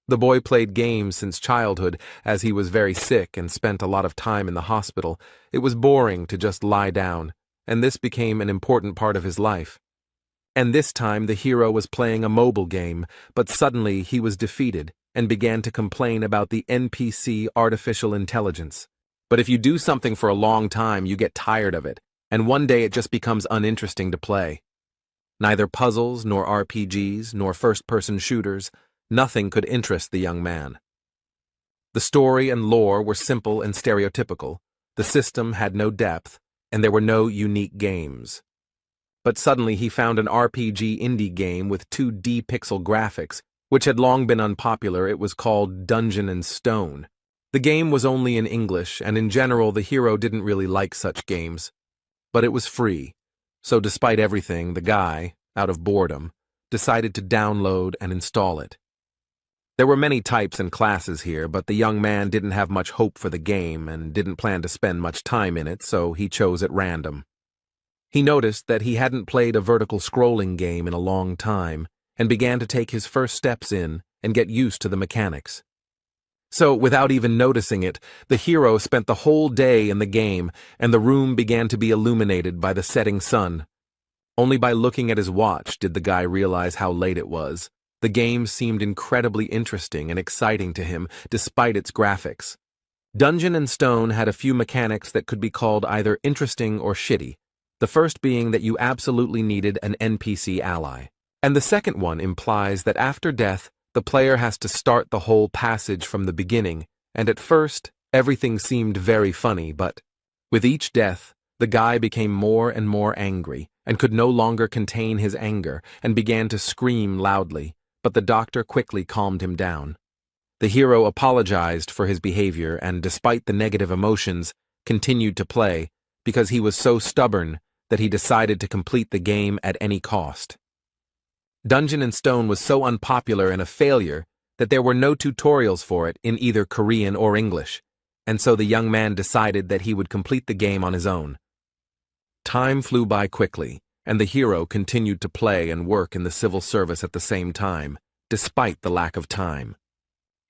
The boy played games since childhood, as he was very sick and spent a lot of time in the hospital. It was boring to just lie down, and this became an important part of his life. And this time the hero was playing a mobile game, but suddenly he was defeated and began to complain about the NPC artificial intelligence. But if you do something for a long time, you get tired of it, and one day it just becomes uninteresting to play. Neither puzzles, nor RPGs, nor first-person shooters, nothing could interest the young man. The story and lore were simple and stereotypical, the system had no depth, and there were no unique games. But suddenly he found an RPG indie game with 2D pixel graphics, which had long been unpopular. It was called Dungeon and Stone. The game was only in English, and in general the hero didn't really like such games. But it was free, so despite everything, the guy, out of boredom, decided to download and install it. There were many types and classes here, but the young man didn't have much hope for the game and didn't plan to spend much time in it, so he chose at random. He noticed that he hadn't played a vertical scrolling game in a long time and began to take his first steps in and get used to the mechanics. So, without even noticing it, the hero spent the whole day in the game and the room began to be illuminated by the setting sun. Only by looking at his watch did the guy realize how late it was. The game seemed incredibly interesting and exciting to him, despite its graphics. Dungeon and Stone had a few mechanics that could be called either interesting or shitty, the first being that you absolutely needed an NPC ally, and the second one implies that after death, the player has to start the whole passage from the beginning, and at first, everything seemed very funny, but with each death, the guy became more and more angry and could no longer contain his anger and began to scream loudly. But the doctor quickly calmed him down. The hero apologized for his behavior and, despite the negative emotions, continued to play because he was so stubborn that he decided to complete the game at any cost. Dungeon and Stone was so unpopular and a failure that there were no tutorials for it in either Korean or English, and so the young man decided that he would complete the game on his own. Time flew by quickly, and the hero continued to play and work in the civil service at the same time, despite the lack of time.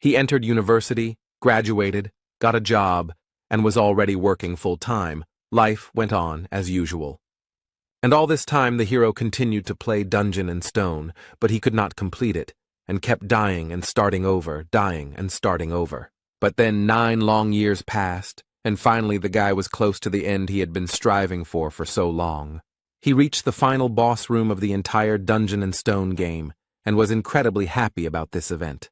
He entered university, graduated, got a job, and was already working full-time. Life went on as usual. And all this time the hero continued to play Dungeon and Stone, but he could not complete it, and kept dying and starting over, dying and starting over. But then 9 long years passed, and finally the guy was close to the end he had been striving for so long. He reached the final boss room of the entire Dungeon and Stone game, and was incredibly happy about this event.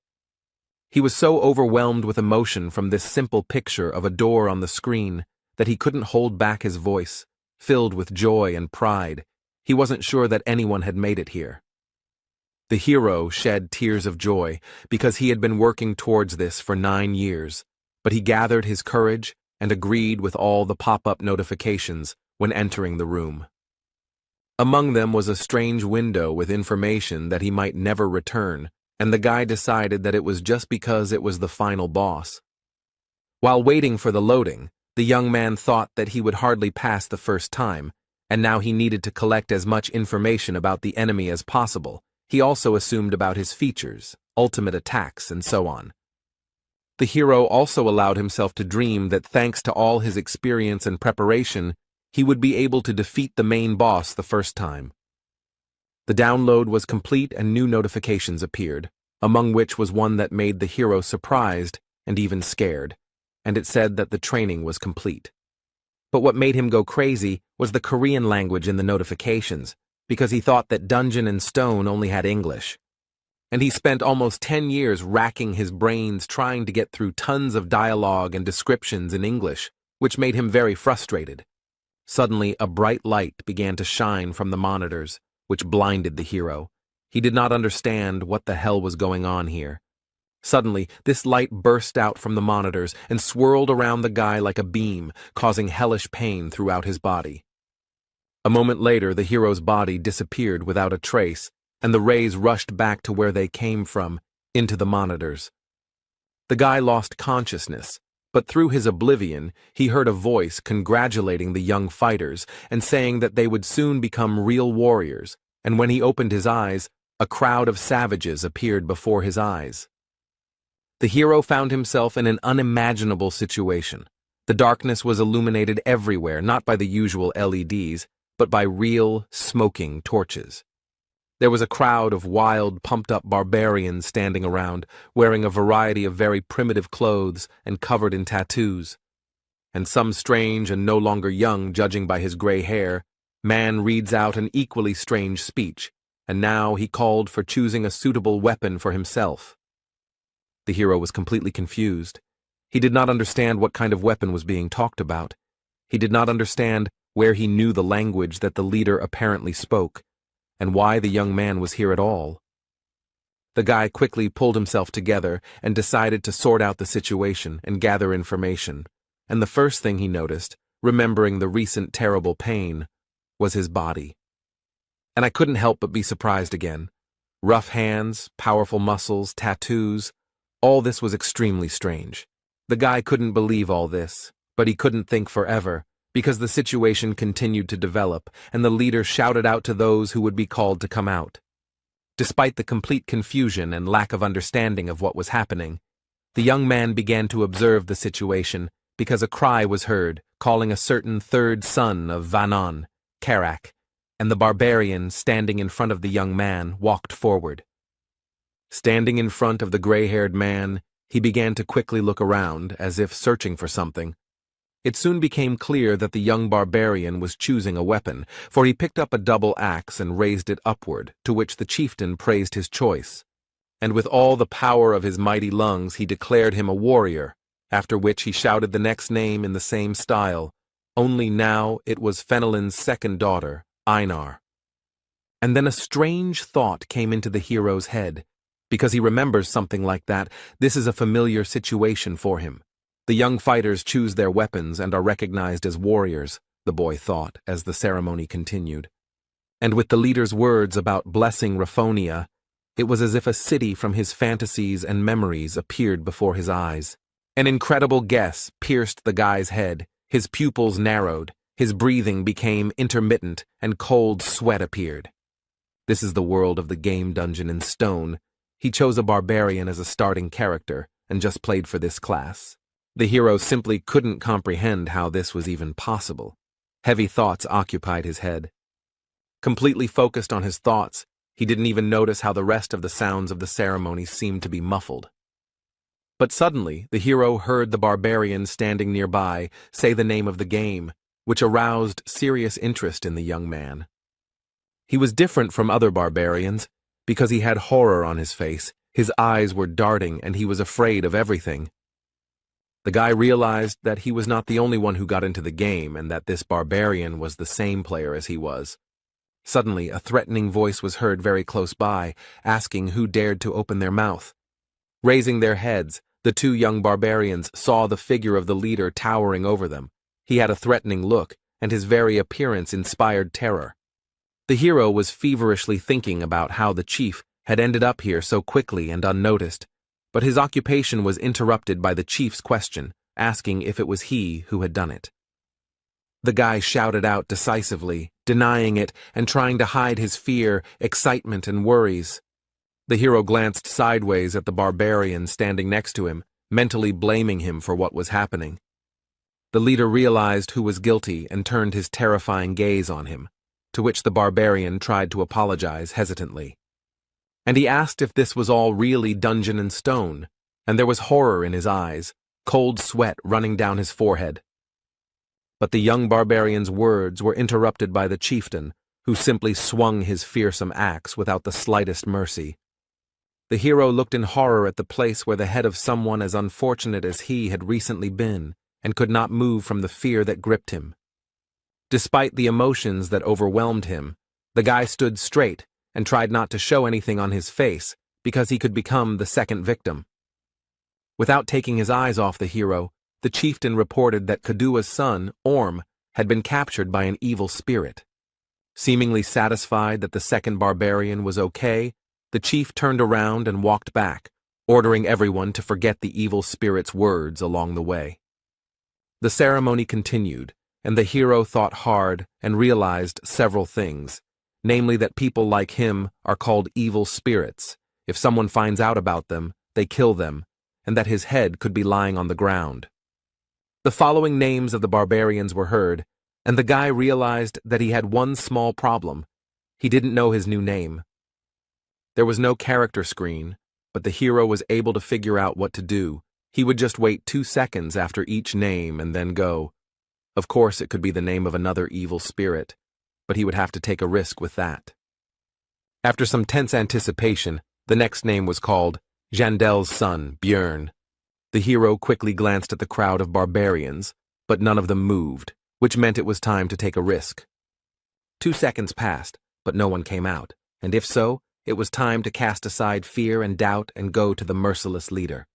He was so overwhelmed with emotion from this simple picture of a door on the screen that he couldn't hold back his voice, filled with joy and pride. He wasn't sure that anyone had made it here. The hero shed tears of joy because he had been working towards this for 9 years, but he gathered his courage and agreed with all the pop-up notifications when entering the room. Among them was a strange window with information that he might never return, and the guy decided that it was just because it was the final boss. While waiting for the loading, the young man thought that he would hardly pass the first time, and now he needed to collect as much information about the enemy as possible. He also assumed about his features, ultimate attacks, and so on. The hero also allowed himself to dream that thanks to all his experience and preparation, he would be able to defeat the main boss the first time. The download was complete and new notifications appeared, among which was one that made the hero surprised and even scared, and it said that the training was complete. But what made him go crazy was the Korean language in the notifications, because he thought that Dungeon and Stone only had English. And he spent almost 10 years racking his brains trying to get through tons of dialogue and descriptions in English, which made him very frustrated. Suddenly, a bright light began to shine from the monitors, which blinded the hero. He did not understand what the hell was going on here. Suddenly, this light burst out from the monitors and swirled around the guy like a beam, causing hellish pain throughout his body. A moment later, the hero's body disappeared without a trace, and the rays rushed back to where they came from, into the monitors. The guy lost consciousness, but through his oblivion, he heard a voice congratulating the young fighters and saying that they would soon become real warriors, and when he opened his eyes, a crowd of savages appeared before his eyes. The hero found himself in an unimaginable situation. The darkness was illuminated everywhere, not by the usual LEDs, but by real, smoking torches. There was a crowd of wild, pumped-up barbarians standing around, wearing a variety of very primitive clothes and covered in tattoos. And some strange and no longer young, judging by his gray hair, man reads out an equally strange speech, and now he called for choosing a suitable weapon for himself. The hero was completely confused. He did not understand what kind of weapon was being talked about. He did not understand where he knew the language that the leader apparently spoke, and why the young man was here at all. The guy quickly pulled himself together and decided to sort out the situation and gather information, and the first thing he noticed, remembering the recent terrible pain, was his body. And I couldn't help but be surprised again. Rough hands, powerful muscles, tattoos, all this was extremely strange. The guy couldn't believe all this, but he couldn't think forever, because the situation continued to develop, and the leader shouted out to those who would be called to come out. Despite the complete confusion and lack of understanding of what was happening, the young man began to observe the situation because a cry was heard calling a certain third son of Vanon, Karak, and the barbarian standing in front of the young man walked forward. Standing in front of the gray-haired man, he began to quickly look around, as if searching for something. It soon became clear that the young barbarian was choosing a weapon, for he picked up a double axe and raised it upward, to which the chieftain praised his choice. And with all the power of his mighty lungs he declared him a warrior, after which he shouted the next name in the same style, only now it was Fenelon's second daughter, Einar. And then a strange thought came into the hero's head. Because he remembers something like that, this is a familiar situation for him. The young fighters choose their weapons and are recognized as warriors, the boy thought, as the ceremony continued. And with the leader's words about blessing Raphonia, it was as if a city from his fantasies and memories appeared before his eyes. An incredible guess pierced the guy's head, his pupils narrowed, his breathing became intermittent, and cold sweat appeared. This is the world of the game dungeon in stone. He chose a barbarian as a starting character, and just played for this class. The hero simply couldn't comprehend how this was even possible. Heavy thoughts occupied his head. Completely focused on his thoughts, he didn't even notice how the rest of the sounds of the ceremony seemed to be muffled. But suddenly, the hero heard the barbarian standing nearby say the name of the game, which aroused serious interest in the young man. He was different from other barbarians, because he had horror on his face, his eyes were darting, and he was afraid of everything. The guy realized that he was not the only one who got into the game, and that this barbarian was the same player as he was. Suddenly, a threatening voice was heard very close by, asking who dared to open their mouth. Raising their heads, the two young barbarians saw the figure of the leader towering over them. He had a threatening look, and his very appearance inspired terror. The hero was feverishly thinking about how the chief had ended up here so quickly and unnoticed, but his occupation was interrupted by the chief's question, asking if it was he who had done it. The guy shouted out decisively, denying it and trying to hide his fear, excitement, and worries. The hero glanced sideways at the barbarian standing next to him, mentally blaming him for what was happening. The leader realized who was guilty and turned his terrifying gaze on him, to which the barbarian tried to apologize hesitantly. And he asked if this was all really dungeon and stone, and there was horror in his eyes, cold sweat running down his forehead. But the young barbarian's words were interrupted by the chieftain, who simply swung his fearsome axe without the slightest mercy. The hero looked in horror at the place where the head of someone as unfortunate as he had recently been, and could not move from the fear that gripped him. Despite the emotions that overwhelmed him, the guy stood straight and tried not to show anything on his face because he could become the second victim. Without taking his eyes off the hero, the chieftain reported that Kadua's son, Orm, had been captured by an evil spirit. Seemingly satisfied that the second barbarian was okay, the chief turned around and walked back, ordering everyone to forget the evil spirit's words along the way. The ceremony continued, and the hero thought hard and realized several things, namely that people like him are called evil spirits. If someone finds out about them, they kill them, and that his head could be lying on the ground. The following names of the barbarians were heard, and the guy realized that he had one small problem. He didn't know his new name. There was no character screen, but the hero was able to figure out what to do. He would just wait 2 seconds after each name and then go. Of course, it could be the name of another evil spirit, but he would have to take a risk with that. After some tense anticipation, the next name was called Jandel's son, Björn. The hero quickly glanced at the crowd of barbarians, but none of them moved, which meant it was time to take a risk. 2 seconds passed, but no one came out, and if so, it was time to cast aside fear and doubt and go to the merciless leader.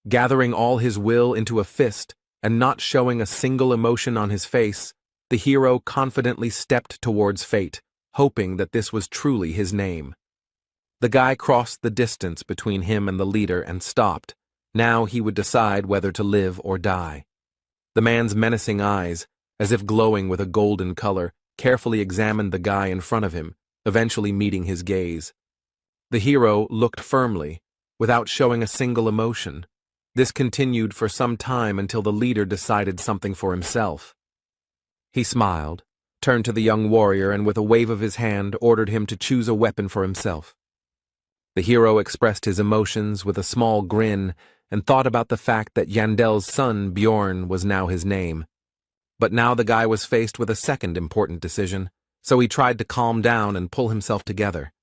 Gathering all his will into a fist and not showing a single emotion on his face, the hero confidently stepped towards fate, hoping that this was truly his name. The guy crossed the distance between him and the leader and stopped. Now he would decide whether to live or die. The man's menacing eyes, as if glowing with a golden color, carefully examined the guy in front of him, eventually meeting his gaze. The hero looked firmly, without showing a single emotion. This continued for some time until the leader decided something for himself. He smiled, turned to the young warrior, and with a wave of his hand ordered him to choose a weapon for himself. The hero expressed his emotions with a small grin and thought about the fact that Jandel's son, Bjorn, was now his name. But now the guy was faced with a second important decision, so he tried to calm down and pull himself together.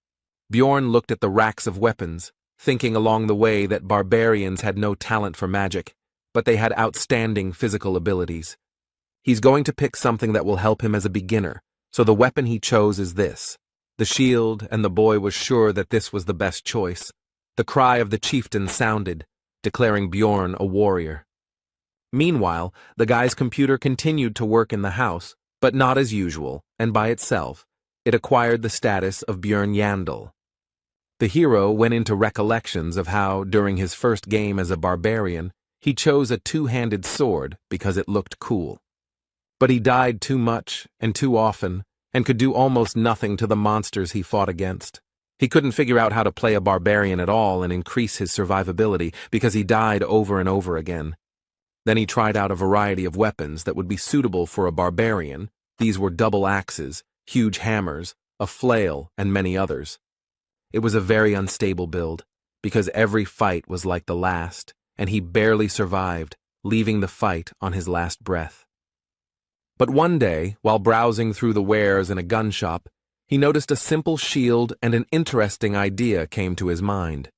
Bjorn looked at the racks of weapons, thinking along the way that barbarians had no talent for magic, but they had outstanding physical abilities. He's going to pick something that will help him as a beginner, so the weapon he chose is this. The shield, and the boy was sure that this was the best choice. The cry of the chieftain sounded, declaring Bjorn a warrior. Meanwhile, the guy's computer continued to work in the house, but not as usual, and by itself, it acquired the status of Björn Yandel. The hero went into recollections of how, during his first game as a barbarian, he chose a two-handed sword because it looked cool. But he died too much and too often, and could do almost nothing to the monsters he fought against. He couldn't figure out how to play a barbarian at all and increase his survivability because he died over and over again. Then he tried out a variety of weapons that would be suitable for a barbarian. These were double axes, huge hammers, a flail, and many others. It was a very unstable build, because every fight was like the last, and he barely survived, leaving the fight on his last breath. But one day, while browsing through the wares in a gun shop, he noticed a simple shield and an interesting idea came to his mind.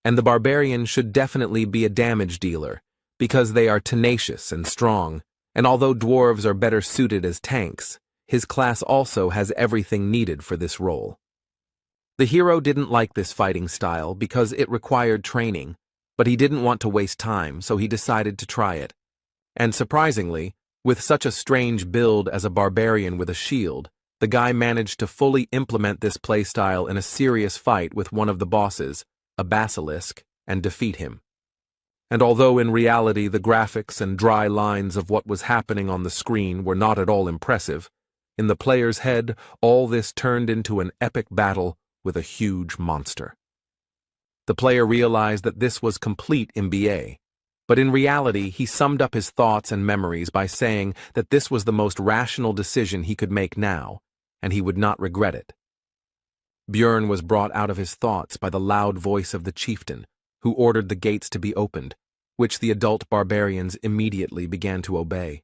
And the barbarian should definitely be a damage dealer, because they are tenacious and strong, and although dwarves are better suited as tanks, his class also has everything needed for this role. The hero didn't like this fighting style because it required training, but he didn't want to waste time, so he decided to try it. And surprisingly, with such a strange build as a barbarian with a shield, the guy managed to fully implement this playstyle in a serious fight with one of the bosses, a basilisk, and defeat him. And although in reality the graphics and dry lines of what was happening on the screen were not at all impressive, in the player's head all this turned into an epic battle with a huge monster. The player realized that this was complete MBA, but in reality he summed up his thoughts and memories by saying that this was the most rational decision he could make now, and he would not regret it. Björn was brought out of his thoughts by the loud voice of the chieftain, who ordered the gates to be opened, which the adult barbarians immediately began to obey.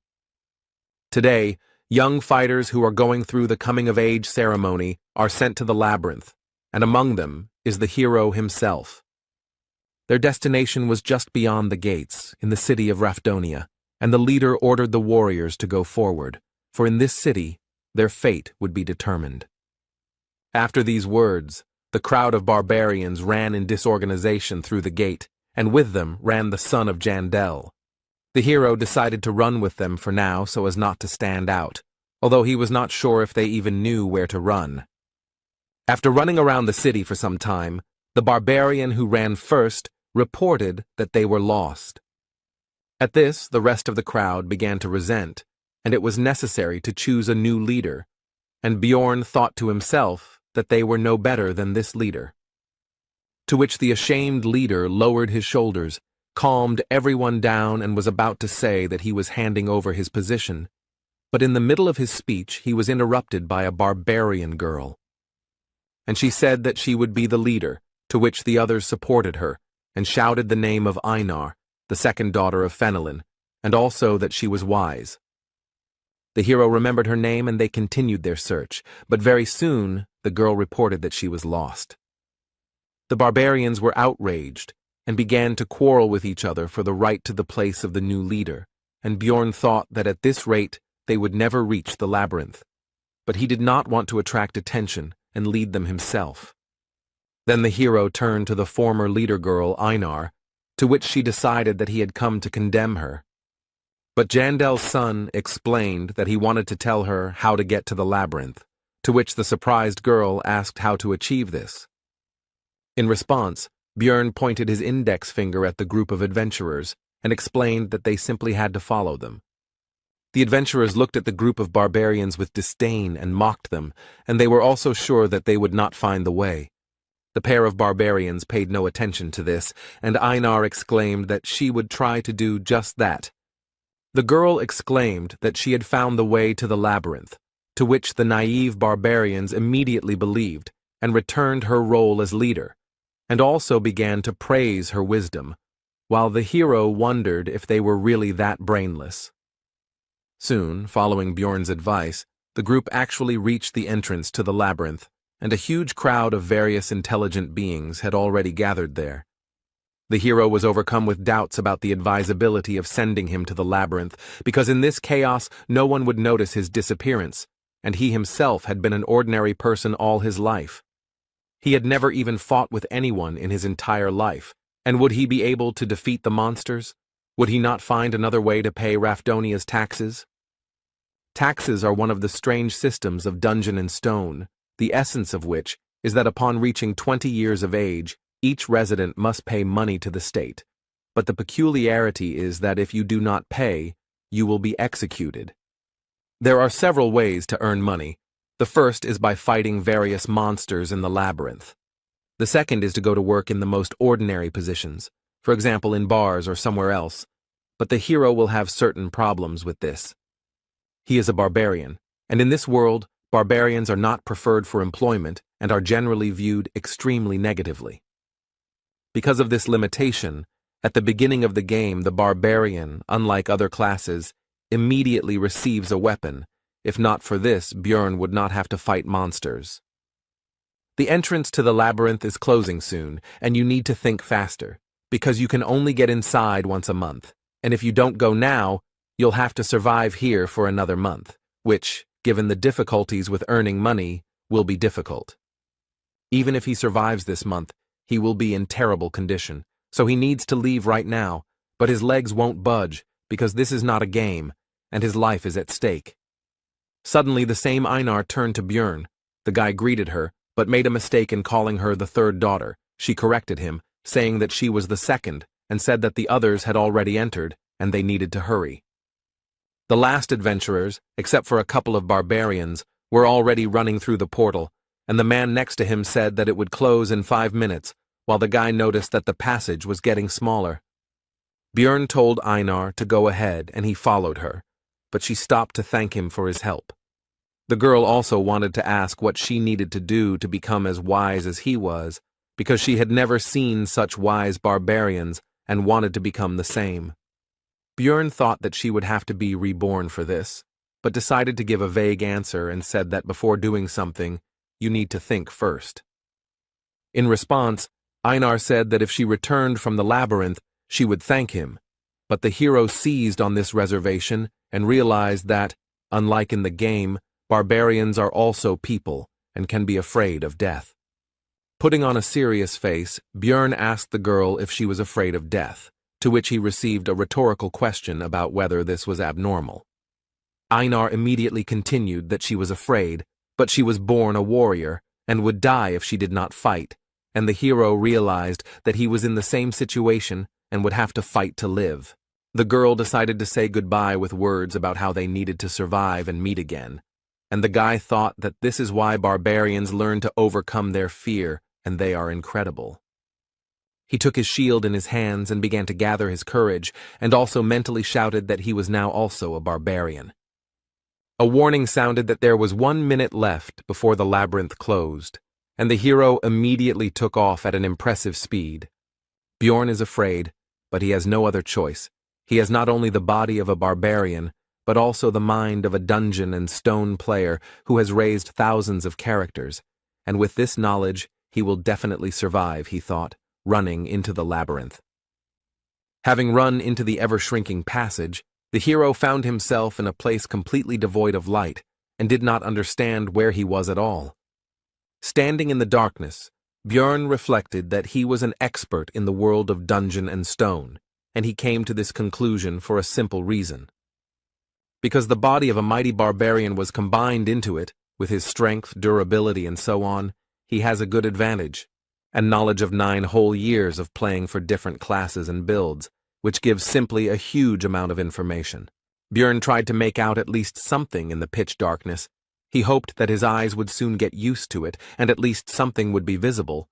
Today, young fighters who are going through the coming-of-age ceremony are sent to the labyrinth, and among them is the hero himself. Their destination was just beyond the gates, in the city of Rafdonia, and the leader ordered the warriors to go forward, for in this city, their fate would be determined. After these words, the crowd of barbarians ran in disorganization through the gate, and with them ran the son of Jandel. The hero decided to run with them for now so as not to stand out, although he was not sure if they even knew where to run. After running around the city for some time, the barbarian who ran first reported that they were lost. At this, the rest of the crowd began to resent, and it was necessary to choose a new leader, and Bjorn thought to himself that they were no better than this leader. To which the ashamed leader lowered his shoulders calmed everyone down and was about to say that he was handing over his position. But in the middle of his speech, he was interrupted by a barbarian girl. And she said that she would be the leader, to which the others supported her, and shouted the name of Einar, the second daughter of Fenelon, and also that she was wise. The hero remembered her name and they continued their search, but very soon the girl reported that she was lost. The barbarians were outraged and began to quarrel with each other for the right to the place of the new leader, and Bjorn thought that at this rate they would never reach the labyrinth. But he did not want to attract attention and lead them himself. Then the hero turned to the former leader girl, Einar, to which she decided that he had come to condemn her. But Jandel's son explained that he wanted to tell her how to get to the labyrinth, to which the surprised girl asked how to achieve this. In response, Bjorn pointed his index finger at the group of adventurers and explained that they simply had to follow them. The adventurers looked at the group of barbarians with disdain and mocked them, and they were also sure that they would not find the way. The pair of barbarians paid no attention to this, and Einar exclaimed that she would try to do just that. The girl exclaimed that she had found the way to the labyrinth, to which the naive barbarians immediately believed and returned her role as leader, and also began to praise her wisdom, while the hero wondered if they were really that brainless. Soon, following Bjorn's advice, the group actually reached the entrance to the labyrinth, and a huge crowd of various intelligent beings had already gathered there. The hero was overcome with doubts about the advisability of sending him to the labyrinth, because in this chaos no one would notice his disappearance, and he himself had been an ordinary person all his life. He had never even fought with anyone in his entire life, and would he be able to defeat the monsters? Would he not find another way to pay Rafdonia's taxes? Taxes are one of the strange systems of Dungeon and Stone, the essence of which is that upon reaching 20 years of age, each resident must pay money to the state, but the peculiarity is that if you do not pay, you will be executed. There are several ways to earn money. The first is by fighting various monsters in the labyrinth. The second is to go to work in the most ordinary positions, for example in bars or somewhere else, but the hero will have certain problems with this. He is a barbarian, and in this world, barbarians are not preferred for employment and are generally viewed extremely negatively. Because of this limitation, at the beginning of the game, the barbarian, unlike other classes, immediately receives a weapon. If not for this, Bjorn would not have to fight monsters. The entrance to the labyrinth is closing soon, and you need to think faster, because you can only get inside once a month, and if you don't go now, you'll have to survive here for another month, which, given the difficulties with earning money, will be difficult. Even if he survives this month, he will be in terrible condition, so he needs to leave right now, but his legs won't budge, because this is not a game, and his life is at stake. Suddenly the same Einar turned to Bjorn. The guy greeted her, but made a mistake in calling her the third daughter. She corrected him, saying that she was the second, and said that the others had already entered, and they needed to hurry. The last adventurers, except for a couple of barbarians, were already running through the portal, and the man next to him said that it would close in 5 minutes, while the guy noticed that the passage was getting smaller. Bjorn told Einar to go ahead, and he followed her, but she stopped to thank him for his help. The girl also wanted to ask what she needed to do to become as wise as he was, because she had never seen such wise barbarians and wanted to become the same. Bjorn thought that she would have to be reborn for this, but decided to give a vague answer and said that before doing something, you need to think first. In response, Einar said that if she returned from the labyrinth, she would thank him, but the hero seized on this reservation and realized that, unlike in the game, barbarians are also people and can be afraid of death. Putting on a serious face, Bjorn asked the girl if she was afraid of death, to which he received a rhetorical question about whether this was abnormal. Einar immediately continued that she was afraid, but she was born a warrior and would die if she did not fight, and the hero realized that he was in the same situation and would have to fight to live. The girl decided to say goodbye with words about how they needed to survive and meet again, and the guy thought that this is why barbarians learn to overcome their fear, and they are incredible. He took his shield in his hands and began to gather his courage, and also mentally shouted that he was now also a barbarian. A warning sounded that there was 1 minute left before the labyrinth closed, and the hero immediately took off at an impressive speed. Bjorn is afraid, but he has no other choice. He has not only the body of a barbarian, but also the mind of a dungeon and stone player who has raised thousands of characters, and with this knowledge he will definitely survive, he thought, running into the labyrinth. Having run into the ever-shrinking passage, the hero found himself in a place completely devoid of light, and did not understand where he was at all. Standing in the darkness, Bjorn reflected that he was an expert in the world of dungeon and stone, and he came to this conclusion for a simple reason. Because the body of a mighty barbarian was combined into it, with his strength, durability, and so on, he has a good advantage, and knowledge of 9 whole years of playing for different classes and builds, which gives simply a huge amount of information. Bjorn tried to make out at least something in the pitch darkness. He hoped that his eyes would soon get used to it, and at least something would be visible.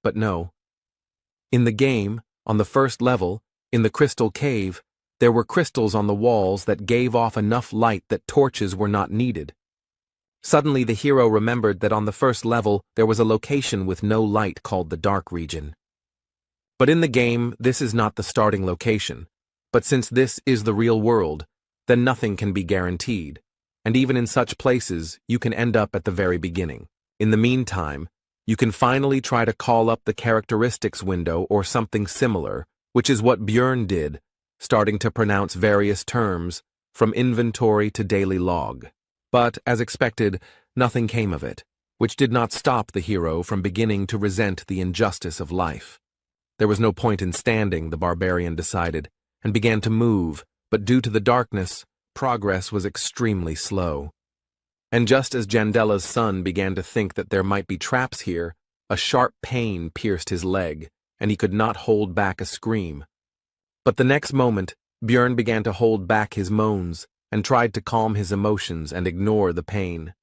But no. In the game, on the first level, in the crystal cave, there were crystals on the walls that gave off enough light that torches were not needed. Suddenly the hero remembered that on the first level there was a location with no light called the Dark Region. But in the game, this is not the starting location. But since this is the real world, then nothing can be guaranteed. And even in such places, you can end up at the very beginning. In the meantime, you can finally try to call up the characteristics window or something similar, which is what Bjorn did, starting to pronounce various terms, from inventory to daily log. But, as expected, nothing came of it, which did not stop the hero from beginning to resent the injustice of life. There was no point in standing, the barbarian decided, and began to move, but due to the darkness, progress was extremely slow. And just as Jandella's son began to think that there might be traps here, a sharp pain pierced his leg, and he could not hold back a scream. But the next moment, Bjorn began to hold back his moans, and tried to calm his emotions and ignore the pain.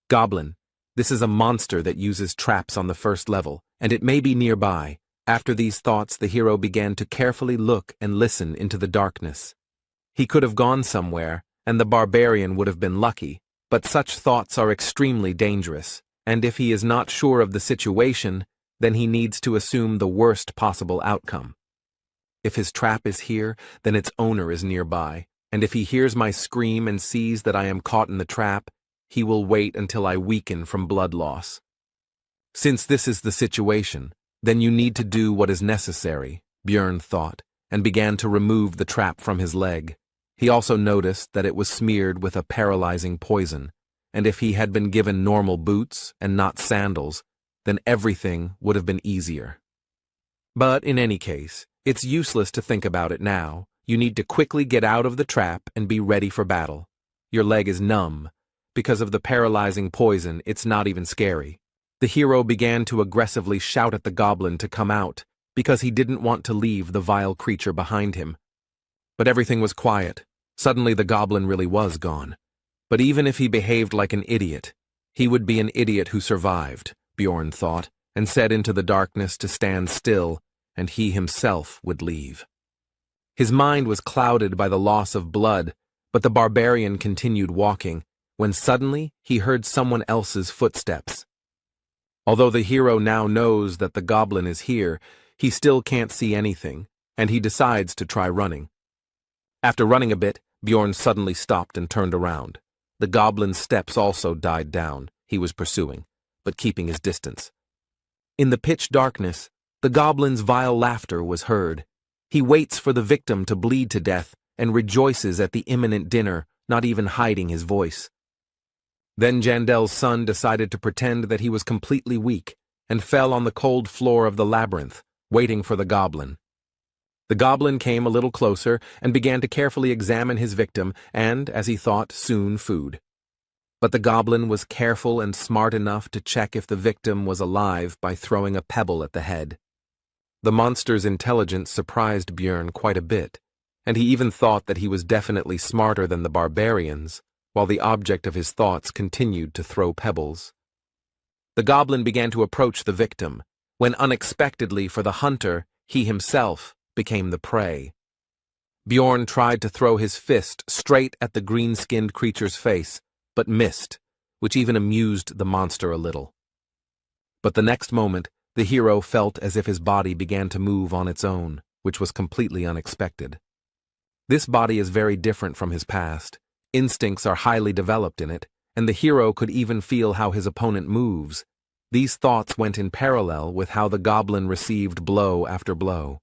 Goblin, this is a monster that uses traps on the first level, and it may be nearby. After these thoughts, the hero began to carefully look and listen into the darkness. He could have gone somewhere, and the barbarian would have been lucky, but such thoughts are extremely dangerous, and if he is not sure of the situation, then he needs to assume the worst possible outcome. If his trap is here, then its owner is nearby, and if he hears my scream and sees that I am caught in the trap, he will wait until I weaken from blood loss. Since this is the situation, then you need to do what is necessary, Bjorn thought, and began to remove the trap from his leg. He also noticed that it was smeared with a paralyzing poison, and if he had been given normal boots and not sandals, then everything would have been easier. But in any case, it's useless to think about it now. You need to quickly get out of the trap and be ready for battle. Your leg is numb. Because of the paralyzing poison, it's not even scary. The hero began to aggressively shout at the goblin to come out, because he didn't want to leave the vile creature behind him. But everything was quiet. Suddenly the goblin really was gone. But even if he behaved like an idiot, he would be an idiot who survived, Bjorn thought, and said into the darkness to stand still, and he himself would leave. His mind was clouded by the loss of blood, but the barbarian continued walking, when suddenly he heard someone else's footsteps. Although the hero now knows that the goblin is here, he still can't see anything, and he decides to try running. After running a bit, Bjorn suddenly stopped and turned around. The goblin's steps also died down. He was pursuing, but keeping his distance. In the pitch darkness, the goblin's vile laughter was heard. He waits for the victim to bleed to death and rejoices at the imminent dinner, not even hiding his voice. Then Jandel's son decided to pretend that he was completely weak and fell on the cold floor of the labyrinth, waiting for the goblin. The goblin came a little closer and began to carefully examine his victim and, as he thought, soon food. But the goblin was careful and smart enough to check if the victim was alive by throwing a pebble at the head. The monster's intelligence surprised Bjorn quite a bit, and he even thought that he was definitely smarter than the barbarians, while the object of his thoughts continued to throw pebbles. The goblin began to approach the victim, when unexpectedly for the hunter, he himself became the prey. Bjorn tried to throw his fist straight at the green-skinned creature's face, but missed, which even amused the monster a little. But the next moment, the hero felt as if his body began to move on its own, which was completely unexpected. This body is very different from his past. Instincts are highly developed in it, and the hero could even feel how his opponent moves. These thoughts went in parallel with how the goblin received blow after blow.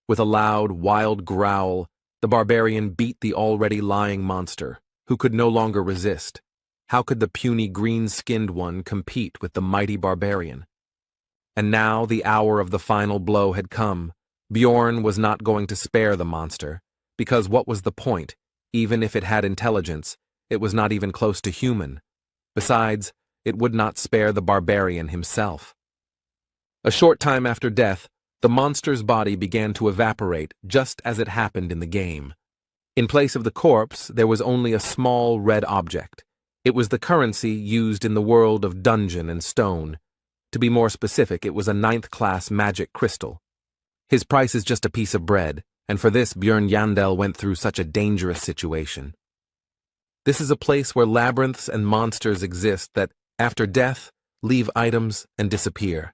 With a loud, wild growl, the barbarian beat the already lying monster, who could no longer resist. How could the puny green-skinned one compete with the mighty barbarian? And now the hour of the final blow had come. Bjorn was not going to spare the monster, because what was the point? Even if it had intelligence, it was not even close to human. Besides, it would not spare the barbarian himself. A short time after death, the monster's body began to evaporate just as it happened in the game. In place of the corpse, there was only a small red object. It was the currency used in the world of Dungeon and Stone. To be more specific, it was a 9th-class magic crystal. His price is just a piece of bread, and for this Bjorn Yandel went through such a dangerous situation. This is a place where labyrinths and monsters exist that, after death, leave items and disappear.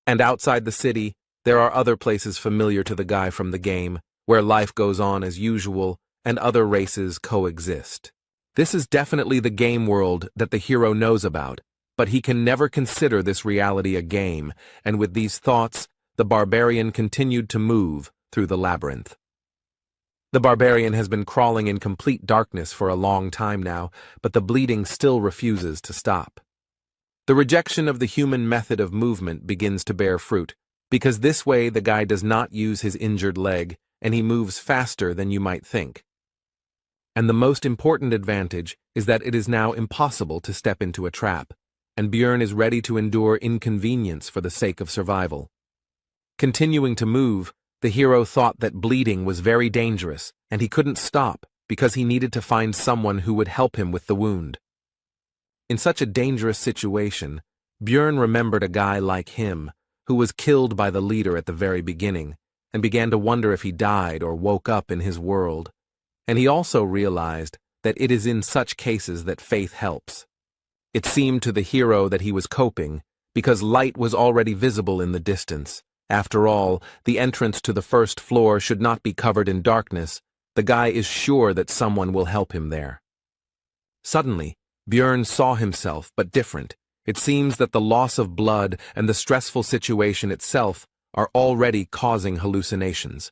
And outside the city, there are other places familiar to the guy from the game, where life goes on as usual and other races coexist. This is definitely the game world that the hero knows about, but he can never consider this reality a game, and with these thoughts, the barbarian continued to move through the labyrinth. The barbarian has been crawling in complete darkness for a long time now, but the bleeding still refuses to stop. The rejection of the human method of movement begins to bear fruit, because this way the guy does not use his injured leg, and he moves faster than you might think. And the most important advantage is that it is now impossible to step into a trap, and Bjorn is ready to endure inconvenience for the sake of survival. Continuing to move, the hero thought that bleeding was very dangerous, and he couldn't stop because he needed to find someone who would help him with the wound. In such a dangerous situation, Bjorn remembered a guy like him, who was killed by the leader at the very beginning, and began to wonder if he died or woke up in his world. And he also realized that it is in such cases that faith helps. It seemed to the hero that he was coping, because light was already visible in the distance. After all, the entrance to the first floor should not be covered in darkness. The guy is sure that someone will help him there. Suddenly, Bjorn saw himself, but different. It seems that the loss of blood and the stressful situation itself are already causing hallucinations.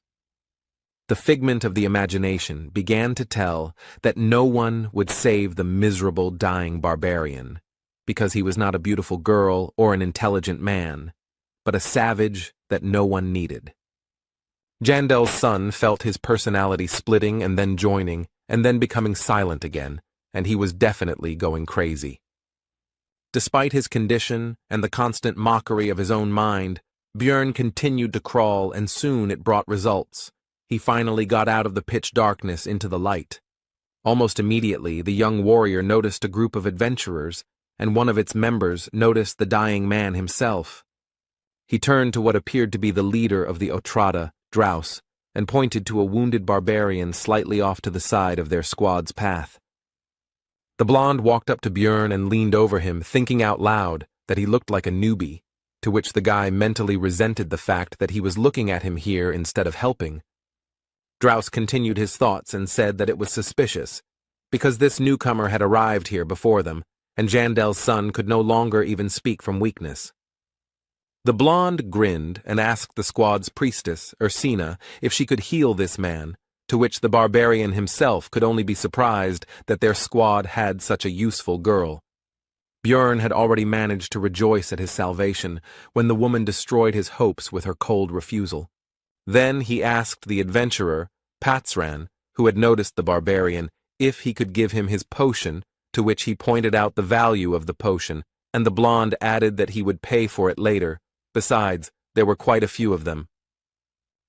The figment of the imagination began to tell that no one would save the miserable dying barbarian, because he was not a beautiful girl or an intelligent man, but a savage that no one needed. Jandel's son felt his personality splitting and then joining, and then becoming silent again, and he was definitely going crazy. Despite his condition and the constant mockery of his own mind, Bjorn continued to crawl, and soon it brought results. He finally got out of the pitch darkness into the light. Almost immediately, the young warrior noticed a group of adventurers, and one of its members noticed the dying man himself. He turned to what appeared to be the leader of the Otrada, Drouse, and pointed to a wounded barbarian slightly off to the side of their squad's path. The blonde walked up to Bjorn and leaned over him, thinking out loud that he looked like a newbie, to which the guy mentally resented the fact that he was looking at him here instead of helping. Drouse continued his thoughts and said that it was suspicious, because this newcomer had arrived here before them, and Jandel's son could no longer even speak from weakness. The blonde grinned and asked the squad's priestess, Ursina, if she could heal this man, to which the barbarian himself could only be surprised that their squad had such a useful girl. Bjorn had already managed to rejoice at his salvation when the woman destroyed his hopes with her cold refusal. Then he asked the adventurer, Patsran, who had noticed the barbarian, if he could give him his potion, to which he pointed out the value of the potion, and the blonde added that he would pay for it later. Besides, there were quite a few of them.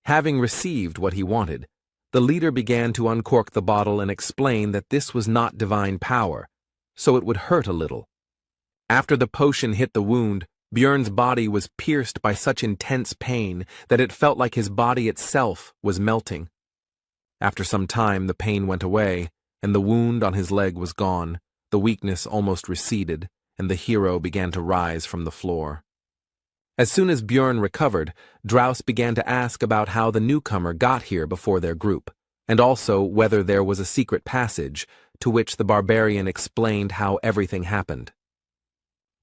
Having received what he wanted, the leader began to uncork the bottle and explain that this was not divine power, so it would hurt a little. After the potion hit the wound, Björn's body was pierced by such intense pain that it felt like his body itself was melting. After some time, the pain went away, and the wound on his leg was gone, the weakness almost receded, and the hero began to rise from the floor. As soon as Björn recovered, Draus began to ask about how the newcomer got here before their group, and also whether there was a secret passage, to which the barbarian explained how everything happened.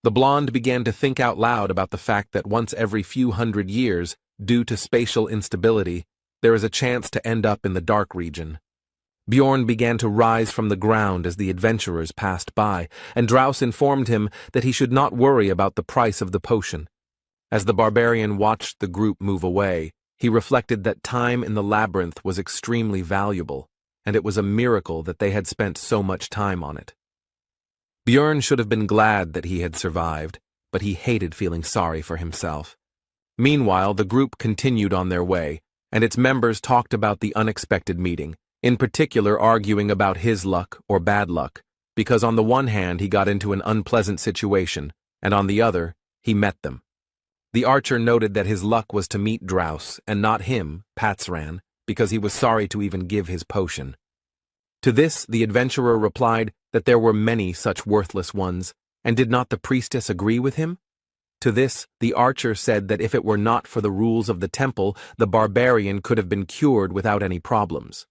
The blonde began to think out loud about the fact that once every few hundred years, due to spatial instability, there is a chance to end up in the dark region. Bjorn began to rise from the ground as the adventurers passed by, and Draus informed him that he should not worry about the price of the potion. As the barbarian watched the group move away, he reflected that time in the labyrinth was extremely valuable, and it was a miracle that they had spent so much time on it. Björn should have been glad that he had survived, but he hated feeling sorry for himself. Meanwhile, the group continued on their way, and its members talked about the unexpected meeting, in particular arguing about his luck or bad luck, because on the one hand he got into an unpleasant situation, and on the other, he met them. The archer noted that his luck was to meet Draus, and not him, Patsran, because he was sorry to even give his potion. To this, the adventurer replied that there were many such worthless ones, and did not the priestess agree with him? To this, the archer said that if it were not for the rules of the temple, the barbarian could have been cured without any problems.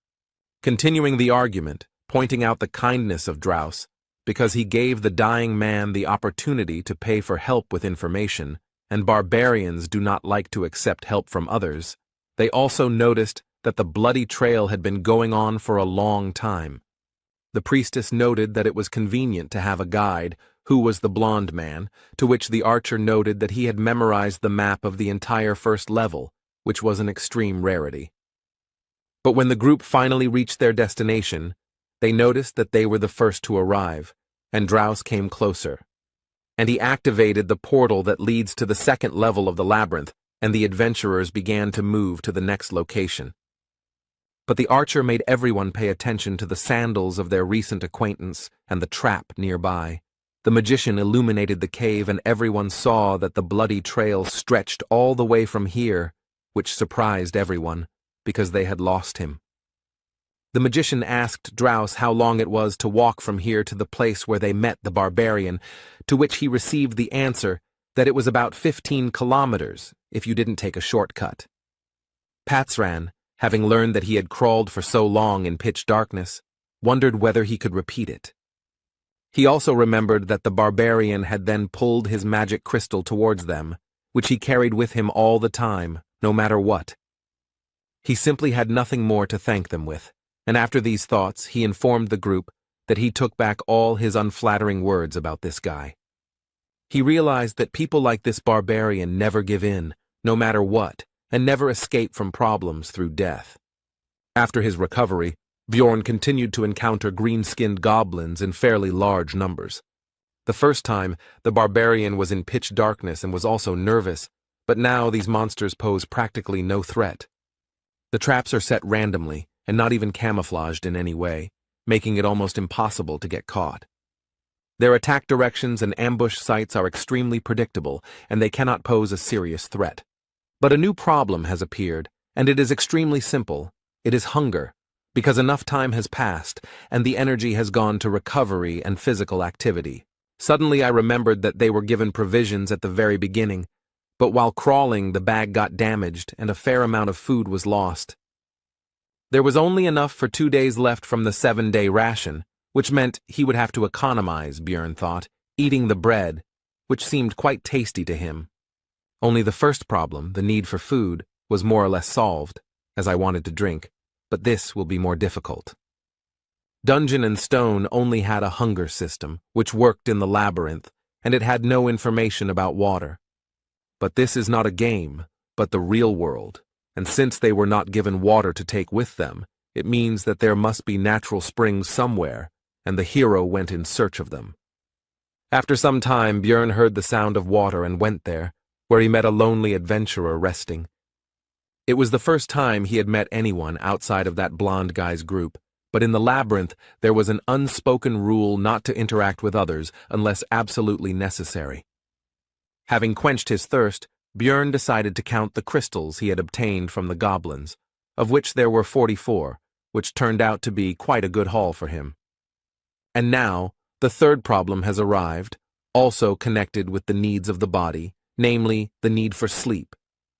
Continuing the argument, pointing out the kindness of Draus, because he gave the dying man the opportunity to pay for help with information, and barbarians do not like to accept help from others, they also noticed that the bloody trail had been going on for a long time. The priestess noted that it was convenient to have a guide, who was the blonde man, to which the archer noted that he had memorized the map of the entire first level, which was an extreme rarity. But when the group finally reached their destination, they noticed that they were the first to arrive, and Draus came closer. And he activated the portal that leads to the second level of the labyrinth, and the adventurers began to move to the next location. But the archer made everyone pay attention to the sandals of their recent acquaintance and the trap nearby. The magician illuminated the cave, and everyone saw that the bloody trail stretched all the way from here, which surprised everyone, because they had lost him. The magician asked Draus how long it was to walk from here to the place where they met the barbarian, to which he received the answer that it was about 15 kilometers if you didn't take a shortcut. Patsran, having learned that he had crawled for so long in pitch darkness, wondered whether he could repeat it. He also remembered that the barbarian had then pulled his magic crystal towards them, which he carried with him all the time, no matter what. He simply had nothing more to thank them with, and after these thoughts he informed the group that he took back all his unflattering words about this guy. He realized that people like this barbarian never give in, no matter what, and never escape from problems through death. After his recovery, Bjorn continued to encounter green-skinned goblins in fairly large numbers. The first time, the barbarian was in pitch darkness and was also nervous, but now these monsters pose practically no threat. The traps are set randomly and not even camouflaged in any way, making it almost impossible to get caught. Their attack directions and ambush sites are extremely predictable, and they cannot pose a serious threat. But a new problem has appeared, and it is extremely simple. It is hunger, because enough time has passed, and the energy has gone to recovery and physical activity. Suddenly I remembered that they were given provisions at the very beginning, but while crawling the bag got damaged and a fair amount of food was lost. There was only enough for 2 days left from the 7-day ration, which meant he would have to economize, Björn thought, eating the bread, which seemed quite tasty to him. Only the first problem, the need for food, was more or less solved, as I wanted to drink, but this will be more difficult. Dungeon and Stone only had a hunger system, which worked in the labyrinth, and it had no information about water. But this is not a game, but the real world, and since they were not given water to take with them, it means that there must be natural springs somewhere, and the hero went in search of them. After some time, Björn heard the sound of water and went there, where he met a lonely adventurer resting. It was the first time he had met anyone outside of that blonde guy's group, but in the labyrinth there was an unspoken rule not to interact with others unless absolutely necessary. Having quenched his thirst, Björn decided to count the crystals he had obtained from the goblins, of which there were 44, which turned out to be quite a good haul for him. And now, the third problem has arrived, also connected with the needs of the body, namely, the need for sleep.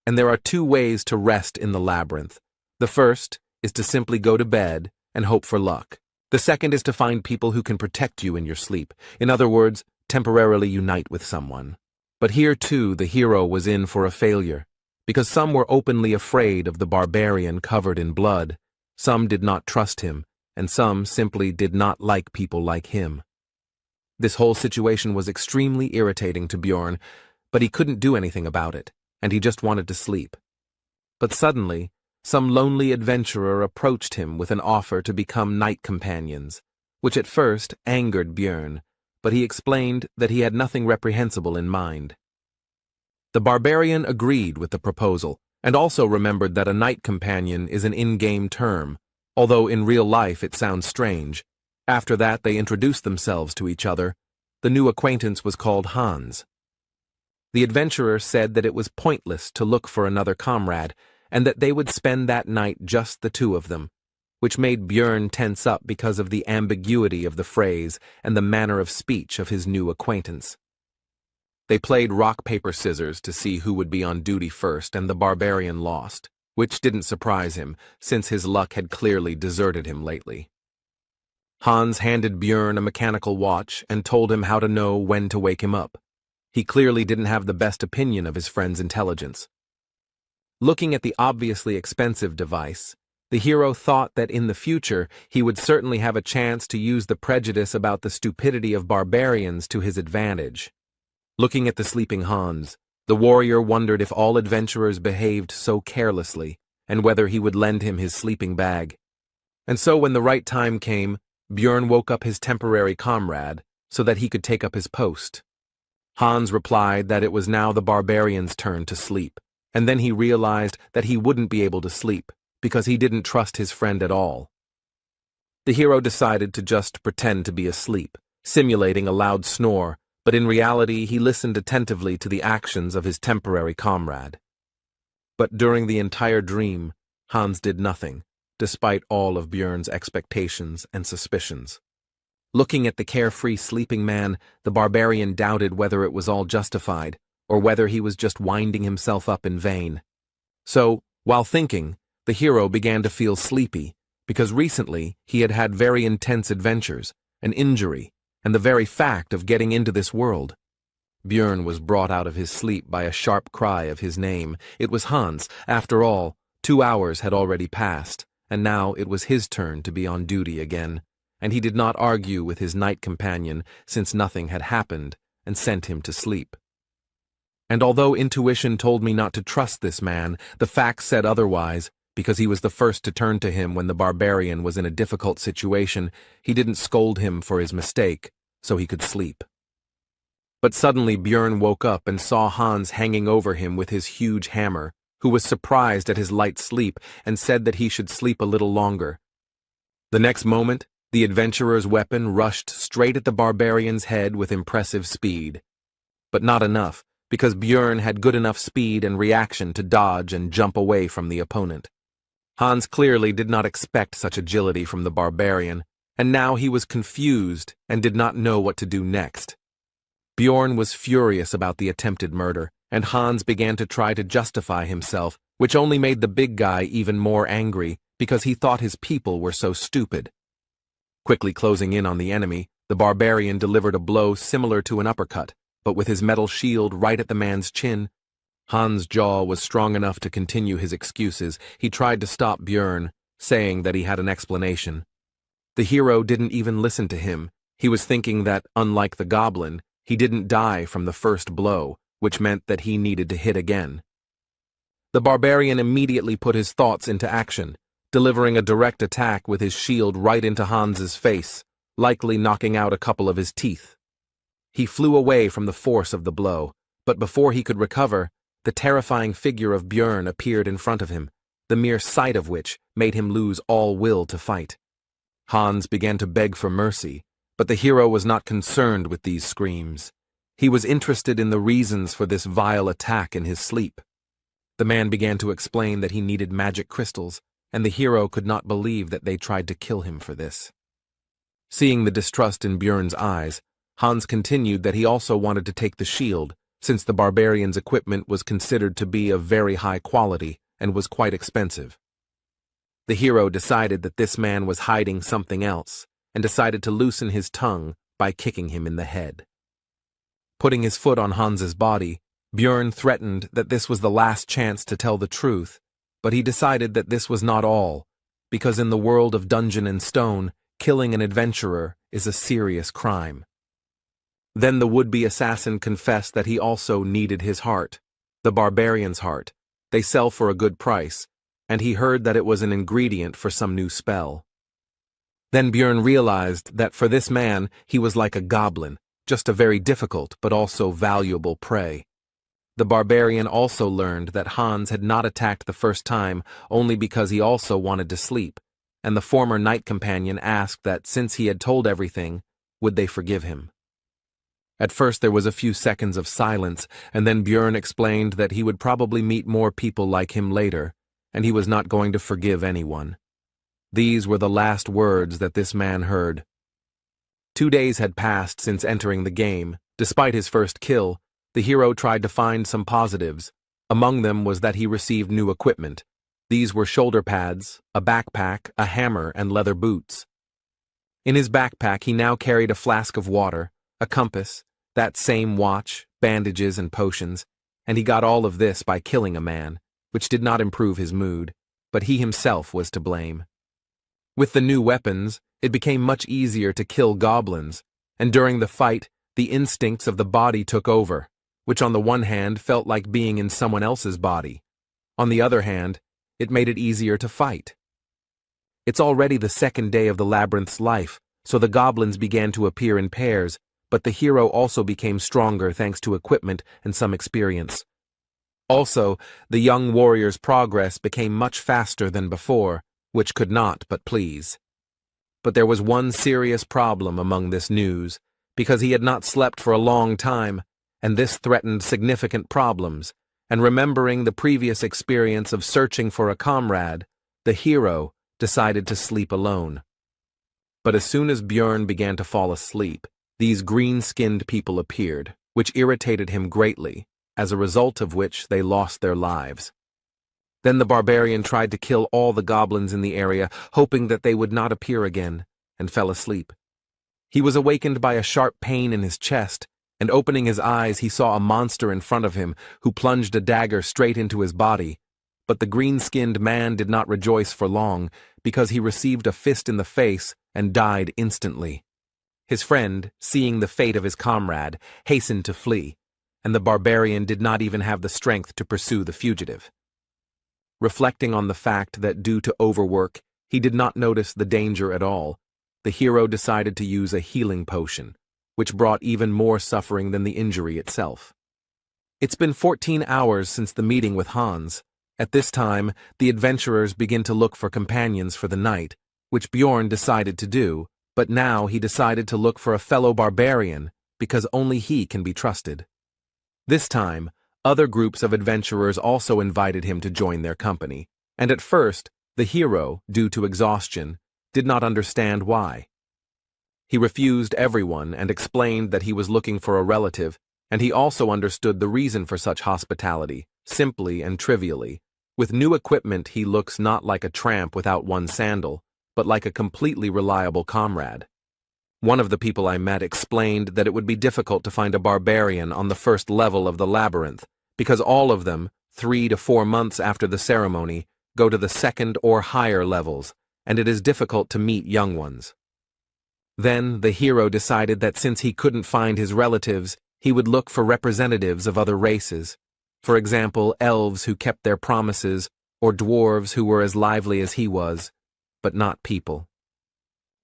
And there are two ways to rest in the labyrinth. The first is to simply go to bed and hope for luck. The second is to find people who can protect you in your sleep. In other words, temporarily unite with someone. But here too the hero was in for a failure, because some were openly afraid of the barbarian covered in blood, some did not trust him, and some simply did not like people like him. This whole situation was extremely irritating to Björn, but he couldn't do anything about it, and he just wanted to sleep. But suddenly, some lonely adventurer approached him with an offer to become night companions, which at first angered Björn, but he explained that he had nothing reprehensible in mind. The barbarian agreed with the proposal, and also remembered that a night companion is an in-game term, although in real life it sounds strange. After that they introduced themselves to each other. The new acquaintance was called Hans. The adventurer said that it was pointless to look for another comrade, and that they would spend that night just the two of them, which made Björn tense up because of the ambiguity of the phrase and the manner of speech of his new acquaintance. They played rock, paper, scissors to see who would be on duty first, and the barbarian lost, which didn't surprise him, since his luck had clearly deserted him lately. Hans handed Björn a mechanical watch and told him how to know when to wake him up. He clearly didn't have the best opinion of his friend's intelligence. Looking at the obviously expensive device, the hero thought that in the future he would certainly have a chance to use the prejudice about the stupidity of barbarians to his advantage. Looking at the sleeping Hans, the warrior wondered if all adventurers behaved so carelessly, and whether he would lend him his sleeping bag. And so when the right time came, Björn woke up his temporary comrade so that he could take up his post. Hans replied that it was now the barbarian's turn to sleep, and then he realized that he wouldn't be able to sleep, because he didn't trust his friend at all. The hero decided to just pretend to be asleep, simulating a loud snore, but in reality he listened attentively to the actions of his temporary comrade. But during the entire dream, Hans did nothing, despite all of Björn's expectations and suspicions. Looking at the carefree sleeping man, the barbarian doubted whether it was all justified, or whether he was just winding himself up in vain. So, while thinking, the hero began to feel sleepy, because recently he had had very intense adventures, an injury, and the very fact of getting into this world. Björn was brought out of his sleep by a sharp cry of his name. It was Hans. After all, 2 hours had already passed, and now it was his turn to be on duty again, and he did not argue with his night companion since nothing had happened, and sent him to sleep. And although intuition told me not to trust this man, the facts said otherwise. Because he was the first to turn to him when the barbarian was in a difficult situation, he didn't scold him for his mistake, so he could sleep. But suddenly Björn woke up and saw Hans hanging over him with his huge hammer, who was surprised at his light sleep and said that he should sleep a little longer. The next moment, the adventurer's weapon rushed straight at the barbarian's head with impressive speed. But not enough, because Björn had good enough speed and reaction to dodge and jump away from the opponent. Hans clearly did not expect such agility from the barbarian, and now he was confused and did not know what to do next. Björn was furious about the attempted murder, and Hans began to try to justify himself, which only made the big guy even more angry because he thought his people were so stupid. Quickly closing in on the enemy, the barbarian delivered a blow similar to an uppercut, but with his metal shield right at the man's chin. Hans' jaw was strong enough to continue his excuses. He tried to stop Björn, saying that he had an explanation. The hero didn't even listen to him. He was thinking that, unlike the goblin, he didn't die from the first blow, which meant that he needed to hit again. The barbarian immediately put his thoughts into action, delivering a direct attack with his shield right into Hans's face, likely knocking out a couple of his teeth. He flew away from the force of the blow, but before he could recover, the terrifying figure of Björn appeared in front of him, the mere sight of which made him lose all will to fight. Hans began to beg for mercy, but the hero was not concerned with these screams. He was interested in the reasons for this vile attack in his sleep. The man began to explain that he needed magic crystals, and the hero could not believe that they tried to kill him for this. Seeing the distrust in Björn's eyes, Hans continued that he also wanted to take the shield, since the barbarian's equipment was considered to be of very high quality and was quite expensive. The hero decided that this man was hiding something else, and decided to loosen his tongue by kicking him in the head. Putting his foot on Hans's body, Björn threatened that this was the last chance to tell the truth, but he decided that this was not all, because in the world of Dungeon and Stone, killing an adventurer is a serious crime. Then the would-be assassin confessed that he also needed his heart, the barbarian's heart. They sell for a good price, and he heard that it was an ingredient for some new spell. Then Björn realized that for this man, he was like a goblin, just a very difficult but also valuable prey. The barbarian also learned that Hans had not attacked the first time only because he also wanted to sleep, and the former knight companion asked that since he had told everything, would they forgive him. At first there was a few seconds of silence, and then Björn explained that he would probably meet more people like him later, and he was not going to forgive anyone. These were the last words that this man heard. 2 days had passed since entering the game. Despite his first kill, the hero tried to find some positives. Among them was that he received new equipment. These were shoulder pads, a backpack, a hammer, and leather boots. In his backpack he now carried a flask of water, a compass, that same watch, bandages, and potions, and he got all of this by killing a man, which did not improve his mood, but he himself was to blame. With the new weapons, it became much easier to kill goblins, and during the fight, the instincts of the body took over, which on the one hand felt like being in someone else's body. On the other hand, it made it easier to fight. It's already the second day of the labyrinth's life, so the goblins began to appear in pairs, but the hero also became stronger thanks to equipment and some experience. Also, the young warrior's progress became much faster than before, which could not but please. But there was one serious problem among this news, because he had not slept for a long time, and this threatened significant problems, and remembering the previous experience of searching for a comrade, the hero decided to sleep alone. But as soon as Björn began to fall asleep, these green-skinned people appeared, which irritated him greatly, as a result of which they lost their lives. Then the barbarian tried to kill all the goblins in the area, hoping that they would not appear again, and fell asleep. He was awakened by a sharp pain in his chest, and opening his eyes he saw a monster in front of him who plunged a dagger straight into his body. But the green-skinned man did not rejoice for long, because he received a fist in the face and died instantly. His friend, seeing the fate of his comrade, hastened to flee, and the barbarian did not even have the strength to pursue the fugitive. Reflecting on the fact that due to overwork, he did not notice the danger at all, the hero decided to use a healing potion, which brought even more suffering than the injury itself. It's been 14 hours since the meeting with Hans. At this time, the adventurers begin to look for companions for the night, which Björn decided to do, but now he decided to look for a fellow barbarian, because only he can be trusted. This time, other groups of adventurers also invited him to join their company, and at first, the hero, due to exhaustion, did not understand why. He refused everyone and explained that he was looking for a relative, and he also understood the reason for such hospitality, simply and trivially. With new equipment, he looks not like a tramp without one sandal, but like a completely reliable comrade. One of the people I met explained that it would be difficult to find a barbarian on the first level of the labyrinth, because all of them, 3 to 4 months after the ceremony, go to the second or higher levels, and it is difficult to meet young ones. Then the hero decided that since he couldn't find his relatives, he would look for representatives of other races. For example, elves who kept their promises, or dwarves who were as lively as he was, but not people.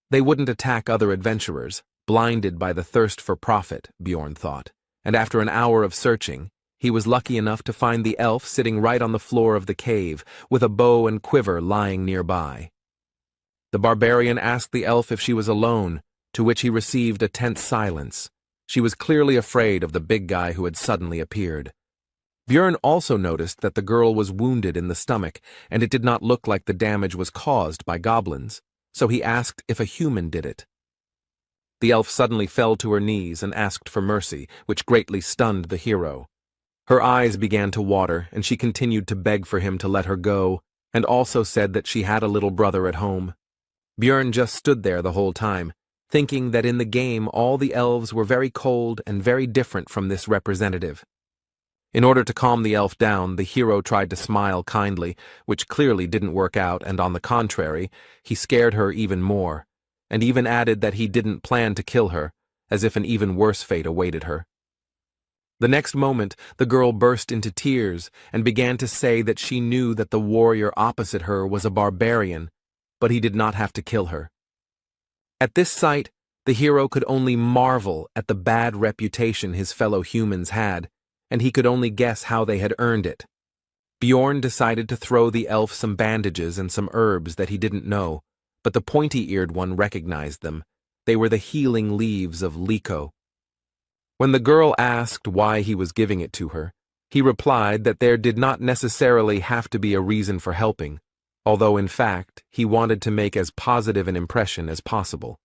They wouldn't attack other adventurers, blinded by the thirst for profit, Björn thought, and after an hour of searching, he was lucky enough to find the elf sitting right on the floor of the cave, with a bow and quiver lying nearby. The barbarian asked the elf if she was alone, to which he received a tense silence, She was clearly afraid of the big guy who had suddenly appeared. Björn also noticed that the girl was wounded in the stomach, and it did not look like the damage was caused by goblins, so he asked if a human did it. The elf suddenly fell to her knees and asked for mercy, which greatly stunned the hero. Her eyes began to water, and she continued to beg for him to let her go, and also said that she had a little brother at home. Björn just stood there the whole time, thinking that in the game all the elves were very cold and very different from this representative. In order to calm the elf down, the hero tried to smile kindly, which clearly didn't work out, and on the contrary, he scared her even more, and even added that he didn't plan to kill her, as if an even worse fate awaited her. The next moment, the girl burst into tears and began to say that she knew that the warrior opposite her was a barbarian, but he did not have to kill her. At this sight, the hero could only marvel at the bad reputation his fellow humans had, and he could only guess how they had earned it. Bjorn decided to throw the elf some bandages and some herbs that he didn't know, but the pointy-eared one recognized them. They were the healing leaves of Liko. When the girl asked why he was giving it to her, he replied that there did not necessarily have to be a reason for helping, although in fact he wanted to make as positive an impression as possible.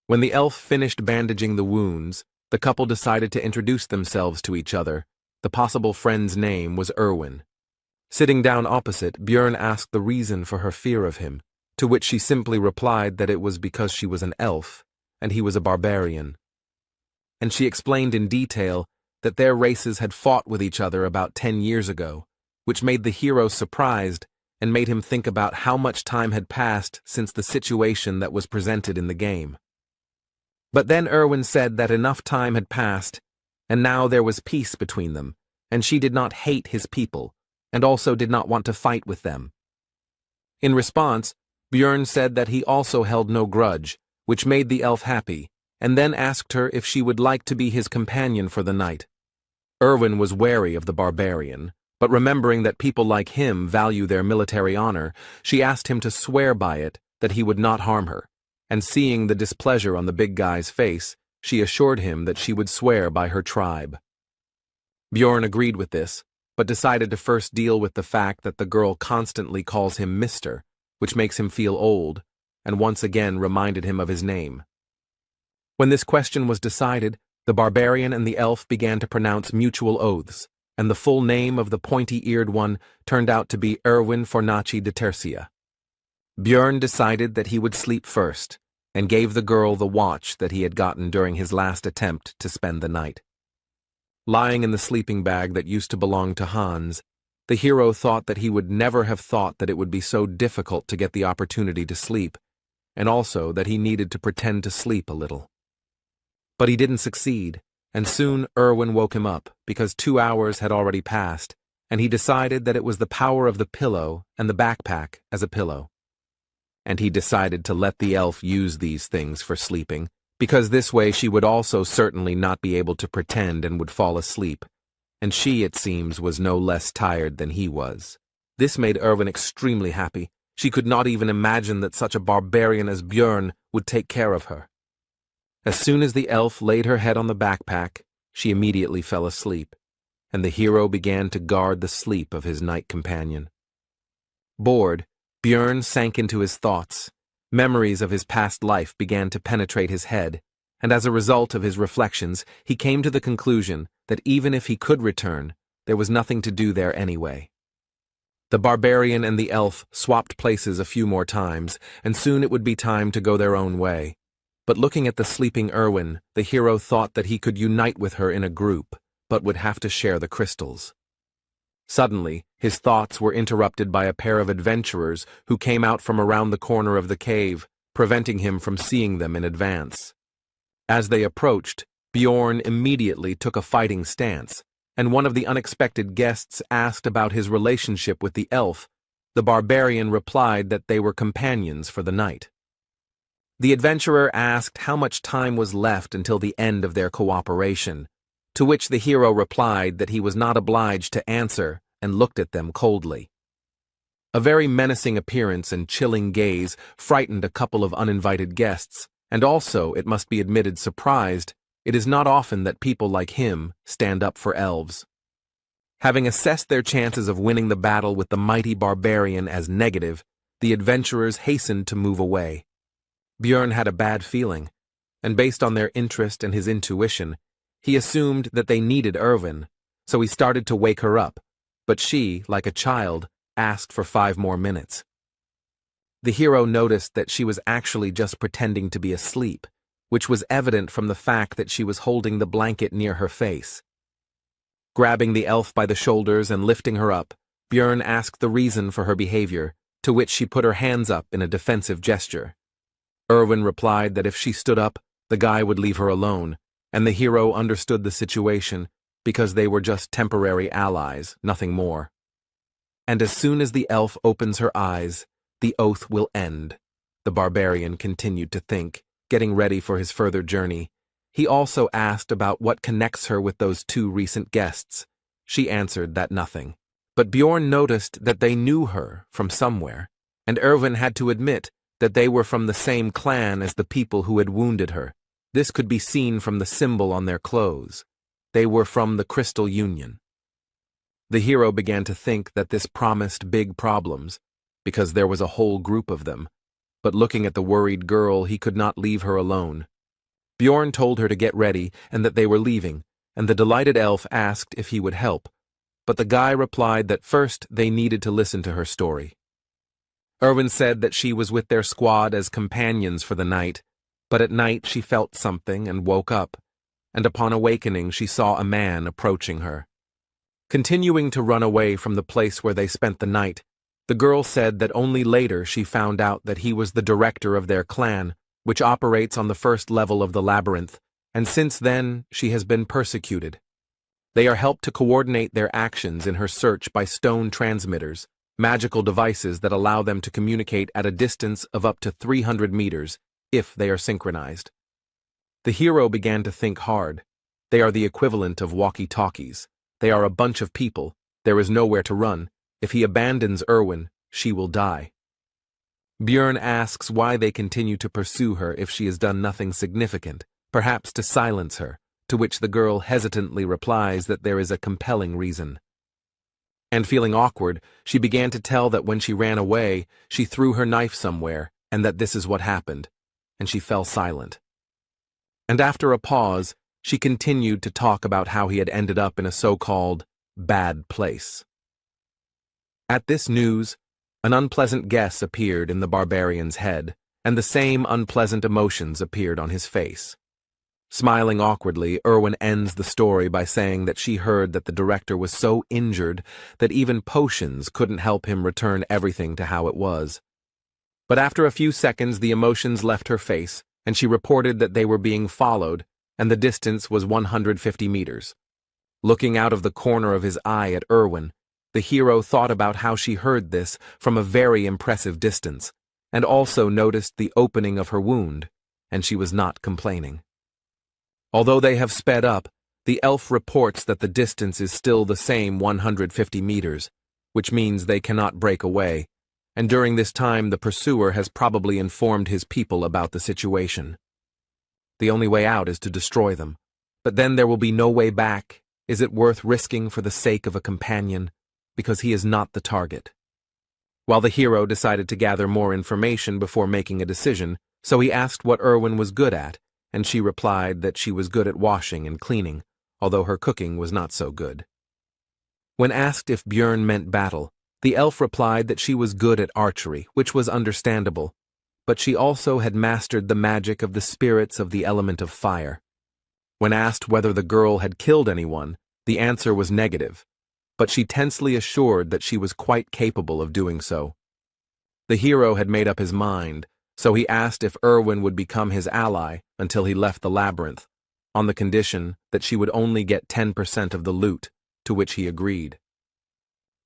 When the elf finished bandaging the wounds, the couple decided to introduce themselves to each other. The possible friend's name was Erwin. Sitting down opposite, Björn asked the reason for her fear of him, to which she simply replied that it was because she was an elf, and he was a barbarian. And she explained in detail that their races had fought with each other about 10 years ago, which made the hero surprised and made him think about how much time had passed since the situation that was presented in the game. But then Erwin said that enough time had passed, and now there was peace between them, and she did not hate his people, and also did not want to fight with them. In response, Björn said that he also held no grudge, which made the elf happy, and then asked her if she would like to be his companion for the night. Erwin was wary of the barbarian, but remembering that people like him value their military honor, she asked him to swear by it that he would not harm her, and seeing the displeasure on the big guy's face, she assured him that she would swear by her tribe. Bjorn agreed with this, but decided to first deal with the fact that the girl constantly calls him Mr., which makes him feel old, and once again reminded him of his name. When this question was decided, the barbarian and the elf began to pronounce mutual oaths, and the full name of the pointy-eared one turned out to be Erwin Fornaci de Tercia. Björn decided that he would sleep first, and gave the girl the watch that he had gotten during his last attempt to spend the night. Lying in the sleeping bag that used to belong to Hans, the hero thought that he would never have thought that it would be so difficult to get the opportunity to sleep, and also that he needed to pretend to sleep a little. But he didn't succeed, and soon Erwin woke him up, because 2 hours had already passed, and he decided that it was the power of the pillow and the backpack as a pillow. And he decided to let the elf use these things for sleeping, because this way she would also certainly not be able to pretend and would fall asleep, and she, it seems, was no less tired than he was. This made Erwin extremely happy. She could not even imagine that such a barbarian as Björn would take care of her. As soon as the elf laid her head on the backpack, she immediately fell asleep, and the hero began to guard the sleep of his night companion. Bored, Björn sank into his thoughts. Memories of his past life began to penetrate his head, and as a result of his reflections, he came to the conclusion that even if he could return, there was nothing to do there anyway. The barbarian and the elf swapped places a few more times, and soon it would be time to go their own way. But looking at the sleeping Erwin, the hero thought that he could unite with her in a group, but would have to share the crystals. Suddenly, his thoughts were interrupted by a pair of adventurers who came out from around the corner of the cave, preventing him from seeing them in advance. As they approached, Bjorn immediately took a fighting stance, and one of the unexpected guests asked about his relationship with the elf. The barbarian replied that they were companions for the night. The adventurer asked how much time was left until the end of their cooperation, to which the hero replied that he was not obliged to answer and looked at them coldly. A very menacing appearance and chilling gaze frightened a couple of uninvited guests, and also, it must be admitted, surprised It is not often that people like him stand up for elves. Having assessed their chances of winning the battle with the mighty barbarian as negative, the adventurers hastened to move away. Björn had a bad feeling, and based on their interest and his intuition, he assumed that they needed Erwin, so he started to wake her up, but she, like a child, asked for 5 more minutes. The hero noticed that she was actually just pretending to be asleep, which was evident from the fact that she was holding the blanket near her face. Grabbing the elf by the shoulders and lifting her up, Björn asked the reason for her behavior, to which she put her hands up in a defensive gesture. Erwin replied that if she stood up, the guy would leave her alone, and the hero understood the situation because they were just temporary allies, nothing more. And as soon as the elf opens her eyes, the oath will end, the barbarian continued to think, getting ready for his further journey. He also asked about what connects her with those 2 recent guests. She answered that nothing. But Björn noticed that they knew her from somewhere, and Erwin had to admit that they were from the same clan as the people who had wounded her. This could be seen from the symbol on their clothes. They were from the Crystal Union. The hero began to think that this promised big problems, because there was a whole group of them, but looking at the worried girl, he could not leave her alone. Björn told her to get ready and that they were leaving, and the delighted elf asked if he would help, but the guy replied that first they needed to listen to her story. Erwin said that she was with their squad as companions for the night, but at night she felt something and woke up, and upon awakening she saw a man approaching her. Continuing to run away from the place where they spent the night, the girl said that only later she found out that he was the director of their clan, which operates on the first level of the labyrinth, and since then she has been persecuted. They are helped to coordinate their actions in her search by stone transmitters, magical devices that allow them to communicate at a distance of up to 300 meters, if they are synchronized. The hero began to think hard. They are the equivalent of walkie-talkies. They are a bunch of people. There is nowhere to run. If he abandons Erwin, she will die. Björn asks why they continue to pursue her if she has done nothing significant, perhaps to silence her, to which the girl hesitantly replies that there is a compelling reason. And feeling awkward, she began to tell that when she ran away, she threw her knife somewhere, and that this is what happened, and she fell silent. And after a pause, she continued to talk about how he had ended up in a so-called bad place. At this news, an unpleasant guess appeared in the barbarian's head, and the same unpleasant emotions appeared on his face. Smiling awkwardly, Erwin ends the story by saying that she heard that the director was so injured that even potions couldn't help him return everything to how it was. But after a few seconds, the emotions left her face, and she reported that they were being followed, and the distance was 150 meters. Looking out of the corner of his eye at Erwin, the hero thought about how she heard this from a very impressive distance, and also noticed the opening of her wound, and she was not complaining. Although they have sped up, the elf reports that the distance is still the same 150 meters, which means they cannot break away, and during this time the pursuer has probably informed his people about the situation. The only way out is to destroy them, but then there will be no way back. Is it worth risking for the sake of a companion, because he is not the target? While the hero decided to gather more information before making a decision, so he asked what Erwin was good at, and she replied that she was good at washing and cleaning, although her cooking was not so good. When asked if Björn meant battle, the elf replied that she was good at archery, which was understandable, but she also had mastered the magic of the spirits of the element of fire. When asked whether the girl had killed anyone, the answer was negative, but she tensely assured that she was quite capable of doing so. The hero had made up his mind, so he asked if Erwin would become his ally until he left the labyrinth, on the condition that she would only get 10% of the loot, to which he agreed.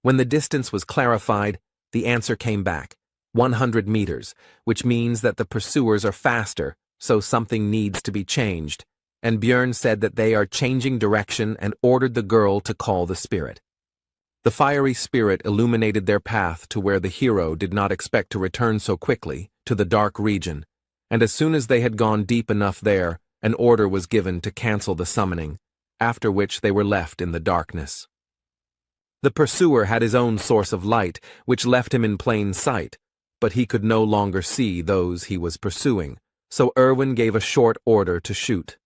When the distance was clarified, the answer came back, 100 meters, which means that the pursuers are faster, so something needs to be changed, and Björn said that they are changing direction and ordered the girl to call the spirit. The fiery spirit illuminated their path to where the hero did not expect to return so quickly, to the dark region, and as soon as they had gone deep enough there, An order was given to cancel the summoning, after which they were left in the darkness. The pursuer had his own source of light, which left him in plain sight, but he could no longer see those he was pursuing, so Erwin gave a short order to shoot.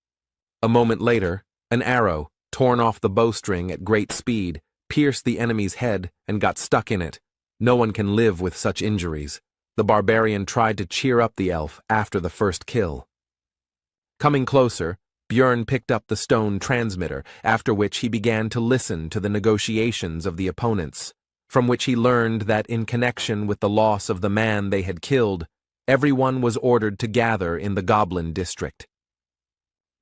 A moment later, an arrow, torn off the bowstring at great speed, pierced the enemy's head and got stuck in it. No one can live with such injuries. The barbarian tried to cheer up the elf after the first kill. Coming closer, Björn picked up the stone transmitter, after which he began to listen to the negotiations of the opponents, from which he learned that in connection with the loss of the man they had killed, everyone was ordered to gather in the goblin district.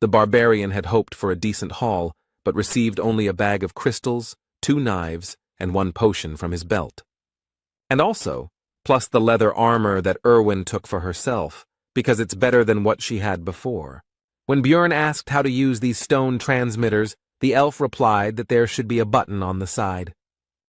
The barbarian had hoped for a decent haul, but received only a bag of crystals, 2 knives, and 1 potion from his belt. And also, plus the leather armor that Erwin took for herself, because it's better than what she had before. When Björn asked how to use these stone transmitters, the elf replied that there should be a button on the side.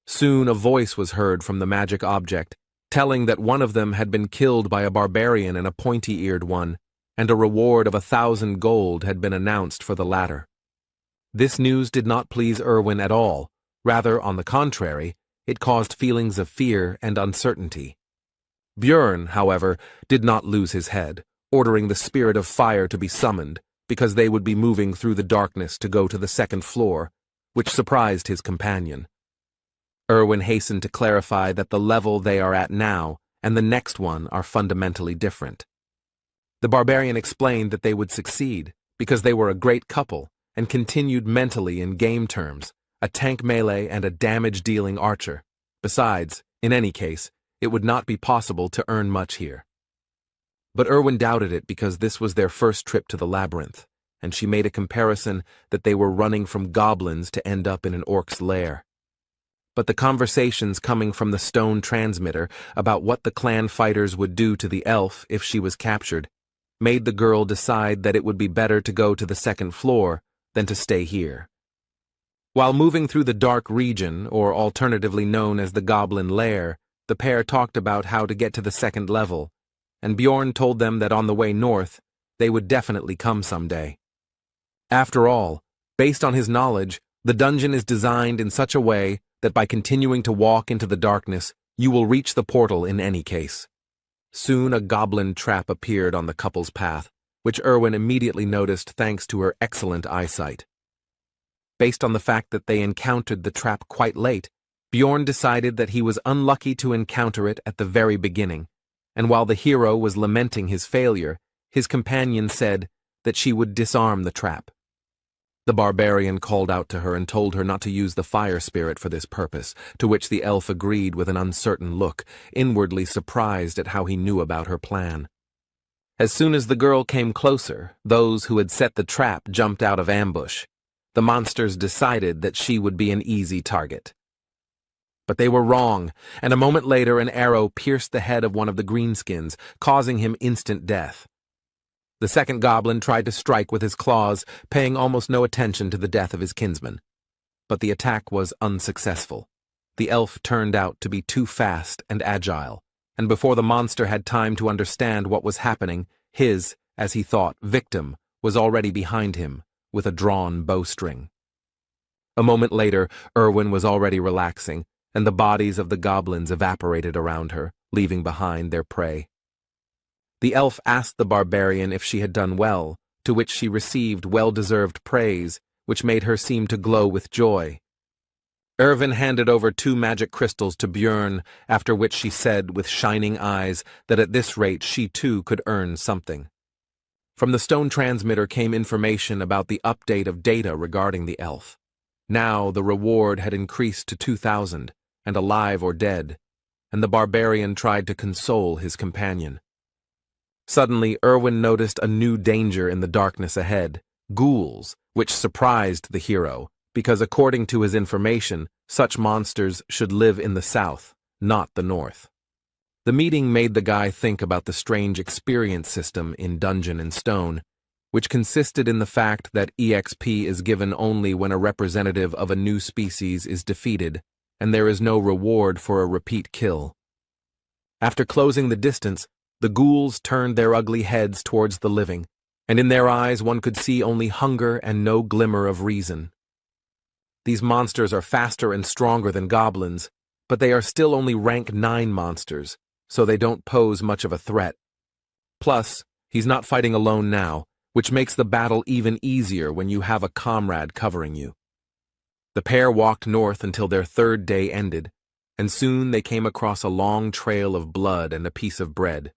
Soon a voice was heard from the magic object, telling that one of them had been killed by a barbarian and a pointy-eared one, and a reward of 1,000 gold had been announced for the latter. This news did not please Erwin at all. Rather, on the contrary, it caused feelings of fear and uncertainty. Björn, however, did not lose his head, ordering the spirit of fire to be summoned, because they would be moving through the darkness to go to the 2nd floor, which surprised his companion. Erwin hastened to clarify that the level they are at now and the next one are fundamentally different. The barbarian explained that they would succeed, because they were a great couple, and continued mentally in game terms, a tank melee and a damage-dealing archer. Besides, in any case, it would not be possible to earn much here. But Erwin doubted it because this was their first trip to the labyrinth, and she made a comparison that they were running from goblins to end up in an orc's lair. But the conversations coming from the stone transmitter about what the clan fighters would do to the elf if she was captured made the girl decide that it would be better to go to the 2nd floor than to stay here. While moving through the dark region, or alternatively known as the Goblin Lair, the pair talked about how to get to the 2nd level, and Björn told them that on the way north, they would definitely come someday. After all, based on his knowledge, the dungeon is designed in such a way that by continuing to walk into the darkness, you will reach the portal in any case. Soon a goblin trap appeared on the couple's path, which Erwin immediately noticed thanks to her excellent eyesight. Based on the fact that they encountered the trap quite late, Björn decided that he was unlucky to encounter it at the very beginning, and while the hero was lamenting his failure, his companion said that she would disarm the trap. The barbarian called out to her and told her not to use the fire spirit for this purpose, to which the elf agreed with an uncertain look, inwardly surprised at how he knew about her plan. As soon as the girl came closer, those who had set the trap jumped out of ambush. The monsters decided that she would be an easy target. But they were wrong, and a moment later an arrow pierced the head of one of the greenskins, causing him instant death. The 2nd goblin tried to strike with his claws, paying almost no attention to the death of his kinsman. But the attack was unsuccessful. The elf turned out to be too fast and agile, and before the monster had time to understand what was happening, his, as he thought, victim was already behind him, with a drawn bowstring. A moment later, Erwin was already relaxing, and the bodies of the goblins evaporated around her, leaving behind their prey. The elf asked the barbarian if she had done well, to which she received well-deserved praise, which made her seem to glow with joy. Erwin handed over 2 magic crystals to Björn, after which she said with shining eyes that at this rate she too could earn something. From the stone transmitter came information about the update of data regarding the elf. Now the reward had increased to 2,000, and alive or dead, and the barbarian tried to console his companion. Suddenly, Erwin noticed a new danger in the darkness ahead, ghouls, which surprised the hero, because according to his information, such monsters should live in the south, not the north. The meeting made the guy think about the strange experience system in Dungeon & Stone, which consisted in the fact that EXP is given only when a representative of a new species is defeated, and there is no reward for a repeat kill. After closing the distance, the ghouls turned their ugly heads towards the living, and in their eyes one could see only hunger and no glimmer of reason. These monsters are faster and stronger than goblins, but they are still only rank 9 monsters, so they don't pose much of a threat. Plus, he's not fighting alone now, which makes the battle even easier when you have a comrade covering you. The pair walked north until their 3rd day ended, and soon they came across a long trail of blood and a piece of bread.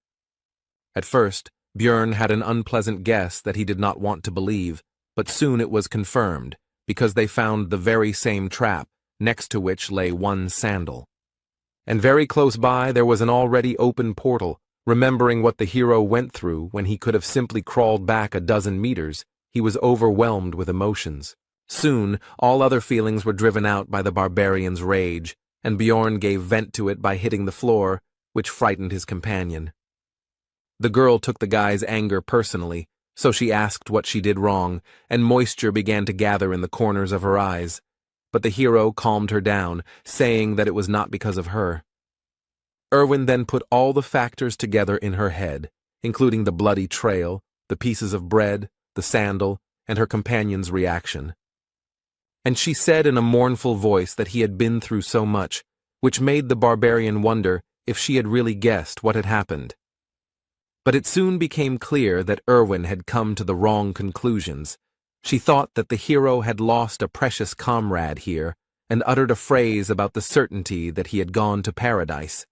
At first, Björn had an unpleasant guess that he did not want to believe, but soon it was confirmed, because they found the very same trap, next to which lay one sandal. And very close by there was an already open portal. Remembering what the hero went through when he could have simply crawled back a dozen meters, he was overwhelmed with emotions. Soon, all other feelings were driven out by the barbarian's rage, and Bjorn gave vent to it by hitting the floor, which frightened his companion. The girl took the guy's anger personally, so she asked what she did wrong, and moisture began to gather in the corners of her eyes. But the hero calmed her down, saying that it was not because of her. Erwin then put all the factors together in her head, including the bloody trail, the pieces of bread, the sandal, and her companion's reaction. And she said in a mournful voice that he had been through so much, which made the barbarian wonder if she had really guessed what had happened. But it soon became clear that Erwin had come to the wrong conclusions. She thought that the hero had lost a precious comrade here, and uttered a phrase about the certainty that he had gone to paradise.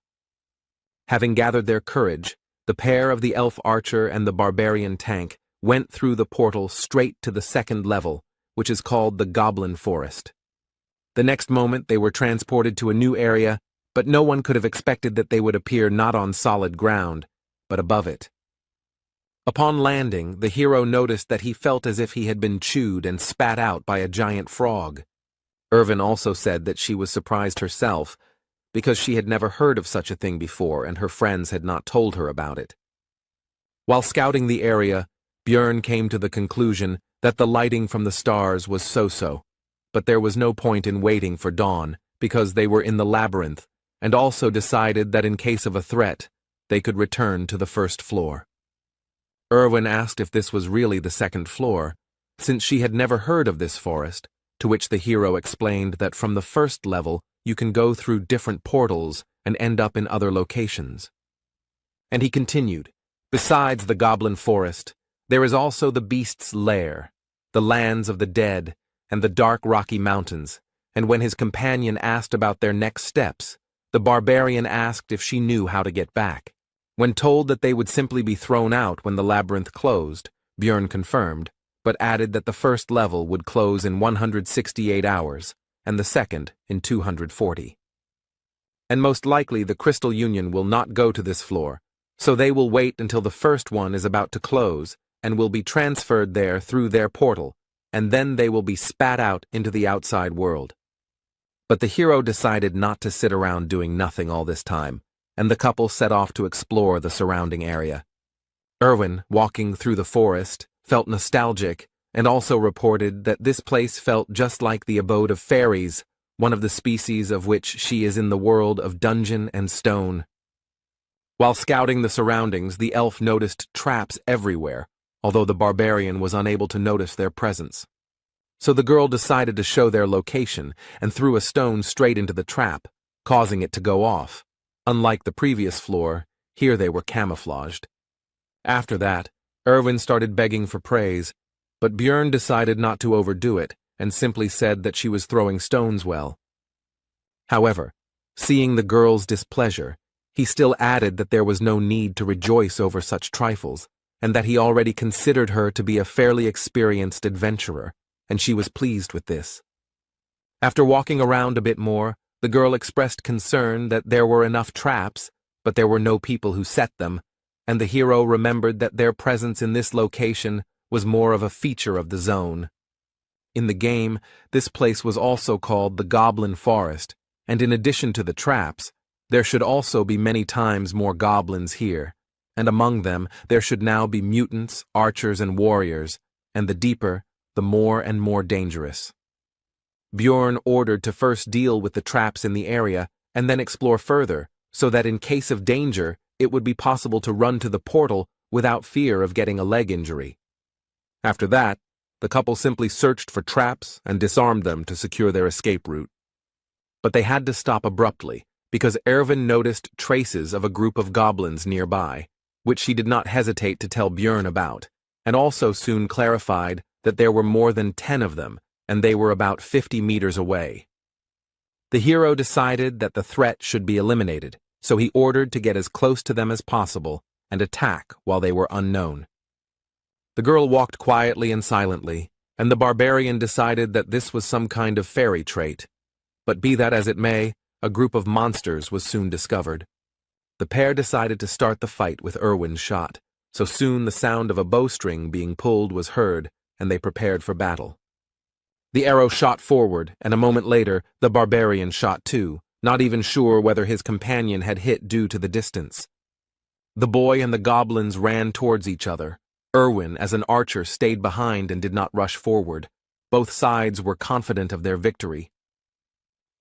Having gathered their courage, the pair of the elf archer and the barbarian tank went through the portal straight to the 2nd level, which is called the Goblin Forest. The next moment they were transported to a new area, but no one could have expected that they would appear not on solid ground, but above it. Upon landing, the hero noticed that he felt as if he had been chewed and spat out by a giant frog. Erwin also said that she was surprised herself, because she had never heard of such a thing before and her friends had not told her about it. While scouting the area, Björn came to the conclusion that the lighting from the stars was so-so, but there was no point in waiting for dawn because they were in the labyrinth, and also decided that in case of a threat, they could return to the 1st floor. Erwin asked if this was really the 2nd floor, since she had never heard of this forest, to which the hero explained that from the 1st level you can go through different portals and end up in other locations. And he continued, besides the Goblin Forest, there is also the Beast's Lair, the lands of the dead, and the dark rocky mountains, and when his companion asked about their next steps, the barbarian asked if she knew how to get back. When told that they would simply be thrown out when the labyrinth closed, Björn confirmed, but added that the 1st level would close in 168 hours, and the 2nd in 240. And most likely the Crystal Union will not go to this floor, so they will wait until the 1st one is about to close, and will be transferred there through their portal, and then they will be spat out into the outside world. But the hero decided not to sit around doing nothing all this time, and the couple set off to explore the surrounding area. Erwin, walking through the forest, felt nostalgic, and also reported that this place felt just like the abode of fairies, one of the species of which she is in the world of dungeon and stone. While scouting the surroundings, the elf noticed traps everywhere, although the barbarian was unable to notice their presence. So the girl decided to show their location and threw a stone straight into the trap, causing it to go off. Unlike the previous floor, here they were camouflaged. After that, Erwin started begging for praise, but Björn decided not to overdo it and simply said that she was throwing stones well. However, seeing the girl's displeasure, he still added that there was no need to rejoice over such trifles, and that he already considered her to be a fairly experienced adventurer, and she was pleased with this. After walking around a bit more, the girl expressed concern that there were enough traps, but there were no people who set them, and the hero remembered that their presence in this location was more of a feature of the zone. In the game, this place was also called the Goblin Forest, and in addition to the traps, there should also be many times more goblins here, and among them there should now be mutants, archers, and warriors, and the deeper, the more and more dangerous. Björn ordered to first deal with the traps in the area and then explore further, so that in case of danger, it would be possible to run to the portal without fear of getting a leg injury. After that, the couple simply searched for traps and disarmed them to secure their escape route. But they had to stop abruptly, because Erwin noticed traces of a group of goblins nearby, which she did not hesitate to tell Björn about, and also soon clarified that there were more than 10 of them, and they were about 50 meters away. The hero decided that the threat should be eliminated, so he ordered to get as close to them as possible and attack while they were unknown. The girl walked quietly and silently, and the barbarian decided that this was some kind of fairy trait. But be that as it may, a group of monsters was soon discovered. The pair decided to start the fight with Erwin's shot, so soon the sound of a bowstring being pulled was heard, and they prepared for battle. The arrow shot forward, and a moment later, the barbarian shot too, not even sure whether his companion had hit due to the distance. The boy and the goblins ran towards each other. Erwin, as an archer, stayed behind and did not rush forward. Both sides were confident of their victory.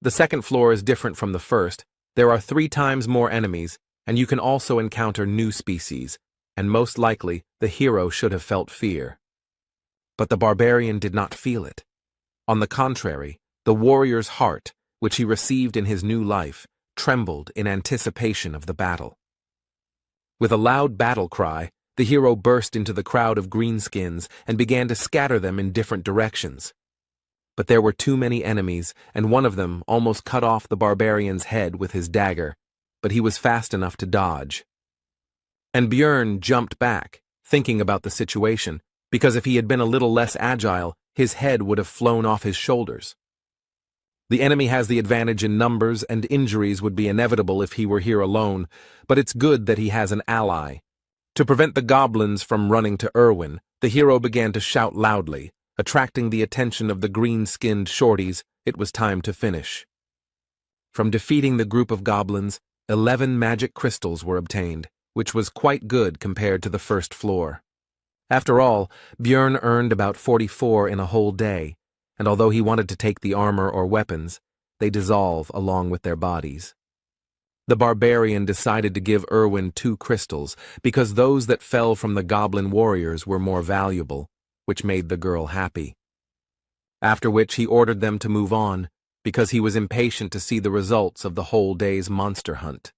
The second floor is different from the first. There are 3 times more enemies, and you can also encounter new species, and most likely the hero should have felt fear. But the barbarian did not feel it. On the contrary, the warrior's heart, which he received in his new life, trembled in anticipation of the battle. With a loud battle cry, the hero burst into the crowd of greenskins and began to scatter them in different directions. But there were too many enemies, and one of them almost cut off the barbarian's head with his dagger, but he was fast enough to dodge. And Björn jumped back, thinking about the situation, because if he had been a little less agile, his head would have flown off his shoulders. The enemy has the advantage in numbers, and injuries would be inevitable if he were here alone, but it's good that he has an ally. To prevent the goblins from running to Erwin, the hero began to shout loudly, attracting the attention of the green-skinned shorties. It was time to finish. From defeating the group of goblins, 11 magic crystals were obtained, which was quite good compared to the first floor. After all, Björn earned about 44 in a whole day, and although he wanted to take the armor or weapons, they dissolve along with their bodies. The barbarian decided to give Erwin 2 crystals, because those that fell from the goblin warriors were more valuable, which made the girl happy. After which he ordered them to move on, because he was impatient to see the results of the whole day's monster hunt.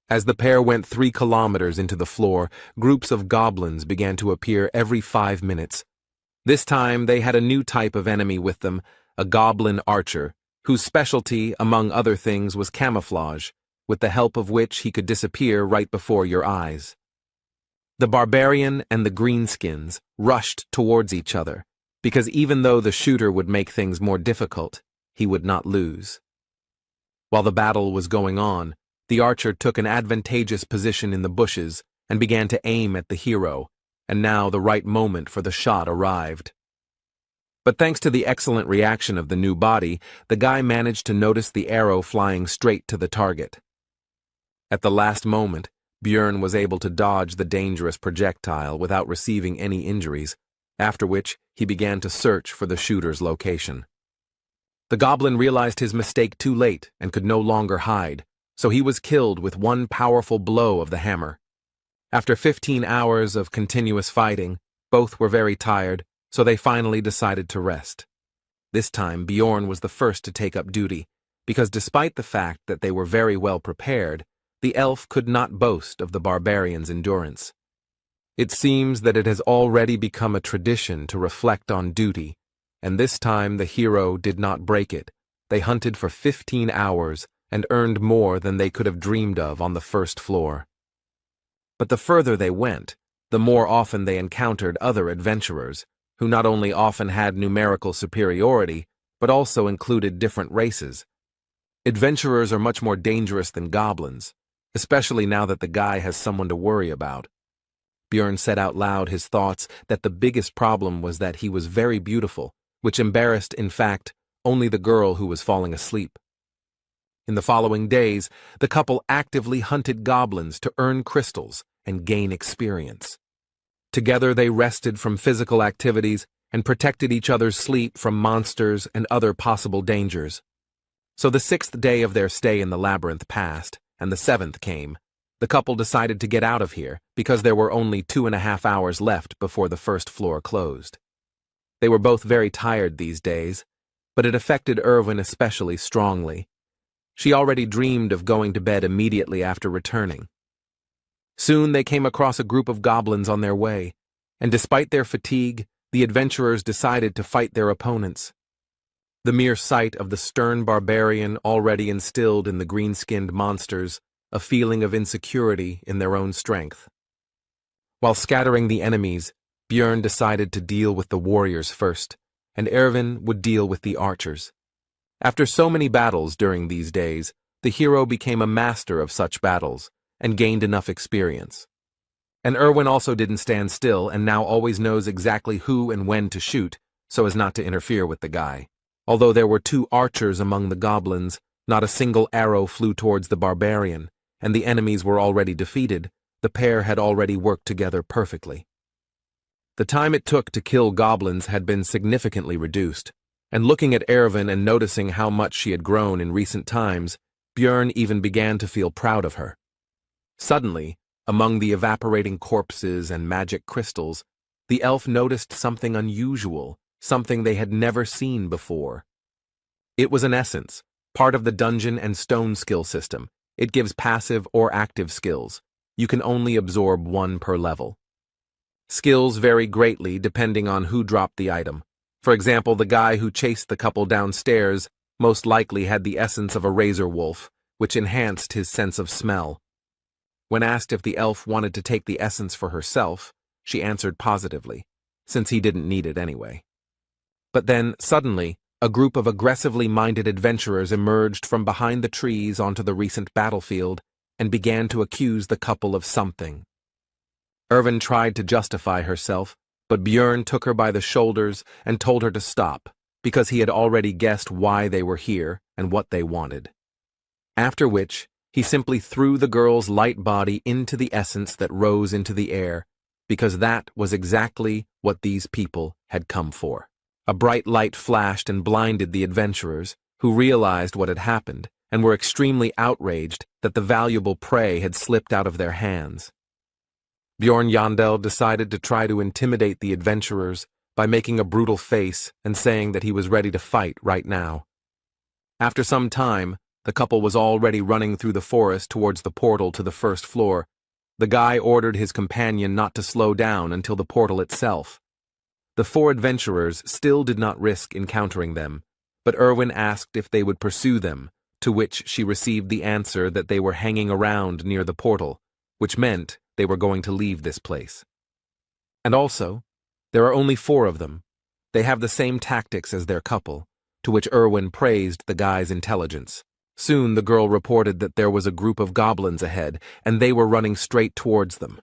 As the pair went 3 kilometers into the floor, groups of goblins began to appear every 5 minutes. This time they had a new type of enemy with them, a goblin archer, whose specialty, among other things, was camouflage, with the help of which he could disappear right before your eyes. The barbarian and the greenskins rushed towards each other, because even though the shooter would make things more difficult, he would not lose. While the battle was going on, the archer took an advantageous position in the bushes and began to aim at the hero, and now the right moment for the shot arrived. But thanks to the excellent reaction of the new body, the guy managed to notice the arrow flying straight to the target. At the last moment, Björn was able to dodge the dangerous projectile without receiving any injuries, after which he began to search for the shooter's location. The goblin realized his mistake too late and could no longer hide, so he was killed with one powerful blow of the hammer. After 15 hours of continuous fighting, both were very tired, so they finally decided to rest. This time Björn was the first to take up duty, because despite the fact that they were very well prepared, the elf could not boast of the barbarian's endurance. It seems that it has already become a tradition to reflect on duty, and this time the hero did not break it. They hunted for 15 hours and earned more than they could have dreamed of on the first floor. But the further they went, the more often they encountered other adventurers, who not only often had numerical superiority, but also included different races. Adventurers are much more dangerous than goblins, especially now that the guy has someone to worry about. Björn said out loud his thoughts that the biggest problem was that he was very beautiful, which embarrassed, in fact, only the girl who was falling asleep. In the following days, the couple actively hunted goblins to earn crystals and gain experience. Together they rested from physical activities and protected each other's sleep from monsters and other possible dangers. So the 6th day of their stay in the labyrinth passed, and the 7th came. The couple decided to get out of here because there were only 2.5 hours left before the first floor closed. They were both very tired these days, but it affected Irwin especially strongly. She already dreamed of going to bed immediately after returning. Soon they came across a group of goblins on their way, and despite their fatigue, the adventurers decided to fight their opponents. The mere sight of the stern barbarian already instilled in the green-skinned monsters a feeling of insecurity in their own strength. While scattering the enemies, Björn decided to deal with the warriors first, and Erwin would deal with the archers. After so many battles during these days, the hero became a master of such battles and gained enough experience. And Erwin also didn't stand still and now always knows exactly who and when to shoot so as not to interfere with the guy. Although there were 2 archers among the goblins, not a single arrow flew towards the barbarian, and the enemies were already defeated. The pair had already worked together perfectly. The time it took to kill goblins had been significantly reduced, and looking at Erwin and noticing how much she had grown in recent times, Björn even began to feel proud of her. Suddenly, among the evaporating corpses and magic crystals, the elf noticed something unusual, something they had never seen before. It was an essence, part of the dungeon and stone skill system. It gives passive or active skills. You can only absorb 1 per level. Skills vary greatly depending on who dropped the item. For example, the guy who chased the couple downstairs most likely had the essence of a razor wolf, which enhanced his sense of smell. When asked if the elf wanted to take the essence for herself, she answered positively, since he didn't need it anyway. But then, suddenly, a group of aggressively minded adventurers emerged from behind the trees onto the recent battlefield and began to accuse the couple of something. Erwin tried to justify herself, but Björn took her by the shoulders and told her to stop, because he had already guessed why they were here and what they wanted. After which, he simply threw the girl's light body into the essence that rose into the air, because that was exactly what these people had come for. A bright light flashed and blinded the adventurers, who realized what had happened and were extremely outraged that the valuable prey had slipped out of their hands. Björn Yandel decided to try to intimidate the adventurers by making a brutal face and saying that he was ready to fight right now. After some time, the couple was already running through the forest towards the portal to the first floor. The guy ordered his companion not to slow down until the portal itself. The 4 adventurers still did not risk encountering them, but Erwin asked if they would pursue them, to which she received the answer that they were hanging around near the portal, which meant they were going to leave this place. And also, there are only 4 of them. They have the same tactics as their couple, to which Erwin praised the guy's intelligence. Soon the girl reported that there was a group of goblins ahead, and they were running straight towards them.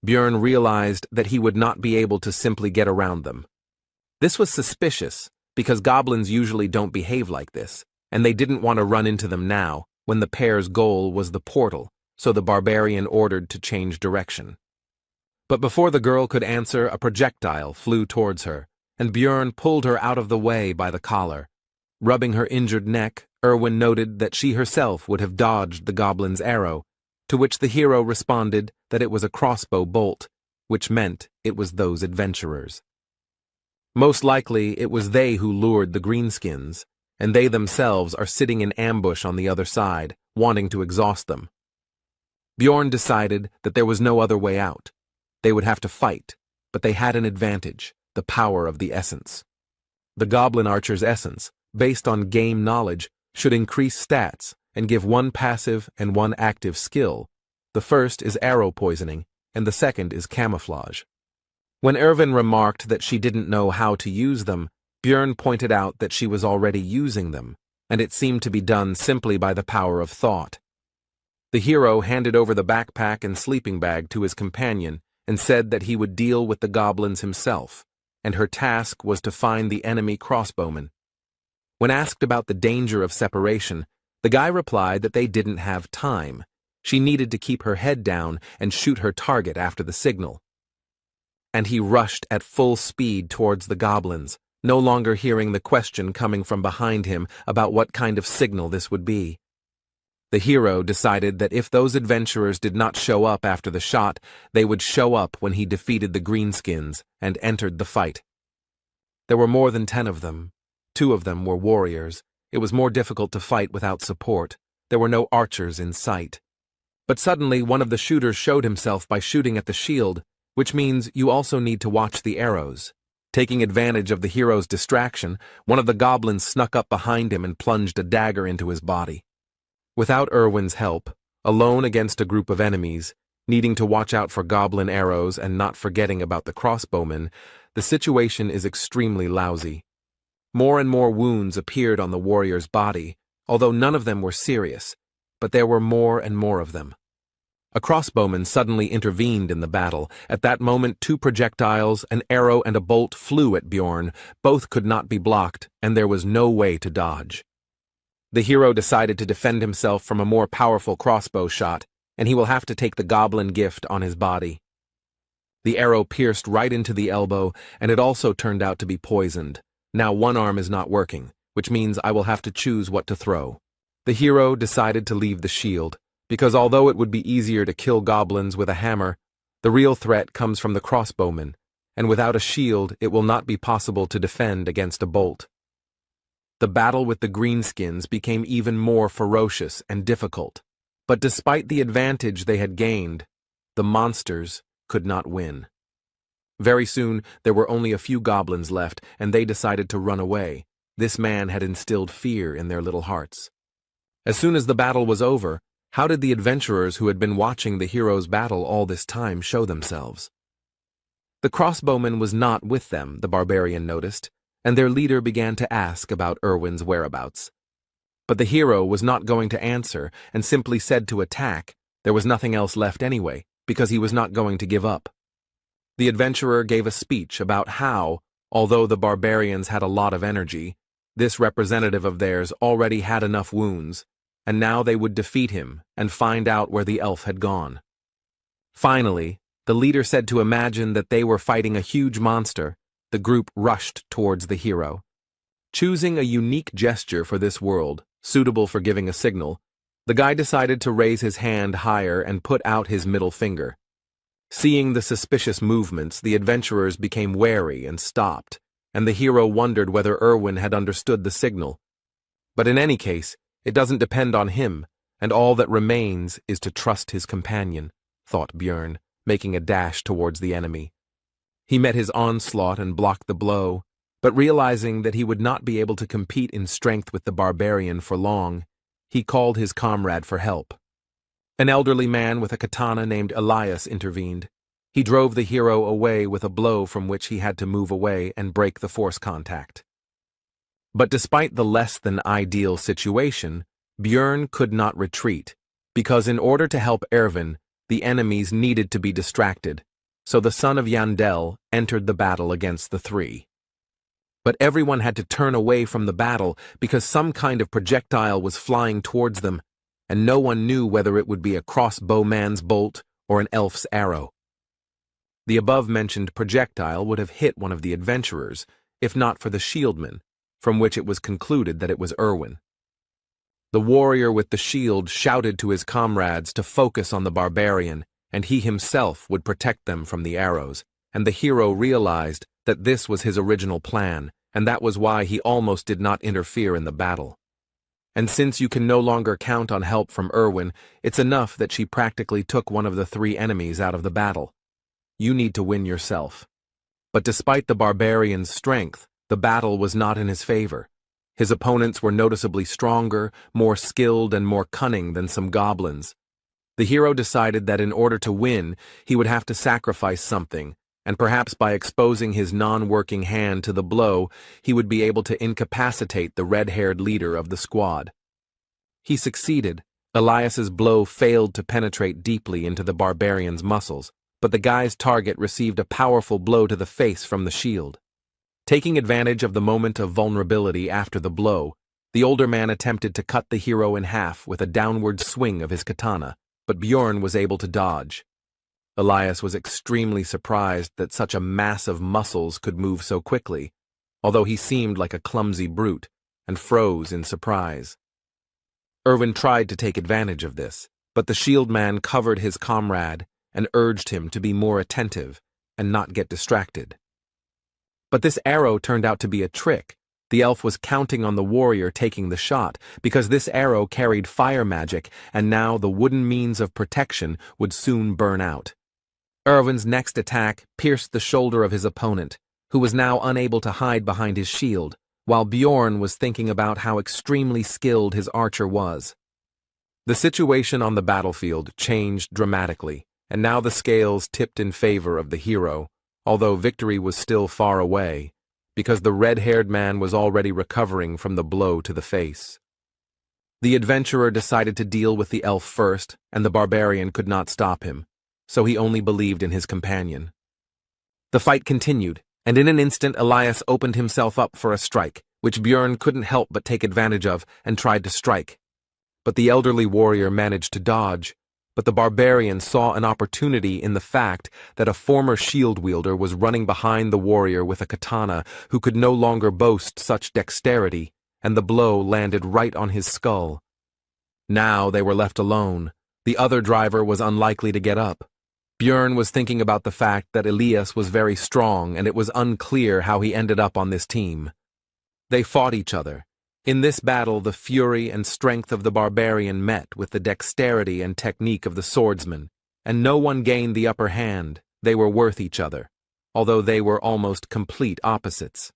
Björn realized that he would not be able to simply get around them. This was suspicious, because goblins usually don't behave like this, and they didn't want to run into them now, when the pair's goal was the portal, so the barbarian ordered to change direction. But before the girl could answer, a projectile flew towards her, and Björn pulled her out of the way by the collar. Rubbing her injured neck, Erwin noted that she herself would have dodged the goblin's arrow, to which the hero responded that it was a crossbow bolt, which meant it was those adventurers. Most likely it was they who lured the greenskins, and they themselves are sitting in ambush on the other side, wanting to exhaust them. Björn decided that there was no other way out. They would have to fight, but they had an advantage, the power of the essence. The goblin archer's essence, based on game knowledge, should increase stats and give 1 passive and 1 active skill. The first is arrow poisoning, and the second is camouflage. When Erwin remarked that she didn't know how to use them, Björn pointed out that she was already using them, and it seemed to be done simply by the power of thought. The hero handed over the backpack and sleeping bag to his companion and said that he would deal with the goblins himself, and her task was to find the enemy crossbowmen. When asked about the danger of separation, the guy replied that they didn't have time. She needed to keep her head down and shoot her target after the signal. And he rushed at full speed towards the goblins, no longer hearing the question coming from behind him about what kind of signal this would be. The hero decided that if those adventurers did not show up after the shot, they would show up when he defeated the greenskins and entered the fight. There were more than 10 of them. 2 of them were warriors. It was more difficult to fight without support. There were no archers in sight. But suddenly one of the shooters showed himself by shooting at the shield, which means you also need to watch the arrows. Taking advantage of the hero's distraction, one of the goblins snuck up behind him and plunged a dagger into his body. Without Erwin's help, alone against a group of enemies, needing to watch out for goblin arrows and not forgetting about the crossbowmen, the situation is extremely lousy. More and more wounds appeared on the warrior's body, although none of them were serious, but there were more and more of them. A crossbowman suddenly intervened in the battle. At that moment, 2 projectiles, an arrow and a bolt flew at Bjorn. Both could not be blocked, and there was no way to dodge. The hero decided to defend himself from a more powerful crossbow shot, and he will have to take the goblin gift on his body. The arrow pierced right into the elbow, and it also turned out to be poisoned. Now one arm is not working, which means I will have to choose what to throw. The hero decided to leave the shield, because although it would be easier to kill goblins with a hammer, the real threat comes from the crossbowmen, and without a shield it will not be possible to defend against a bolt. The battle with the greenskins became even more ferocious and difficult, but despite the advantage they had gained, the monsters could not win. Very soon there were only a few goblins left, and they decided to run away. This man had instilled fear in their little hearts. As soon as the battle was over, how did the adventurers who had been watching the hero's battle all this time show themselves? The crossbowman was not with them, the barbarian noticed, and their leader began to ask about Erwin's whereabouts. But the hero was not going to answer and simply said to attack. There was nothing else left anyway, because he was not going to give up. The adventurer gave a speech about how, although the barbarians had a lot of energy, this representative of theirs already had enough wounds, and now they would defeat him and find out where the elf had gone. Finally, the leader said to imagine that they were fighting a huge monster. The group rushed towards the hero. Choosing a unique gesture for this world, suitable for giving a signal, the guy decided to raise his hand higher and put out his middle finger. Seeing the suspicious movements, the adventurers became wary and stopped, and the hero wondered whether Erwin had understood the signal. But in any case, it doesn't depend on him, and all that remains is to trust his companion, thought Bjorn, making a dash towards the enemy. He met his onslaught and blocked the blow, but realizing that he would not be able to compete in strength with the barbarian for long, he called his comrade for help. An elderly man with a katana named Elias intervened. He drove the hero away with a blow from which he had to move away and break the force contact. But despite the less than ideal situation, Bjorn could not retreat, because in order to help Erwin, the enemies needed to be distracted. So the son of Yandel entered the battle against the 3. But everyone had to turn away from the battle because some kind of projectile was flying towards them, and no one knew whether it would be a crossbowman's bolt or an elf's arrow. The above-mentioned projectile would have hit one of the adventurers, if not for the shieldman, from which it was concluded that it was Erwin. The warrior with the shield shouted to his comrades to focus on the barbarian, and he himself would protect them from the arrows, and the hero realized that this was his original plan, and that was why he almost did not interfere in the battle. And since you can no longer count on help from Erwin, it's enough that she practically took one of the 3 enemies out of the battle. You need to win yourself. But despite the barbarian's strength, the battle was not in his favor. His opponents were noticeably stronger, more skilled, and more cunning than some goblins. The hero decided that in order to win, he would have to sacrifice something, and perhaps by exposing his non-working hand to the blow, he would be able to incapacitate the red-haired leader of the squad. He succeeded. Elias's blow failed to penetrate deeply into the barbarian's muscles, but the guy's target received a powerful blow to the face from the shield. Taking advantage of the moment of vulnerability after the blow, the older man attempted to cut the hero in half with a downward swing of his katana, but Bjorn was able to dodge. Elias was extremely surprised that such a mass of muscles could move so quickly, although he seemed like a clumsy brute, and froze in surprise. Erwin tried to take advantage of this, but the shield man covered his comrade and urged him to be more attentive and not get distracted. But this arrow turned out to be a trick. The elf was counting on the warrior taking the shot, because this arrow carried fire magic, and now the wooden means of protection would soon burn out. Erwin's next attack pierced the shoulder of his opponent, who was now unable to hide behind his shield, while Bjorn was thinking about how extremely skilled his archer was. The situation on the battlefield changed dramatically, and now the scales tipped in favor of the hero, although victory was still far away, because the red-haired man was already recovering from the blow to the face. The adventurer decided to deal with the elf first, and the barbarian could not stop him, so he only believed in his companion. The fight continued, and in an instant Elias opened himself up for a strike, which Bjorn couldn't help but take advantage of and tried to strike. But the elderly warrior managed to dodge, but the barbarian saw an opportunity in the fact that a former shield wielder was running behind the warrior with a katana who could no longer boast such dexterity, and the blow landed right on his skull. Now they were left alone. The other driver was unlikely to get up. Bjorn was thinking about the fact that Elias was very strong, and it was unclear how he ended up on this team. They fought each other. In this battle, the fury and strength of the barbarian met with the dexterity and technique of the swordsman, and no one gained the upper hand. They were worth each other, although they were almost complete opposites.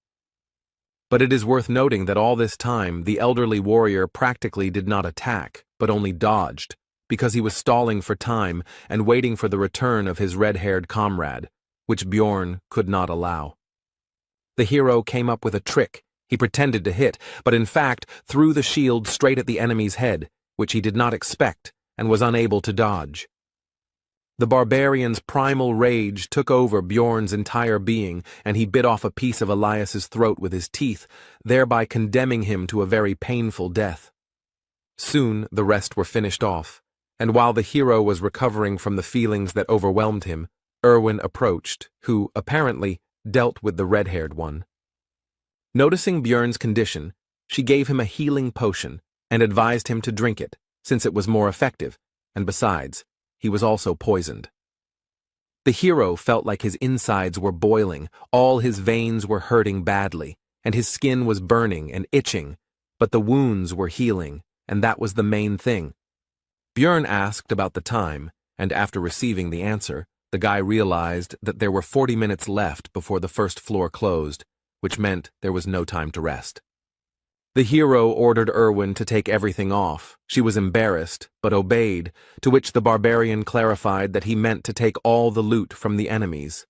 But it is worth noting that all this time, the elderly warrior practically did not attack, but only dodged, because he was stalling for time and waiting for the return of his red-haired comrade, which Bjorn could not allow. The hero came up with a trick. He pretended to hit, but in fact threw the shield straight at the enemy's head, which he did not expect and was unable to dodge. The barbarian's primal rage took over Bjorn's entire being, and he bit off a piece of Elias's throat with his teeth, thereby condemning him to a very painful death. Soon the rest were finished off, and while the hero was recovering from the feelings that overwhelmed him, Erwin approached, who, apparently, dealt with the red-haired one. Noticing Bjorn's condition, she gave him a healing potion and advised him to drink it, since it was more effective, and besides, he was also poisoned. The hero felt like his insides were boiling, all his veins were hurting badly, and his skin was burning and itching, but the wounds were healing, and that was the main thing. Bjorn asked about the time, and after receiving the answer, the guy realized that there were 40 minutes left before the first floor closed, which meant there was no time to rest. The hero ordered Erwin to take everything off. She was embarrassed, but obeyed, to which the barbarian clarified that he meant to take all the loot from the enemies.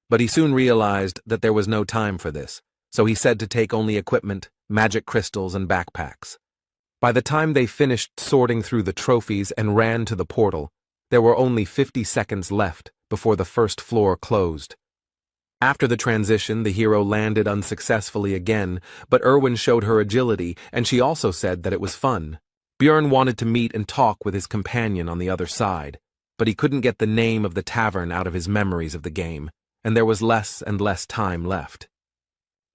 But he soon realized that there was no time for this, so he said to take only equipment, magic crystals, and backpacks. By the time they finished sorting through the trophies and ran to the portal, there were only 50 seconds left before the first floor closed. After the transition, the hero landed unsuccessfully again, but Erwin showed her agility, and she also said that it was fun. Bjorn wanted to meet and talk with his companion on the other side, but he couldn't get the name of the tavern out of his memories of the game, and there was less and less time left.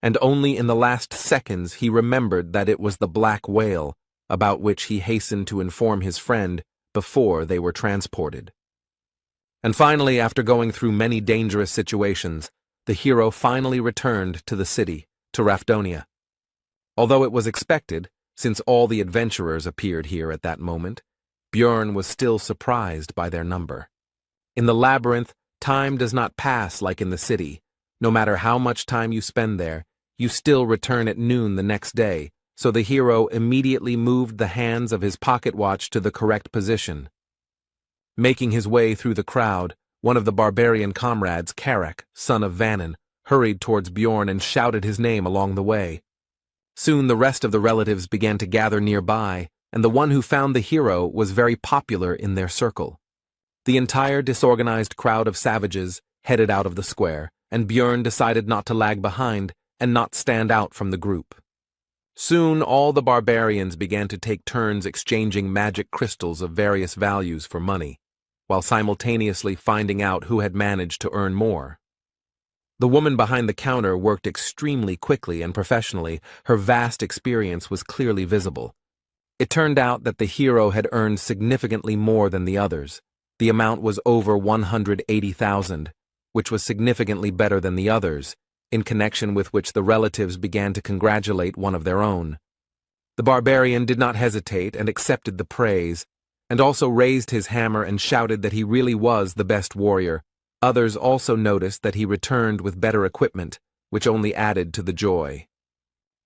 And only in the last seconds he remembered that it was the Black Whale, about which he hastened to inform his friend before they were transported. And finally, after going through many dangerous situations, the hero finally returned to the city, to Rafdonia. Although it was expected, since all the adventurers appeared here at that moment, Bjorn was still surprised by their number. In the labyrinth, time does not pass like in the city. No matter how much time you spend there, you still return at noon the next day, so the hero immediately moved the hands of his pocket watch to the correct position. Making his way through the crowd, one of the barbarian comrades, Karak, son of Vannin, hurried towards Bjorn and shouted his name along the way. Soon the rest of the relatives began to gather nearby, and the one who found the hero was very popular in their circle. The entire disorganized crowd of savages headed out of the square, and Bjorn decided not to lag behind and not stand out from the group. Soon all the barbarians began to take turns exchanging magic crystals of various values for money, while simultaneously finding out who had managed to earn more. The woman behind the counter worked extremely quickly and professionally. Her vast experience was clearly visible. It turned out that the hero had earned significantly more than the others. The amount was over 180,000, which was significantly better than the others, in connection with which the relatives began to congratulate one of their own. The barbarian did not hesitate and accepted the praise, and also raised his hammer and shouted that he really was the best warrior. Others also noticed that he returned with better equipment, which only added to the joy.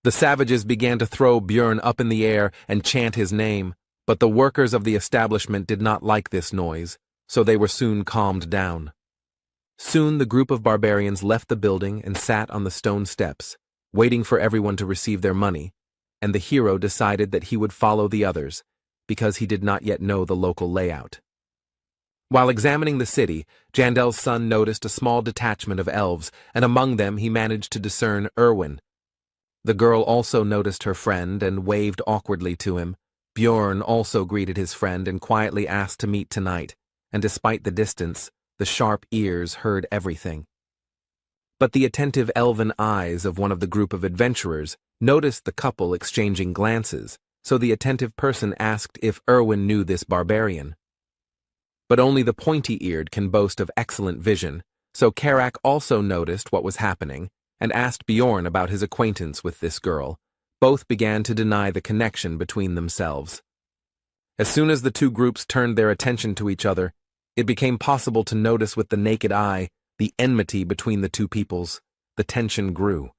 The savages began to throw Björn up in the air and chant his name, but the workers of the establishment did not like this noise, so they were soon calmed down. Soon the group of barbarians left the building and sat on the stone steps, waiting for everyone to receive their money, and the hero decided that he would follow the others, because he did not yet know the local layout. While examining the city, Jandel's son noticed a small detachment of elves, and among them he managed to discern Erwin. The girl also noticed her friend and waved awkwardly to him. Björn also greeted his friend and quietly asked to meet tonight, and despite the distance, the sharp ears heard everything. But the attentive elven eyes of one of the group of adventurers noticed the couple exchanging glances, so the attentive person asked if Erwin knew this barbarian. But only the pointy-eared can boast of excellent vision, so Karak also noticed what was happening, and asked Björn about his acquaintance with this girl. Both began to deny the connection between themselves. As soon as the two groups turned their attention to each other, it became possible to notice with the naked eye the enmity between the two peoples. The tension grew.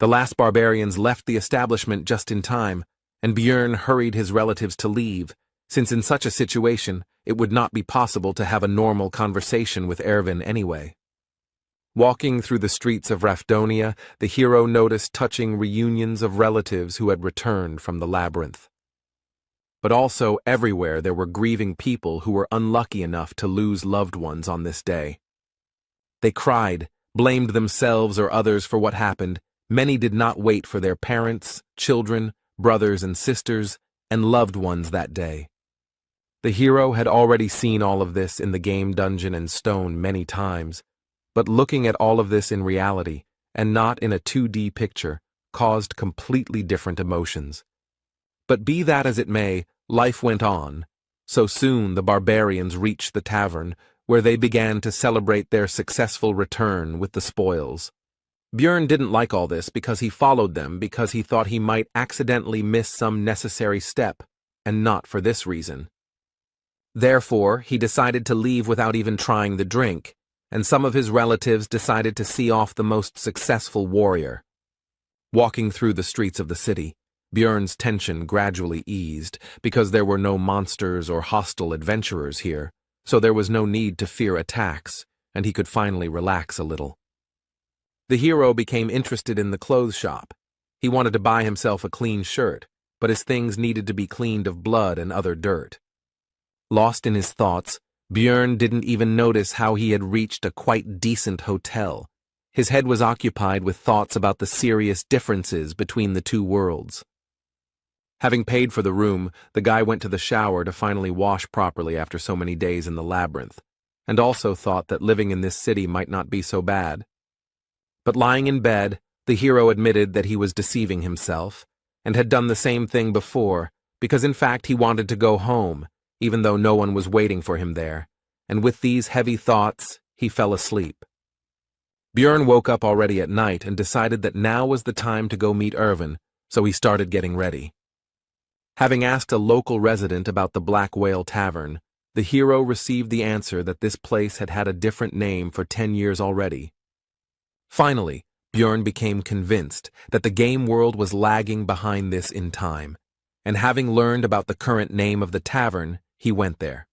The last barbarians left the establishment just in time, and Björn hurried his relatives to leave, since in such a situation it would not be possible to have a normal conversation with Erwin anyway. Walking through the streets of Rafdonia, the hero noticed touching reunions of relatives who had returned from the labyrinth. But also everywhere there were grieving people who were unlucky enough to lose loved ones on this day. They cried, blamed themselves or others for what happened. Many did not wait for their parents, children, brothers and sisters, and loved ones that day. The hero had already seen all of this in the game Dungeon and Stone many times, but looking at all of this in reality, and not in a 2D picture, caused completely different emotions. But be that as it may, life went on. So soon the barbarians reached the tavern, where they began to celebrate their successful return with the spoils. Björn didn't like all this because he followed them because he thought he might accidentally miss some necessary step, and not for this reason. Therefore, he decided to leave without even trying the drink, and some of his relatives decided to see off the most successful warrior. Walking through the streets of the city, Björn's tension gradually eased because there were no monsters or hostile adventurers here, so there was no need to fear attacks, and he could finally relax a little. The hero became interested in the clothes shop. He wanted to buy himself a clean shirt, but his things needed to be cleaned of blood and other dirt. Lost in his thoughts, Björn didn't even notice how he had reached a quite decent hotel. His head was occupied with thoughts about the serious differences between the two worlds. Having paid for the room, the guy went to the shower to finally wash properly after so many days in the labyrinth, and also thought that living in this city might not be so bad. But lying in bed, the hero admitted that he was deceiving himself, and had done the same thing before, because in fact he wanted to go home, even though no one was waiting for him there, and with these heavy thoughts, he fell asleep. Björn woke up already at night and decided that now was the time to go meet Erwin, so he started getting ready. Having asked a local resident about the Black Whale Tavern, the hero received the answer that this place had had a different name for 10 years already. Finally, Björn became convinced that the game world was lagging behind this in time, and having learned about the current name of the tavern, he went there.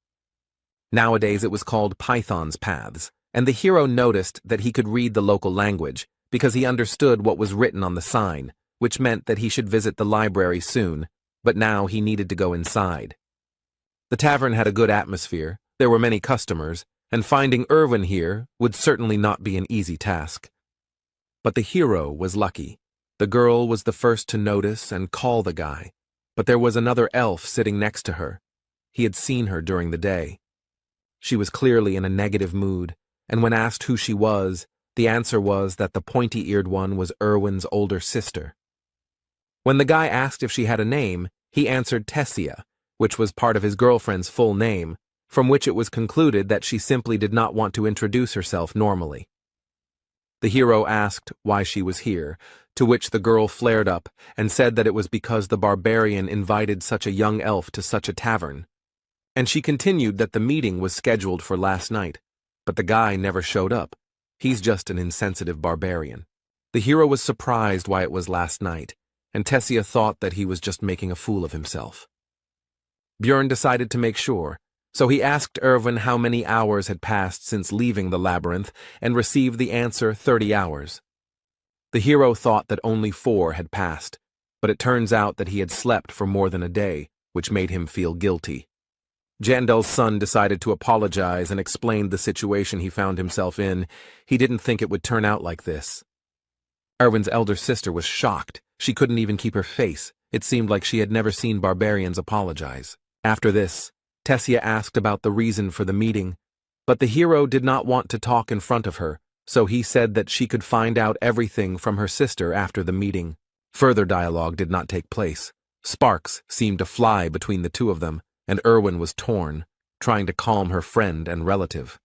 Nowadays it was called Python's Paths, and the hero noticed that he could read the local language because he understood what was written on the sign, which meant that he should visit the library soon, but now he needed to go inside. The tavern had a good atmosphere, there were many customers, and finding Erwin here would certainly not be an easy task. But the hero was lucky. The girl was the first to notice and call the guy, but there was another elf sitting next to her. He had seen her during the day. She was clearly in a negative mood, and when asked who she was, the answer was that the pointy-eared one was Erwin's older sister. When the guy asked if she had a name, He answered Tessia, which was part of his girlfriend's full name, from which it was concluded that she simply did not want to introduce herself normally. The hero asked why she was here, to which the girl flared up and said that it was because the barbarian invited such a young elf to such a tavern. And she continued that the meeting was scheduled for last night, but the guy never showed up. He's just an insensitive barbarian. The hero was surprised why it was last night, and Tessia thought that he was just making a fool of himself. Björn decided to make sure, so he asked Erwin how many hours had passed since leaving the labyrinth and received the answer 30 hours. The hero thought that only 4 had passed, but it turns out that he had slept for more than a day, which made him feel guilty. Jandel's son decided to apologize and explained the situation he found himself in. He didn't think it would turn out like this. Erwin's elder sister was shocked. She couldn't even keep her face. It seemed like she had never seen barbarians apologize. After this, Tessia asked about the reason for the meeting, but the hero did not want to talk in front of her, so he said that she could find out everything from her sister after the meeting. Further dialogue did not take place. Sparks seemed to fly between the two of them, and Erwin was torn, trying to calm her friend and relative.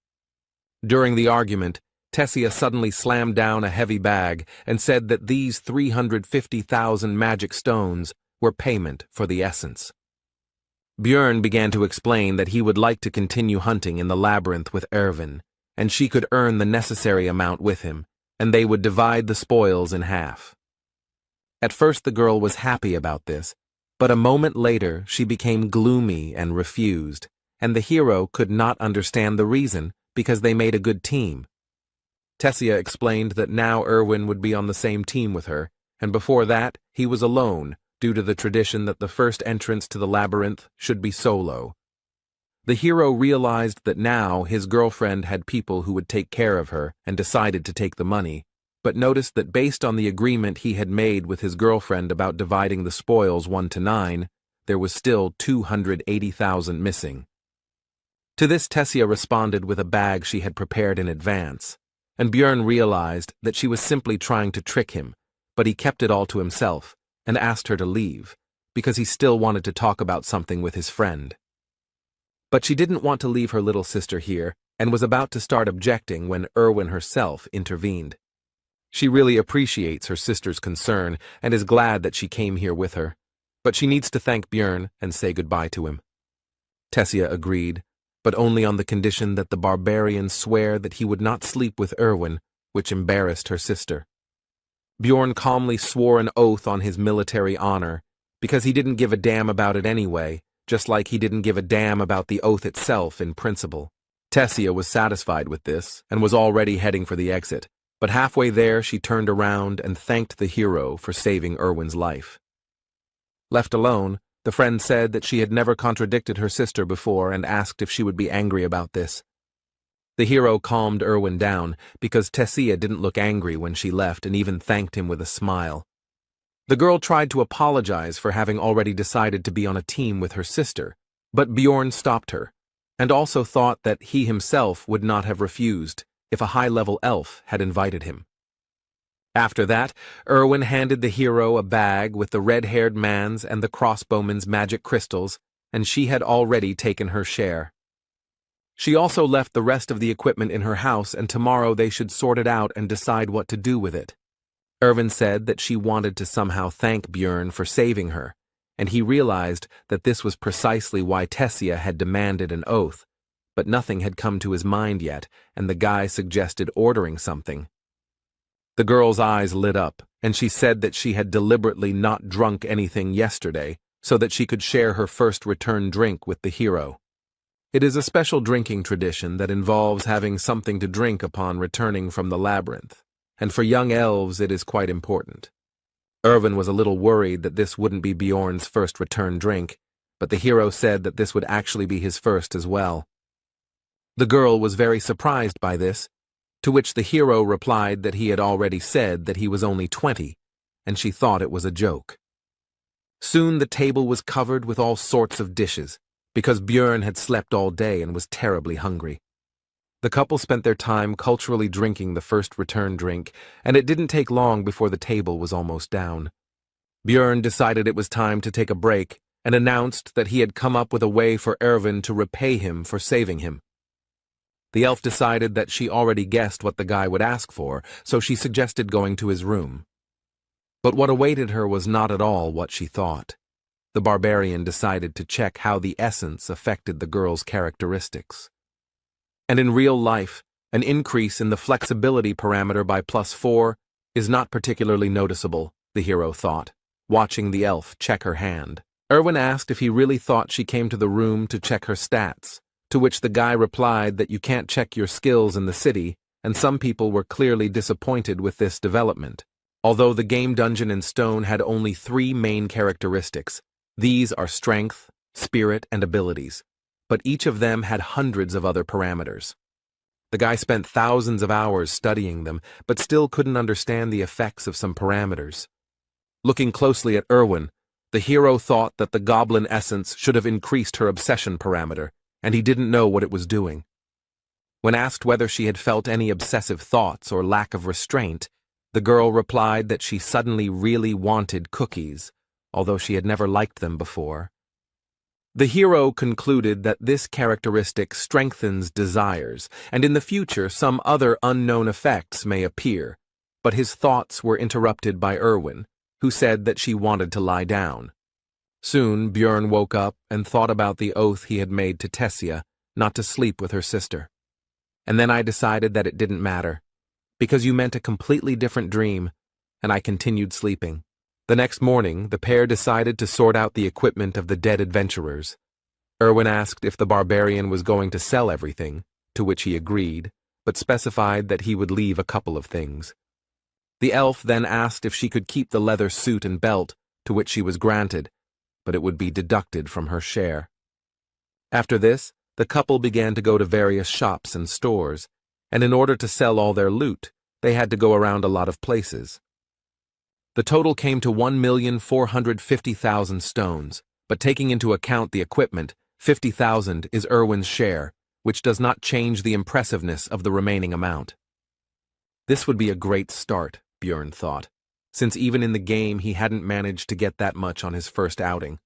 During the argument, Tessia suddenly slammed down a heavy bag and said that these 350,000 magic stones were payment for the essence. Björn began to explain that he would like to continue hunting in the labyrinth with Erwin, and she could earn the necessary amount with him, and they would divide the spoils in half. At first the girl was happy about this, but a moment later she became gloomy and refused, and the hero could not understand the reason because they made a good team. Tessia explained that now Erwin would be on the same team with her, and before that he was alone, due to the tradition that the first entrance to the labyrinth should be solo. The hero realized that now his girlfriend had people who would take care of her and decided to take the money, but noticed that based on the agreement he had made with his girlfriend about dividing the spoils 1 to 9, there was still 280,000 missing. To this Tessia responded with a bag she had prepared in advance, and Björn realized that she was simply trying to trick him, but he kept it all to himself and asked her to leave, because he still wanted to talk about something with his friend. But she didn't want to leave her little sister here, and was about to start objecting when Erwin herself intervened. She really appreciates her sister's concern and is glad that she came here with her, but she needs to thank Björn and say goodbye to him. Tessia agreed, but only on the condition that the barbarian swear that he would not sleep with Erwin, which embarrassed her sister. Björn calmly swore an oath on his military honor, because he didn't give a damn about it anyway, just like he didn't give a damn about the oath itself in principle. Tessia was satisfied with this and was already heading for the exit, but halfway there she turned around and thanked the hero for saving Erwin's life. Left alone, the friend said that she had never contradicted her sister before and asked if she would be angry about this. The hero calmed Erwin down because Tessia didn't look angry when she left and even thanked him with a smile. The girl tried to apologize for having already decided to be on a team with her sister, but Björn stopped her, and also thought that he himself would not have refused if a high-level elf had invited him. After that, Erwin handed the hero a bag with the red-haired man's and the crossbowman's magic crystals, and she had already taken her share. She also left the rest of the equipment in her house, and tomorrow they should sort it out and decide what to do with it. Erwin said that she wanted to somehow thank Björn for saving her, and he realized that this was precisely why Tessia had demanded an oath, but nothing had come to his mind yet, and the guy suggested ordering something. The girl's eyes lit up, and she said that she had deliberately not drunk anything yesterday so that she could share her first return drink with the hero. It is a special drinking tradition that involves having something to drink upon returning from the labyrinth, and for young elves it is quite important. Erwin was a little worried that this wouldn't be Bjorn's first return drink, but the hero said that this would actually be his first as well. The girl was very surprised by this, to which the hero replied that he had already said that he was only 20, and she thought it was a joke. Soon the table was covered with all sorts of dishes, because Björn had slept all day and was terribly hungry. The couple spent their time culturally drinking the first return drink, and it didn't take long before the table was almost down. Björn decided it was time to take a break, and announced that he had come up with a way for Erwin to repay him for saving him. The elf decided that she already guessed what the guy would ask for, so she suggested going to his room. But what awaited her was not at all what she thought. The barbarian decided to check how the essence affected the girl's characteristics. And in real life, an increase in the flexibility parameter by +4 is not particularly noticeable, the hero thought, watching the elf check her hand. Erwin asked if he really thought she came to the room to check her stats, to which the guy replied that you can't check your skills in the city, and some people were clearly disappointed with this development. Although the game Dungeon in Stone had only 3 main characteristics, these are strength, spirit, and abilities, but each of them had hundreds of other parameters. The guy spent thousands of hours studying them, but still couldn't understand the effects of some parameters. Looking closely at Erwin, the hero thought that the goblin essence should have increased her obsession parameter, and he didn't know what it was doing. When asked whether she had felt any obsessive thoughts or lack of restraint, the girl replied that she suddenly really wanted cookies, although she had never liked them before. The hero concluded that this characteristic strengthens desires, and in the future some other unknown effects may appear, but his thoughts were interrupted by Erwin, who said that she wanted to lie down. Soon Björn woke up and thought about the oath he had made to Tessia not to sleep with her sister. And then I decided that it didn't matter, because you meant a completely different dream, and I continued sleeping. The next morning, the pair decided to sort out the equipment of the dead adventurers. Erwin asked if the barbarian was going to sell everything, to which he agreed, but specified that he would leave a couple of things. The elf then asked if she could keep the leather suit and belt, to which she was granted, but it would be deducted from her share. After this, the couple began to go to various shops and stores, and in order to sell all their loot, they had to go around a lot of places. The total came to 1,450,000 stones, but taking into account the equipment, 50,000 is Erwin's share, which does not change the impressiveness of the remaining amount. This would be a great start, Björn thought, since even in the game he hadn't managed to get that much on his first outing.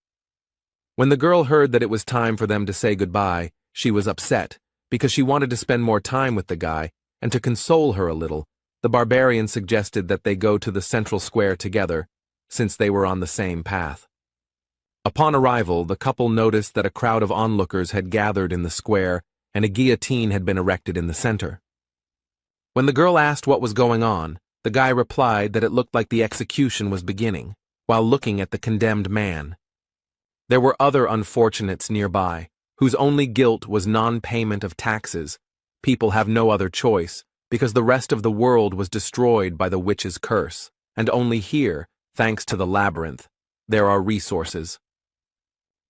When the girl heard that it was time for them to say goodbye, she was upset, because she wanted to spend more time with the guy, and to console her a little, the barbarian suggested that they go to the central square together, since they were on the same path. Upon arrival, the couple noticed that a crowd of onlookers had gathered in the square, and a guillotine had been erected in the center. When the girl asked what was going on, the guy replied that it looked like the execution was beginning, while looking at the condemned man. There were other unfortunates nearby, whose only guilt was non-payment of taxes. People have no other choice, because the rest of the world was destroyed by the witch's curse, and only here, thanks to the labyrinth, there are resources.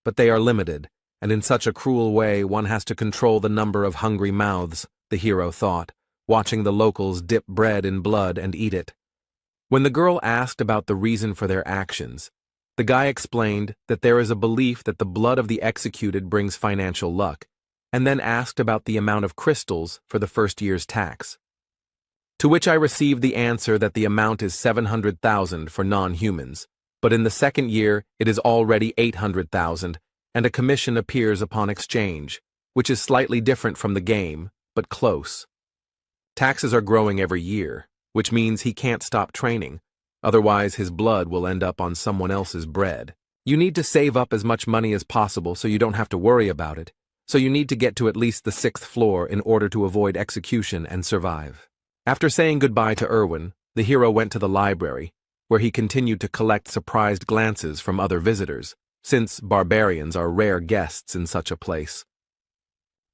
But they are limited, and in such a cruel way one has to control the number of hungry mouths, the hero thought, watching the locals dip bread in blood and eat it. When the girl asked about the reason for their actions, the guy explained that there is a belief that the blood of the executed brings financial luck, and then asked about the amount of crystals for the first year's tax. To which I received the answer that the amount is 700,000 for non-humans, but in the second year it is already 800,000, and a commission appears upon exchange, which is slightly different from the game, but close. Taxes are growing every year, which means he can't stop training, otherwise his blood will end up on someone else's bread. You need to save up as much money as possible so you don't have to worry about it, so you need to get to at least the 6th floor in order to avoid execution and survive. After saying goodbye to Erwin, the hero went to the library, where he continued to collect surprised glances from other visitors, since barbarians are rare guests in such a place.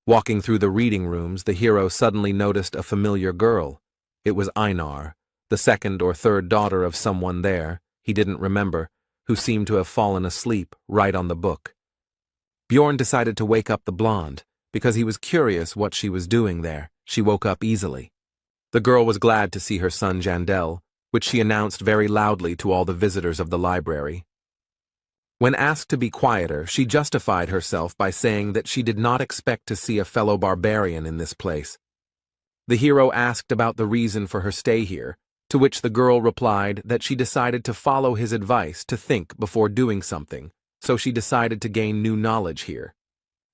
Walking through the reading rooms, the hero suddenly noticed a familiar girl. It was Einar, the second or third daughter of someone there, he didn't remember, who seemed to have fallen asleep right on the book. Björn decided to wake up the blonde, because he was curious what she was doing there. She woke up easily. The girl was glad to see her son Jandel, which she announced very loudly to all the visitors of the library. When asked to be quieter, she justified herself by saying that she did not expect to see a fellow barbarian in this place. The hero asked about the reason for her stay here, to which the girl replied that she decided to follow his advice to think before doing something, so she decided to gain new knowledge here.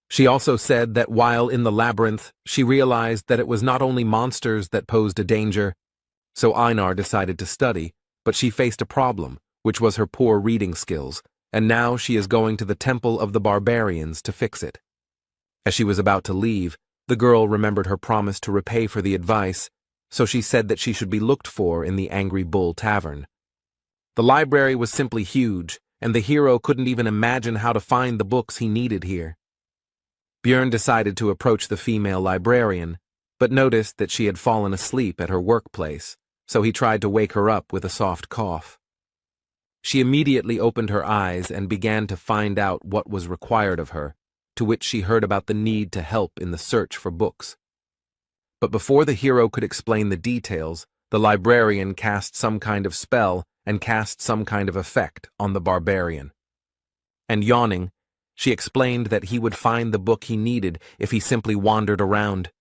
She also said that while in the labyrinth, she realized that it was not only monsters that posed a danger, so Einar decided to study, but she faced a problem, which was her poor reading skills, and now she is going to the Temple of the Barbarians to fix it. As she was about to leave, the girl remembered her promise to repay for the advice, so she said that she should be looked for in the Angry Bull Tavern. The library was simply huge, and the hero couldn't even imagine how to find the books he needed here. Björn decided to approach the female librarian, but noticed that she had fallen asleep at her workplace, so he tried to wake her up with a soft cough. She immediately opened her eyes and began to find out what was required of her, to which she heard about the need to help in the search for books. But before the hero could explain the details, the librarian cast some kind of spell and cast some kind of effect on the barbarian. And yawning, she explained that he would find the book he needed if he simply wandered around.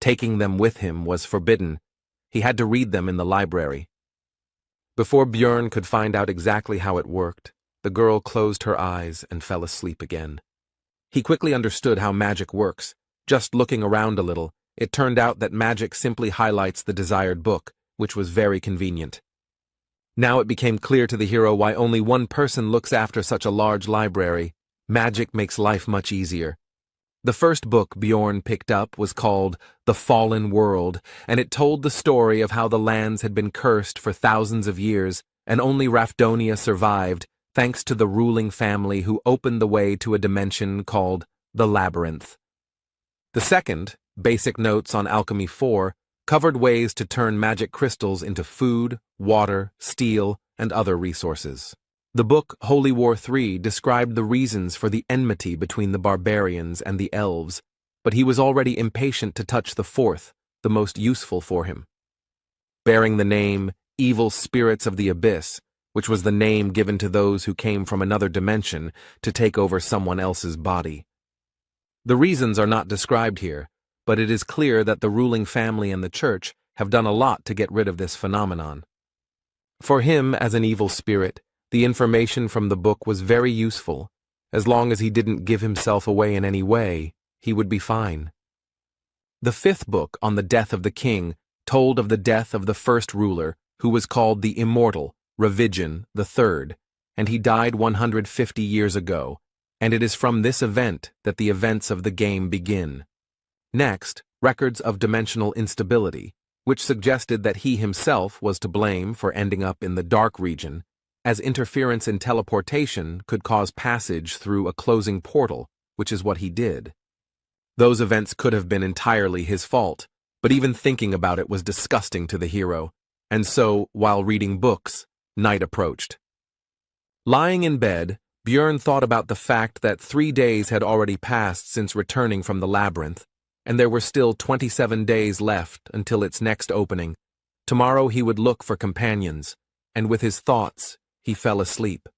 Taking them with him was forbidden. He had to read them in the library. Before Björn could find out exactly how it worked, the girl closed her eyes and fell asleep again. He quickly understood how magic works. Just looking around a little, it turned out that magic simply highlights the desired book, which was very convenient. Now it became clear to the hero why only one person looks after such a large library. Magic makes life much easier. The first book Björn picked up was called The Fallen World, and it told the story of how the lands had been cursed for thousands of years, and only Rafdonia survived, thanks to the ruling family who opened the way to a dimension called the Labyrinth. The second, Basic Notes on Alchemy 4, covered ways to turn magic crystals into food, water, steel, and other resources. The book Holy War 3 described the reasons for the enmity between the barbarians and the elves, but he was already impatient to touch the fourth, the most useful for him. Bearing the name Evil Spirits of the Abyss, which was the name given to those who came from another dimension to take over someone else's body. The reasons are not described here, but it is clear that the ruling family and the church have done a lot to get rid of this phenomenon. For him, as an evil spirit, the information from the book was very useful. As long as he didn't give himself away in any way, he would be fine. The fifth book on the death of the king told of the death of the first ruler, who was called the Immortal, Ravigian III, and he died 150 years ago, and it is from this event that the events of the game begin. Next, records of dimensional instability, which suggested that he himself was to blame for ending up in the dark region, as interference in teleportation could cause passage through a closing portal, which is what he did. Those events could have been entirely his fault, but even thinking about it was disgusting to the hero, and so, while reading books, night approached. Lying in bed, Björn thought about the fact that 3 days had already passed since returning from the labyrinth, and there were still 27 days left until its next opening. Tomorrow he would look for companions, and with his thoughts, he fell asleep.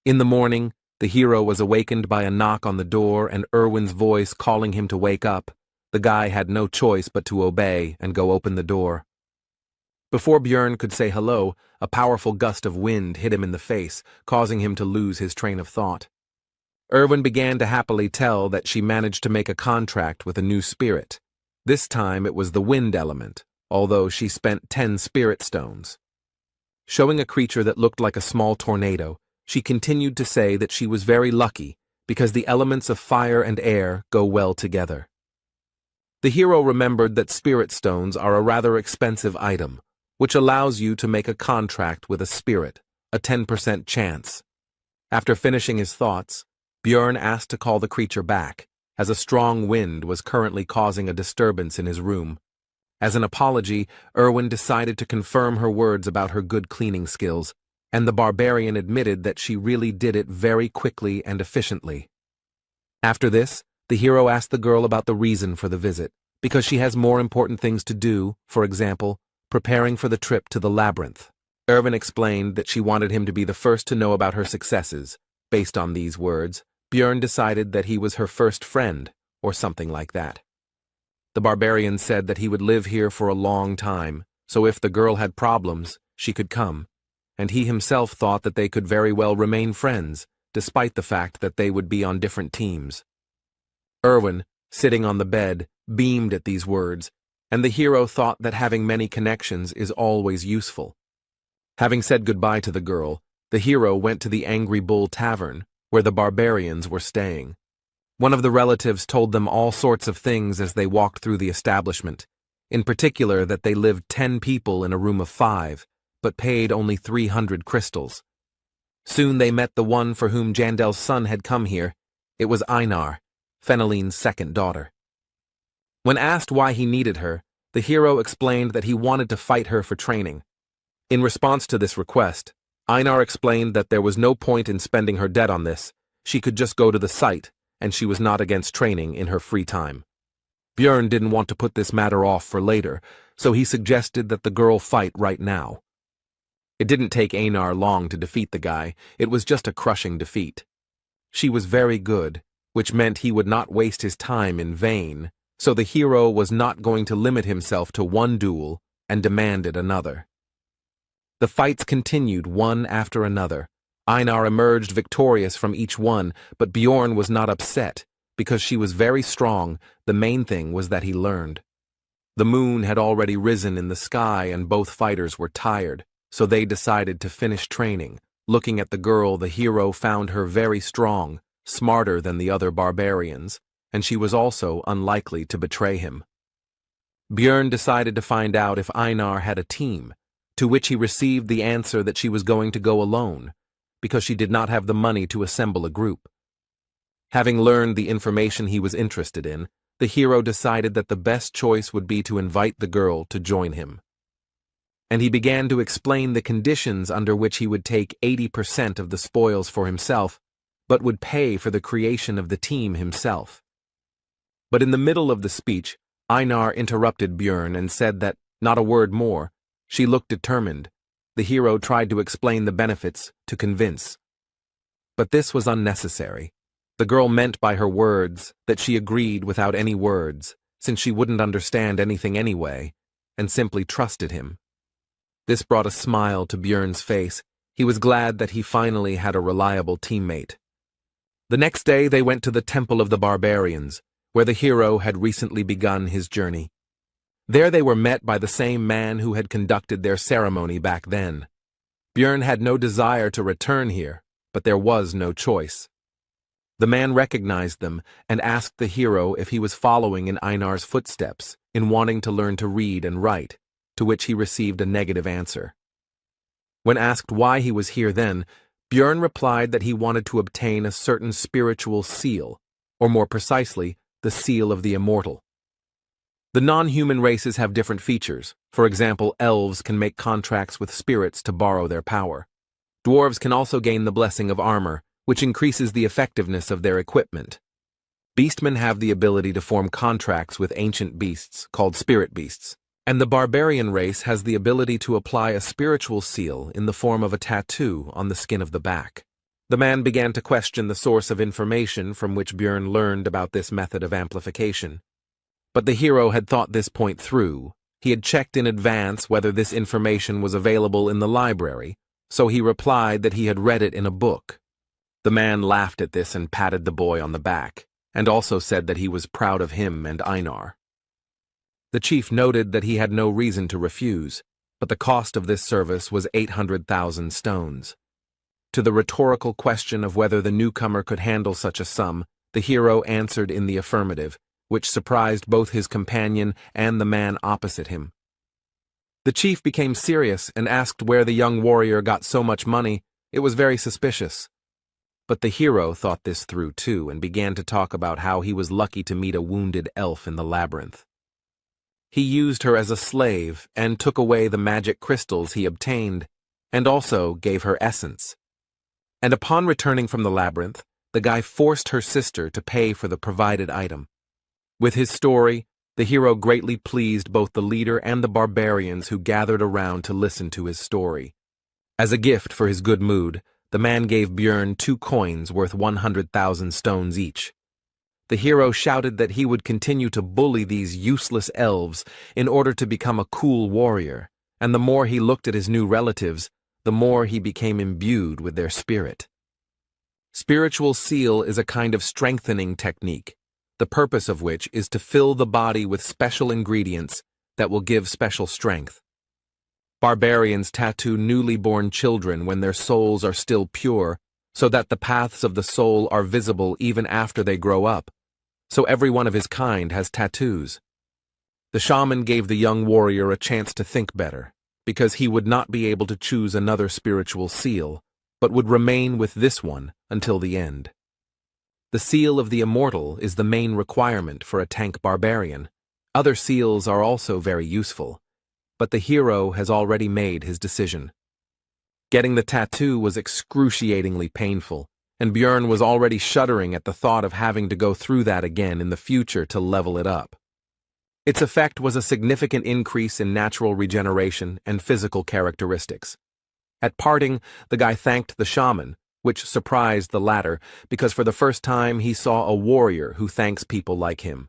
In the morning, the hero was awakened by a knock on the door and Erwin's voice calling him to wake up. The guy had no choice but to obey and go open the door. Before Björn could say hello, a powerful gust of wind hit him in the face, causing him to lose his train of thought. Erwin began to happily tell that she managed to make a contract with a new spirit. This time it was the wind element, although she spent 10 spirit stones. Showing a creature that looked like a small tornado, she continued to say that she was very lucky because the elements of fire and air go well together. The hero remembered that spirit stones are a rather expensive item, which allows you to make a contract with a spirit, a 10% chance. After finishing his thoughts, Björn asked to call the creature back, as a strong wind was currently causing a disturbance in his room. As an apology, Erwin decided to confirm her words about her good cleaning skills, and the barbarian admitted that she really did it very quickly and efficiently. After this, the hero asked the girl about the reason for the visit, because she has more important things to do, for example, preparing for the trip to the labyrinth. Erwin explained that she wanted him to be the first to know about her successes. Based on these words, Björn decided that he was her first friend, or something like that. The barbarian said that he would live here for a long time, so if the girl had problems, she could come, and he himself thought that they could very well remain friends, despite the fact that they would be on different teams. Erwin, sitting on the bed, beamed at these words, and the hero thought that having many connections is always useful. Having said goodbye to the girl, the hero went to the Angry Bull Tavern, where the barbarians were staying. One of the relatives told them all sorts of things as they walked through the establishment, in particular that they lived 10 people in a room of 5, but paid only 300 crystals. Soon they met the one for whom Jandel's son had come here. It was Einar, Feneline's second daughter. When asked why he needed her, the hero explained that he wanted to fight her for training. In response to this request, Einar explained that there was no point in spending her debt on this. She could just go to the site, and she was not against training in her free time. Björn didn't want to put this matter off for later, so he suggested that the girl fight right now. It didn't take Einar long to defeat the guy. It was just a crushing defeat. She was very good, which meant he would not waste his time in vain, so the hero was not going to limit himself to one duel and demanded another. The fights continued one after another. Einar emerged victorious from each one, but Bjorn was not upset, because she was very strong. The main thing was that he learned. The moon had already risen in the sky and both fighters were tired, so they decided to finish training. Looking at the girl, the hero found her very strong, smarter than the other barbarians, and she was also unlikely to betray him. Björn decided to find out if Einar had a team, to which he received the answer that she was going to go alone, because she did not have the money to assemble a group. Having learned the information he was interested in, the hero decided that the best choice would be to invite the girl to join him. And he began to explain the conditions under which he would take 80% of the spoils for himself, but would pay for the creation of the team himself. But in the middle of the speech, Einar interrupted Björn and said that, not a word more. She looked determined. The hero tried to explain the benefits, to convince. But this was unnecessary. The girl meant by her words that she agreed without any words, since she wouldn't understand anything anyway, and simply trusted him. This brought a smile to Björn's face. He was glad that he finally had a reliable teammate. The next day they went to the Temple of the Barbarians, where the hero had recently begun his journey. There they were met by the same man who had conducted their ceremony back then. Björn had no desire to return here, but there was no choice. The man recognized them and asked the hero if he was following in Einar's footsteps in wanting to learn to read and write, to which he received a negative answer. When asked why he was here then, Björn replied that he wanted to obtain a certain spiritual seal, or more precisely, the seal of the immortal. The non-human races have different features. For example, elves can make contracts with spirits to borrow their power. Dwarves can also gain the blessing of armor, which increases the effectiveness of their equipment. Beastmen have the ability to form contracts with ancient beasts, called spirit beasts. And the barbarian race has the ability to apply a spiritual seal in the form of a tattoo on the skin of the back. The man began to question the source of information from which Björn learned about this method of amplification. But the hero had thought this point through. He had checked in advance whether this information was available in the library, so he replied that he had read it in a book. The man laughed at this and patted the boy on the back, and also said that he was proud of him and Einar. The chief noted that he had no reason to refuse, but the cost of this service was 800,000 stones. To the rhetorical question of whether the newcomer could handle such a sum, the hero answered in the affirmative, which surprised both his companion and the man opposite him. The chief became serious and asked where the young warrior got so much money. It was very suspicious. But the hero thought this through too and began to talk about how he was lucky to meet a wounded elf in the labyrinth. He used her as a slave and took away the magic crystals he obtained, and also gave her essence. And upon returning from the labyrinth, the guy forced her sister to pay for the provided item. With his story, the hero greatly pleased both the leader and the barbarians who gathered around to listen to his story. As a gift for his good mood, the man gave Björn 2 coins worth 100,000 stones each. The hero shouted that he would continue to bully these useless elves in order to become a cool warrior, and the more he looked at his new relatives, the more he became imbued with their spirit. Spiritual seal is a kind of strengthening technique, the purpose of which is to fill the body with special ingredients that will give special strength. Barbarians tattoo newly born children when their souls are still pure, so that the paths of the soul are visible even after they grow up. So every one of his kind has tattoos. The shaman gave the young warrior a chance to think better, because he would not be able to choose another spiritual seal, but would remain with this one until the end. The seal of the immortal is the main requirement for a tank barbarian. Other seals are also very useful, but the hero has already made his decision. Getting the tattoo was excruciatingly painful, and Björn was already shuddering at the thought of having to go through that again in the future to level it up. Its effect was a significant increase in natural regeneration and physical characteristics. At parting, the guy thanked the shaman, which surprised the latter because for the first time he saw a warrior who thanks people like him.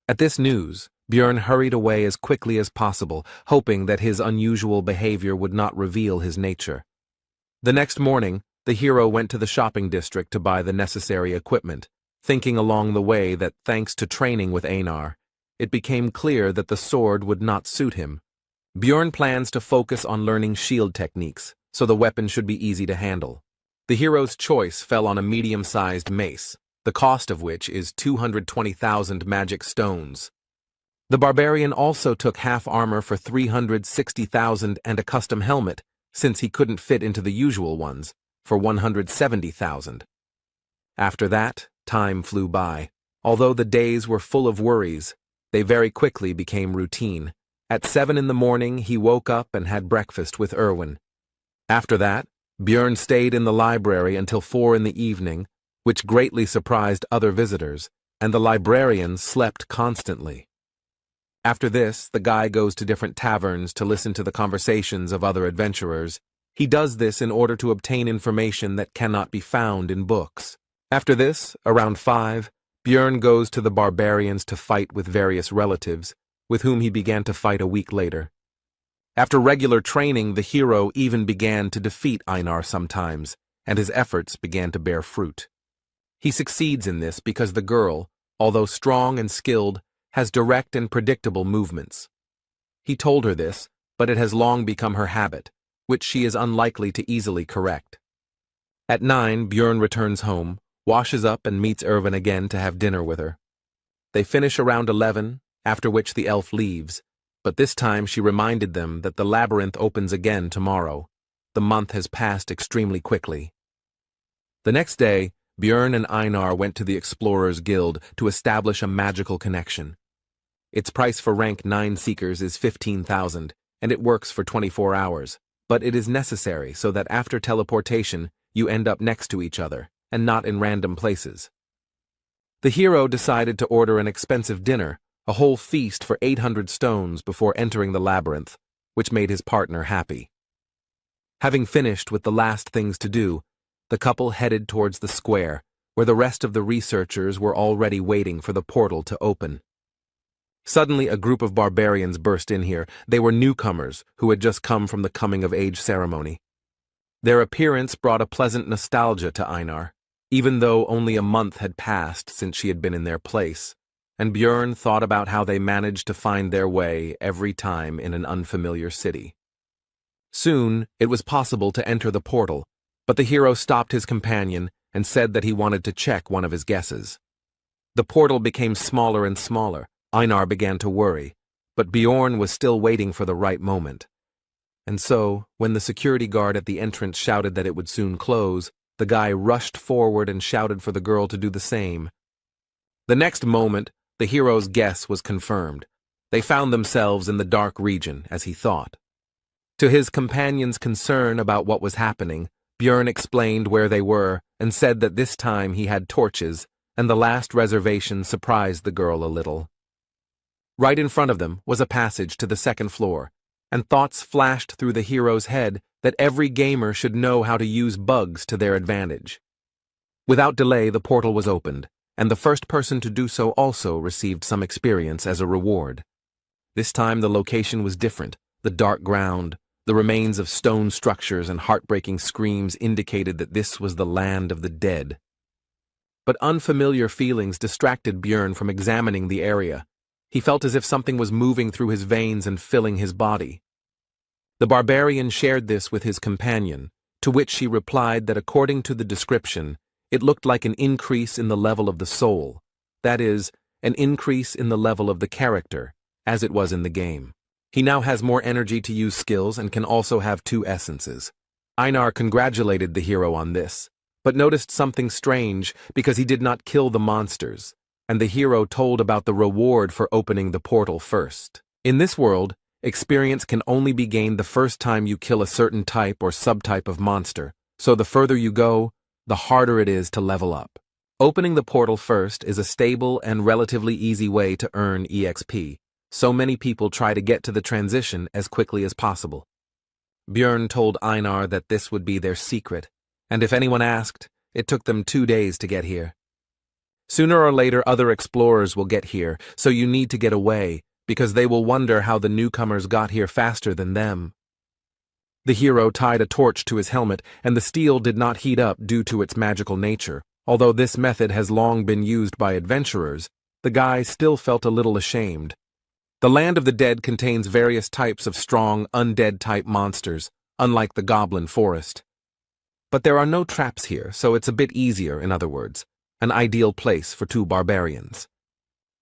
At this news, Björn hurried away as quickly as possible, hoping that his unusual behavior would not reveal his nature. The next morning, the hero went to the shopping district to buy the necessary equipment, thinking along the way that thanks to training with Einar, it became clear that the sword would not suit him. Björn plans to focus on learning shield techniques, so the weapon should be easy to handle. The hero's choice fell on a medium-sized mace, the cost of which is 220,000 magic stones. The barbarian also took half armor for 360,000 and a custom helmet, since he couldn't fit into the usual ones, for 170,000. After that, time flew by. Although the days were full of worries, they very quickly became routine. At 7 in the morning, he woke up and had breakfast with Erwin. After that, Björn stayed in the library until 4 in the evening, which greatly surprised other visitors, and the librarian slept constantly. After this, the guy goes to different taverns to listen to the conversations of other adventurers. He does this in order to obtain information that cannot be found in books. After this, around 5, Björn goes to the barbarians to fight with various relatives, with whom he began to fight a week later. After regular training, the hero even began to defeat Einar sometimes, and his efforts began to bear fruit. He succeeds in this because the girl, although strong and skilled, has direct and predictable movements. He told her this, but it has long become her habit, which she is unlikely to easily correct. At 9, Björn returns home, washes up and meets Erwin again to have dinner with her. They finish around 11, after which the elf leaves, but this time she reminded them that the labyrinth opens again tomorrow. The month has passed extremely quickly. The next day, Björn and Einar went to the Explorers Guild to establish a magical connection. Its price for rank 9 seekers is 15,000, and it works for 24 hours, but it is necessary so that after teleportation, you end up next to each other, and not in random places. The hero decided to order an expensive dinner, a whole feast for 800 stones before entering the labyrinth, which made his partner happy. Having finished with the last things to do, the couple headed towards the square, where the rest of the researchers were already waiting for the portal to open. Suddenly, a group of barbarians burst in here. They were newcomers who had just come from the coming-of-age ceremony. Their appearance brought a pleasant nostalgia to Einar, even though only a month had passed since she had been in their place, and Björn thought about how they managed to find their way every time in an unfamiliar city. Soon, it was possible to enter the portal, but the hero stopped his companion and said that he wanted to check one of his guesses. The portal became smaller and smaller. Einar began to worry, but Björn was still waiting for the right moment. And so, when the security guard at the entrance shouted that it would soon close, the guy rushed forward and shouted for the girl to do the same. The next moment, the hero's guess was confirmed. They found themselves in the dark region, as he thought. To his companion's concern about what was happening, Björn explained where they were and said that this time he had torches, and the last reservation surprised the girl a little. Right in front of them was a passage to the second floor, and thoughts flashed through the hero's head that every gamer should know how to use bugs to their advantage. Without delay, the portal was opened, and the first person to do so also received some experience as a reward. This time the location was different, the dark ground, The remains of stone structures and heartbreaking screams indicated that this was the land of the dead. But unfamiliar feelings distracted Björn from examining the area. He felt as if something was moving through his veins and filling his body. The barbarian shared this with his companion, to which she replied that according to the description, it looked like an increase in the level of the soul, that is, an increase in the level of the character, as it was in the game. He now has more energy to use skills and can also have 2 essences. Einar congratulated the hero on this, but noticed something strange because he did not kill the monsters, and the hero told about the reward for opening the portal first. In this world, experience can only be gained the first time you kill a certain type or subtype of monster, so the further you go, the harder it is to level up. Opening the portal first is a stable and relatively easy way to earn EXP, so many people try to get to the transition as quickly as possible. Björn told Einar that this would be their secret, and if anyone asked, it took them 2 days to get here. Sooner or later other explorers will get here, so you need to get away, because they will wonder how the newcomers got here faster than them. The hero tied a torch to his helmet, and the steel did not heat up due to its magical nature. Although this method has long been used by adventurers, the guy still felt a little ashamed. The land of the dead contains various types of strong, undead-type monsters, unlike the goblin forest. But there are no traps here, so it's a bit easier, in other words, an ideal place for 2 barbarians.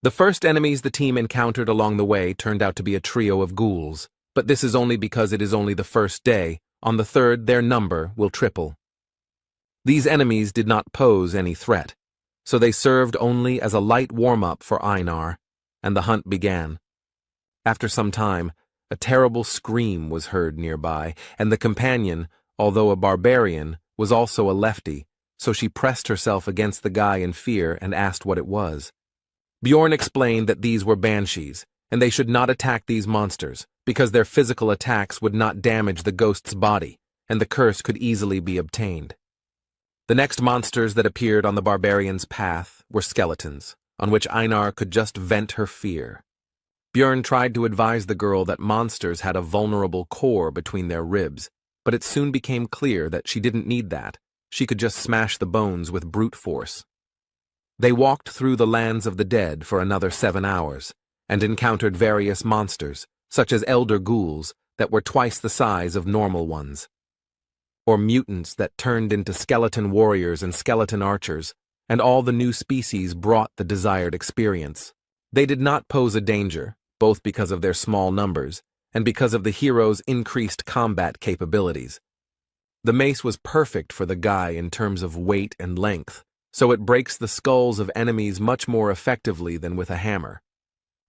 The first enemies the team encountered along the way turned out to be a trio of ghouls, but this is only because it is only the first day. On the third, their number will triple. These enemies did not pose any threat, so they served only as a light warm-up for Einar, and the hunt began. After some time, a terrible scream was heard nearby, and the companion, although a barbarian, was also a lefty, so she pressed herself against the guy in fear and asked what it was. Bjorn explained that these were banshees, and they should not attack these monsters, because their physical attacks would not damage the ghost's body, and the curse could easily be obtained. The next monsters that appeared on the barbarian's path were skeletons, on which Einar could just vent her fear. Björn tried to advise the girl that monsters had a vulnerable core between their ribs, but it soon became clear that she didn't need that. She could just smash the bones with brute force. They walked through the lands of the dead for another 7 hours, and encountered various monsters, such as elder ghouls, that were twice the size of normal ones, or mutants that turned into skeleton warriors and skeleton archers, and all the new species brought the desired experience. They did not pose a danger, both because of their small numbers, and because of the hero's increased combat capabilities. The mace was perfect for the guy in terms of weight and length, so it breaks the skulls of enemies much more effectively than with a hammer.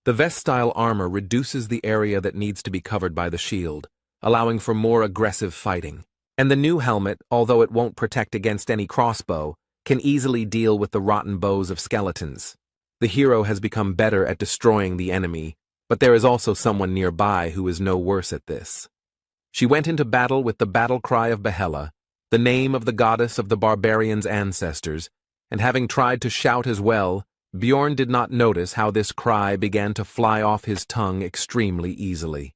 The vest-style armor reduces the area that needs to be covered by the shield, allowing for more aggressive fighting. And the new helmet, although it won't protect against any crossbow, can easily deal with the rotten bows of skeletons. The hero has become better at destroying the enemy, but there is also someone nearby who is no worse at this. She went into battle with the battle cry of Yahello, the name of the goddess of the barbarians' ancestors, and having tried to shout as well, Bjorn did not notice how this cry began to fly off his tongue extremely easily.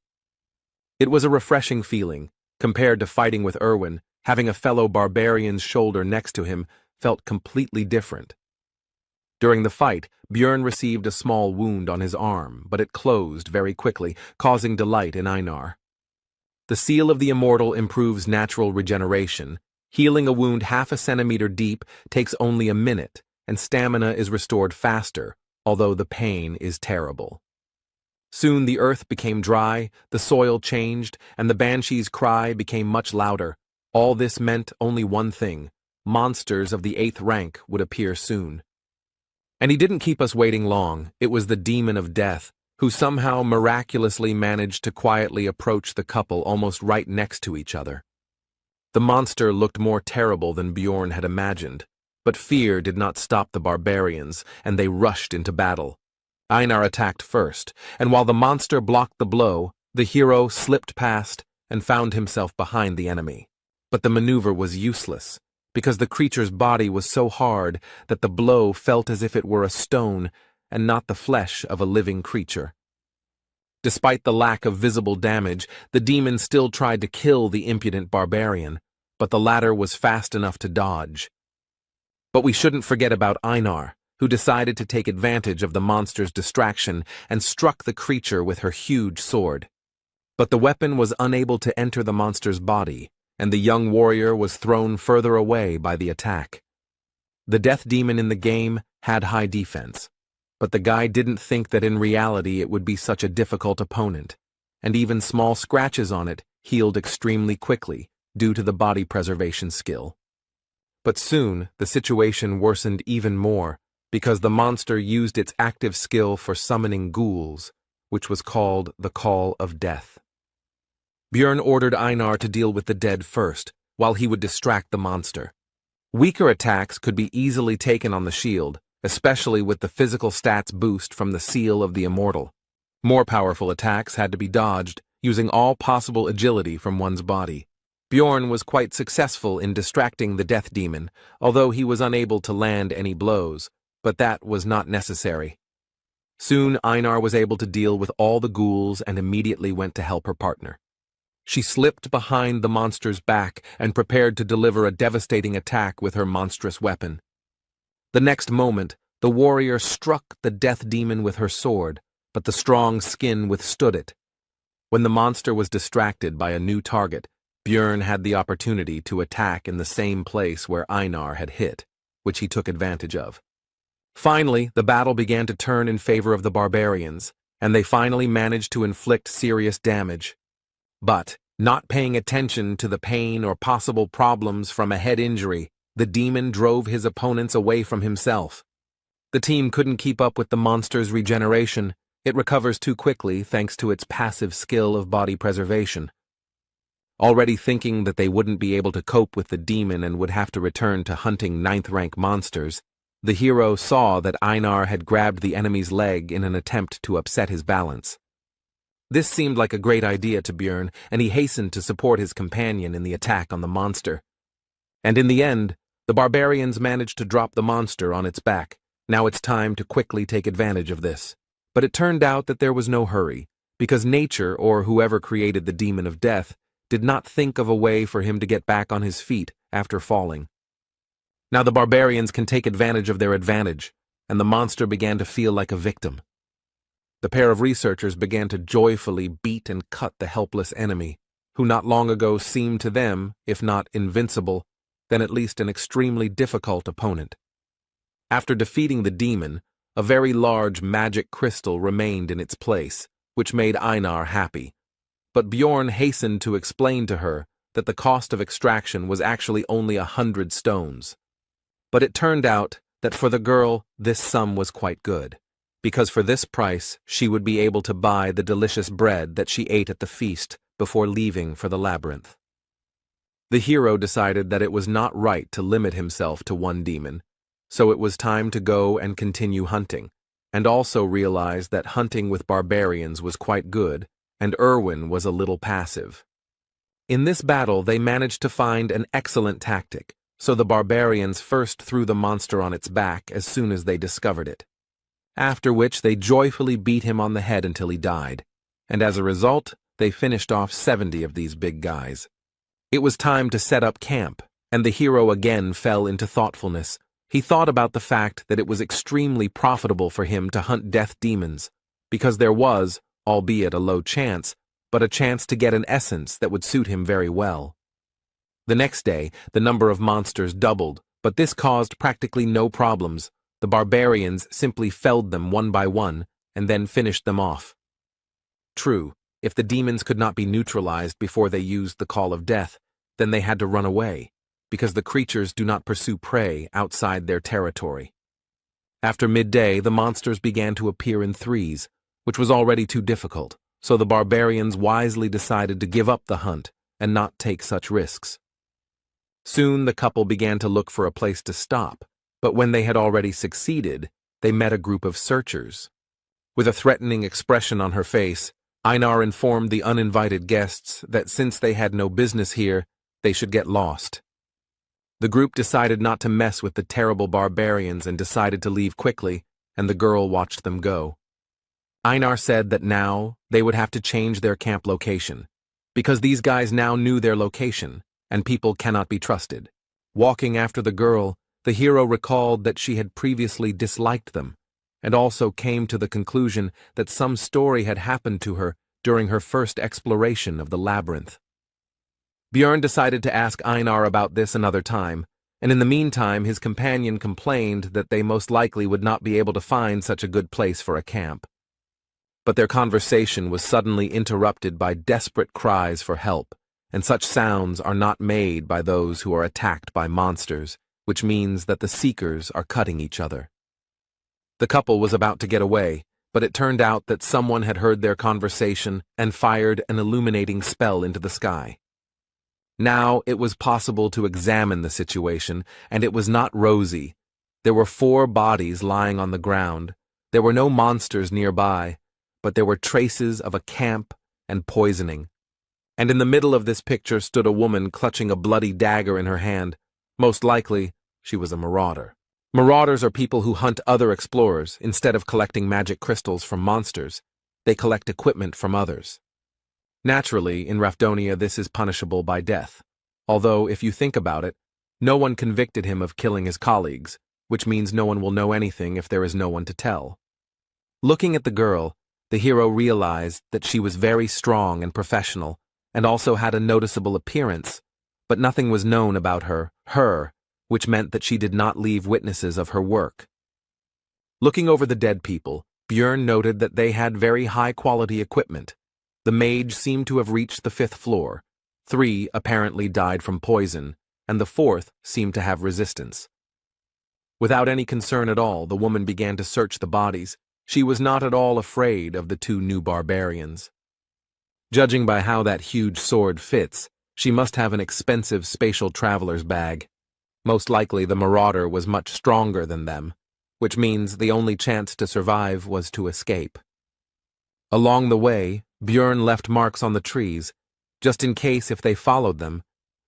It was a refreshing feeling. Compared to fighting with Erwin, having a fellow barbarian's shoulder next to him felt completely different. During the fight, Bjorn received a small wound on his arm, but it closed very quickly, causing delight in Einar. The seal of the immortal improves natural regeneration. Healing a wound half a centimeter deep takes only a minute, and stamina is restored faster, although the pain is terrible. Soon the earth became dry, the soil changed, and the banshee's cry became much louder. All this meant only one thing: monsters of the 8th rank would appear soon. And he didn't keep us waiting long. It was the demon of death, who somehow miraculously managed to quietly approach the couple almost right next to each other. The monster looked more terrible than Bjorn had imagined, but fear did not stop the barbarians, and they rushed into battle. Einar attacked first, and while the monster blocked the blow, the hero slipped past and found himself behind the enemy. But the maneuver was useless, because the creature's body was so hard that the blow felt as if it were a stone and not the flesh of a living creature. Despite the lack of visible damage, the demon still tried to kill the impudent barbarian, but the latter was fast enough to dodge. But we shouldn't forget about Einar, who decided to take advantage of the monster's distraction and struck the creature with her huge sword. But the weapon was unable to enter the monster's body, and the young warrior was thrown further away by the attack. The death demon in the game had high defense, but the guy didn't think that in reality it would be such a difficult opponent, and even small scratches on it healed extremely quickly due to the body preservation skill. But soon, the situation worsened even more, because the monster used its active skill for summoning ghouls, which was called the Call of Death. Björn ordered Einar to deal with the dead first, while he would distract the monster. Weaker attacks could be easily taken on the shield, especially with the physical stats boost from the Seal of the Immortal. More powerful attacks had to be dodged, using all possible agility from one's body. Bjorn was quite successful in distracting the death demon, although he was unable to land any blows, but that was not necessary. Soon Einar was able to deal with all the ghouls and immediately went to help her partner. She slipped behind the monster's back and prepared to deliver a devastating attack with her monstrous weapon. The next moment, the warrior struck the death demon with her sword, but the strong skin withstood it. When the monster was distracted by a new target, Björn had the opportunity to attack in the same place where Einar had hit, which he took advantage of. Finally, the battle began to turn in favor of the barbarians, and they finally managed to inflict serious damage. But, not paying attention to the pain or possible problems from a head injury, the demon drove his opponents away from himself. The team couldn't keep up with the monster's regeneration. It recovers too quickly thanks to its passive skill of body preservation. Already thinking that they wouldn't be able to cope with the demon and would have to return to hunting 9th-rank monsters, the hero saw that Einar had grabbed the enemy's leg in an attempt to upset his balance. This seemed like a great idea to Björn, and he hastened to support his companion in the attack on the monster. And in the end, the barbarians managed to drop the monster on its back. Now it's time to quickly take advantage of this. But it turned out that there was no hurry, because nature, or whoever created the demon of death, did not think of a way for him to get back on his feet after falling. Now the barbarians can take advantage of their advantage, and the monster began to feel like a victim. The pair of researchers began to joyfully beat and cut the helpless enemy, who not long ago seemed to them, if not invincible, then at least an extremely difficult opponent. After defeating the demon, a very large magic crystal remained in its place, which made Einar happy. But Bjorn hastened to explain to her that the cost of extraction was actually only 100 stones. But it turned out that for the girl, this sum was quite good, because for this price she would be able to buy the delicious bread that she ate at the feast before leaving for the labyrinth. The hero decided that it was not right to limit himself to one demon, so it was time to go and continue hunting, and also realized that hunting with barbarians was quite good, and Erwin was a little passive. In this battle they managed to find an excellent tactic, so the barbarians first threw the monster on its back as soon as they discovered it. After which they joyfully beat him on the head until he died, and as a result, they finished off 70 of these big guys. It was time to set up camp, and the hero again fell into thoughtfulness. He thought about the fact that it was extremely profitable for him to hunt death demons, because there was, albeit a low chance, but a chance to get an essence that would suit him very well. The next day, the number of monsters doubled, but this caused practically no problems. The barbarians simply felled them one by one, and then finished them off. True, if the demons could not be neutralized before they used the Call of Death, then they had to run away, because the creatures do not pursue prey outside their territory. After midday, the monsters began to appear in threes, which was already too difficult, so the barbarians wisely decided to give up the hunt and not take such risks. Soon the couple began to look for a place to stop, but when they had already succeeded, they met a group of searchers. With a threatening expression on her face, Einar informed the uninvited guests that since they had no business here, they should get lost. The group decided not to mess with the terrible barbarians and decided to leave quickly, and the girl watched them go. Einar said that now they would have to change their camp location, because these guys now knew their location, and people cannot be trusted. Walking after the girl, the hero recalled that she had previously disliked them, and also came to the conclusion that some story had happened to her during her first exploration of the labyrinth. Björn decided to ask Einar about this another time, and in the meantime his companion complained that they most likely would not be able to find such a good place for a camp. But their conversation was suddenly interrupted by desperate cries for help, and such sounds are not made by those who are attacked by monsters, which means that the seekers are cutting each other. The couple was about to get away, but it turned out that someone had heard their conversation and fired an illuminating spell into the sky. Now it was possible to examine the situation, and it was not rosy. There were 4 bodies lying on the ground. There were no monsters nearby, but there were traces of a camp and poisoning. And in the middle of this picture stood a woman clutching a bloody dagger in her hand. Most likely, she was a marauder. Marauders are people who hunt other explorers instead of collecting magic crystals from monsters. They collect equipment from others. Naturally, in Rafdonia this is punishable by death, although if you think about it, no one convicted him of killing his colleagues, which means no one will know anything if there is no one to tell. Looking at the girl, the hero realized that she was very strong and professional, and also had a noticeable appearance, but nothing was known about her, which meant that she did not leave witnesses of her work. Looking over the dead people, Björn noted that they had very high-quality equipment. The mage seemed to have reached the 5th floor. 3 apparently died from poison, and the 4th seemed to have resistance. Without any concern at all, the woman began to search the bodies. She was not at all afraid of the 2 new barbarians. Judging by how that huge sword fits, she must have an expensive spatial traveler's bag. Most likely the marauder was much stronger than them, which means the only chance to survive was to escape. Along the way, Björn left marks on the trees, just in case if they followed them,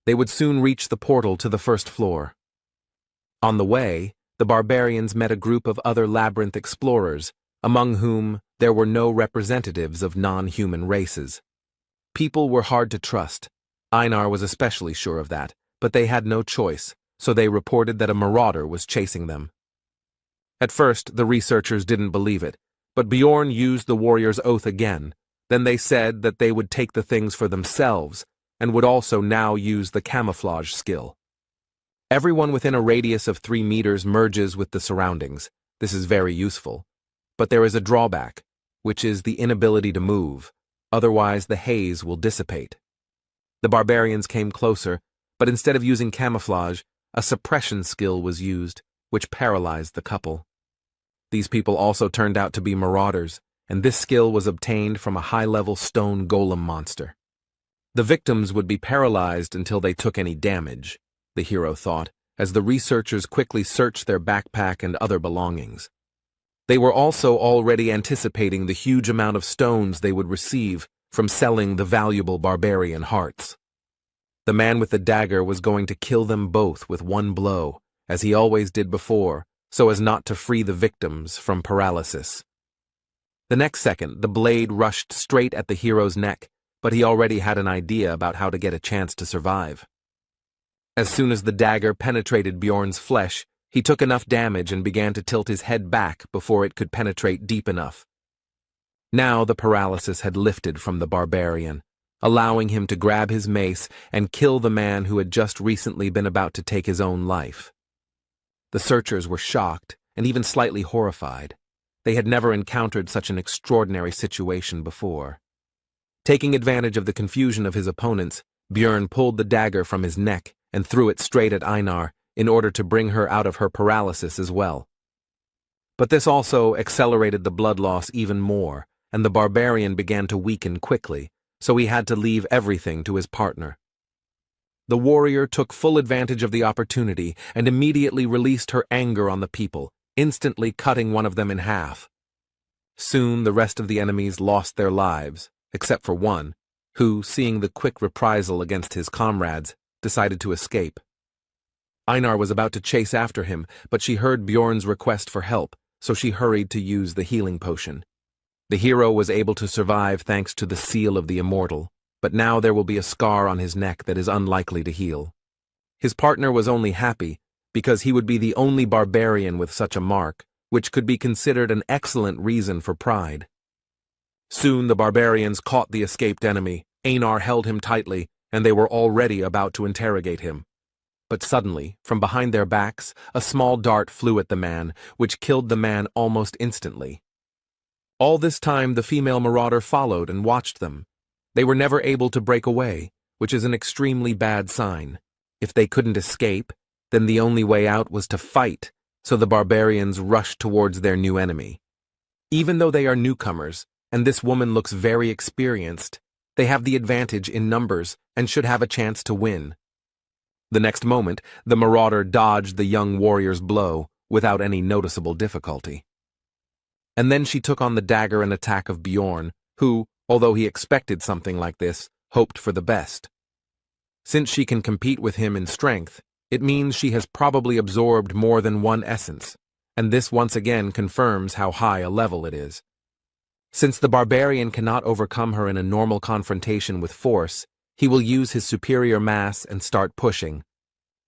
they would soon reach the portal to the 1st floor. On the way, the barbarians met a group of other labyrinth explorers, among whom there were no representatives of non-human races. People were hard to trust. Einar was especially sure of that, but they had no choice, so they reported that a marauder was chasing them. At first, the researchers didn't believe it, but Bjorn used the warrior's oath again. Then they said that they would take the things for themselves, and would also now use the camouflage skill. Everyone within a radius of 3 meters merges with the surroundings. This is very useful. But there is a drawback, which is the inability to move, otherwise the haze will dissipate. The barbarians came closer, but instead of using camouflage, a suppression skill was used, which paralyzed the couple. These people also turned out to be marauders, and this skill was obtained from a high-level stone golem monster. The victims would be paralyzed until they took any damage, the hero thought, as the researchers quickly searched their backpack and other belongings. They were also already anticipating the huge amount of stones they would receive from selling the valuable barbarian hearts. The man with the dagger was going to kill them both with one blow, as he always did before, so as not to free the victims from paralysis. The next second, the blade rushed straight at the hero's neck, but he already had an idea about how to get a chance to survive. As soon as the dagger penetrated Bjorn's flesh, he took enough damage and began to tilt his head back before it could penetrate deep enough. Now the paralysis had lifted from the barbarian, allowing him to grab his mace and kill the man who had just recently been about to take his own life. The searchers were shocked and even slightly horrified. They had never encountered such an extraordinary situation before. Taking advantage of the confusion of his opponents, Björn pulled the dagger from his neck and threw it straight at Einar in order to bring her out of her paralysis as well. But this also accelerated the blood loss even more, and the barbarian began to weaken quickly, so he had to leave everything to his partner. The warrior took full advantage of the opportunity and immediately released her anger on the people, instantly cutting one of them in half. Soon the rest of the enemies lost their lives, except for one, who, seeing the quick reprisal against his comrades, decided to escape. Einar was about to chase after him, but she heard Bjorn's request for help, so she hurried to use the healing potion. The hero was able to survive thanks to the seal of the immortal, but now there will be a scar on his neck that is unlikely to heal. His partner was only happy because he would be the only barbarian with such a mark, which could be considered an excellent reason for pride. Soon the barbarians caught the escaped enemy. Einar held him tightly, and they were already about to interrogate him. But suddenly, from behind their backs, a small dart flew at the man, which killed the man almost instantly. All this time the female marauder followed and watched them. They were never able to break away, which is an extremely bad sign. If they couldn't escape, then the only way out was to fight, so the barbarians rushed towards their new enemy. Even though they are newcomers, and this woman looks very experienced, they have the advantage in numbers and should have a chance to win. The next moment, the marauder dodged the young warrior's blow without any noticeable difficulty. And then she took on the dagger and attack of Bjorn, who, although he expected something like this, hoped for the best. Since she can compete with him in strength, it means she has probably absorbed more than one essence, and this once again confirms how high a level it is. Since the barbarian cannot overcome her in a normal confrontation with force, he will use his superior mass and start pushing.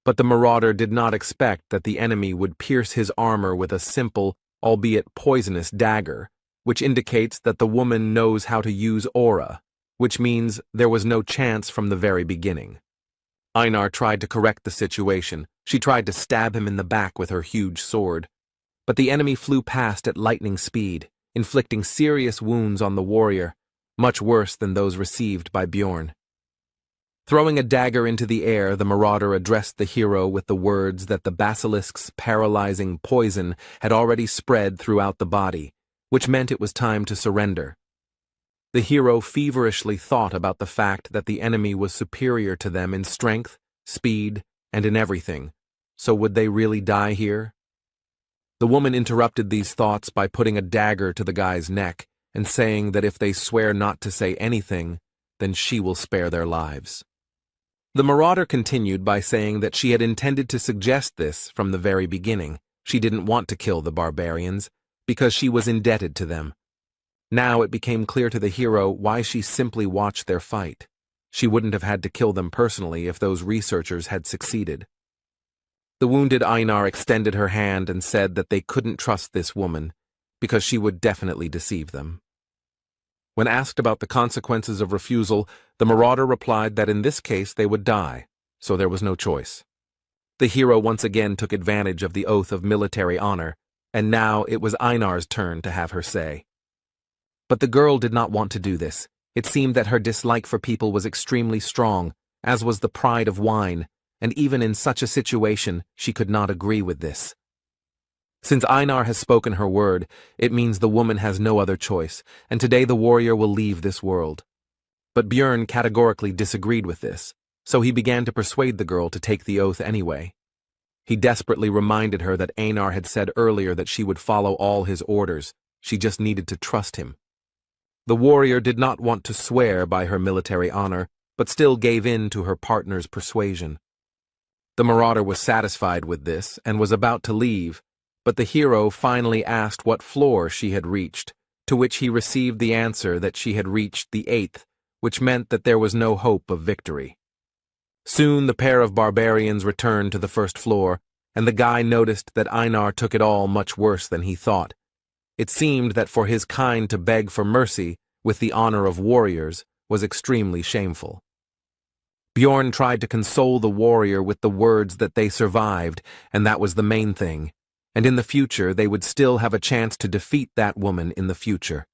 But the marauder did not expect that the enemy would pierce his armor with a simple, albeit poisonous dagger, which indicates that the woman knows how to use aura, which means there was no chance from the very beginning. Einar tried to correct the situation. She tried to stab him in the back with her huge sword. But the enemy flew past at lightning speed, inflicting serious wounds on the warrior, much worse than those received by Bjorn. Throwing a dagger into the air, the marauder addressed the hero with the words that the basilisk's paralyzing poison had already spread throughout the body, which meant it was time to surrender. The hero feverishly thought about the fact that the enemy was superior to them in strength, speed, and in everything. So would they really die here? The woman interrupted these thoughts by putting a dagger to the guy's neck and saying that if they swear not to say anything, then she will spare their lives. The marauder continued by saying that she had intended to suggest this from the very beginning. She didn't want to kill the barbarians because she was indebted to them. Now it became clear to the hero why she simply watched their fight. She wouldn't have had to kill them personally if those researchers had succeeded. The wounded Einar extended her hand and said that they couldn't trust this woman because she would definitely deceive them. When asked about the consequences of refusal, the marauder replied that in this case they would die, so there was no choice. The hero once again took advantage of the oath of military honor, and now it was Einar's turn to have her say. But the girl did not want to do this. It seemed that her dislike for people was extremely strong, as was the pride of wine, and even in such a situation, she could not agree with this. Since Einar has spoken her word, it means the woman has no other choice, and today the warrior will leave this world. But Bjorn categorically disagreed with this, so he began to persuade the girl to take the oath anyway. He desperately reminded her that Einar had said earlier that she would follow all his orders. She just needed to trust him. The warrior did not want to swear by her military honor, but still gave in to her partner's persuasion. The marauder was satisfied with this and was about to leave, but the hero finally asked what floor she had reached, to which he received the answer that she had reached the 8th, which meant that there was no hope of victory. Soon the pair of barbarians returned to the first floor, and the guy noticed that Einar took it all much worse than he thought. It seemed that for his kind to beg for mercy, with the honor of warriors, was extremely shameful. Bjorn tried to console the warrior with the words that they survived, and that was the main thing, and in the future they would still have a chance to defeat that woman in the future.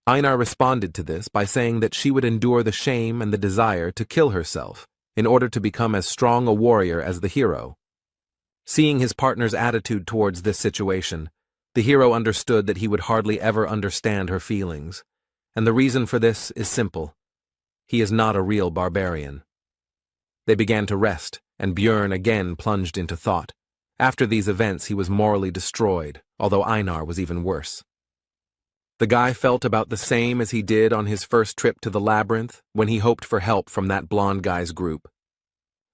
Einar responded to this by saying that she would endure the shame and the desire to kill herself in order to become as strong a warrior as the hero. Seeing his partner's attitude towards this situation, the hero understood that he would hardly ever understand her feelings, and the reason for this is simple. He is not a real barbarian. They began to rest, and Bjorn again plunged into thought. After these events he was morally destroyed, although Einar was even worse. The guy felt about the same as he did on his first trip to the labyrinth when he hoped for help from that blonde guy's group.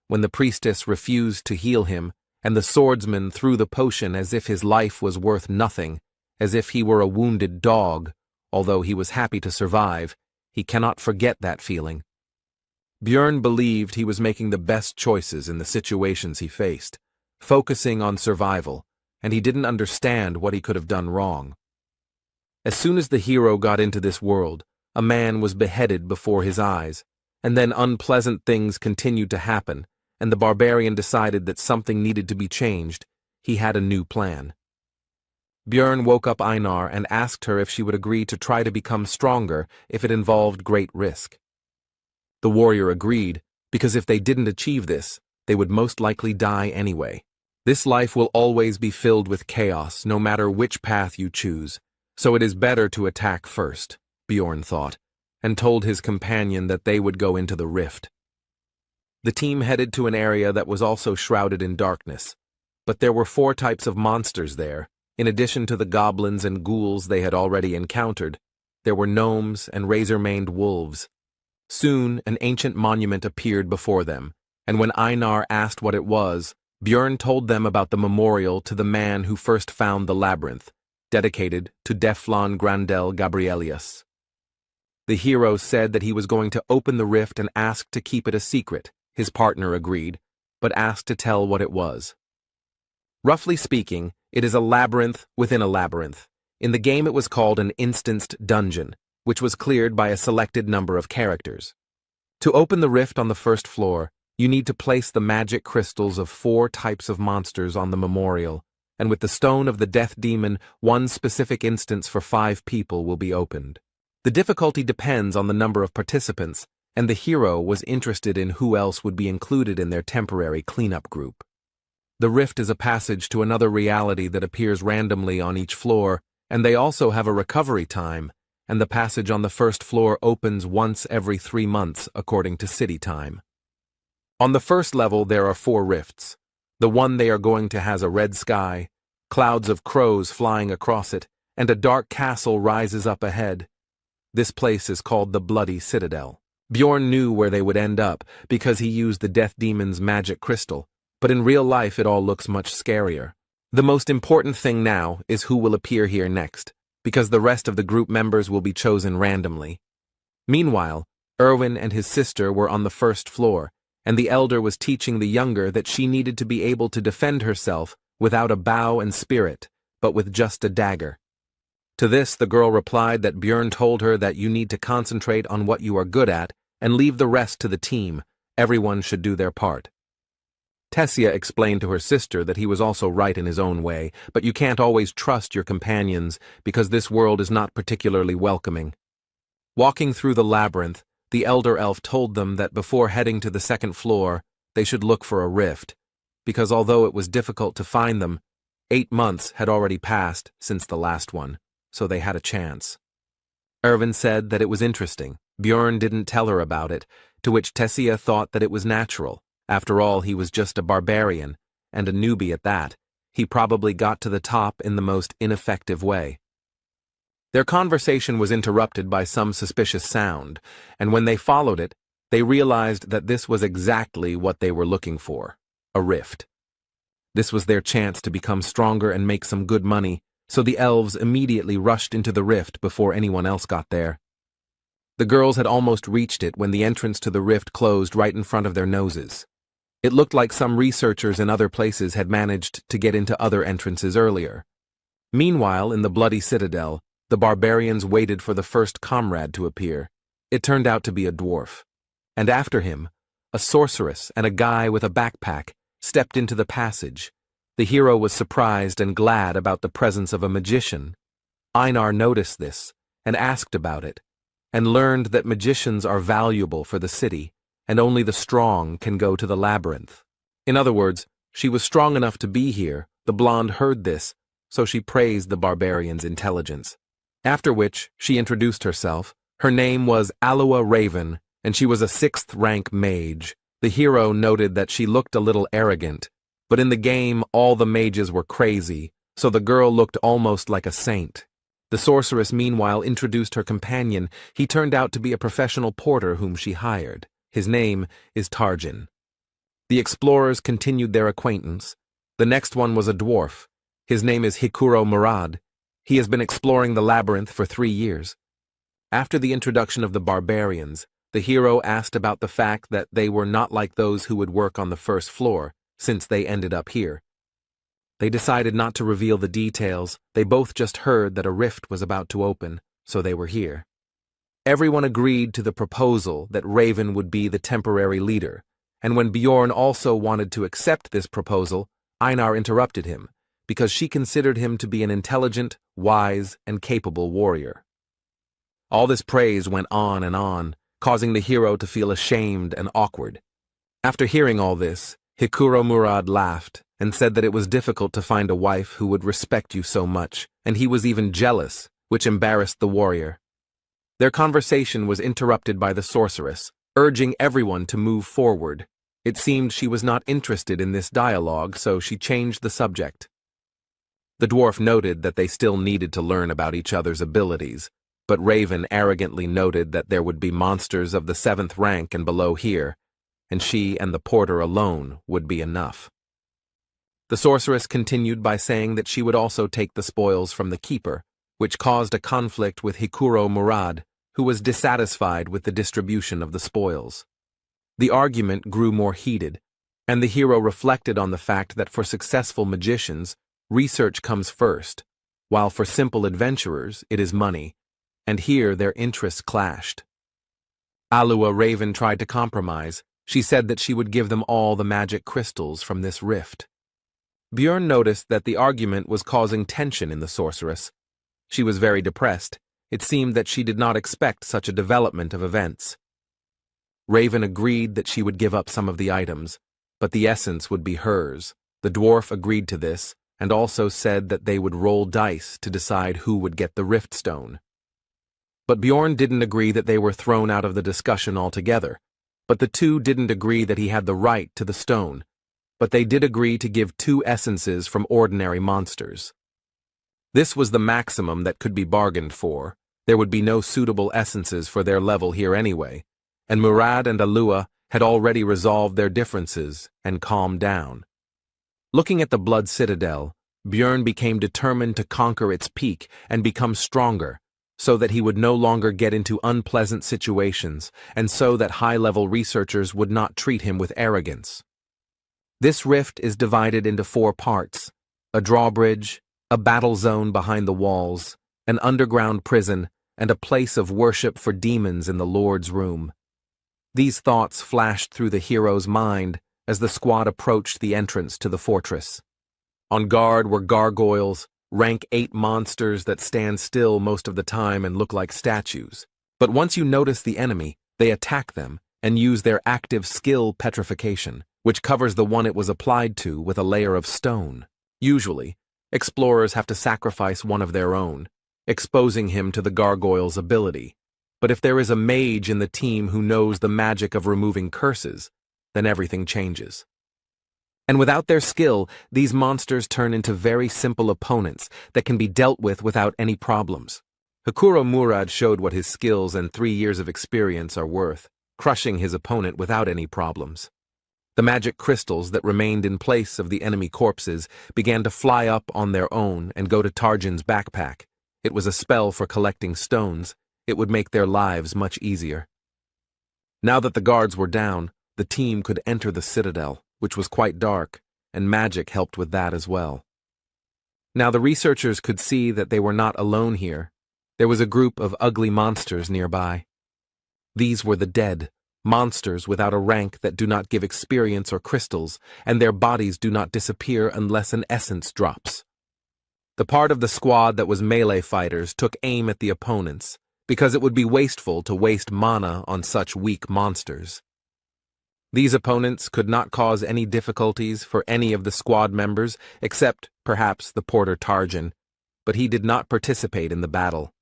When the priestess refused to heal him, and the swordsman threw the potion as if his life was worth nothing, as if he were a wounded dog, although he was happy to survive, he cannot forget that feeling. Björn believed he was making the best choices in the situations he faced, focusing on survival, and he didn't understand what he could have done wrong. As soon as the hero got into this world, a man was beheaded before his eyes, and then unpleasant things continued to happen, and the barbarian decided that something needed to be changed. He had a new plan. Björn woke up Einar and asked her if she would agree to try to become stronger if it involved great risk. The warrior agreed, because if they didn't achieve this, they would most likely die anyway. This life will always be filled with chaos, no matter which path you choose, so it is better to attack first, Björn thought, and told his companion that they would go into the rift. The team headed to an area that was also shrouded in darkness, but there were 4 types of monsters there. In addition to the goblins and ghouls they had already encountered, there were gnomes and razor-maned wolves. Soon, an ancient monument appeared before them, and when Einar asked what it was, Björn told them about the memorial to the man who first found the labyrinth, dedicated to Deflon Grandel Gabrielius. The hero said that he was going to open the rift and asked to keep it a secret. His partner agreed, but asked to tell what it was. Roughly speaking, it is a labyrinth within a labyrinth. In the game it was called an instanced dungeon, which was cleared by a selected number of characters. To open the rift on the first floor, you need to place the magic crystals of 4 types of monsters on the memorial, and with the stone of the death demon, 1 specific instance for 5 people will be opened. The difficulty depends on the number of participants, and the hero was interested in who else would be included in their temporary cleanup group. The rift is a passage to another reality that appears randomly on each floor, and they also have a recovery time, and the passage on the first floor opens once every 3 months according to city time. On the first level there are 4 rifts. The one they are going to has a red sky, clouds of crows flying across it, and a dark castle rises up ahead. This place is called the Bloody Citadel. Björn knew where they would end up because he used the Death Demon's magic crystal, but in real life it all looks much scarier. The most important thing now is who will appear here next, because the rest of the group members will be chosen randomly. Meanwhile, Erwin and his sister were on the first floor, and the elder was teaching the younger that she needed to be able to defend herself without a bow and spirit, but with just a dagger. To this, the girl replied that Björn told her that you need to concentrate on what you are good at and leave the rest to the team. Everyone should do their part. Tessia explained to her sister that he was also right in his own way, but you can't always trust your companions because this world is not particularly welcoming. Walking through the labyrinth, the elder elf told them that before heading to the second floor, they should look for a rift, because although it was difficult to find them, 8 months had already passed since the last one, so they had a chance. Erwin said that it was interesting. Björn didn't tell her about it, to which Tessia thought that it was natural. After all, he was just a barbarian, and a newbie at that. He probably got to the top in the most ineffective way. Their conversation was interrupted by some suspicious sound, and when they followed it, they realized that this was exactly what they were looking for, a rift. This was their chance to become stronger and make some good money, so the elves immediately rushed into the rift before anyone else got there. The girls had almost reached it when the entrance to the rift closed right in front of their noses. It looked like some researchers in other places had managed to get into other entrances earlier. Meanwhile, in the Bloody Citadel, the barbarians waited for the first comrade to appear. It turned out to be a dwarf. And after him, a sorceress and a guy with a backpack stepped into the passage. The hero was surprised and glad about the presence of a magician. Einar noticed this and asked about it, and learned that magicians are valuable for the city, and only the strong can go to the labyrinth. In other words, she was strong enough to be here. The blonde heard this, so she praised the barbarian's intelligence. After which, she introduced herself. Her name was Aloa Raven, and she was a 6th-rank mage. The hero noted that she looked a little arrogant, but in the game all the mages were crazy, so the girl looked almost like a saint. The sorceress meanwhile introduced her companion. He turned out to be a professional porter whom she hired. His name is Tarjin. The explorers continued their acquaintance. The next one was a dwarf. His name is Hikuro Murad. He has been exploring the labyrinth for 3 years. After the introduction of the barbarians, the hero asked about the fact that they were not like those who would work on the first floor, since they ended up here. They decided not to reveal the details. They both just heard that a rift was about to open, so they were here. Everyone agreed to the proposal that Raven would be the temporary leader, and when Bjorn also wanted to accept this proposal, Einar interrupted him, because she considered him to be an intelligent, wise, and capable warrior. All this praise went on, causing the hero to feel ashamed and awkward. After hearing all this, Hikuro Murad laughed and said that it was difficult to find a wife who would respect you so much, and he was even jealous, which embarrassed the warrior. Their conversation was interrupted by the sorceress, urging everyone to move forward. It seemed she was not interested in this dialogue, so she changed the subject. The dwarf noted that they still needed to learn about each other's abilities, but Raven arrogantly noted that there would be monsters of the 7th rank and below here, and she and the porter alone would be enough. The sorceress continued by saying that she would also take the spoils from the keeper, which caused a conflict with Hikuro Murad, who was dissatisfied with the distribution of the spoils. The argument grew more heated, and the hero reflected on the fact that for successful magicians, research comes first, while for simple adventurers it is money, and here their interests clashed. Alua Raven tried to compromise. She said that she would give them all the magic crystals from this rift. Bjorn noticed that the argument was causing tension in the sorceress. She was very depressed. It seemed that she did not expect such a development of events. Raven agreed that she would give up some of the items, but the essence would be hers. The dwarf agreed to this, and also said that they would roll dice to decide who would get the rift stone. But Bjorn didn't agree that they were thrown out of the discussion altogether. But the two didn't agree that he had the right to the stone, but they did agree to give 2 essences from ordinary monsters. This was the maximum that could be bargained for. There would be no suitable essences for their level here anyway, and Murad and Alua had already resolved their differences and calmed down. Looking at the Blood Citadel, Bjorn became determined to conquer its peak and become stronger, so that he would no longer get into unpleasant situations, and so that high-level researchers would not treat him with arrogance. This rift is divided into 4 parts: a drawbridge, a battle zone behind the walls, an underground prison, and a place of worship for demons in the Lord's room. These thoughts flashed through the hero's mind as the squad approached the entrance to the fortress. On guard were gargoyles, rank 8 monsters that stand still most of the time and look like statues. But once you notice the enemy, they attack them and use their active skill petrification, which covers the one it was applied to with a layer of stone. Usually, explorers have to sacrifice one of their own, exposing him to the gargoyle's ability. But if there is a mage in the team who knows the magic of removing curses, then everything changes. And without their skill, these monsters turn into very simple opponents that can be dealt with without any problems. Hikuro Murad showed what his skills and 3 years of experience are worth, crushing his opponent without any problems. The magic crystals that remained in place of the enemy corpses began to fly up on their own and go to Tarjan's backpack. It was a spell for collecting stones. It would make their lives much easier. Now that the guards were down, the team could enter the citadel, which was quite dark, and magic helped with that as well. Now the researchers could see that they were not alone here. There was a group of ugly monsters nearby. These were the dead, monsters without a rank that do not give experience or crystals, and their bodies do not disappear unless an essence drops. The part of the squad that was melee fighters took aim at the opponents, because it would be wasteful to waste mana on such weak monsters. These opponents could not cause any difficulties for any of the squad members except, perhaps, the porter Tarjan, but he did not participate in the battle.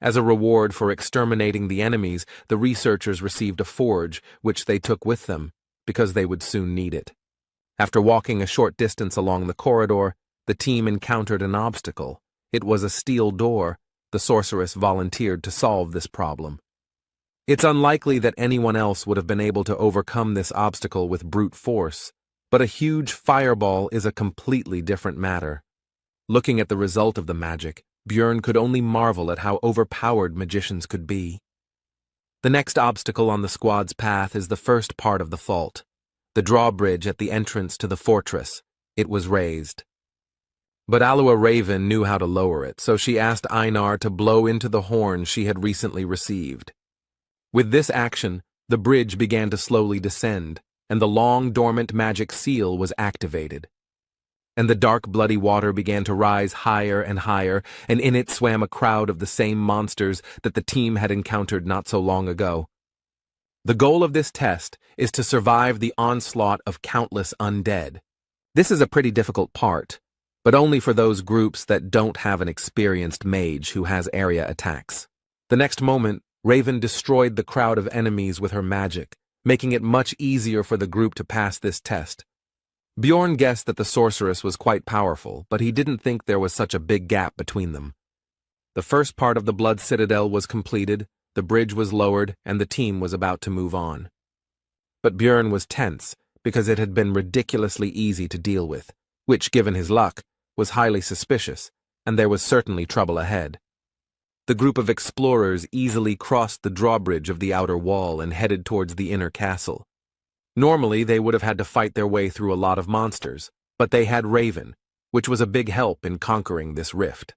As a reward for exterminating the enemies, the researchers received a forge, which they took with them, because they would soon need it. After walking a short distance along the corridor, the team encountered an obstacle. It was a steel door. The sorceress volunteered to solve this problem. It's unlikely that anyone else would have been able to overcome this obstacle with brute force, but a huge fireball is a completely different matter. Looking at the result of the magic, Björn could only marvel at how overpowered magicians could be. The next obstacle on the squad's path is the first part of the fault, the drawbridge at the entrance to the fortress. It was raised. But Alua Raven knew how to lower it, so she asked Einar to blow into the horn she had recently received. With this action, the bridge began to slowly descend, and the long dormant magic seal was activated. And the dark bloody water began to rise higher and higher, and in it swam a crowd of the same monsters that the team had encountered not so long ago. The goal of this test is to survive the onslaught of countless undead. This is a pretty difficult part, but only for those groups that don't have an experienced mage who has area attacks. The next moment, Raven destroyed the crowd of enemies with her magic, making it much easier for the group to pass this test. Bjorn guessed that the sorceress was quite powerful, but he didn't think there was such a big gap between them. The first part of the Blood Citadel was completed, the bridge was lowered, and the team was about to move on. But Bjorn was tense, because it had been ridiculously easy to deal with, which, given his luck, was highly suspicious, and there was certainly trouble ahead. The group of explorers easily crossed the drawbridge of the outer wall and headed towards the inner castle. Normally, they would have had to fight their way through a lot of monsters, but they had Raven, which was a big help in conquering this rift.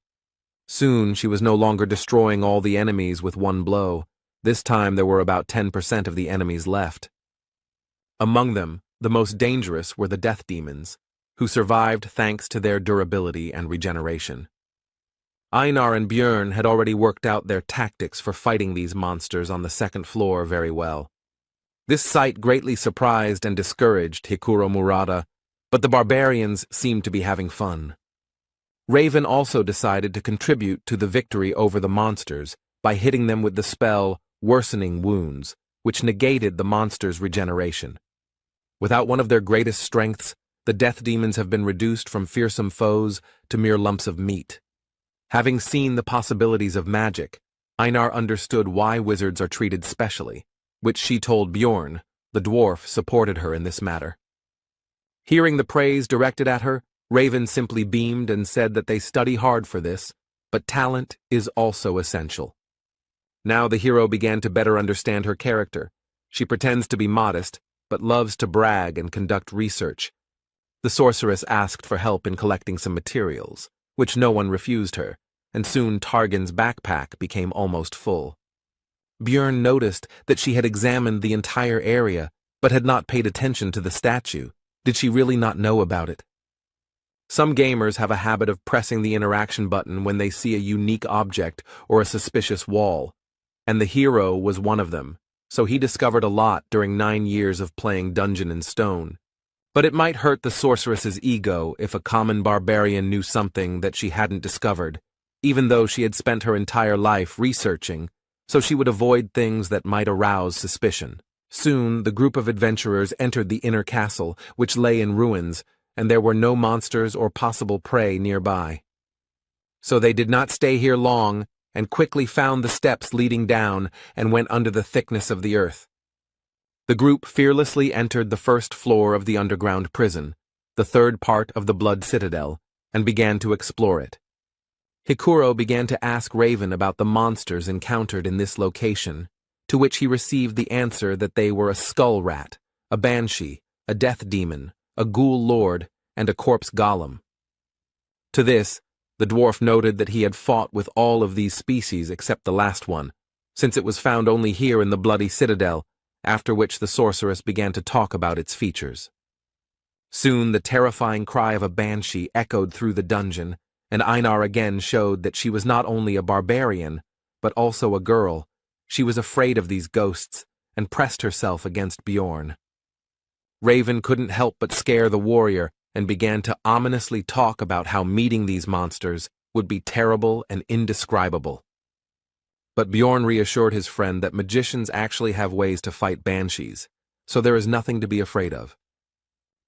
Soon, she was no longer destroying all the enemies with one blow. This time, there were about 10% of the enemies left. Among them, the most dangerous were the death demons, who survived thanks to their durability and regeneration. Einar and Björn had already worked out their tactics for fighting these monsters on the second floor very well. This sight greatly surprised and discouraged Hikuro Murata, but the barbarians seemed to be having fun. Raven also decided to contribute to the victory over the monsters by hitting them with the spell Worsening Wounds, which negated the monsters' regeneration. Without one of their greatest strengths, the death demons have been reduced from fearsome foes to mere lumps of meat. Having seen the possibilities of magic, Einar understood why wizards are treated specially, which she told Bjorn. The dwarf supported her in this matter. Hearing the praise directed at her, Raven simply beamed and said that they study hard for this, but talent is also essential. Now the hero began to better understand her character. She pretends to be modest, but loves to brag and conduct research. The sorceress asked for help in collecting some materials, which no one refused her, and soon Targan's backpack became almost full. Björn noticed that she had examined the entire area, but had not paid attention to the statue. Did she really not know about it? Some gamers have a habit of pressing the interaction button when they see a unique object or a suspicious wall, and the hero was one of them, so he discovered a lot during 9 years of playing Dungeon and Stone. But it might hurt the sorceress's ego if a common barbarian knew something that she hadn't discovered, even though she had spent her entire life researching, so she would avoid things that might arouse suspicion. Soon, the group of adventurers entered the inner castle, which lay in ruins, and there were no monsters or possible prey nearby. So they did not stay here long, and quickly found the steps leading down and went under the thickness of the earth. The group fearlessly entered the first floor of the underground prison, the third part of the Blood Citadel, and began to explore it. Hikuro began to ask Raven about the monsters encountered in this location, to which he received the answer that they were a skull rat, a banshee, a death demon, a ghoul lord, and a corpse golem. To this, the dwarf noted that he had fought with all of these species except the last one, since it was found only here in the Bloody Citadel, after which the sorceress began to talk about its features. Soon the terrifying cry of a banshee echoed through the dungeon, and Einar again showed that she was not only a barbarian, but also a girl. She was afraid of these ghosts, and pressed herself against Bjorn. Raven couldn't help but scare the warrior, and began to ominously talk about how meeting these monsters would be terrible and indescribable. But Bjorn reassured his friend that magicians actually have ways to fight banshees, so there is nothing to be afraid of.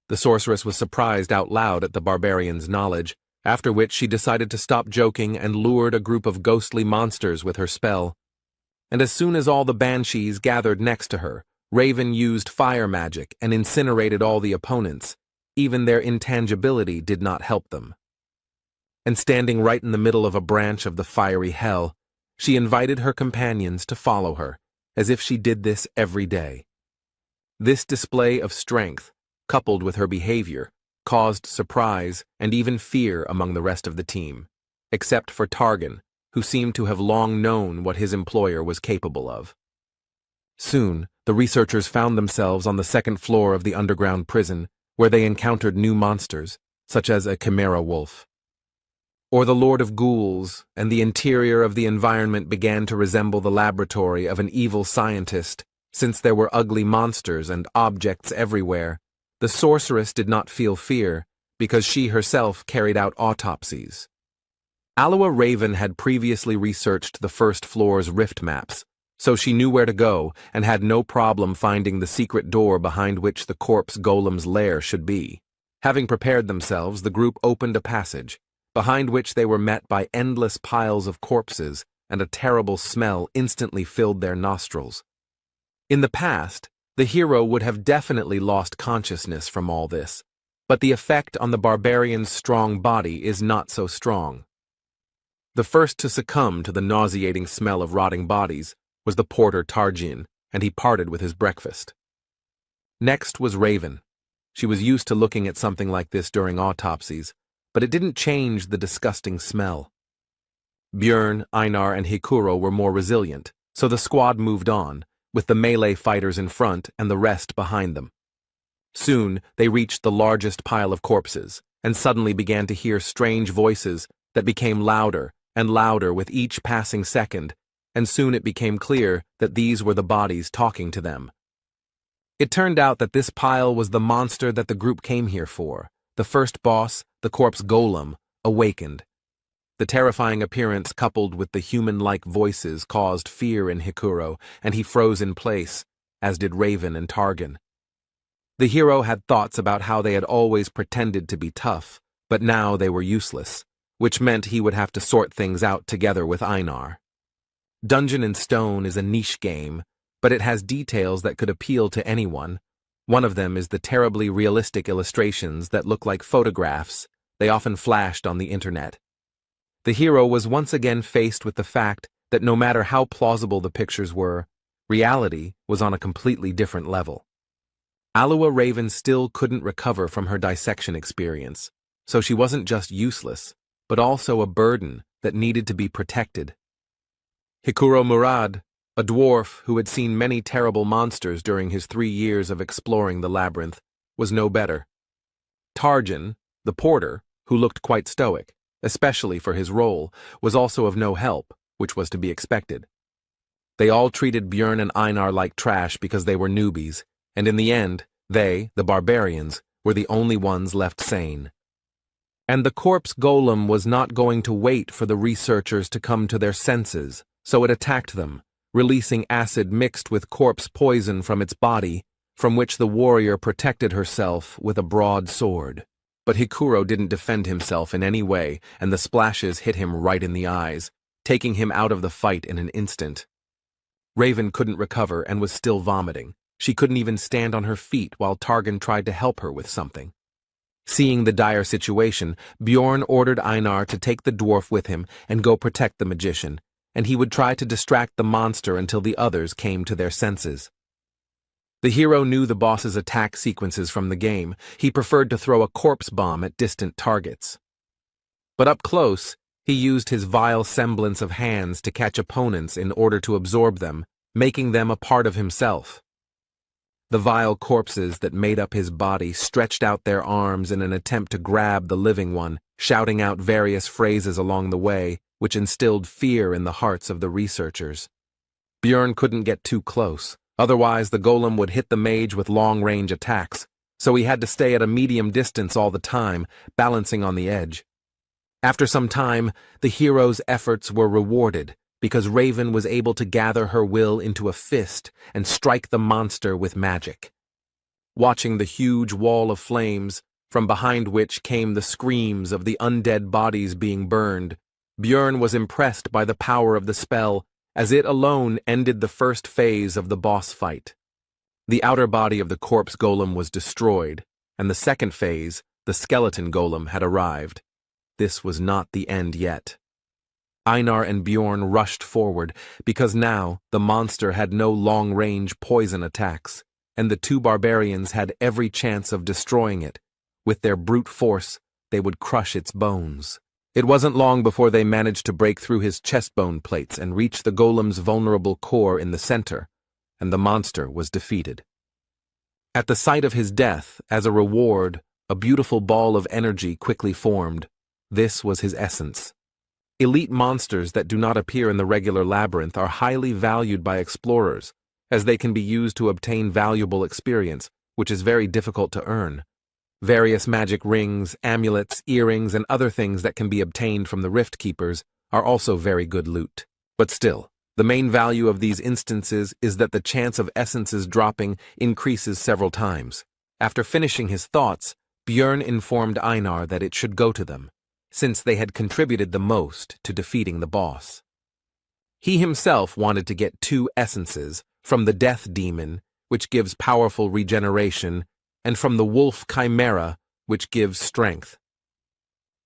The sorceress was surprised out loud at the barbarian's knowledge, after which she decided to stop joking and lured a group of ghostly monsters with her spell. And as soon as all the banshees gathered next to her, Raven used fire magic and incinerated all the opponents. Even their intangibility did not help them. and standing right in the middle of a branch of the fiery hell, she invited her companions to follow her, as if she did this every day. This display of strength, coupled with her behavior, caused surprise and even fear among the rest of the team, except for Targan, who seemed to have long known what his employer was capable of. Soon, the researchers found themselves on the second floor of the underground prison, where they encountered new monsters, such as a chimera wolf, or the Lord of Ghouls, and the interior of the environment began to resemble the laboratory of an evil scientist, since there were ugly monsters and objects everywhere. The sorceress did not feel fear, because she herself carried out autopsies. Aloha Raven had previously researched the first floor's rift maps, so she knew where to go and had no problem finding the secret door behind which the corpse golem's lair should be. Having prepared themselves, the group opened a passage, behind which they were met by endless piles of corpses, and a terrible smell instantly filled their nostrils. In the past, the hero would have definitely lost consciousness from all this, but the effect on the barbarian's strong body is not so strong. The first to succumb to the nauseating smell of rotting bodies was the porter Tarjin, and he parted with his breakfast. Next was Raven. She was used to looking at something like this during autopsies, but it didn't change the disgusting smell. Björn, Einar, and Hikuro were more resilient, so the squad moved on, with the melee fighters in front and the rest behind them. Soon, they reached the largest pile of corpses, and suddenly began to hear strange voices that became louder and louder with each passing second, and soon it became clear that these were the bodies talking to them. It turned out that this pile was the monster that the group came here for. The first boss, the corpse golem, awakened. The terrifying appearance coupled with the human-like voices caused fear in Hikuro, and he froze in place, as did Raven and Targan. The hero had thoughts about how they had always pretended to be tough, but now they were useless, which meant he would have to sort things out together with Einar. Dungeon and Stone is a niche game, but it has details that could appeal to anyone. One of them is the terribly realistic illustrations that look like photographs. They often flashed on the internet. The hero was once again faced with the fact that no matter how plausible the pictures were, reality was on a completely different level. Aloha Raven still couldn't recover from her dissection experience, so she wasn't just useless, but also a burden that needed to be protected. Hikuro Murad, a dwarf who had seen many terrible monsters during his 3 years of exploring the labyrinth, was no better. Tarjan, the porter, who looked quite stoic, especially for his role, was also of no help, which was to be expected. They all treated Björn and Einar like trash because they were newbies, and in the end, they, the barbarians, were the only ones left sane. And the corpse golem was not going to wait for the researchers to come to their senses, so it attacked them, releasing acid mixed with corpse poison from its body, from which the warrior protected herself with a broad sword. But Hikuro didn't defend himself in any way, and the splashes hit him right in the eyes, taking him out of the fight in an instant. Raven couldn't recover and was still vomiting. She couldn't even stand on her feet while Targan tried to help her with something. Seeing the dire situation, Bjorn ordered Einar to take the dwarf with him and go protect the magician, and he would try to distract the monster until the others came to their senses. The hero knew the boss's attack sequences from the game. He preferred to throw a corpse bomb at distant targets. But up close, he used his vile semblance of hands to catch opponents in order to absorb them, making them a part of himself. The vile corpses that made up his body stretched out their arms in an attempt to grab the living one, shouting out various phrases along the way, which instilled fear in the hearts of the researchers. Björn couldn't get too close, otherwise the golem would hit the mage with long-range attacks, so he had to stay at a medium distance all the time, balancing on the edge. After some time, the hero's efforts were rewarded, because Raven was able to gather her will into a fist and strike the monster with magic. Watching the huge wall of flames, from behind which came the screams of the undead bodies being burned, Björn was impressed by the power of the spell, as it alone ended the first phase of the boss fight. The outer body of the corpse golem was destroyed, and the second phase, the skeleton golem, had arrived. this was not the end yet. Einar and Bjorn rushed forward, because now the monster had no long-range poison attacks, and the two barbarians had every chance of destroying it. With their brute force, they would crush its bones. It wasn't long before they managed to break through his chest-bone plates and reach the golem's vulnerable core in the center, and the monster was defeated. At the sight of his death, as a reward, a beautiful ball of energy quickly formed. This was his essence. Elite monsters that do not appear in the regular labyrinth are highly valued by explorers, as they can be used to obtain valuable experience, which is very difficult to earn. Various magic rings, amulets, earrings, and other things that can be obtained from the Rift Keepers are also very good loot. But still, the main value of these instances is that the chance of essences dropping increases several times. After finishing his thoughts, Bjorn informed Einar that it should go to them, since they had contributed the most to defeating the boss. He himself wanted to get 2 essences, from the Death Demon, which gives powerful regeneration, and from the Wolf Chimera, which gives strength.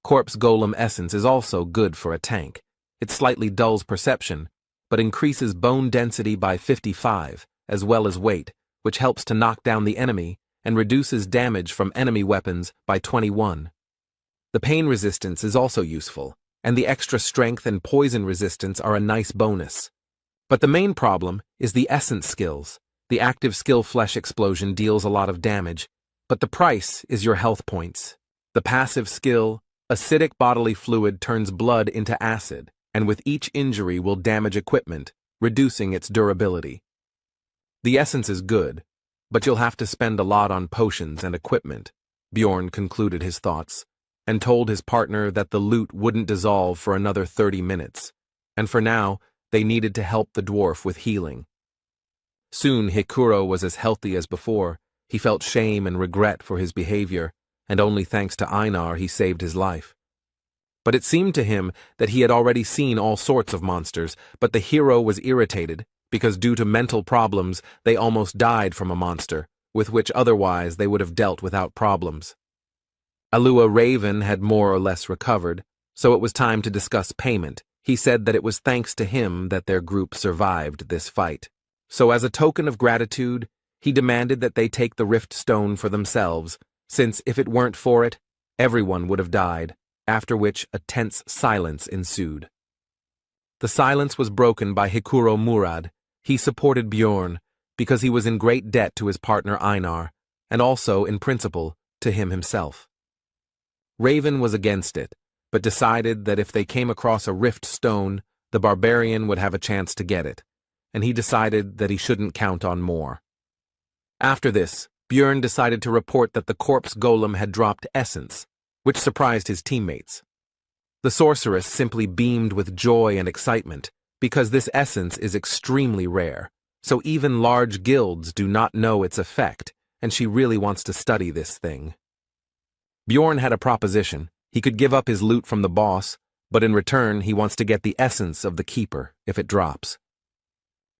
Corpse Golem Essence is also good for a tank. It slightly dulls perception, but increases bone density by 55, as well as weight, which helps to knock down the enemy, and reduces damage from enemy weapons by 21. The pain resistance is also useful, and the extra strength and poison resistance are a nice bonus. But the main problem is the essence skills. The active skill Flesh Explosion deals a lot of damage, but the price is your health points. The passive skill, Acidic Bodily Fluid, turns blood into acid, and with each injury will damage equipment, reducing its durability. The essence is good, but you'll have to spend a lot on potions and equipment, Bjorn concluded his thoughts, and told his partner that the loot wouldn't dissolve for another 30 minutes, and for now, they needed to help the dwarf with healing. Soon Hikuro was as healthy as before. He felt shame and regret for his behavior, and only thanks to Einar he saved his life. But it seemed to him that he had already seen all sorts of monsters, but the hero was irritated, because due to mental problems they almost died from a monster, with which otherwise they would have dealt without problems. Alua Raven had more or less recovered, so it was time to discuss payment. He said that it was thanks to him that their group survived this fight. So as a token of gratitude, he demanded that they take the Rift Stone for themselves, since if it weren't for it, everyone would have died, after which a tense silence ensued. The silence was broken by Hikuro Murad. He supported Bjorn, because he was in great debt to his partner Einar, and also, in principle, to him himself. Raven was against it, but decided that if they came across a Rift Stone, the barbarian would have a chance to get it, and he decided that he shouldn't count on more. After this, Bjorn decided to report that the corpse golem had dropped essence, which surprised his teammates. The sorceress simply beamed with joy and excitement, because this essence is extremely rare, so even large guilds do not know its effect, and she really wants to study this thing. Bjorn had a proposition. He could give up his loot from the boss, but in return he wants to get the essence of the keeper if it drops.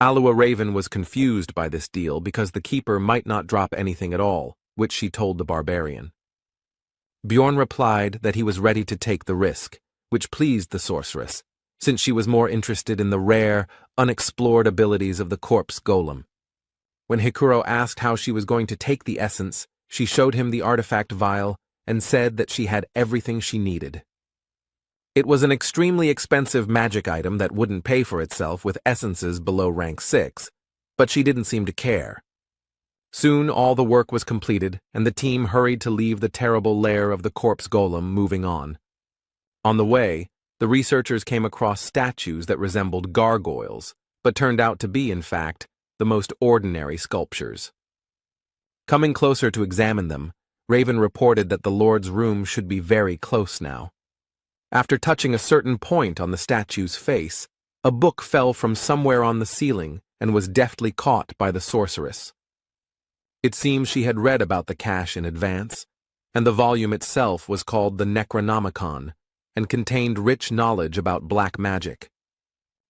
Alua Raven was confused by this deal because the keeper might not drop anything at all, which she told the barbarian. Bjorn replied that he was ready to take the risk, which pleased the sorceress, since she was more interested in the rare, unexplored abilities of the corpse golem. When Hikuro asked how she was going to take the essence, she showed him the artifact vial and said that she had everything she needed. It was an extremely expensive magic item that wouldn't pay for itself with essences below rank 6, but she didn't seem to care. Soon all the work was completed, and the team hurried to leave the terrible lair of the corpse golem, moving on. On the way, the researchers came across statues that resembled gargoyles, but turned out to be, in fact, the most ordinary sculptures. Coming closer to examine them, Raven reported that the Lord's room should be very close now. After touching a certain point on the statue's face, a book fell from somewhere on the ceiling and was deftly caught by the sorceress. It seems she had read about the cache in advance, and the volume itself was called the Necronomicon and contained rich knowledge about black magic.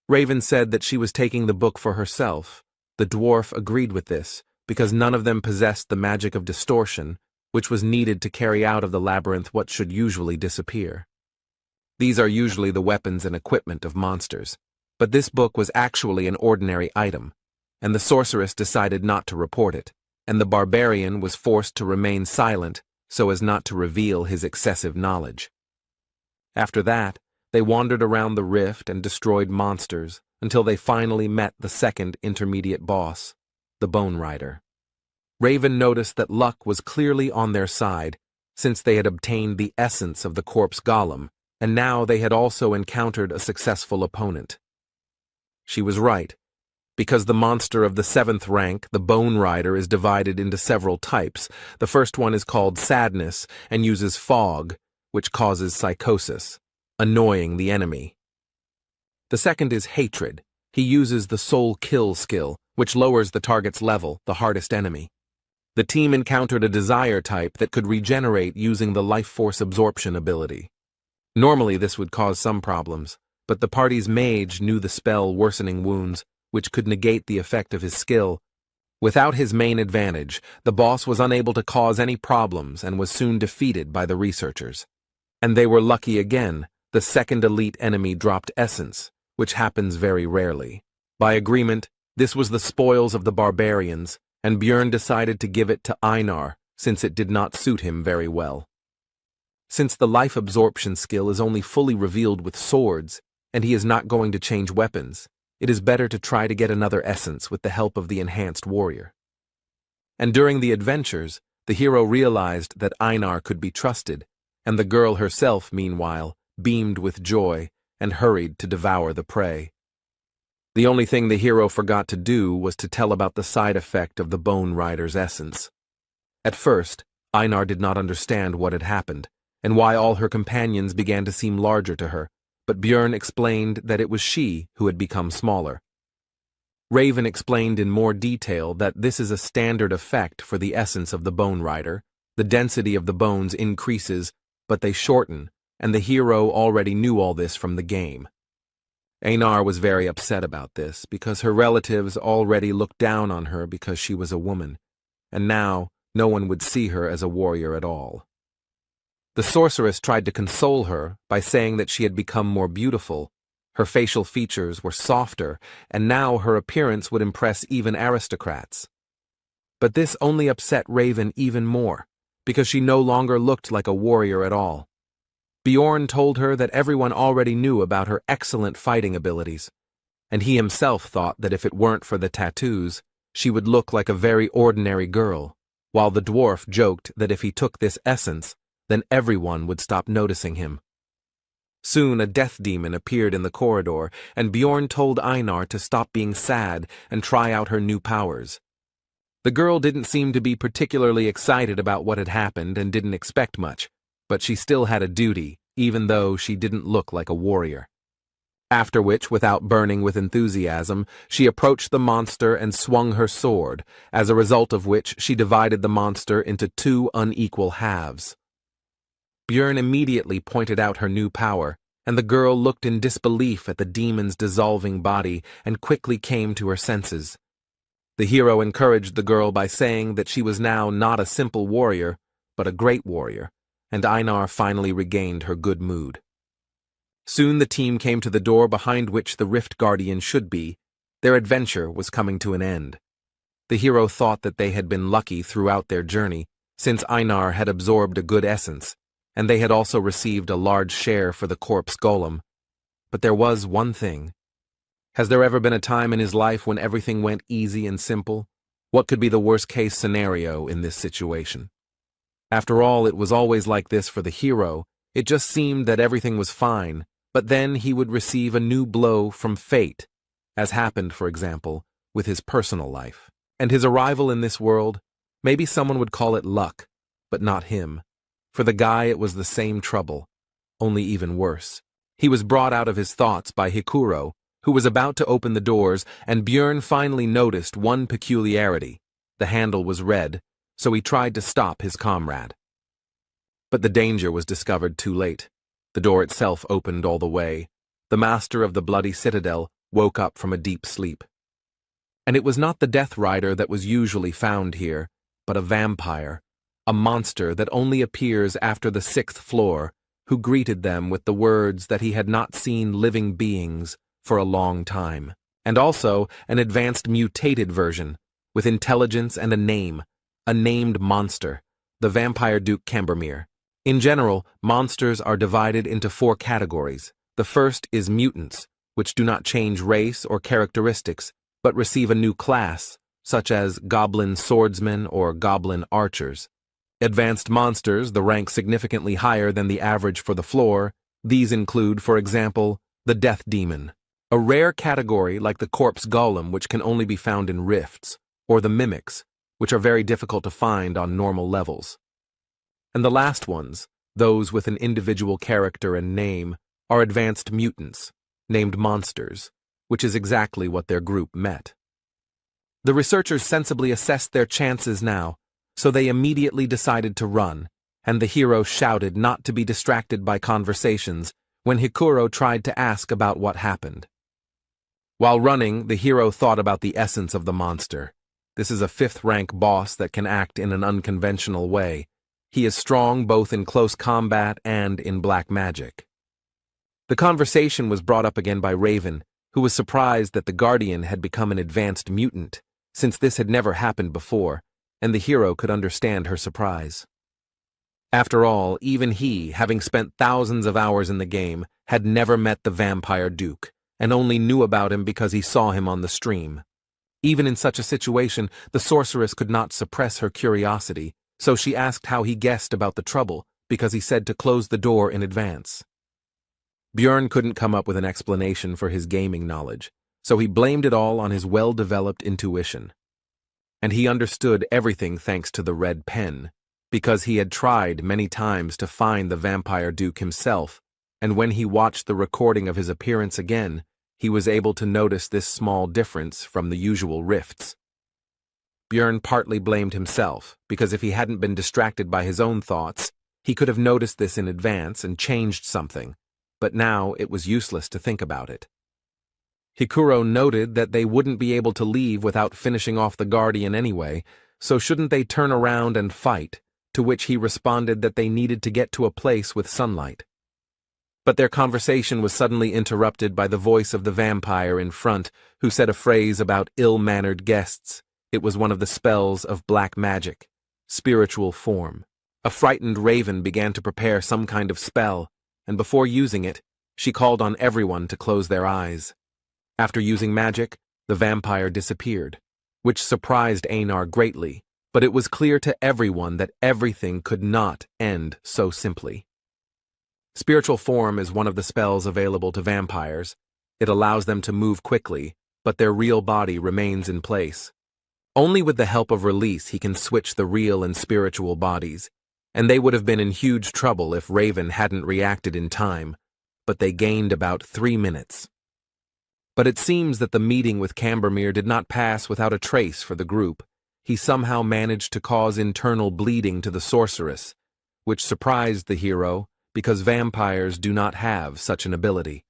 Raven said that she was taking the book for herself. The dwarf agreed with this, because none of them possessed the magic of distortion, which was needed to carry out of the labyrinth what should usually disappear. These are usually the weapons and equipment of monsters. But this book was actually an ordinary item, and the sorceress decided not to report it, and the barbarian was forced to remain silent so as not to reveal his excessive knowledge. After that, they wandered around the rift and destroyed monsters until they finally met the second intermediate boss, the Bone Rider. Raven noticed that luck was clearly on their side, since they had obtained the essence of the corpse golem, and now they had also encountered a successful opponent. She was right, because the monster of the 7th rank, the Bone Rider, is divided into several types. The first one is called Sadness and uses fog, which causes psychosis, annoying the enemy. The second is Hatred. He uses the Soul Kill skill, which lowers the target's level, the hardest enemy. The team encountered a Desire type that could regenerate using the Life Force Absorption ability. Normally this would cause some problems, but the party's mage knew the spell Worsening Wounds, which could negate the effect of his skill. Without his main advantage, the boss was unable to cause any problems and was soon defeated by the researchers. And they were lucky again. The second elite enemy dropped Essence, which happens very rarely. By agreement, this was the spoils of the barbarians, and Björn decided to give it to Einar, since it did not suit him very well. Since the life absorption skill is only fully revealed with swords, and he is not going to change weapons, it is better to try to get another essence with the help of the enhanced warrior. And during the adventures, the hero realized that Einar could be trusted, and the girl herself, meanwhile, beamed with joy and hurried to devour the prey. The only thing the hero forgot to do was to tell about the side effect of the Bone Rider's essence. At first, Einar did not understand what had happened, and why all her companions began to seem larger to her, but Björn explained that it was she who had become smaller. Raven explained in more detail that this is a standard effect for the essence of the Bone Rider. The density of the bones increases, but they shorten, and the hero already knew all this from the game. Einar was very upset about this, because her relatives already looked down on her because she was a woman, and now no one would see her as a warrior at all. The sorceress tried to console her by saying that she had become more beautiful, her facial features were softer, and now her appearance would impress even aristocrats. But this only upset Raven even more, because she no longer looked like a warrior at all. Bjorn told her that everyone already knew about her excellent fighting abilities, and he himself thought that if it weren't for the tattoos, she would look like a very ordinary girl, while the dwarf joked that if he took this essence, then everyone would stop noticing him. Soon a death demon appeared in the corridor, and Bjorn told Einar to stop being sad and try out her new powers. The girl didn't seem to be particularly excited about what had happened and didn't expect much, but she still had a duty, even though she didn't look like a warrior. After which, without burning with enthusiasm, she approached the monster and swung her sword, as a result of which she divided the monster into 2 unequal halves. Björn immediately pointed out her new power, and the girl looked in disbelief at the demon's dissolving body and quickly came to her senses. The hero encouraged the girl by saying that she was now not a simple warrior, but a great warrior, and Einar finally regained her good mood. Soon the team came to the door behind which the Rift Guardian should be. Their adventure was coming to an end. The hero thought that they had been lucky throughout their journey, since Einar had absorbed a good essence, and they had also received a large share for the corpse golem. But there was one thing. Has there ever been a time in his life when everything went easy and simple? What could be the worst-case scenario in this situation? After all, it was always like this for the hero. It just seemed that everything was fine, but then he would receive a new blow from fate, as happened, for example, with his personal life. And his arrival in this world, maybe someone would call it luck, but not him. For the guy it was the same trouble, only even worse. He was brought out of his thoughts by Hikuro, who was about to open the doors, and Björn finally noticed one peculiarity. The handle was red, so he tried to stop his comrade. But the danger was discovered too late. The door itself opened all the way. The master of the bloody citadel woke up from a deep sleep. And it was not the Death Rider that was usually found here, but a vampire, a monster that only appears after the 6th floor, who greeted them with the words that he had not seen living beings for a long time, and also an advanced mutated version, with intelligence and a named monster, the Vampire Duke Cambermere. In general, monsters are divided into 4 categories. The first is mutants, which do not change race or characteristics, but receive a new class, such as goblin swordsmen or goblin archers. Advanced monsters, the rank significantly higher than the average for the floor. These include, for example, the Death Demon, a rare category like the Corpse Golem which can only be found in rifts, or the Mimics, which are very difficult to find on normal levels. And the last ones, those with an individual character and name, are advanced mutants, named monsters, which is exactly what their group met. The researchers sensibly assessed their chances now, so they immediately decided to run, and the hero shouted not to be distracted by conversations when Hikuro tried to ask about what happened. While running, the hero thought about the essence of the monster. This is a 5th-rank boss that can act in an unconventional way. He is strong both in close combat and in black magic. The conversation was brought up again by Raven, who was surprised that the Guardian had become an advanced mutant, since this had never happened before, and the hero could understand her surprise. After all, even he, having spent thousands of hours in the game, had never met the Vampire Duke, and only knew about him because he saw him on the stream. Even in such a situation, the sorceress could not suppress her curiosity, so she asked how he guessed about the trouble, because he said to close the door in advance. Björn couldn't come up with an explanation for his gaming knowledge, so he blamed it all on his well-developed intuition. And he understood everything thanks to the red pen, because he had tried many times to find the Vampire Duke himself, and when he watched the recording of his appearance again, he was able to notice this small difference from the usual rifts. Björn partly blamed himself, because if he hadn't been distracted by his own thoughts, he could have noticed this in advance and changed something, but now it was useless to think about it. Hikuro noted that they wouldn't be able to leave without finishing off the Guardian anyway, so shouldn't they turn around and fight, to which he responded that they needed to get to a place with sunlight. But their conversation was suddenly interrupted by the voice of the vampire in front, who said a phrase about ill-mannered guests. It was one of the spells of black magic, spiritual form. A frightened Raven began to prepare some kind of spell, and before using it, she called on everyone to close their eyes. After using magic, the vampire disappeared, which surprised Einar greatly, but it was clear to everyone that everything could not end so simply. Spiritual form is one of the spells available to vampires. It allows them to move quickly, but their real body remains in place. Only with the help of release he can switch the real and spiritual bodies, and they would have been in huge trouble if Raven hadn't reacted in time, but they gained about 3 minutes. But it seems that the meeting with Cambermere did not pass without a trace for the group. He somehow managed to cause internal bleeding to the sorceress, which surprised the hero because vampires do not have such an ability.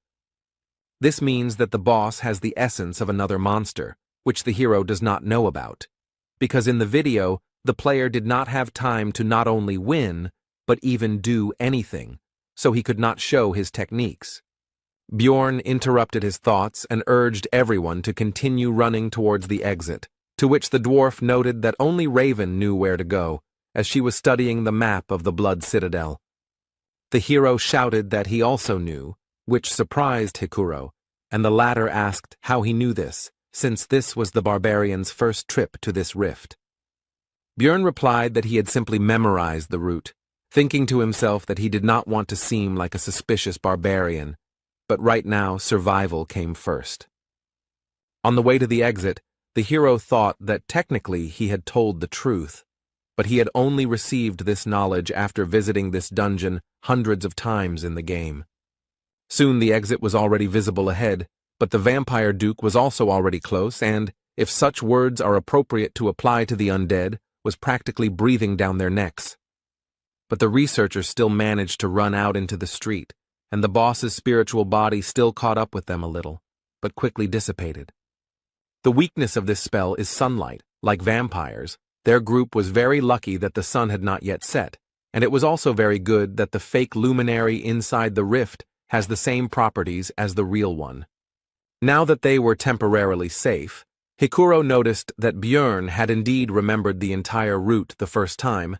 This means that the boss has the essence of another monster, which the hero does not know about, because in the video, the player did not have time to not only win, but even do anything, so he could not show his techniques. Bjorn interrupted his thoughts and urged everyone to continue running towards the exit, to which the dwarf noted that only Raven knew where to go, as she was studying the map of the Blood Citadel. The hero shouted that he also knew, which surprised Hikuro, and the latter asked how he knew this, since this was the barbarian's first trip to this rift. Björn replied that he had simply memorized the route, thinking to himself that he did not want to seem like a suspicious barbarian, but right now survival came first. On the way to the exit, the hero thought that technically he had told the truth, but he had only received this knowledge after visiting this dungeon hundreds of times in the game. Soon the exit was already visible ahead, but the Vampire Duke was also already close and, if such words are appropriate to apply to the undead, was practically breathing down their necks. But the researchers still managed to run out into the street, and the boss's spiritual body still caught up with them a little, but quickly dissipated. The weakness of this spell is sunlight. Like vampires, their group was very lucky that the sun had not yet set, and it was also very good that the fake luminary inside the rift has the same properties as the real one. Now that they were temporarily safe, Hikuro noticed that Björn had indeed remembered the entire route the first time,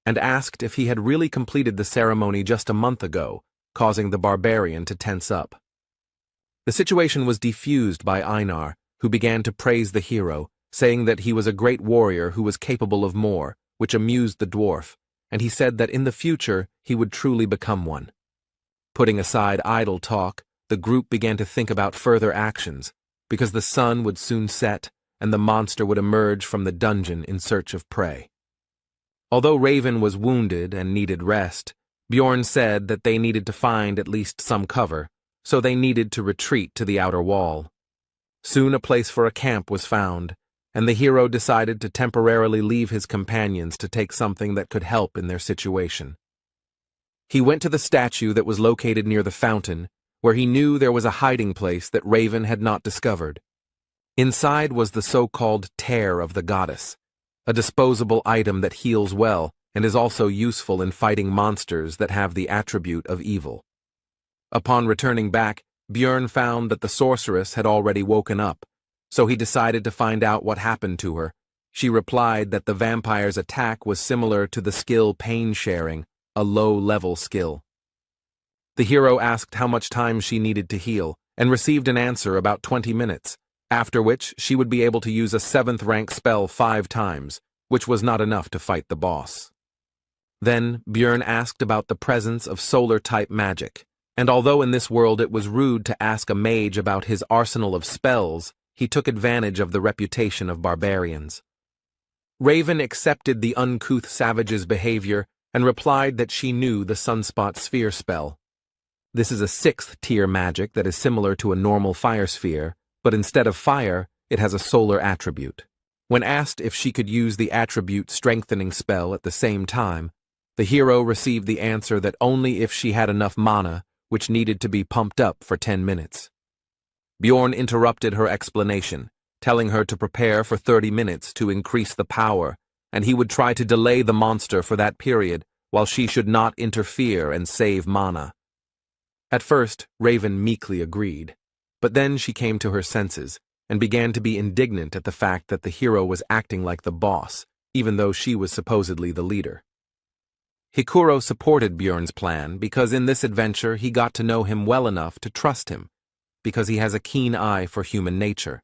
and asked if he had really completed the ceremony just a month ago, causing the barbarian to tense up. The situation was defused by Einar, who began to praise the hero, saying that he was a great warrior who was capable of more, which amused the dwarf, and he said that in the future he would truly become one. Putting aside idle talk, the group began to think about further actions, because the sun would soon set and the monster would emerge from the dungeon in search of prey. Although Raven was wounded and needed rest, Bjorn said that they needed to find at least some cover, so they needed to retreat to the outer wall. Soon a place for a camp was found, and the hero decided to temporarily leave his companions to take something that could help in their situation. He went to the statue that was located near the fountain, where he knew there was a hiding place that Raven had not discovered. Inside was the so-called tear of the goddess, a disposable item that heals well and is also useful in fighting monsters that have the attribute of evil. Upon returning back, Björn found that the sorceress had already woken up, so he decided to find out what happened to her. She replied that the vampire's attack was similar to the skill pain sharing, a low-level skill. The hero asked how much time she needed to heal, and received an answer about 20 minutes, after which she would be able to use a 7th rank spell 5 times, which was not enough to fight the boss. Then Björn asked about the presence of solar-type magic, and although in this world it was rude to ask a mage about his arsenal of spells, he took advantage of the reputation of barbarians. Raven accepted the uncouth savage's behavior and replied that she knew the Sunspot Sphere spell. This is a 6th tier magic that is similar to a normal fire sphere, but instead of fire, it has a solar attribute. When asked if she could use the attribute strengthening spell at the same time, the hero received the answer that only if she had enough mana, which needed to be pumped up for 10 minutes. Bjorn interrupted her explanation, telling her to prepare for 30 minutes to increase the power, and he would try to delay the monster for that period while she should not interfere and save mana. At first, Raven meekly agreed, but then she came to her senses and began to be indignant at the fact that the hero was acting like the boss, even though she was supposedly the leader. Hikuro supported Bjorn's plan because in this adventure he got to know him well enough to trust him, because he has a keen eye for human nature.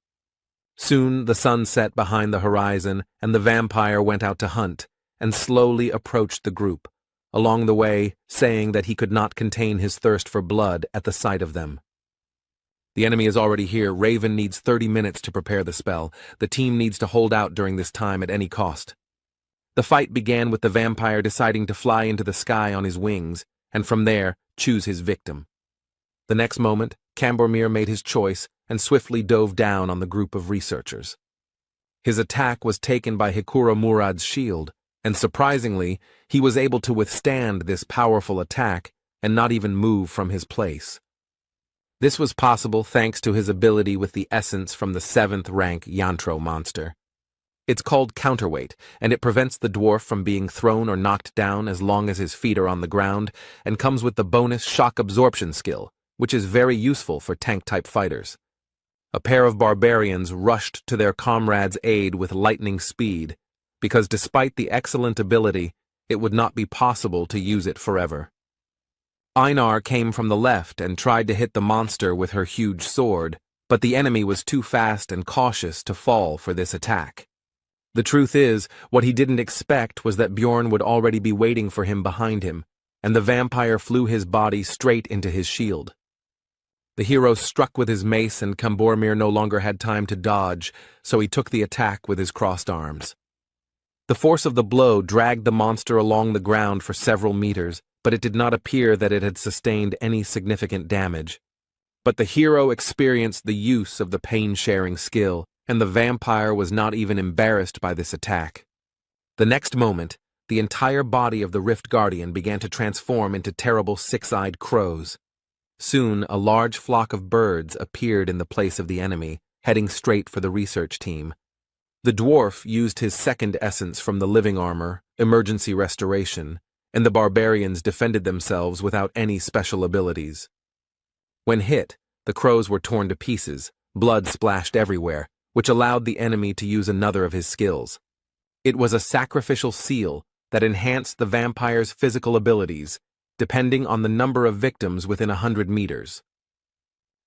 Soon the sun set behind the horizon and the vampire went out to hunt and slowly approached the group, along the way saying that he could not contain his thirst for blood at the sight of them. The enemy is already here. Raven needs 30 minutes to prepare the spell. The team needs to hold out during this time at any cost. The fight began with the vampire deciding to fly into the sky on his wings, and from there, choose his victim. The next moment, Cambormir made his choice and swiftly dove down on the group of researchers. His attack was taken by Hikuro Murad's shield, and surprisingly, he was able to withstand this powerful attack and not even move from his place. This was possible thanks to his ability with the essence from the 7th rank Yantro monster. It's called counterweight, and it prevents the dwarf from being thrown or knocked down as long as his feet are on the ground, and comes with the bonus shock absorption skill, which is very useful for tank-type fighters. A pair of barbarians rushed to their comrade's aid with lightning speed, because despite the excellent ability, it would not be possible to use it forever. Einar came from the left and tried to hit the monster with her huge sword, but the enemy was too fast and cautious to fall for this attack. The truth is, what he didn't expect was that Bjorn would already be waiting for him behind him, and the vampire flew his body straight into his shield. The hero struck with his mace and Cambormir no longer had time to dodge, so he took the attack with his crossed arms. The force of the blow dragged the monster along the ground for several meters, but it did not appear that it had sustained any significant damage. But the hero experienced the use of the pain-sharing skill, and the vampire was not even embarrassed by this attack. The next moment, the entire body of the Rift Guardian began to transform into terrible six-eyed crows. Soon, a large flock of birds appeared in the place of the enemy, heading straight for the research team. The dwarf used his second essence from the living armor, emergency restoration, and the barbarians defended themselves without any special abilities. When hit, the crows were torn to pieces, blood splashed everywhere, which allowed the enemy to use another of his skills. It was a sacrificial seal that enhanced the vampire's physical abilities, depending on the number of victims within 100 meters.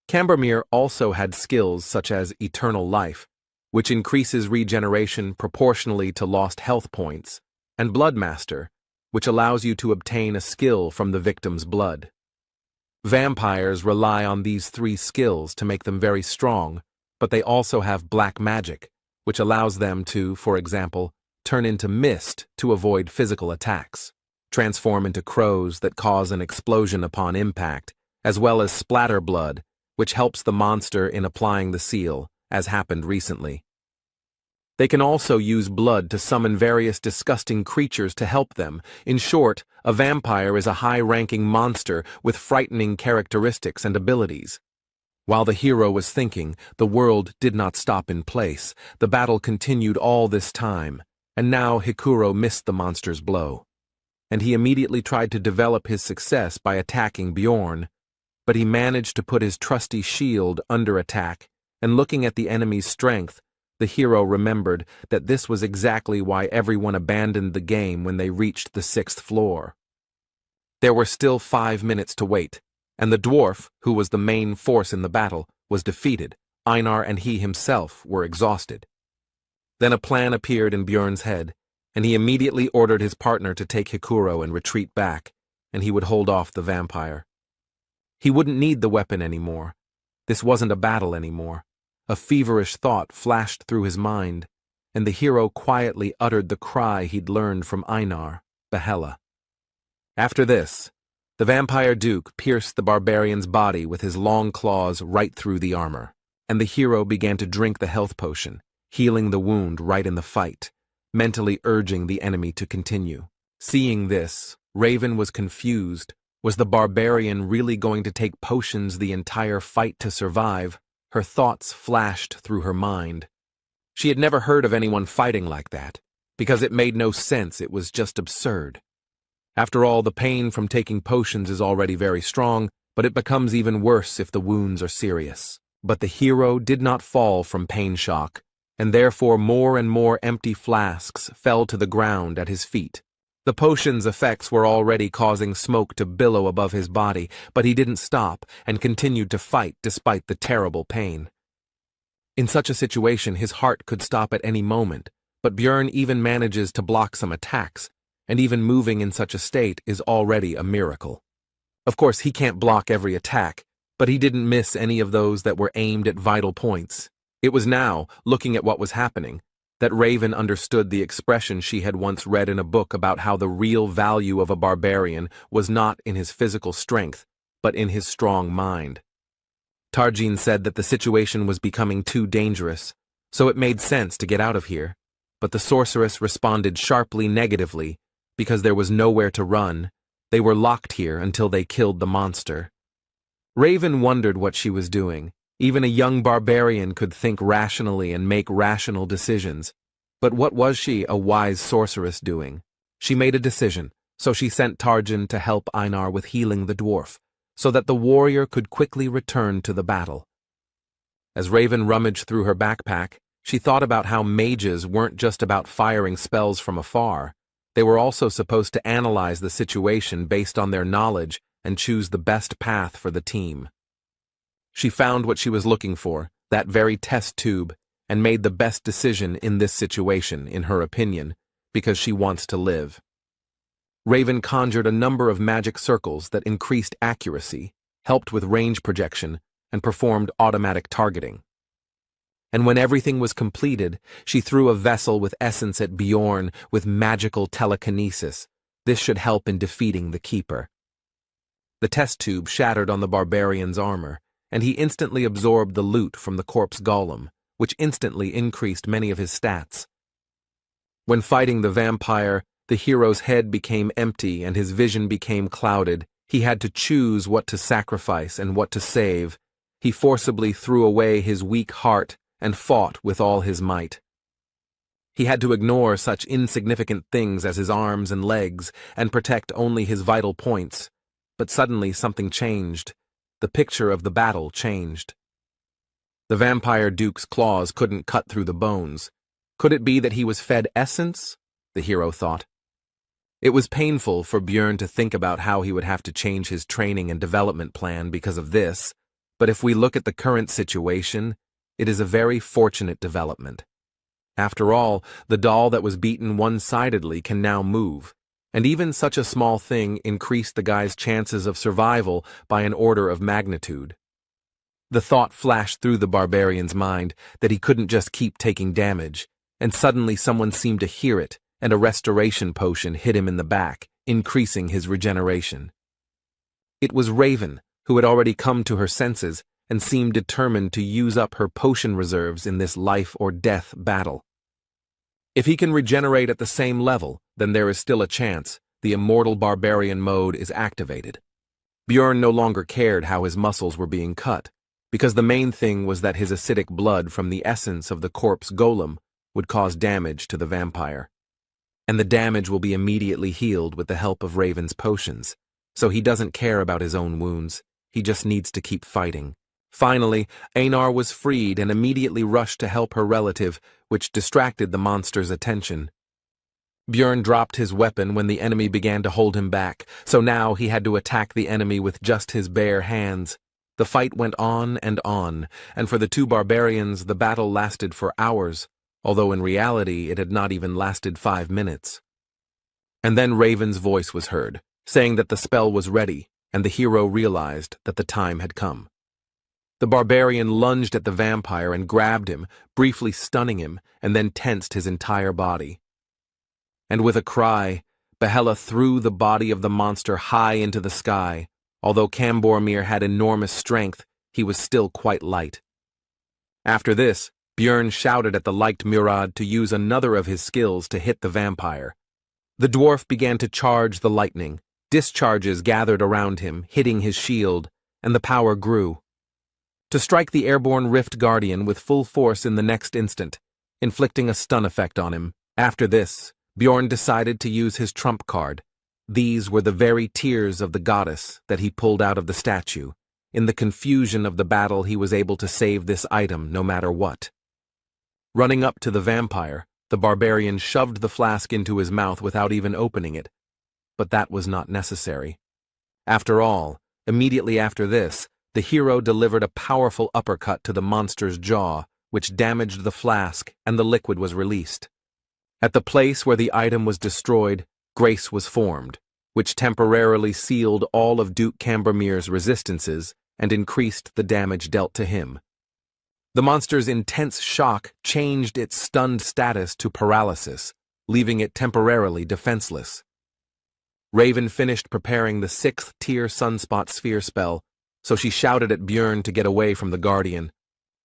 Cambermere also had skills such as Eternal Life, which increases regeneration proportionally to lost health points, and Bloodmaster, which allows you to obtain a skill from the victim's blood. Vampires rely on these three skills to make them very strong, but they also have black magic, which allows them to, for example, turn into mist to avoid physical attacks, transform into crows that cause an explosion upon impact, as well as splatter blood, which helps the monster in applying the seal, as happened recently. They can also use blood to summon various disgusting creatures to help them. In short, a vampire is a high-ranking monster with frightening characteristics and abilities. While the hero was thinking, the world did not stop in place. The battle continued all this time, and now Hikuro missed the monster's blow. And he immediately tried to develop his success by attacking Bjorn, but he managed to put his trusty shield under attack, and looking at the enemy's strength, the hero remembered that this was exactly why everyone abandoned the game when they reached the 6th floor. There were still 5 minutes to wait, and the dwarf, who was the main force in the battle, was defeated. Einar and he himself were exhausted. Then a plan appeared in Bjorn's head, and he immediately ordered his partner to take Hikuro and retreat back, and he would hold off the vampire. He wouldn't need the weapon anymore. This wasn't a battle anymore. A feverish thought flashed through his mind, and the hero quietly uttered the cry he'd learned from Einar, Yahello. After this, the vampire duke pierced the barbarian's body with his long claws right through the armor, and the hero began to drink the health potion, healing the wound right in the fight, mentally urging the enemy to continue. Seeing this, Raven was confused. Was the barbarian really going to take potions the entire fight to survive? Her thoughts flashed through her mind. She had never heard of anyone fighting like that, because it made no sense. It was just absurd. After all, the pain from taking potions is already very strong, but it becomes even worse if the wounds are serious. But the hero did not fall from pain shock, and therefore more and more empty flasks fell to the ground at his feet. The potion's effects were already causing smoke to billow above his body, but he didn't stop and continued to fight despite the terrible pain. In such a situation, his heart could stop at any moment, but Bjorn even manages to block some attacks, and even moving in such a state is already a miracle. Of course, he can't block every attack, but he didn't miss any of those that were aimed at vital points. It was now, looking at what was happening, that Raven understood the expression she had once read in a book about how the real value of a barbarian was not in his physical strength, but in his strong mind. Tarjin said that the situation was becoming too dangerous, so it made sense to get out of here, but the sorceress responded sharply negatively because there was nowhere to run. They were locked here until they killed the monster. Raven wondered what she was doing. Even a young barbarian could think rationally and make rational decisions. But what was she, a wise sorceress, doing? She made a decision, so she sent Tarjin to help Einar with healing the dwarf, so that the warrior could quickly return to the battle. As Raven rummaged through her backpack, she thought about how mages weren't just about firing spells from afar. They were also supposed to analyze the situation based on their knowledge and choose the best path for the team. She found what she was looking for, that very test tube, and made the best decision in this situation, in her opinion, because she wants to live. Raven conjured a number of magic circles that increased accuracy, helped with range projection, and performed automatic targeting. And when everything was completed, she threw a vessel with essence at Bjorn with magical telekinesis. This should help in defeating the Keeper. The test tube shattered on the barbarian's armor, and he instantly absorbed the loot from the corpse golem, which instantly increased many of his stats. When fighting the vampire, the hero's head became empty and his vision became clouded. He had to choose what to sacrifice and what to save. He forcibly threw away his weak heart and fought with all his might. He had to ignore such insignificant things as his arms and legs and protect only his vital points. But suddenly something changed. The picture of the battle changed. The vampire duke's claws couldn't cut through the bones. Could it be that he was fed essence? The hero thought. It was painful for Björn to think about how he would have to change his training and development plan because of this, but if we look at the current situation, it is a very fortunate development. After all, the doll that was beaten one-sidedly can now move, and even such a small thing increased the guy's chances of survival by an order of magnitude. The thought flashed through the barbarian's mind that he couldn't just keep taking damage, and suddenly someone seemed to hear it, and a restoration potion hit him in the back, increasing his regeneration. It was Raven, who had already come to her senses and seemed determined to use up her potion reserves in this life-or-death battle. If he can regenerate at the same level, then there is still a chance the immortal barbarian mode is activated. Björn no longer cared how his muscles were being cut, because the main thing was that his acidic blood from the essence of the corpse golem would cause damage to the vampire. And the damage will be immediately healed with the help of Raven's potions, so he doesn't care about his own wounds, he just needs to keep fighting. Finally, Einar was freed and immediately rushed to help her relative, which distracted the monster's attention. Björn dropped his weapon when the enemy began to hold him back, so now he had to attack the enemy with just his bare hands. The fight went on, and for the two barbarians the battle lasted for hours, although in reality it had not even lasted 5 minutes. And then Raven's voice was heard, saying that the spell was ready, and the hero realized that the time had come. The barbarian lunged at the vampire and grabbed him, briefly stunning him, and then tensed his entire body. And with a cry, Yahello threw the body of the monster high into the sky. Although Cambormir had enormous strength, he was still quite light. After this, Björn shouted at the liked Murad to use another of his skills to hit the vampire. The dwarf began to charge the lightning. Discharges gathered around him, hitting his shield, and the power grew. To strike the airborne Rift Guardian with full force in the next instant, inflicting a stun effect on him. After this, Björn decided to use his trump card. These were the very tears of the goddess that he pulled out of the statue. In the confusion of the battle, he was able to save this item no matter what. Running up to the vampire, the barbarian shoved the flask into his mouth without even opening it. But that was not necessary. After all, immediately after this, the hero delivered a powerful uppercut to the monster's jaw, which damaged the flask, and the liquid was released. At the place where the item was destroyed, grace was formed, which temporarily sealed all of Duke Cambormir's resistances and increased the damage dealt to him. The monster's intense shock changed its stunned status to paralysis, leaving it temporarily defenseless. Raven finished preparing the 6th tier Sunspot Sphere spell, so she shouted at Björn to get away from the Guardian.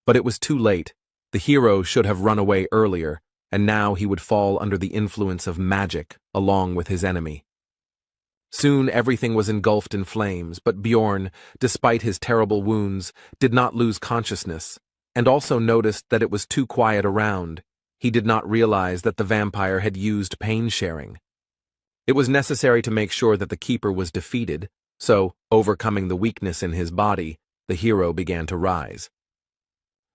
But it was too late. The hero should have run away earlier, and now he would fall under the influence of magic along with his enemy. Soon everything was engulfed in flames, but Björn, despite his terrible wounds, did not lose consciousness, and also noticed that it was too quiet around. He did not realize that the vampire had used pain sharing. It was necessary to make sure that the keeper was defeated, so, overcoming the weakness in his body, the hero began to rise.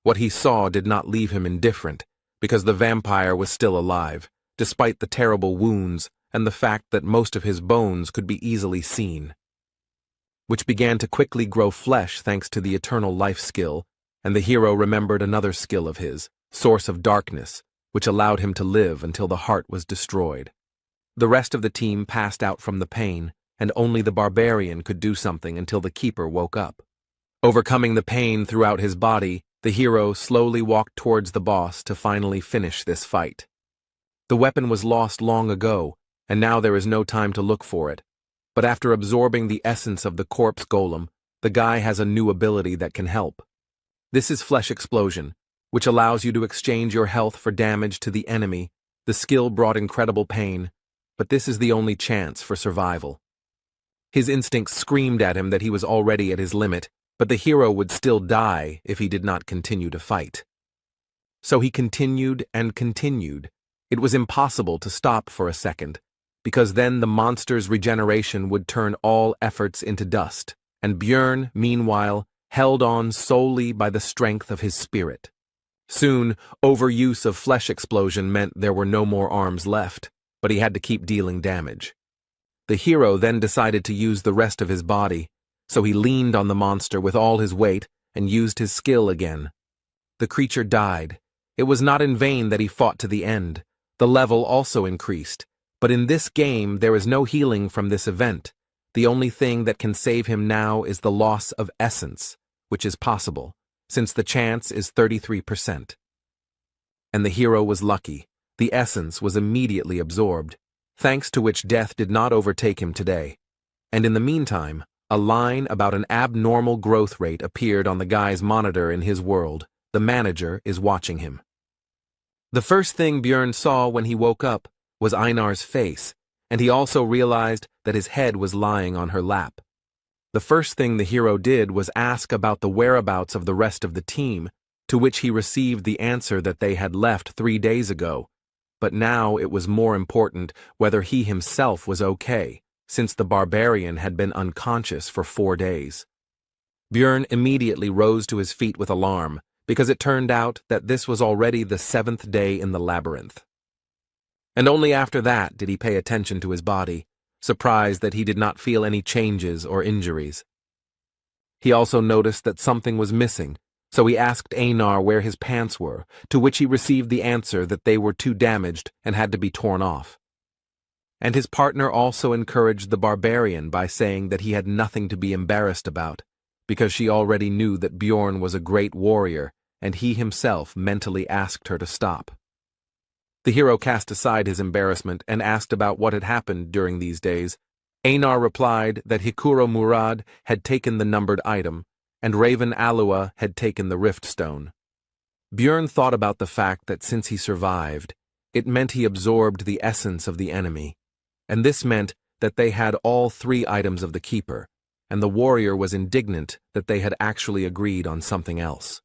What he saw did not leave him indifferent, because the vampire was still alive, despite the terrible wounds and the fact that most of his bones could be easily seen, which began to quickly grow flesh thanks to the eternal life skill, and the hero remembered another skill of his, Source of Darkness, which allowed him to live until the heart was destroyed. The rest of the team passed out from the pain, and only the barbarian could do something until the keeper woke up. Overcoming the pain throughout his body, the hero slowly walked towards the boss to finally finish this fight. The weapon was lost long ago, and now there is no time to look for it. But after absorbing the essence of the corpse golem, the guy has a new ability that can help. This is Flesh Explosion, which allows you to exchange your health for damage to the enemy. The skill brought incredible pain, but this is the only chance for survival. His instincts screamed at him that he was already at his limit, but the hero would still die if he did not continue to fight. So he continued and continued, It was impossible to stop for a second, because then the monster's regeneration would turn all efforts into dust, and Björn, meanwhile, held on solely by the strength of his spirit. Soon, overuse of flesh explosion meant there were no more arms left, but he had to keep dealing damage. The hero then decided to use the rest of his body, so he leaned on the monster with all his weight and used his skill again. The creature died. It was not in vain that he fought to the end. The level also increased, but in this game there is no healing from this event. The only thing that can save him now is the loss of essence, which is possible, since the chance is 33%. And the hero was lucky. The essence was immediately absorbed, thanks to which death did not overtake him today. And in the meantime, a line about an abnormal growth rate appeared on the guy's monitor in his world. The manager is watching him. The first thing Björn saw when he woke up was Einar's face, and he also realized that his head was lying on her lap. The first thing the hero did was ask about the whereabouts of the rest of the team, to which he received the answer that they had left 3 days ago. But now it was more important whether he himself was okay, since the barbarian had been unconscious for 4 days. Björn immediately rose to his feet with alarm, because it turned out that this was already the 7th day in the labyrinth. And only after that did he pay attention to his body, surprised that he did not feel any changes or injuries. He also noticed that something was missing, so he asked Einar where his pants were, to which he received the answer that they were too damaged and had to be torn off. And his partner also encouraged the barbarian by saying that he had nothing to be embarrassed about, because she already knew that Björn was a great warrior, and he himself mentally asked her to stop. The hero cast aside his embarrassment and asked about what had happened during these days. Einar replied that Hikuro Murad had taken the numbered item, and Raven Alua had taken the rift stone. Björn thought about the fact that since he survived, it meant he absorbed the essence of the enemy, and this meant that they had all 3 items of the keeper, and the warrior was indignant that they had actually agreed on something else.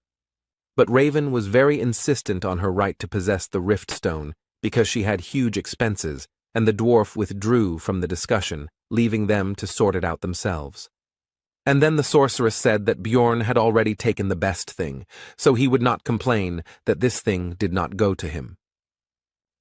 But Raven was very insistent on her right to possess the rift stone because she had huge expenses, and the dwarf withdrew from the discussion, leaving them to sort it out themselves. And then the sorceress said that Björn had already taken the best thing, so he would not complain that this thing did not go to him.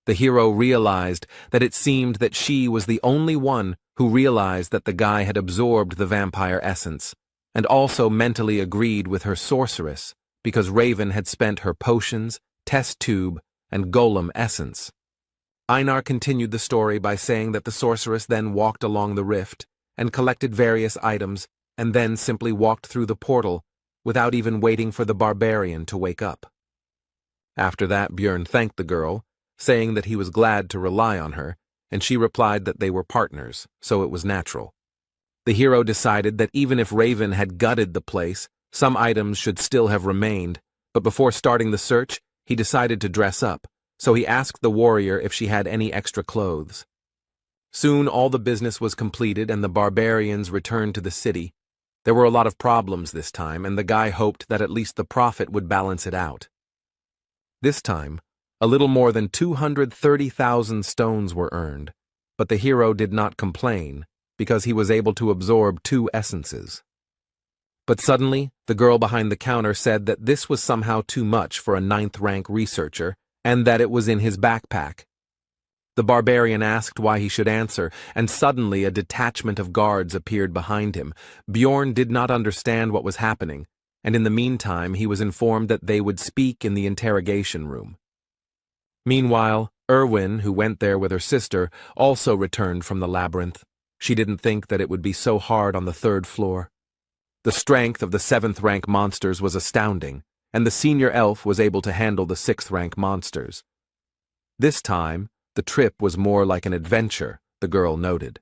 The hero realized that it seemed that she was the only one who realized that the guy had absorbed the vampire essence, and also mentally agreed with her sorceress, because Raven had spent her potions, test tube, and golem essence. Einar continued the story by saying that the sorceress then walked along the rift and collected various items and then simply walked through the portal without even waiting for the barbarian to wake up. After that, Björn thanked the girl, saying that he was glad to rely on her, and she replied that they were partners, so it was natural. The hero decided that even if Raven had gutted the place, some items should still have remained, but before starting the search, he decided to dress up, so he asked the warrior if she had any extra clothes. Soon all the business was completed and the barbarians returned to the city. There were a lot of problems this time, and the guy hoped that at least the profit would balance it out. This time, a little more than 230,000 stones were earned, but the hero did not complain, because he was able to absorb 2 essences. But suddenly, the girl behind the counter said that this was somehow too much for a 9th-rank researcher, and that it was in his backpack. The barbarian asked why he should answer, and suddenly a detachment of guards appeared behind him. Björn did not understand what was happening, and in the meantime he was informed that they would speak in the interrogation room. Meanwhile, Erwin, who went there with her sister, also returned from the labyrinth. She didn't think that it would be so hard on the 3rd floor. The strength of the 7th-rank monsters was astounding, and the senior elf was able to handle the 6th-rank monsters. This time, the trip was more like an adventure, the girl noted.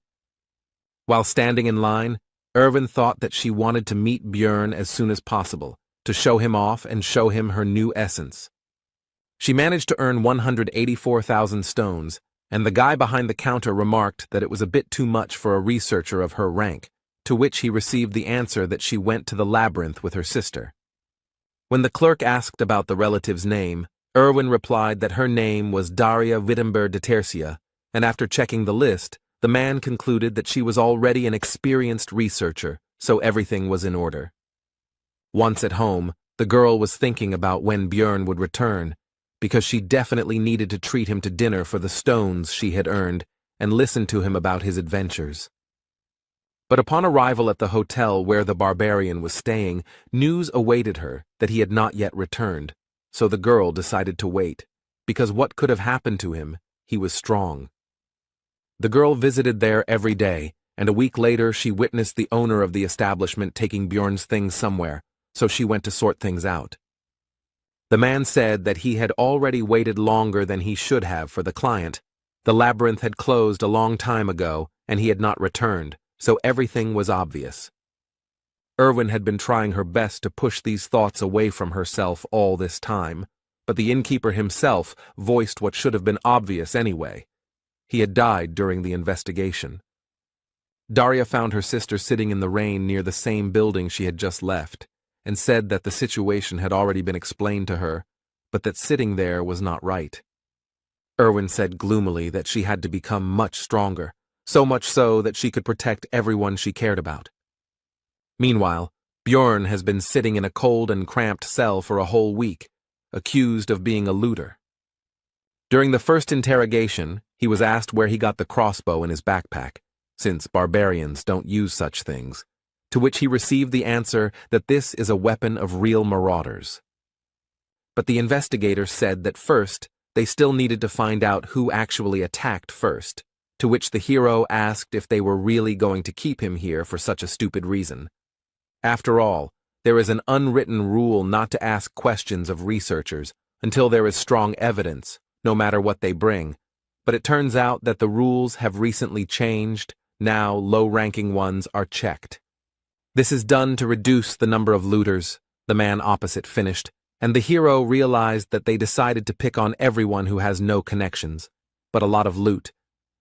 While standing in line, Erwin thought that she wanted to meet Björn as soon as possible, to show him off and show him her new essence. She managed to earn 184,000 stones, and the guy behind the counter remarked that it was a bit too much for a researcher of her rank, to which he received the answer that she went to the labyrinth with her sister. When the clerk asked about the relative's name, Erwin replied that her name was Daria Wittenberg de Tercia, and after checking the list, the man concluded that she was already an experienced researcher, so everything was in order. Once at home, the girl was thinking about when Björn would return, because she definitely needed to treat him to dinner for the stones she had earned and listen to him about his adventures. But upon arrival at the hotel where the barbarian was staying, news awaited her that he had not yet returned, so the girl decided to wait, because what could have happened to him? He was strong. The girl visited there every day, and a week later she witnessed the owner of the establishment taking Björn's things somewhere, so she went to sort things out. The man said that he had already waited longer than he should have for the client. The labyrinth had closed a long time ago, and he had not returned, so everything was obvious. Erwin had been trying her best to push these thoughts away from herself all this time, but the innkeeper himself voiced what should have been obvious anyway. He had died during the investigation. Daria found her sister sitting in the rain near the same building she had just left, and said that the situation had already been explained to her, but that sitting there was not right. Erwin said gloomily that she had to become much stronger, so much so that she could protect everyone she cared about. Meanwhile, Björn has been sitting in a cold and cramped cell for a whole week, accused of being a looter. During the first interrogation, he was asked where he got the crossbow in his backpack, since barbarians don't use such things, to which he received the answer that this is a weapon of real marauders. But the investigator said that first, they still needed to find out who actually attacked first, to which the hero asked if they were really going to keep him here for such a stupid reason. After all, there is an unwritten rule not to ask questions of researchers until there is strong evidence, no matter what they bring, but it turns out that the rules have recently changed. Now low-ranking ones are checked. This is done to reduce the number of looters, the man opposite finished, and the hero realized that they decided to pick on everyone who has no connections, but a lot of loot,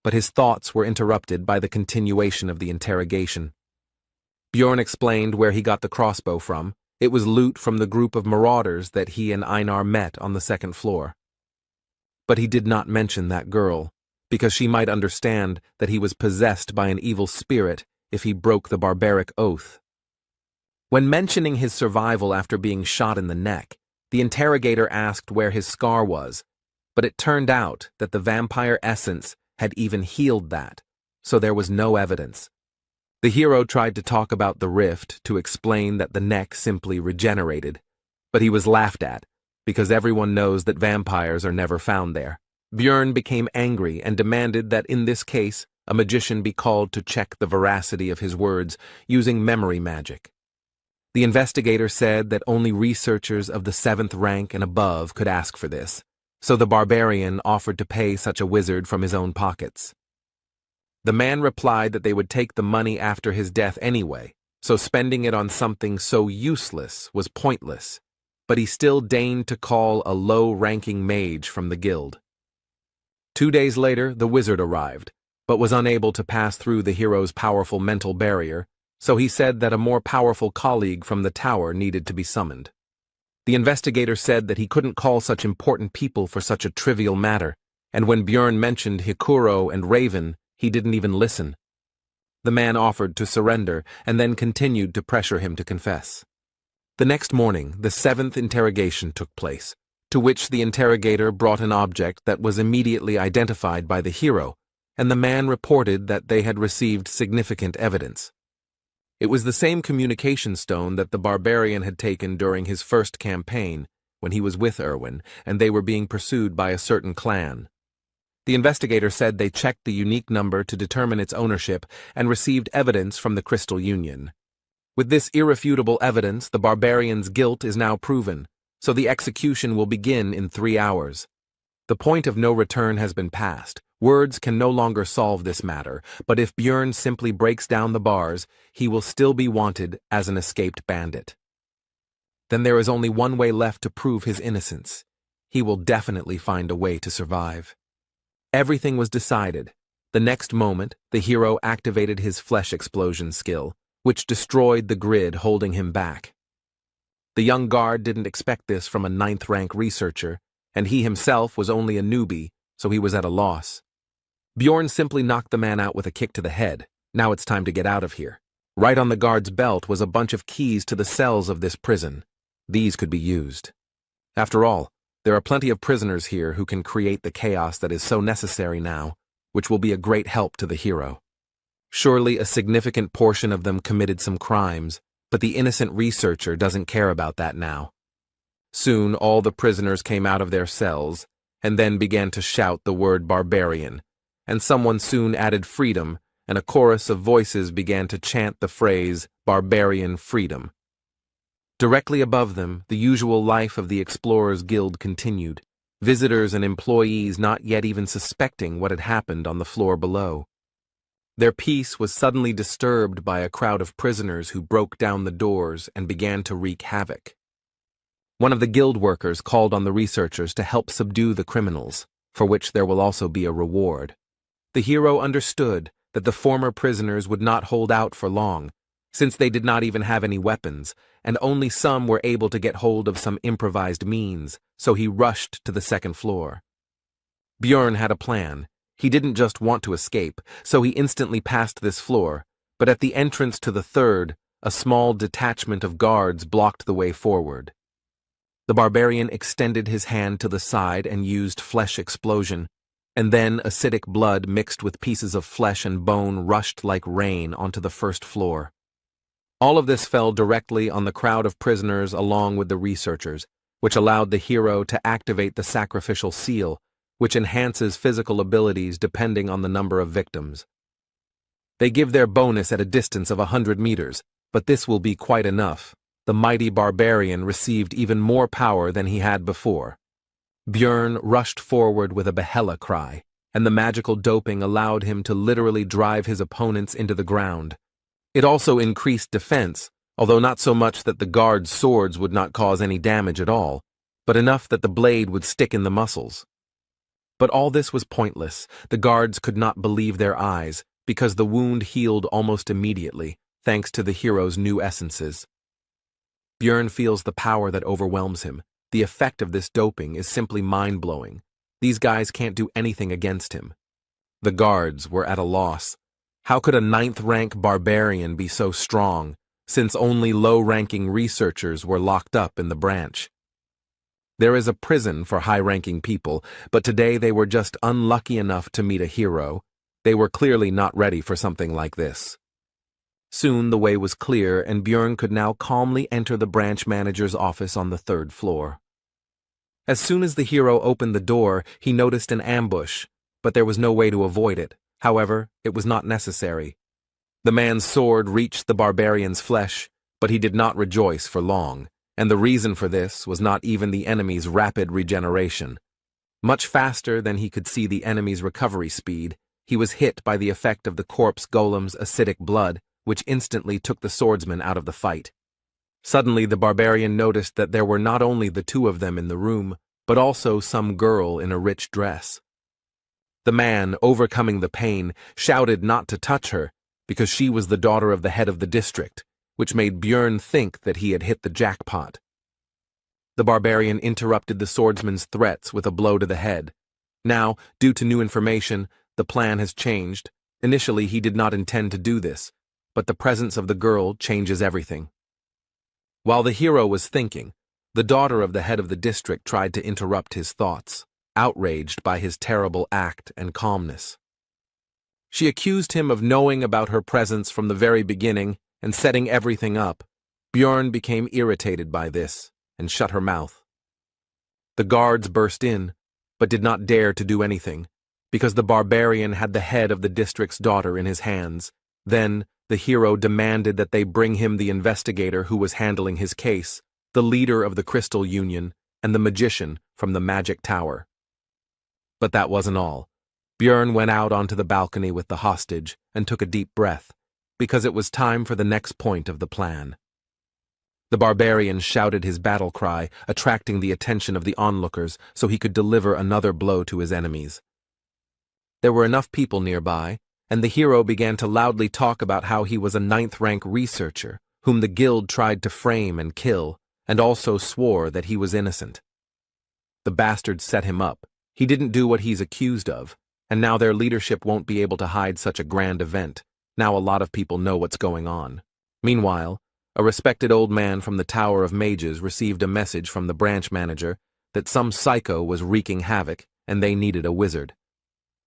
but his thoughts were interrupted by the continuation of the interrogation. Björn explained where he got the crossbow from. It was loot from the group of marauders that he and Einar met on the second floor. But he did not mention that girl, because she might understand that he was possessed by an evil spirit if he broke the barbaric oath. When mentioning his survival after being shot in the neck, the interrogator asked where his scar was, but it turned out that the vampire essence had even healed that, so there was no evidence. The hero tried to talk about the rift to explain that the neck simply regenerated, but he was laughed at, because everyone knows that vampires are never found there. Björn became angry and demanded that in this case, a magician be called to check the veracity of his words using memory magic. The investigator said that only researchers of the 7th rank and above could ask for this, so the barbarian offered to pay such a wizard from his own pockets. The man replied that they would take the money after his death anyway, so spending it on something so useless was pointless, but he still deigned to call a low-ranking mage from the guild. 2 days later, the wizard arrived, but was unable to pass through the hero's powerful mental barrier, so he said that a more powerful colleague from the tower needed to be summoned. The investigator said that he couldn't call such important people for such a trivial matter, and when Björn mentioned Hikuro and Raven, he didn't even listen. The man offered to surrender and then continued to pressure him to confess. The next morning, the 7th interrogation took place, to which the interrogator brought an object that was immediately identified by the hero, and the man reported that they had received significant evidence. It was the same communication stone that the barbarian had taken during his first campaign, when he was with Erwin, and they were being pursued by a certain clan. The investigator said they checked the unique number to determine its ownership and received evidence from the Crystal Union. With this irrefutable evidence, the barbarian's guilt is now proven, so the execution will begin in 3 hours. The point of no return has been passed. Words can no longer solve this matter, but if Björn simply breaks down the bars, he will still be wanted as an escaped bandit. Then there is only one way left to prove his innocence. He will definitely find a way to survive. Everything was decided. The next moment, the hero activated his flesh explosion skill, which destroyed the grid holding him back. The young guard didn't expect this from a 9th-rank researcher, and he himself was only a newbie, so he was at a loss. Bjorn simply knocked the man out with a kick to the head. Now it's time to get out of here. Right on the guard's belt was a bunch of keys to the cells of this prison. These could be used. After all, there are plenty of prisoners here who can create the chaos that is so necessary now, which will be a great help to the hero. Surely a significant portion of them committed some crimes, but the innocent researcher doesn't care about that now. Soon all the prisoners came out of their cells, and then began to shout the word barbarian, and someone soon added freedom, and a chorus of voices began to chant the phrase barbarian freedom. Directly above them, the usual life of the Explorers Guild continued, visitors and employees not yet even suspecting what had happened on the floor below. Their peace was suddenly disturbed by a crowd of prisoners who broke down the doors and began to wreak havoc. One of the guild workers called on the researchers to help subdue the criminals, for which there will also be a reward. The hero understood that the former prisoners would not hold out for long, since they did not even have any weapons, and only some were able to get hold of some improvised means, so he rushed to the second floor. Bjorn had a plan. He didn't just want to escape, so he instantly passed this floor, but at the entrance to the third, a small detachment of guards blocked the way forward. The barbarian extended his hand to the side and used flesh explosion, and then acidic blood mixed with pieces of flesh and bone rushed like rain onto the first floor. All of this fell directly on the crowd of prisoners along with the researchers, which allowed the hero to activate the sacrificial seal, which enhances physical abilities depending on the number of victims. They give their bonus at a distance of 100 meters, but this will be quite enough. The mighty barbarian received even more power than he had before. Bjorn rushed forward with a Yahello cry, and the magical doping allowed him to literally drive his opponents into the ground. It also increased defense, although not so much that the guards' swords would not cause any damage at all, but enough that the blade would stick in the muscles. But all this was pointless. The guards could not believe their eyes, because the wound healed almost immediately, thanks to the hero's new essences. Bjorn feels the power that overwhelms him. The effect of this doping is simply mind-blowing. These guys can't do anything against him. The guards were at a loss. How could a 9th-rank barbarian be so strong, since only low-ranking researchers were locked up in the branch? There is a prison for high-ranking people, but today they were just unlucky enough to meet a hero. They were clearly not ready for something like this. Soon the way was clear, and Bjorn could now calmly enter the branch manager's office on the 3rd floor. As soon as the hero opened the door, he noticed an ambush, but there was no way to avoid it. However, it was not necessary. The man's sword reached the barbarian's flesh, but he did not rejoice for long, and the reason for this was not even the enemy's rapid regeneration. Much faster than he could see the enemy's recovery speed, he was hit by the effect of the corpse golem's acidic blood, which instantly took the swordsman out of the fight. Suddenly the barbarian noticed that there were not only the two of them in the room, but also some girl in a rich dress. The man, overcoming the pain, shouted not to touch her, because she was the daughter of the head of the district, which made Bjorn think that he had hit the jackpot. The barbarian interrupted the swordsman's threats with a blow to the head. Now, due to new information, the plan has changed. Initially, he did not intend to do this, but the presence of the girl changes everything. While the hero was thinking, the daughter of the head of the district tried to interrupt his thoughts, outraged by his terrible act and calmness. She accused him of knowing about her presence from the very beginning and setting everything up. Bjorn became irritated by this and shut her mouth. The guards burst in, but did not dare to do anything, because the barbarian had the head of the district's daughter in his hands. Then, the hero demanded that they bring him the investigator who was handling his case, the leader of the Crystal Union, and the magician from the Magic Tower. But that wasn't all. Bjorn went out onto the balcony with the hostage and took a deep breath, because it was time for the next point of the plan. The barbarian shouted his battle cry, attracting the attention of the onlookers so he could deliver another blow to his enemies. There were enough people nearby, and the hero began to loudly talk about how he was a 9th-rank researcher, whom the guild tried to frame and kill, and also swore that he was innocent. The bastards set him up. He didn't do what he's accused of, and now their leadership won't be able to hide such a grand event. Now a lot of people know what's going on. Meanwhile, a respected old man from the Tower of Mages received a message from the branch manager that some psycho was wreaking havoc and they needed a wizard.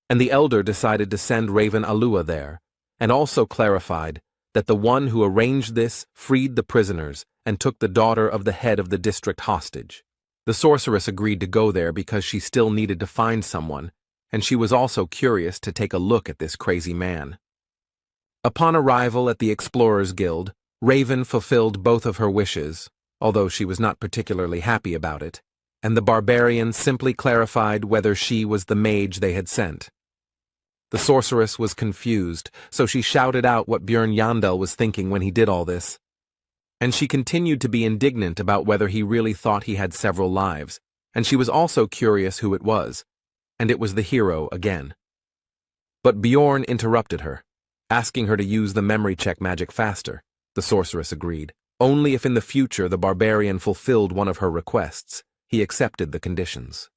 And the elder decided to send Raven Alua there, and also clarified that the one who arranged this freed the prisoners and took the daughter of the head of the district hostage. The sorceress agreed to go there because she still needed to find someone, and she was also curious to take a look at this crazy man. Upon arrival at the Explorers Guild, Raven fulfilled both of her wishes, although she was not particularly happy about it, and the barbarian simply clarified whether she was the mage they had sent. The sorceress was confused, so she shouted out what Bjorn Yandel was thinking when he did all this. And she continued to be indignant about whether he really thought he had several lives, and she was also curious who it was, and it was the hero again. But Bjorn interrupted her, asking her to use the memory check magic faster. The sorceress agreed. Only if in the future the barbarian fulfilled one of her requests, he accepted the conditions.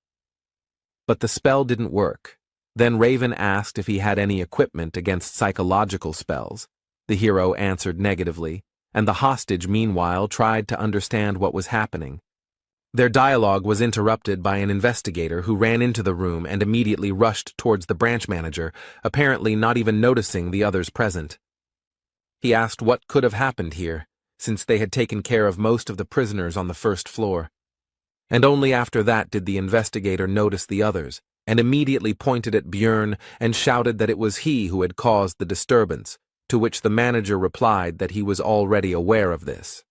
But the spell didn't work. Then Raven asked if he had any equipment against psychological spells. The hero answered negatively, and the hostage meanwhile tried to understand what was happening. Their dialogue was interrupted by an investigator who ran into the room and immediately rushed towards the branch manager, apparently not even noticing the others present. He asked what could have happened here, since they had taken care of most of the prisoners on the first floor. And only after that did the investigator notice the others, and immediately pointed at Bjorn and shouted that it was he who had caused the disturbance, to which the manager replied that he was already aware of this.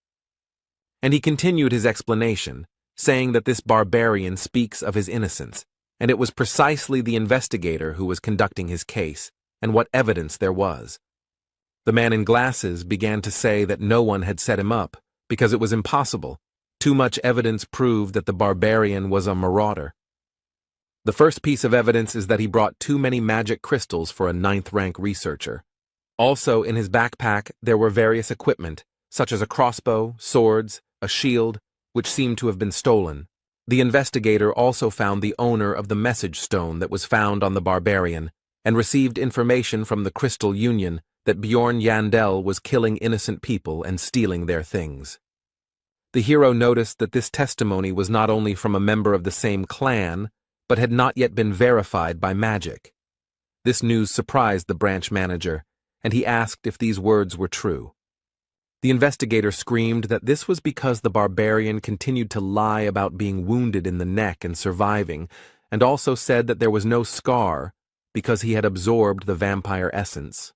And he continued his explanation, saying that this barbarian speaks of his innocence, and it was precisely the investigator who was conducting his case, and what evidence there was. The man in glasses began to say that no one had set him up, because it was impossible. Too much evidence proved that the barbarian was a marauder. The first piece of evidence is that he brought too many magic crystals for a 9th-rank researcher. Also, in his backpack, there were various equipment, such as a crossbow, swords, a shield, which seemed to have been stolen. The investigator also found the owner of the message stone that was found on the barbarian, and received information from the Crystal Union that Bjorn Yandel was killing innocent people and stealing their things. The hero noticed that this testimony was not only from a member of the same clan, but had not yet been verified by magic. This news surprised the branch manager, and he asked if these words were true. The investigator screamed that this was because the barbarian continued to lie about being wounded in the neck and surviving, and also said that there was no scar because he had absorbed the vampire essence.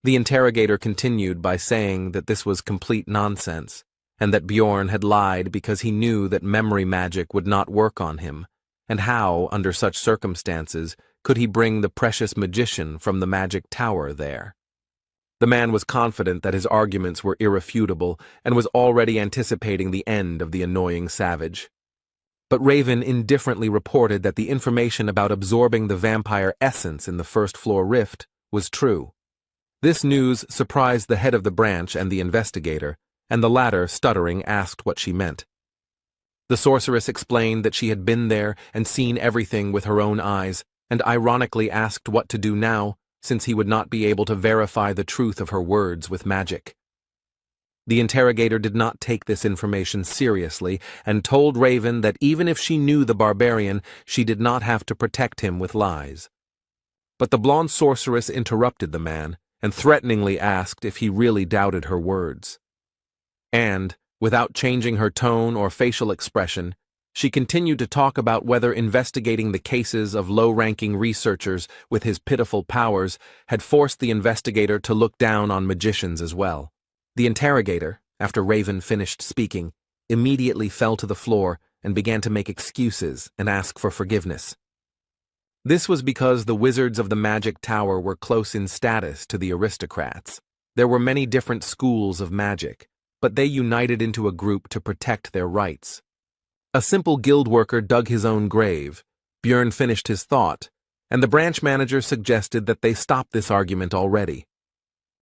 The interrogator continued by saying that this was complete nonsense, and that Bjorn had lied because he knew that memory magic would not work on him, and how, under such circumstances, could he bring the precious magician from the magic tower there? The man was confident that his arguments were irrefutable and was already anticipating the end of the annoying savage. But Raven indifferently reported that the information about absorbing the vampire essence in the first-floor rift was true. This news surprised the head of the branch and the investigator, and the latter, stuttering, asked what she meant. The sorceress explained that she had been there and seen everything with her own eyes, and ironically asked what to do now, since he would not be able to verify the truth of her words with magic. The interrogator did not take this information seriously and told Raven that even if she knew the barbarian, she did not have to protect him with lies. But the blonde sorceress interrupted the man and threateningly asked if he really doubted her words. And, without changing her tone or facial expression, she continued to talk about whether investigating the cases of low-ranking researchers with his pitiful powers had forced the investigator to look down on magicians as well. The interrogator, after Raven finished speaking, immediately fell to the floor and began to make excuses and ask for forgiveness. This was because the wizards of the magic tower were close in status to the aristocrats. There were many different schools of magic, but they united into a group to protect their rights. A simple guild worker dug his own grave. Bjorn finished his thought, and the branch manager suggested that they stop this argument already.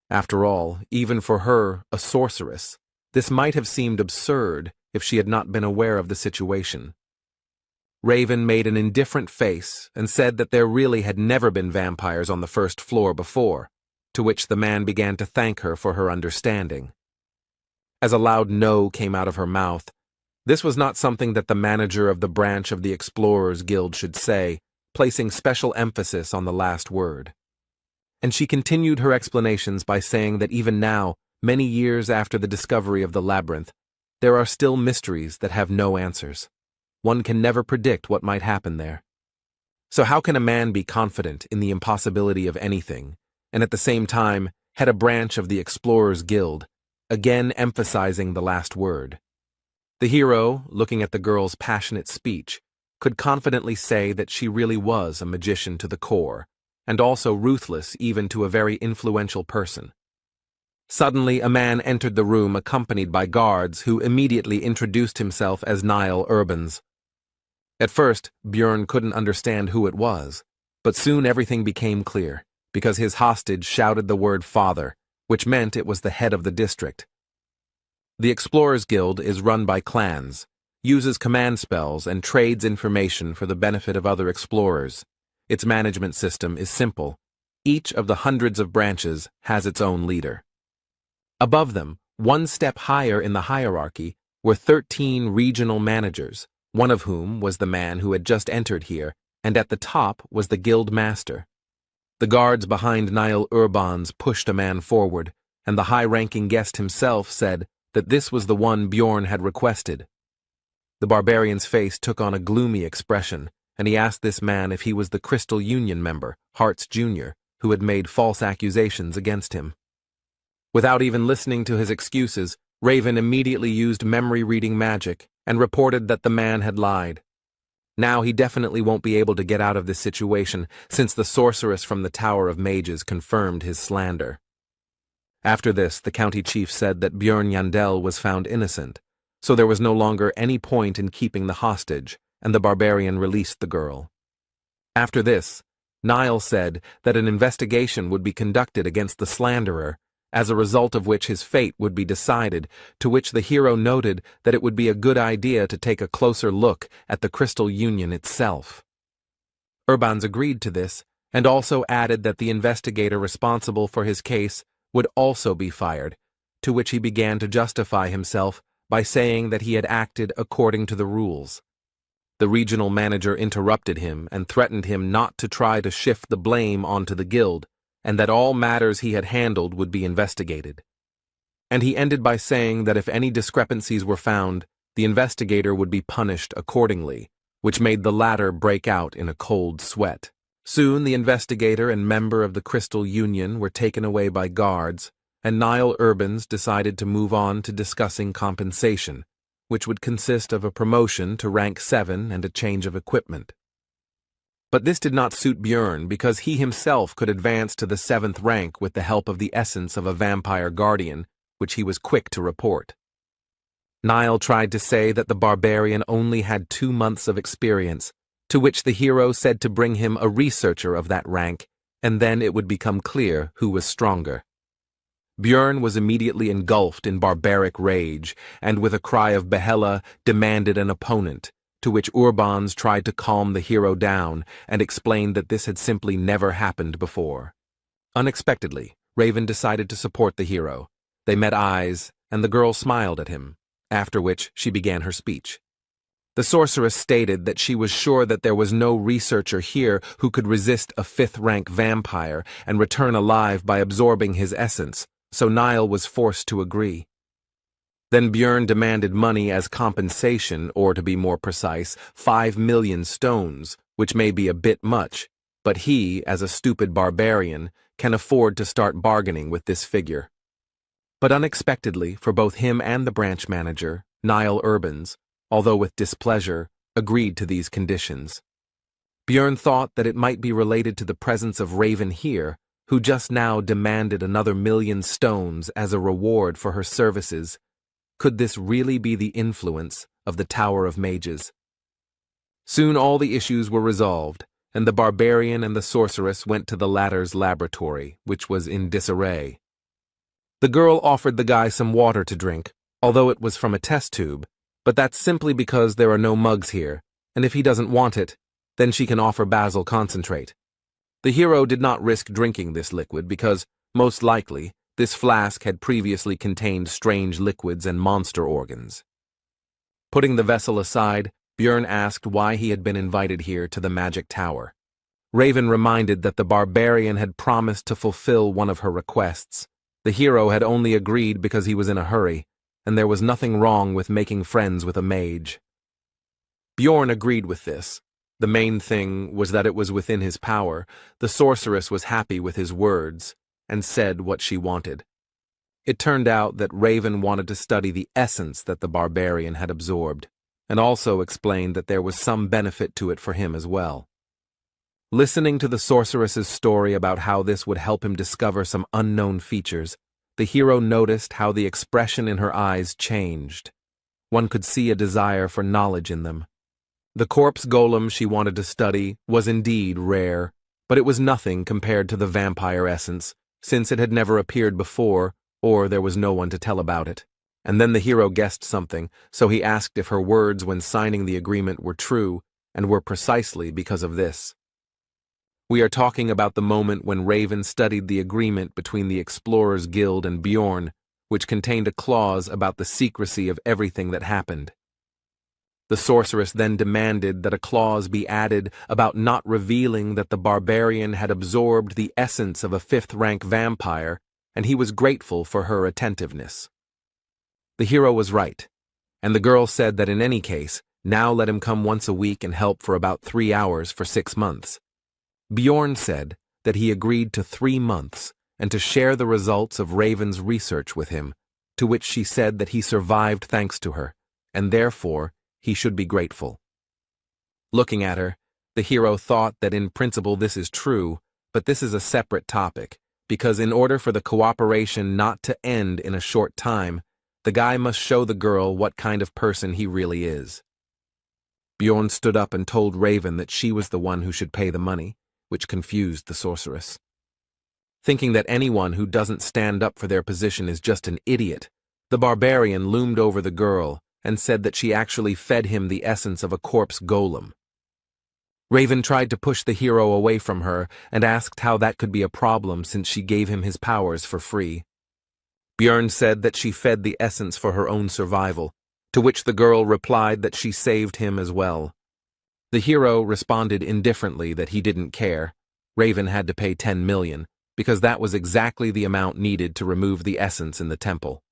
After all, even for her, a sorceress, this might have seemed absurd if she had not been aware of the situation. Raven made an indifferent face and said that there really had never been vampires on the first floor before, to which the man began to thank her for her understanding. As a loud no came out of her mouth, this was not something that the manager of the branch of the Explorers Guild should say, placing special emphasis on the last word. And she continued her explanations by saying that even now, many years after the discovery of the labyrinth, there are still mysteries that have no answers. One can never predict what might happen there. So how can a man be confident in the impossibility of anything, and at the same time head a branch of the Explorers Guild, again emphasizing the last word? The hero, looking at the girl's passionate speech, could confidently say that she really was a magician to the core, and also ruthless even to a very influential person. Suddenly, a man entered the room accompanied by guards who immediately introduced himself as Niall Urbans. At first, Björn couldn't understand who it was, but soon everything became clear, because his hostage shouted the word father, which meant it was the head of the district. The Explorers Guild is run by clans, uses command spells, and trades information for the benefit of other explorers. Its management system is simple. Each of the hundreds of branches has its own leader. Above them, one step higher in the hierarchy, were 13 regional managers, one of whom was the man who had just entered here, and at the top was the guild master. The guards behind Niall Urbans pushed a man forward, and the high-ranking guest himself said that this was the one Bjorn had requested. The barbarian's face took on a gloomy expression, and he asked this man if he was the Crystal Union member, Hartz Jr., who had made false accusations against him. Without even listening to his excuses, Raven immediately used memory-reading magic and reported that the man had lied. Now he definitely won't be able to get out of this situation, since the sorceress from the Tower of Mages confirmed his slander. After this, the county chief said that Björn Yandel was found innocent, so there was no longer any point in keeping the hostage, and the barbarian released the girl. After this, Niall said that an investigation would be conducted against the slanderer, as a result of which his fate would be decided, to which the hero noted that it would be a good idea to take a closer look at the Crystal Union itself. Urbans agreed to this, and also added that the investigator responsible for his case would also be fired, to which he began to justify himself by saying that he had acted according to the rules. The regional manager interrupted him and threatened him not to try to shift the blame onto the guild, and that all matters he had handled would be investigated. And he ended by saying that if any discrepancies were found, the investigator would be punished accordingly, which made the latter break out in a cold sweat. Soon the investigator and member of the Crystal Union were taken away by guards, and Niall Urbans decided to move on to discussing compensation, which would consist of a promotion to rank 7 and a change of equipment. But this did not suit Björn because he himself could advance to the 7th rank with the help of the essence of a vampire guardian, which he was quick to report. Niall tried to say that the barbarian only had 2 months of experience, to which the hero said to bring him a researcher of that rank, and then it would become clear who was stronger. Björn was immediately engulfed in barbaric rage, and with a cry of Behella demanded an opponent, to which Urbans tried to calm the hero down and explained that this had simply never happened before. Unexpectedly, Raven decided to support the hero. They met eyes, and the girl smiled at him, after which she began her speech. The sorceress stated that she was sure that there was no researcher here who could resist a 5th-rank vampire and return alive by absorbing his essence, so Niall was forced to agree. Then Björn demanded money as compensation, or to be more precise, 5 million stones, which may be a bit much, but he, as a stupid barbarian, can afford to start bargaining with this figure. But unexpectedly, for both him and the branch manager, Niall Urbans, although with displeasure, agreed to these conditions. Björn thought that it might be related to the presence of Raven here, who just now demanded another 1,000,000 stones as a reward for her services. Could this really be the influence of the Tower of Mages? Soon all the issues were resolved, and the barbarian and the sorceress went to the latter's laboratory, which was in disarray. The girl offered the guy some water to drink, although it was from a test tube, but that's simply because there are no mugs here, and if he doesn't want it, then she can offer basil concentrate. The hero did not risk drinking this liquid because, most likely, this flask had previously contained strange liquids and monster organs. Putting the vessel aside, Björn asked why he had been invited here to the magic tower. Raven reminded that the barbarian had promised to fulfill one of her requests. The hero had only agreed because he was in a hurry, and there was nothing wrong with making friends with a mage. Bjorn agreed with this. The main thing was that it was within his power. The sorceress was happy with his words, and said what she wanted. It turned out that Raven wanted to study the essence that the barbarian had absorbed, and also explained that there was some benefit to it for him as well. Listening to the sorceress's story about how this would help him discover some unknown features, the hero noticed how the expression in her eyes changed. One could see a desire for knowledge in them. The corpse golem she wanted to study was indeed rare, but it was nothing compared to the vampire essence, since it had never appeared before, or there was no one to tell about it. And then the hero guessed something, so he asked if her words when signing the agreement were true, and were precisely because of this. We are talking about the moment when Raven studied the agreement between the Explorers Guild and Bjorn, which contained a clause about the secrecy of everything that happened. The sorceress then demanded that a clause be added about not revealing that the barbarian had absorbed the essence of a fifth-rank vampire, and he was grateful for her attentiveness. The hero was right, and the girl said that in any case, now let him come once a week and help for about 3 hours for 6 months. Bjorn said that he agreed to 3 months and to share the results of Raven's research with him, to which she said that he survived thanks to her, and therefore he should be grateful. Looking at her, the hero thought that in principle this is true, but this is a separate topic, because in order for the cooperation not to end in a short time, the guy must show the girl what kind of person he really is. Bjorn stood up and told Raven that she was the one who should pay the money, which confused the sorceress. Thinking that anyone who doesn't stand up for their position is just an idiot, the barbarian loomed over the girl and said that she actually fed him the essence of a corpse golem. Raven tried to push the hero away from her and asked how that could be a problem since she gave him his powers for free. Bjorn said that she fed the essence for her own survival, to which the girl replied that she saved him as well. The hero responded indifferently that he didn't care. Raven had to pay 10 million, because that was exactly the amount needed to remove the essence in the temple.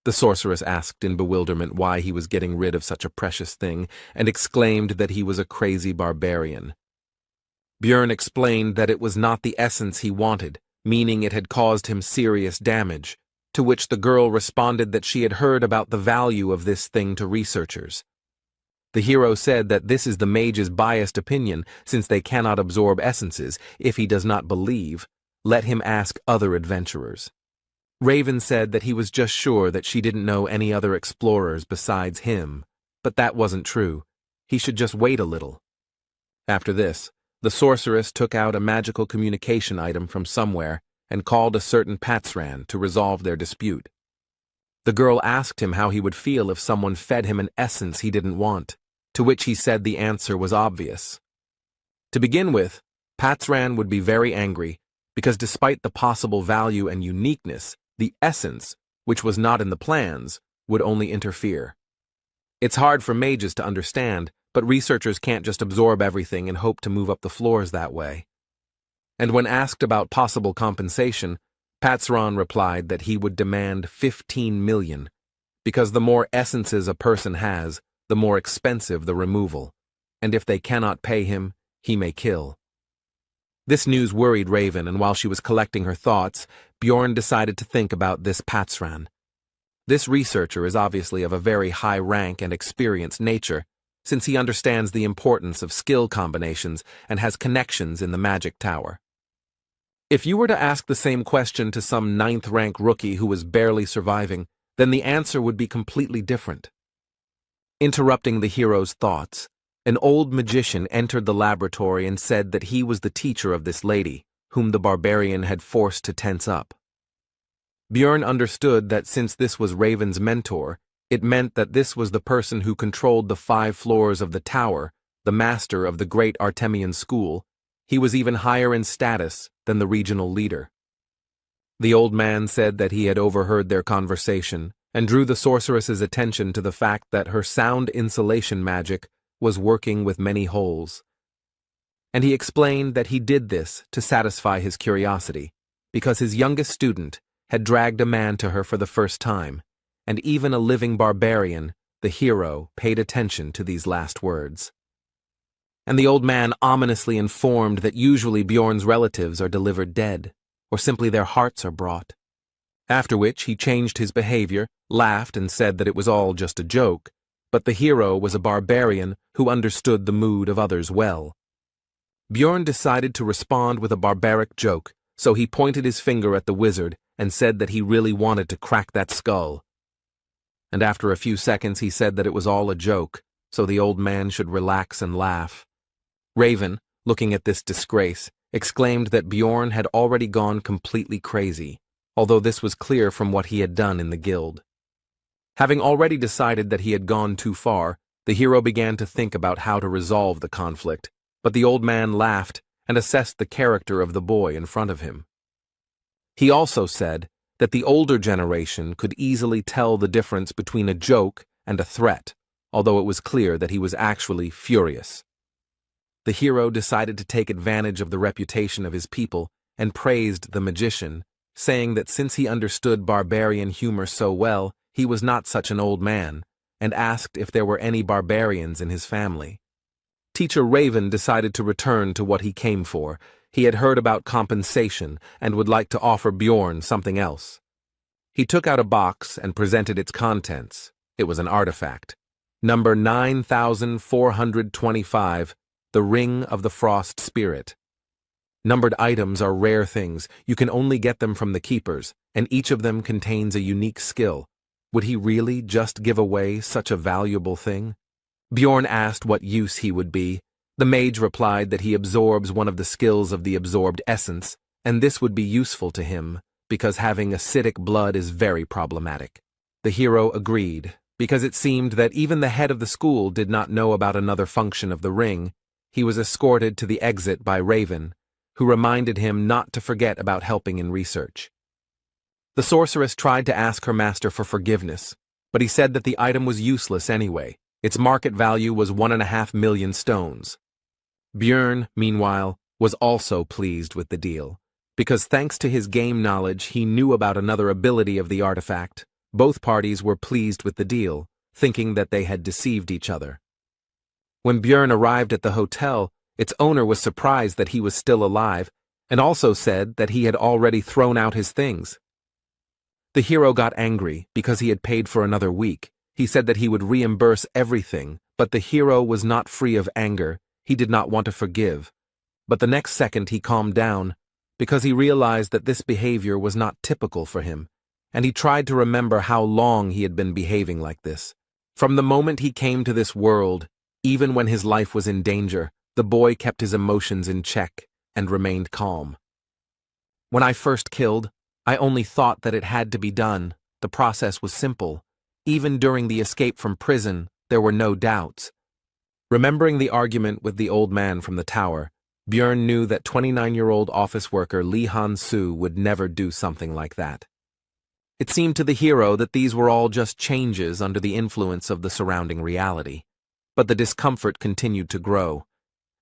The sorceress asked in bewilderment why he was getting rid of such a precious thing, and exclaimed that he was a crazy barbarian. Bjorn explained that it was not the essence he wanted, meaning it had caused him serious damage, to which the girl responded that she had heard about the value of this thing to researchers. The hero said that this is the mage's biased opinion, since they cannot absorb essences. If he does not believe, let him ask other adventurers. Raven said that he was just sure that she didn't know any other explorers besides him, but that wasn't true. He should just wait a little. After this, the sorceress took out a magical communication item from somewhere and called a certain Patsran to resolve their dispute. The girl asked him how he would feel if someone fed him an essence he didn't want, to which he said the answer was obvious. To begin with, Patsran would be very angry, because despite the possible value and uniqueness, the essence, which was not in the plans, would only interfere. It's hard for mages to understand, but researchers can't just absorb everything and hope to move up the floors that way. And when asked about possible compensation, Patsran replied that he would demand 15 million, because the more essences a person has, the more expensive the removal, and if they cannot pay him, he may kill. This news worried Raven, and while she was collecting her thoughts, Bjorn decided to think about this Patsran. This researcher is obviously of a very high rank and experienced nature, since he understands the importance of skill combinations and has connections in the magic tower. If you were to ask the same question to some 9th-rank rookie who was barely surviving, then the answer would be completely different. Interrupting the hero's thoughts, an old magician entered the laboratory and said that he was the teacher of this lady, whom the barbarian had forced to tense up. Bjorn understood that since this was Raven's mentor, it meant that this was the person who controlled the 5 floors of the tower, the master of the great Artemian school. He was even higher in status than the regional leader. The old man said that he had overheard their conversation and drew the sorceress's attention to the fact that her sound insulation magic was working with many holes. And he explained that he did this to satisfy his curiosity, because his youngest student had dragged a man to her for the first time, and even a living barbarian, the hero, paid attention to these last words. And the old man ominously informed that usually Bjorn's relatives are delivered dead, or simply their hearts are brought. After which he changed his behavior, laughed, and said that it was all just a joke, but the hero was a barbarian who understood the mood of others well. Bjorn decided to respond with a barbaric joke, so he pointed his finger at the wizard and said that he really wanted to crack that skull. And after a few seconds he said that it was all a joke, so the old man should relax and laugh. Raven, looking at this disgrace, exclaimed that Bjorn had already gone completely crazy, although this was clear from what he had done in the guild. Having already decided that he had gone too far, the hero began to think about how to resolve the conflict, but the old man laughed and assessed the character of the boy in front of him. He also said that the older generation could easily tell the difference between a joke and a threat, although it was clear that he was actually furious. The hero decided to take advantage of the reputation of his people and praised the magician, saying that since he understood barbarian humor so well, he was not such an old man, and asked if there were any barbarians in his family. Teacher Raven decided to return to what he came for. He had heard about compensation and would like to offer Bjorn something else. He took out a box and presented its contents. It was an artifact. Number 9425, the Ring of the Frost Spirit. Numbered items are rare things. You can only get them from the keepers, and each of them contains a unique skill. Would he really just give away such a valuable thing? Bjorn asked what use he would be. The mage replied that he absorbs one of the skills of the absorbed essence, and this would be useful to him, because having acidic blood is very problematic. The hero agreed, because it seemed that even the head of the school did not know about another function of the ring. He was escorted to the exit by Raven, who reminded him not to forget about helping in research. The sorceress tried to ask her master for forgiveness, but he said that the item was useless anyway. Its market value was 1.5 million stones. Bjorn, meanwhile, was also pleased with the deal, because thanks to his game knowledge he knew about another ability of the artifact. Both parties were pleased with the deal, thinking that they had deceived each other. When Bjorn arrived at the hotel, its owner was surprised that he was still alive, and also said that he had already thrown out his things. The hero got angry because he had paid for another week. He said that he would reimburse everything, but the hero was not free of anger. He did not want to forgive. But the next second he calmed down, because he realized that this behavior was not typical for him, and he tried to remember how long he had been behaving like this. From the moment he came to this world, even when his life was in danger, the boy kept his emotions in check and remained calm. When I first killed, I only thought that it had to be done. The process was simple. Even during the escape from prison, there were no doubts. Remembering the argument with the old man from the tower, Bjorn knew that 29-year-old office worker Lee Han-soo would never do something like that. It seemed to the hero that these were all just changes under the influence of the surrounding reality. But the discomfort continued to grow,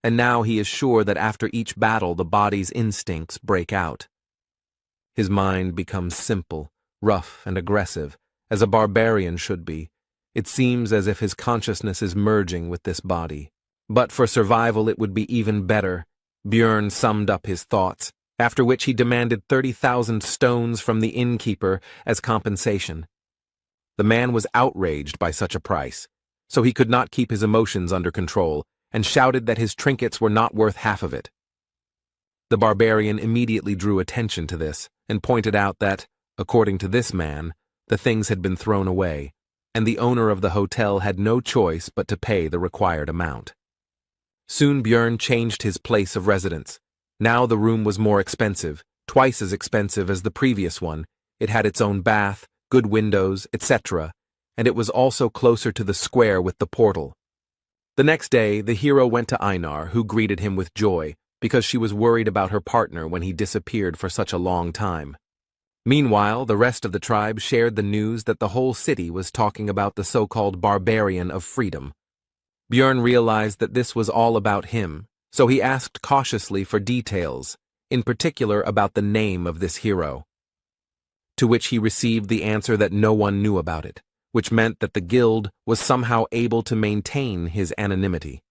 and now he is sure that after each battle the body's instincts break out. His mind becomes simple, rough, and aggressive, as a barbarian should be. It seems as if his consciousness is merging with this body. But for survival it would be even better. Bjorn summed up his thoughts, after which he demanded 30,000 stones from the innkeeper as compensation. The man was outraged by such a price, so he could not keep his emotions under control, and shouted that his trinkets were not worth half of it. The barbarian immediately drew attention to this, and pointed out that, according to this man, the things had been thrown away, and the owner of the hotel had no choice but to pay the required amount. Soon Bjorn changed his place of residence. Now the room was more expensive, twice as expensive as the previous one. It had its own bath, good windows, etc., and it was also closer to the square with the portal. The next day, the hero went to Einar, who greeted him with joy, because she was worried about her partner when he disappeared for such a long time. Meanwhile, the rest of the tribe shared the news that the whole city was talking about the so-called barbarian of freedom. Björn realized that this was all about him, so he asked cautiously for details, in particular about the name of this hero. To which he received the answer that no one knew about it, which meant that the guild was somehow able to maintain his anonymity.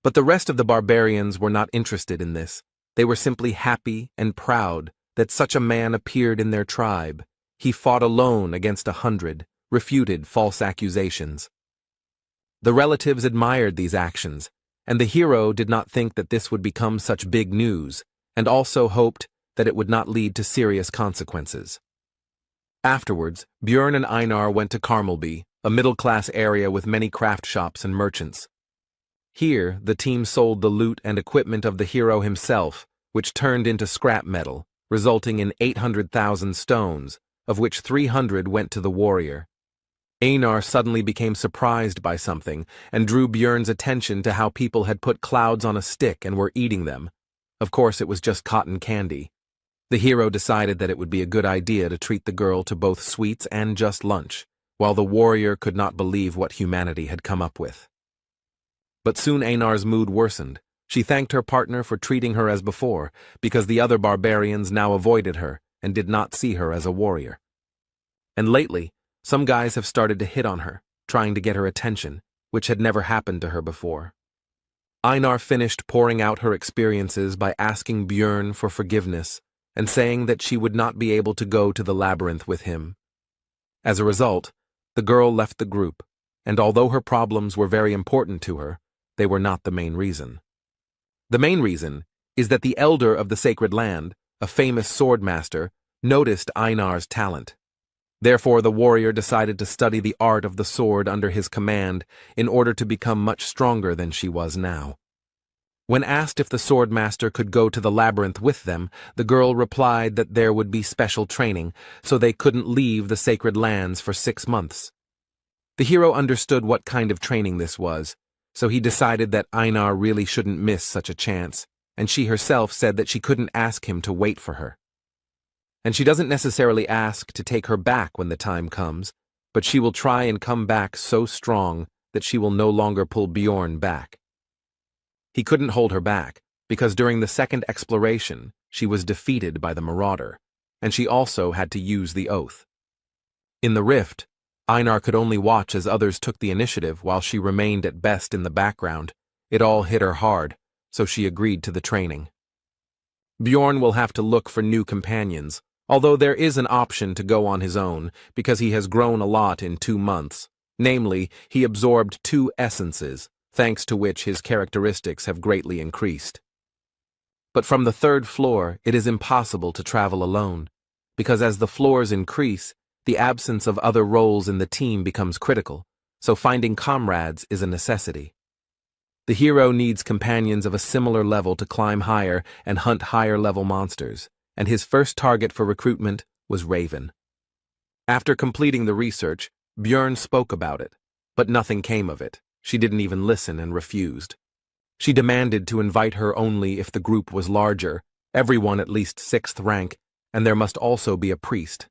But the rest of the barbarians were not interested in this. They were simply happy and proud that such a man appeared in their tribe. He fought alone against 100, refuted false accusations. The relatives admired these actions, and the hero did not think that this would become such big news, and also hoped that it would not lead to serious consequences. Afterwards, Björn and Einar went to Carmelby, a middle-class area with many craft shops and merchants. Here, the team sold the loot and equipment of the hero himself, which turned into scrap metal, resulting in 800,000 stones, of which 300 went to the warrior. Einar suddenly became surprised by something and drew Björn's attention to how people had put clouds on a stick and were eating them. Of course, it was just cotton candy. The hero decided that it would be a good idea to treat the girl to both sweets and just lunch, while the warrior could not believe what humanity had come up with. But soon Einar's mood worsened. She thanked her partner for treating her as before, because the other barbarians now avoided her and did not see her as a warrior. And lately, some guys have started to hit on her, trying to get her attention, which had never happened to her before. Einar finished pouring out her experiences by asking Björn for forgiveness and saying that she would not be able to go to the labyrinth with him. As a result, the girl left the group, and although her problems were very important to her, they were not the main reason. The main reason is that the elder of the sacred land, a famous sword master, noticed Einar's talent. Therefore, the warrior decided to study the art of the sword under his command in order to become much stronger than she was now. When asked if the sword master could go to the labyrinth with them, the girl replied that there would be special training, so they couldn't leave the sacred lands for 6 months. The hero understood what kind of training this was, so he decided that Einar really shouldn't miss such a chance, and she herself said that she couldn't ask him to wait for her. And she doesn't necessarily ask to take her back when the time comes, but she will try and come back so strong that she will no longer pull Björn back. He couldn't hold her back, because during the second exploration, she was defeated by the marauder, and she also had to use the oath. In the rift, Einar could only watch as others took the initiative while she remained at best in the background. It all hit her hard, so she agreed to the training. Björn will have to look for new companions, although there is an option to go on his own, because he has grown a lot in 2 months. Namely, he absorbed 2 essences, thanks to which his characteristics have greatly increased. But from the 3rd floor, it is impossible to travel alone, because as the floors increase, the absence of other roles in the team becomes critical, so finding comrades is a necessity. The hero needs companions of a similar level to climb higher and hunt higher-level monsters, and his first target for recruitment was Raven. After completing the research, Björn spoke about it, but nothing came of it. She didn't even listen and refused. She demanded to invite her only if the group was larger, everyone at least 6th rank, and there must also be a priest.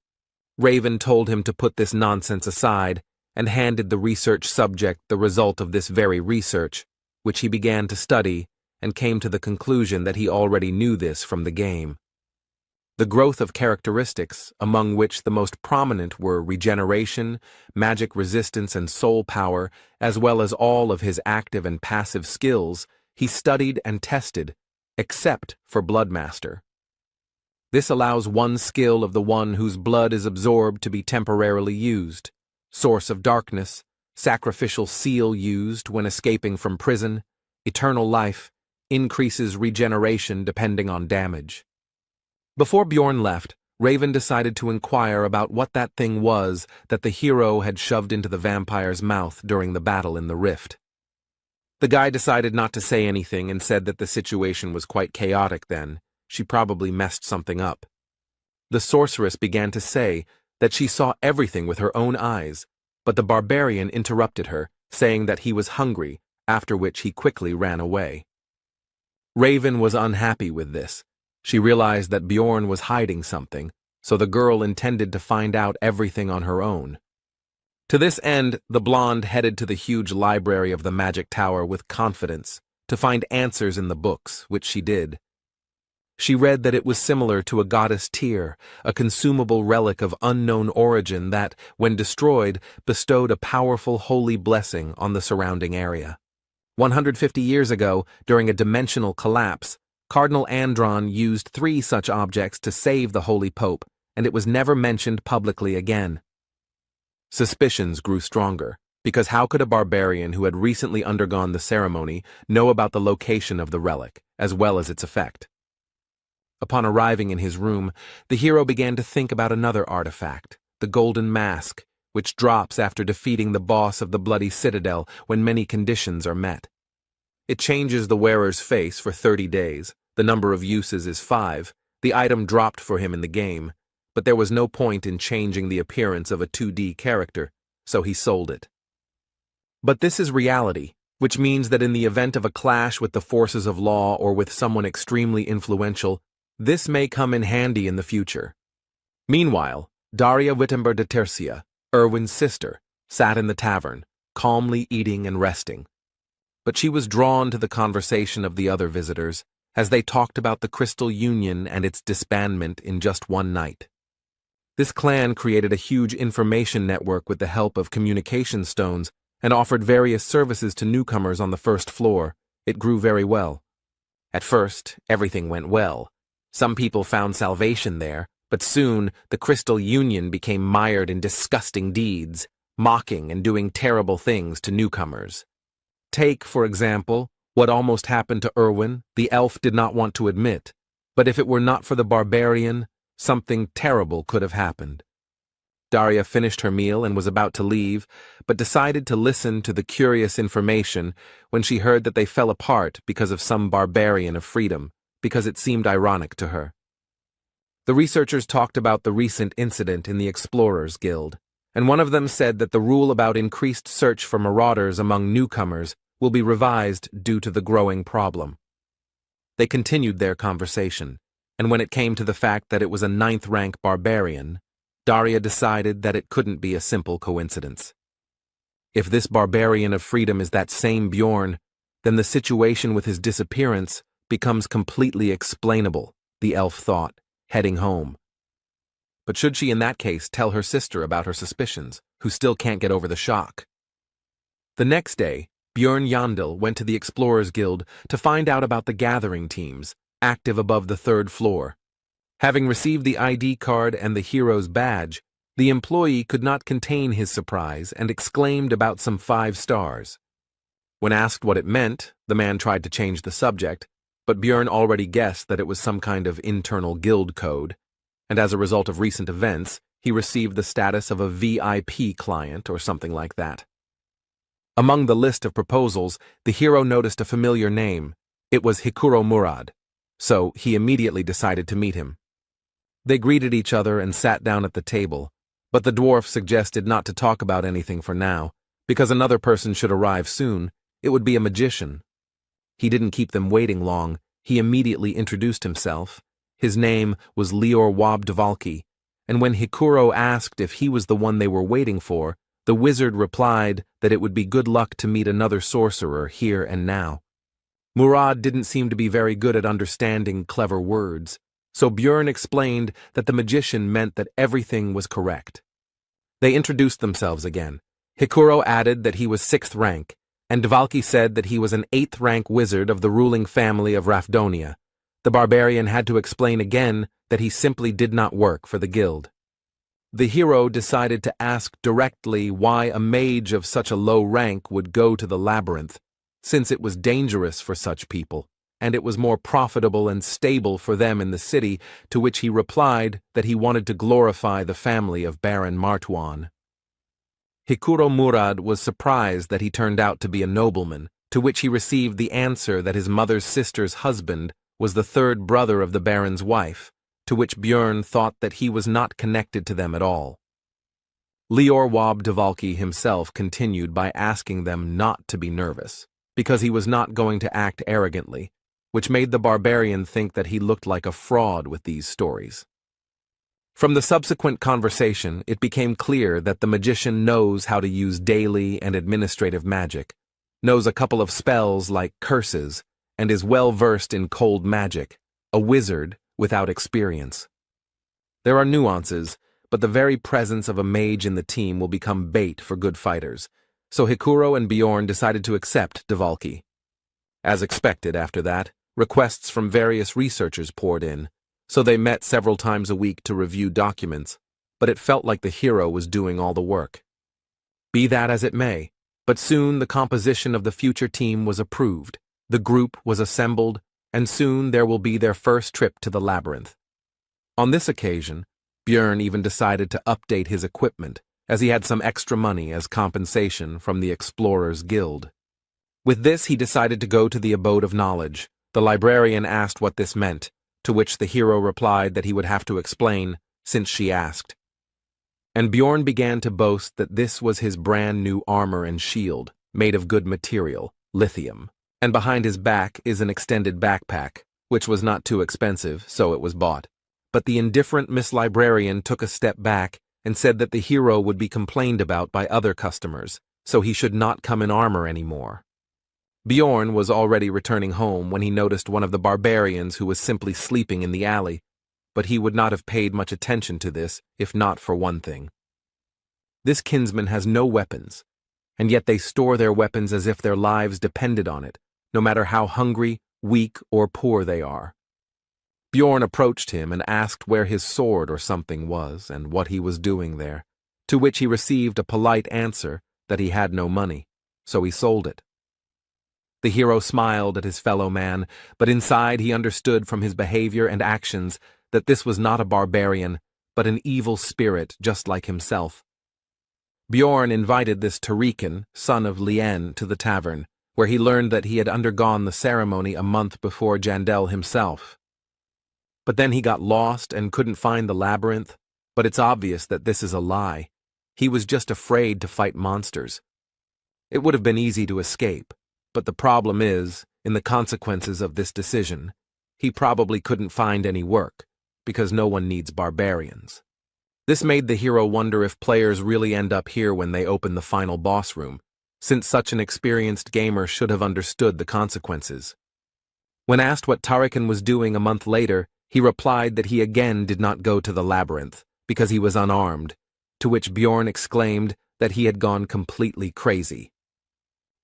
Raven told him to put this nonsense aside and handed the research subject the result of this very research, which he began to study and came to the conclusion that he already knew this from the game. The growth of characteristics, among which the most prominent were regeneration, magic resistance, and soul power, as well as all of his active and passive skills, he studied and tested, except for Bloodmaster. This allows one skill of the one whose blood is absorbed to be temporarily used. Source of Darkness, Sacrificial Seal used when escaping from prison, Eternal Life, increases regeneration depending on damage. Before Björn left, Raven decided to inquire about what that thing was that the hero had shoved into the vampire's mouth during the battle in the rift. The guy decided not to say anything and said that the situation was quite chaotic then. She probably messed something up. The sorceress began to say that she saw everything with her own eyes, but the barbarian interrupted her, saying that he was hungry after which he quickly ran away. Raven was unhappy with this. She realized that Bjorn was hiding something, so the girl intended to find out everything on her own. To this end, the blonde headed to the huge library of the Magic Tower with confidence, to find answers in the books, which she did. She read that it was similar to a goddess tear, a consumable relic of unknown origin that, when destroyed, bestowed a powerful holy blessing on the surrounding area. 150 years ago, during a dimensional collapse, Cardinal Andron used 3 such objects to save the Holy Pope, and it was never mentioned publicly again. Suspicions grew stronger, because how could a barbarian who had recently undergone the ceremony know about the location of the relic, as well as its effect? Upon arriving in his room, the hero began to think about another artifact, the Golden Mask, which drops after defeating the boss of the Bloody Citadel when many conditions are met. It changes the wearer's face for 30 days, the number of uses is 5, the item dropped for him in the game, but there was no point in changing the appearance of a 2D character, so he sold it. But this is reality, which means that in the event of a clash with the forces of law or with someone extremely influential, this may come in handy in the future. Meanwhile, Daria Wittenberg de Tercia, Erwin's sister, sat in the tavern, calmly eating and resting. But she was drawn to the conversation of the other visitors, as they talked about the Crystal Union and its disbandment in just one night. This clan created a huge information network with the help of communication stones and offered various services to newcomers on the first floor. It grew very well. At first, everything went well. Some people found salvation there, but soon the Crystal Union became mired in disgusting deeds, mocking and doing terrible things to newcomers. Take, for example, what almost happened to Erwin. The elf did not want to admit, but if it were not for the barbarian, something terrible could have happened. Daria finished her meal and was about to leave, but decided to listen to the curious information when she heard that they fell apart because of some barbarian of freedom, because it seemed ironic to her. The researchers talked about the recent incident in the Explorers Guild, and one of them said that the rule about increased search for marauders among newcomers will be revised due to the growing problem. They continued their conversation, and when it came to the fact that it was a 9th-rank barbarian, Daria decided that it couldn't be a simple coincidence. If this barbarian of freedom is that same Bjorn, then the situation with his disappearance becomes completely explainable, the elf thought, heading home. But should she in that case tell her sister about her suspicions, who still can't get over the shock? The next day, Bjorn Yandel went to the Explorers Guild to find out about the gathering teams, active above the 3rd floor. Having received the ID card and the hero's badge, the employee could not contain his surprise and exclaimed about some 5 stars. When asked what it meant, the man tried to change the subject, but Bjorn already guessed that it was some kind of internal guild code, and as a result of recent events, he received the status of a VIP client or something like that. Among the list of proposals, the hero noticed a familiar name. It was Hikuro Murad, so he immediately decided to meet him. They greeted each other and sat down at the table, but the dwarf suggested not to talk about anything for now, because another person should arrive soon. It would be a magician. He didn't keep them waiting long. He immediately introduced himself. His name was Lior Wabdvalki, and when Hikuro asked if he was the one they were waiting for, the wizard replied that it would be good luck to meet another sorcerer here and now. Murad didn't seem to be very good at understanding clever words, so Bjorn explained that the magician meant that everything was correct. They introduced themselves again. Hikuro added that he was 6th rank, and Dvalki said that he was an 8th-rank wizard of the ruling family of Rafdonia. The barbarian had to explain again that he simply did not work for the guild. The hero decided to ask directly why a mage of such a low rank would go to the labyrinth, since it was dangerous for such people, and it was more profitable and stable for them in the city, to which he replied that he wanted to glorify the family of Baron Martuan. Hikuro Murad was surprised that he turned out to be a nobleman, to which he received the answer that his mother's sister's husband was the 3rd brother of the Baron's wife, to which Bjorn thought that he was not connected to them at all. Lior Wabdvalki himself continued by asking them not to be nervous, because he was not going to act arrogantly, which made the barbarian think that he looked like a fraud with these stories. From the subsequent conversation, it became clear that the magician knows how to use daily and administrative magic, knows a couple of spells like curses, and is well versed in cold magic, a wizard without experience. There are nuances, but the very presence of a mage in the team will become bait for good fighters, so Hikuro and Bjorn decided to accept Dvalki. As expected after that, requests from various researchers poured in, so they met several times a week to review documents, but it felt like the hero was doing all the work. Be that as it may, but soon the composition of the future team was approved, the group was assembled, and soon there will be their first trip to the labyrinth. On this occasion, Bjorn even decided to update his equipment, as he had some extra money as compensation from the Explorers Guild. With this, he decided to go to the Abode of Knowledge. The librarian asked what this meant, to which the hero replied that he would have to explain, since she asked. And Bjorn began to boast that this was his brand new armor and shield, made of good material, lithium, and behind his back is an extended backpack, which was not too expensive, so it was bought. But the indifferent Miss Librarian took a step back and said that the hero would be complained about by other customers, so he should not come in armor anymore. Bjorn was already returning home when he noticed one of the barbarians who was simply sleeping in the alley, but he would not have paid much attention to this if not for one thing. This kinsman has no weapons, and yet they store their weapons as if their lives depended on it, no matter how hungry, weak, or poor they are. Bjorn approached him and asked where his sword or something was and what he was doing there, to which he received a polite answer that he had no money, so he sold it. The hero smiled at his fellow man, but inside he understood from his behavior and actions that this was not a barbarian, but an evil spirit just like himself. Bjorn invited this Tarikan, son of Lien, to the tavern, where he learned that he had undergone the ceremony a month before Jandel himself. But then he got lost and couldn't find the labyrinth, but it's obvious that this is a lie. He was just afraid to fight monsters. It would have been easy to escape, but the problem is, in the consequences of this decision, he probably couldn't find any work, because no one needs barbarians. This made the hero wonder if players really end up here when they open the final boss room, since such an experienced gamer should have understood the consequences. When asked what Tarikan was doing a month later, he replied that he again did not go to the labyrinth, because he was unarmed, to which Bjorn exclaimed that he had gone completely crazy.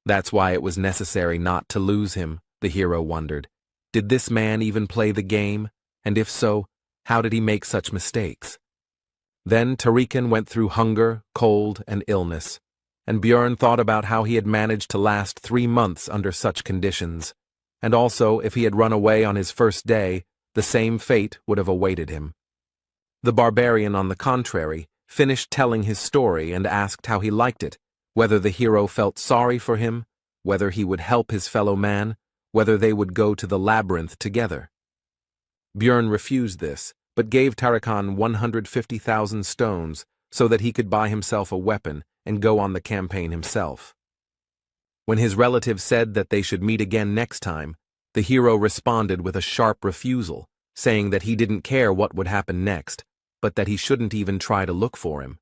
That's why it was necessary not to lose him, the hero wondered. Did this man even play the game? And if so, how did he make such mistakes? Then Tarikan went through hunger, cold, and illness, and Bjorn thought about how he had managed to last 3 months under such conditions, and also if he had run away on his first day, the same fate would have awaited him. The barbarian, on the contrary, finished telling his story and asked how he liked it, whether the hero felt sorry for him, whether he would help his fellow man, whether they would go to the labyrinth together. Bjorn refused this, but gave Tarikan 150,000 stones so that he could buy himself a weapon and go on the campaign himself. When his relative said that they should meet again next time, the hero responded with a sharp refusal, saying that he didn't care what would happen next, but that he shouldn't even try to look for him.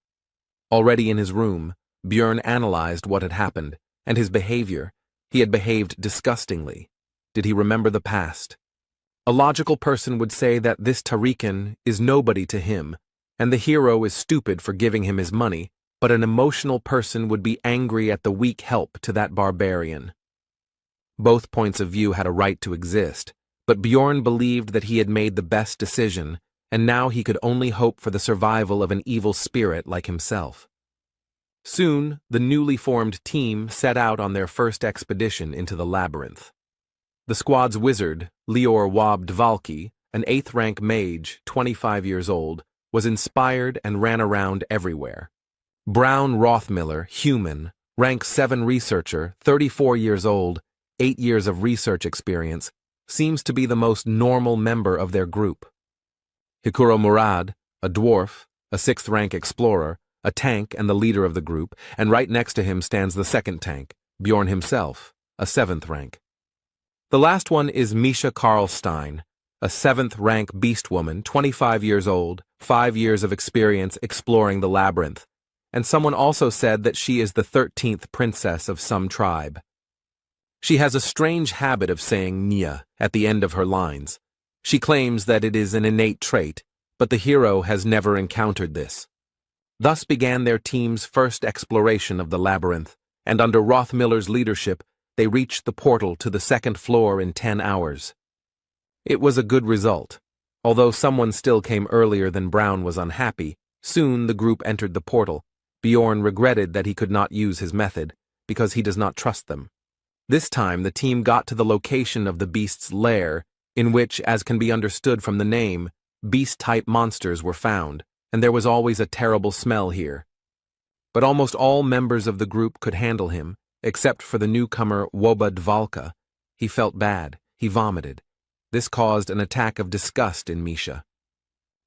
Already in his room, Bjorn analyzed what had happened, and his behavior. He had behaved disgustingly. Did he remember the past? A logical person would say that this Tarikan is nobody to him, and the hero is stupid for giving him his money, but an emotional person would be angry at the weak help to that barbarian. Both points of view had a right to exist, but Bjorn believed that he had made the best decision, and now he could only hope for the survival of an evil spirit like himself. Soon, the newly formed team set out on their first expedition into the labyrinth. The squad's wizard, Lior Wab Dvalki, an 8th-rank mage, 25 years old, was inspired and ran around everywhere. Brown Rothmiller, human, rank 7 researcher, 34 years old, 8 years of research experience, seems to be the most normal member of their group. Hikuro Murad, a dwarf, a 6th-rank explorer, a tank and the leader of the group, and right next to him stands the 2nd tank, Bjorn himself, a 7th rank. The last one is Misha Karlstein, a 7th rank beast woman, 25 years old, 5 years of experience exploring the labyrinth, and someone also said that she is the 13th princess of some tribe. She has a strange habit of saying Nia at the end of her lines. She claims that it is an innate trait, but the hero has never encountered this. Thus began their team's first exploration of the labyrinth, and under Rothmiller's leadership, they reached the portal to the 2nd floor in 10 hours. It was a good result. Although someone still came earlier than Brown was unhappy, soon the group entered the portal. Bjorn regretted that he could not use his method, because he does not trust them. This time the team got to the location of the beast's lair, in which, as can be understood from the name, beast-type monsters were found, and there was always a terrible smell here. But almost all members of the group could handle him, except for the newcomer Woba Dvalka. He felt bad. He vomited. This caused an attack of disgust in Misha.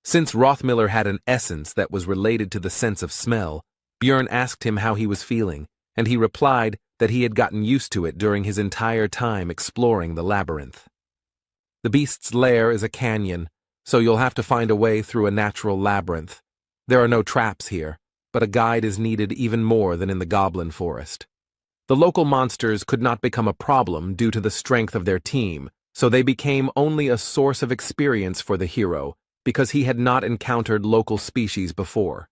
Since Rothmiller had an essence that was related to the sense of smell, Bjorn asked him how he was feeling, and he replied that he had gotten used to it during his entire time exploring the labyrinth. The beast's lair is a canyon, so you'll have to find a way through a natural labyrinth. There are no traps here, but a guide is needed even more than in the goblin forest. The local monsters could not become a problem due to the strength of their team, so they became only a source of experience for the hero, because he had not encountered local species before.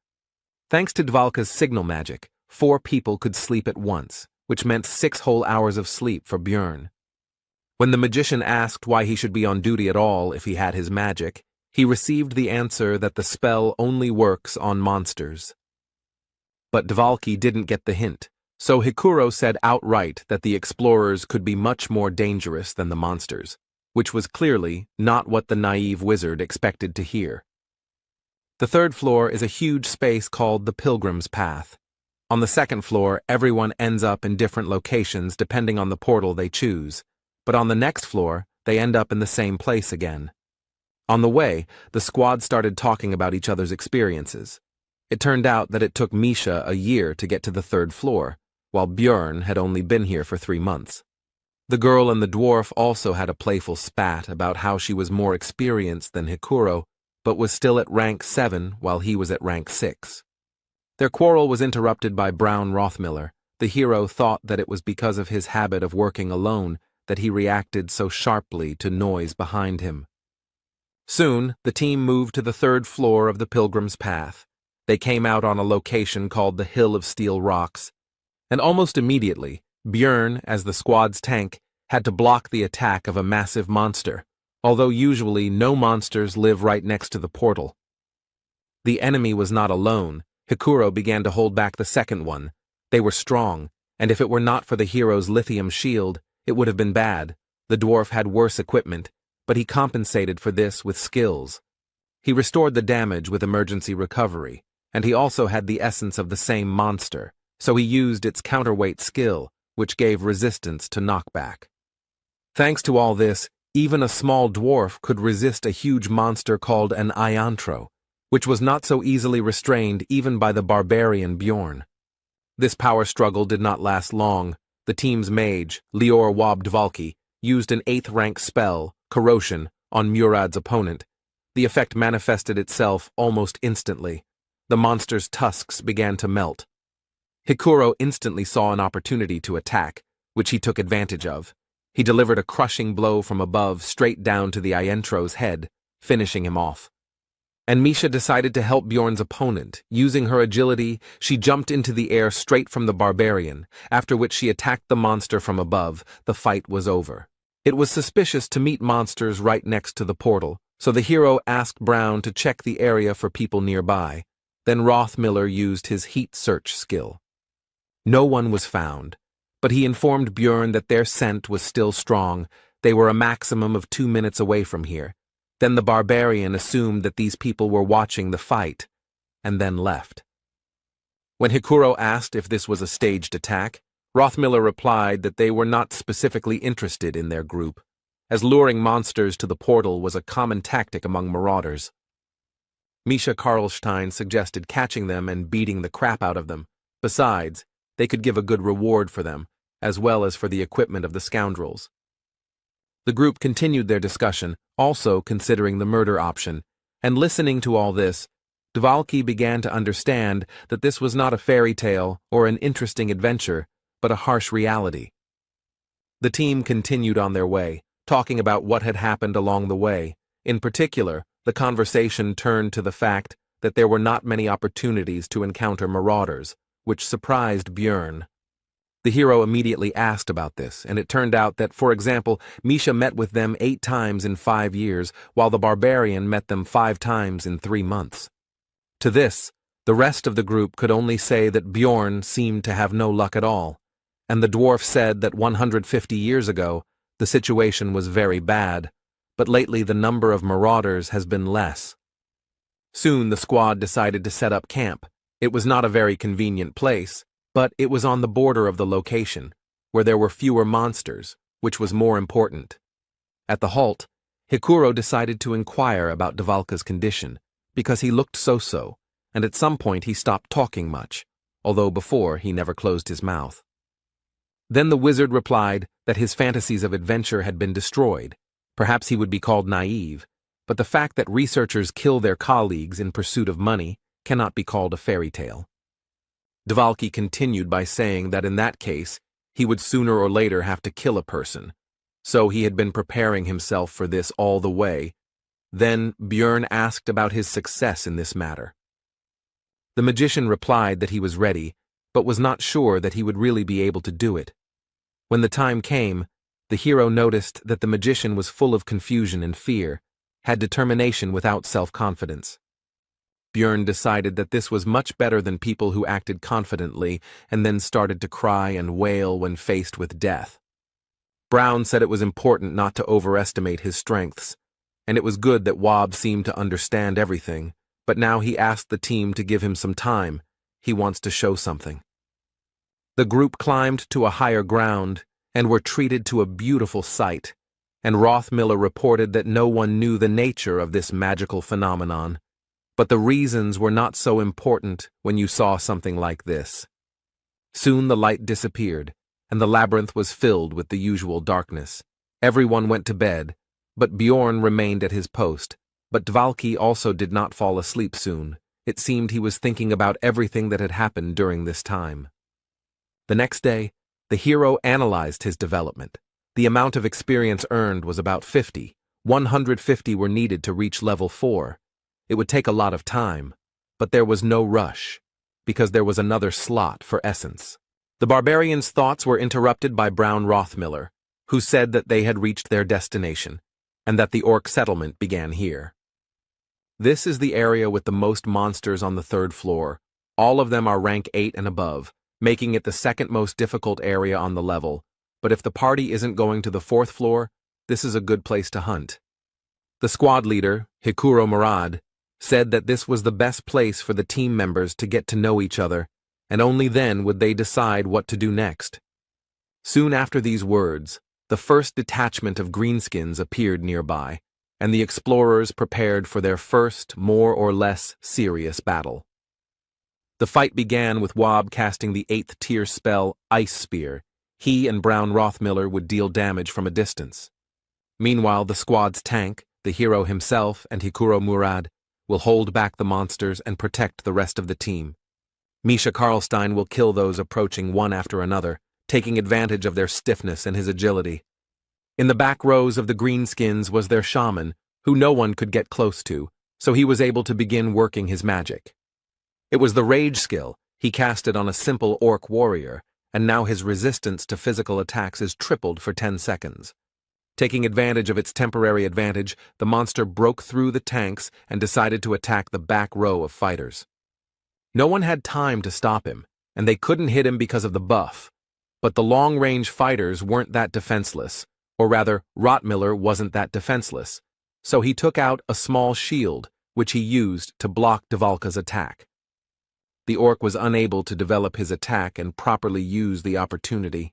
Thanks to Dvalka's signal magic, 4 people could sleep at once, which meant 6 whole hours of sleep for Bjorn. When the magician asked why he should be on duty at all if he had his magic, he received the answer that the spell only works on monsters. But Dvalki didn't get the hint, so Hikuro said outright that the explorers could be much more dangerous than the monsters, which was clearly not what the naive wizard expected to hear. The 3rd floor is a huge space called the Pilgrim's Path. On the 2nd floor, everyone ends up in different locations depending on the portal they choose, but on the next floor, they end up in the same place again. On the way, the squad started talking about each other's experiences. It turned out that it took Misha a year to get to the 3rd floor, while Bjorn had only been here for 3 months. The girl and the dwarf also had a playful spat about how she was more experienced than Hikuro, but was still at rank 7 while he was at rank 6. Their quarrel was interrupted by Brown Rothmiller. The hero thought that it was because of his habit of working alone that he reacted so sharply to noise behind him. Soon, the team moved to the 3rd floor of the Pilgrim's Path. They came out on a location called the Hill of Steel Rocks, and almost immediately, Bjorn, as the squad's tank, had to block the attack of a massive monster, although usually no monsters live right next to the portal. The enemy was not alone. Hikuro began to hold back the 2nd one. They were strong, and if it were not for the hero's lithium shield, it would have been bad. The dwarf had worse equipment, but he compensated for this with skills. He restored the damage with emergency recovery, and he also had the essence of the same monster, so he used its counterweight skill, which gave resistance to knockback. Thanks to all this, even a small dwarf could resist a huge monster called an iantro, which was not so easily restrained even by the barbarian Bjorn. This power struggle did not last long. The team's mage, Lior Wobdvalki, used an 8th rank spell, Corrosion, on Murad's opponent. The effect manifested itself almost instantly. The monster's tusks began to melt. Hikuro instantly saw an opportunity to attack, which he took advantage of. He delivered a crushing blow from above straight down to the Iantro's head, finishing him off. And Misha decided to help Bjorn's opponent. Using her agility, she jumped into the air straight from the barbarian, after which she attacked the monster from above. The fight was over. It was suspicious to meet monsters right next to the portal, so the hero asked Brown to check the area for people nearby. Then Rothmiller used his heat search skill. No one was found, but he informed Bjorn that their scent was still strong. They were a maximum of 2 minutes away from here. Then the barbarian assumed that these people were watching the fight, and then left. When Hikuro asked if this was a staged attack, Rothmiller replied that they were not specifically interested in their group, as luring monsters to the portal was a common tactic among marauders. Misha Karlstein suggested catching them and beating the crap out of them. Besides, they could give a good reward for them, as well as for the equipment of the scoundrels. The group continued their discussion, also considering the murder option, and listening to all this, Dvalki began to understand that this was not a fairy tale or an interesting adventure, but a harsh reality. The team continued on their way, talking about what had happened along the way. In particular, the conversation turned to the fact that there were not many opportunities to encounter marauders, which surprised Björn. The hero immediately asked about this, and it turned out that, for example, Misha met with them 8 times in 5 years, while the barbarian met them 5 times in 3 months. To this, the rest of the group could only say that Björn seemed to have no luck at all, and the dwarf said that 150 years ago, the situation was very bad, but lately the number of marauders has been less. Soon the squad decided to set up camp. It was not a very convenient place, but it was on the border of the location, where there were fewer monsters, which was more important. At the halt, Hikuro decided to inquire about Dvalka's condition, because he looked so-so, and at some point he stopped talking much, although before he never closed his mouth. Then the wizard replied that his fantasies of adventure had been destroyed. Perhaps he would be called naive, but the fact that researchers kill their colleagues in pursuit of money cannot be called a fairy tale. Dvalki continued by saying that in that case, he would sooner or later have to kill a person, so he had been preparing himself for this all the way. Then Björn asked about his success in this matter. The magician replied that he was ready, but was not sure that he would really be able to do it. When the time came, the hero noticed that the magician was full of confusion and fear, had determination without self-confidence. Björn decided that this was much better than people who acted confidently and then started to cry and wail when faced with death. Brown said it was important not to overestimate his strengths, and it was good that Wob seemed to understand everything, but now he asked the team to give him some time. He wants to show something. The group climbed to a higher ground and were treated to a beautiful sight, and Rothmiller reported that no one knew the nature of this magical phenomenon, but the reasons were not so important when you saw something like this. Soon the light disappeared, and the labyrinth was filled with the usual darkness. Everyone went to bed, but Bjorn remained at his post. But Dvalki also did not fall asleep soon. It seemed he was thinking about everything that had happened during this time. The next day, the hero analyzed his development. The amount of experience earned was about 50. 150 were needed to reach level 4. It would take a lot of time, but there was no rush, because there was another slot for essence. The barbarian's thoughts were interrupted by Brown Rothmiller, who said that they had reached their destination, and that the orc settlement began here. This is the area with the most monsters on the 3rd floor. All of them are rank 8 and above, making it the second most difficult area on the level, but if the party isn't going to the 4th floor, this is a good place to hunt. The squad leader, Hikuro Murad, said that this was the best place for the team members to get to know each other, and only then would they decide what to do next. Soon after these words, the first detachment of greenskins appeared nearby, and the explorers prepared for their first, more or less serious battle. The fight began with Wob casting the 8th tier spell Ice Spear. He and Brown Rothmiller would deal damage from a distance. Meanwhile, the squad's tank, the hero himself, and Hikuro Murad will hold back the monsters and protect the rest of the team. Misha Karlstein will kill those approaching one after another, taking advantage of their stiffness and his agility. In the back rows of the greenskins was their shaman, who no one could get close to, so he was able to begin working his magic. It was the rage skill. He cast it on a simple orc warrior, and now his resistance to physical attacks is tripled for 10 seconds. Taking advantage of its temporary advantage, the monster broke through the tanks and decided to attack the back row of fighters. No one had time to stop him, and they couldn't hit him because of the buff. But the long-range fighters weren't that defenseless, or rather, Rothmiller wasn't that defenseless, so he took out a small shield, which he used to block Dvalka's attack. The orc was unable to develop his attack and properly use the opportunity.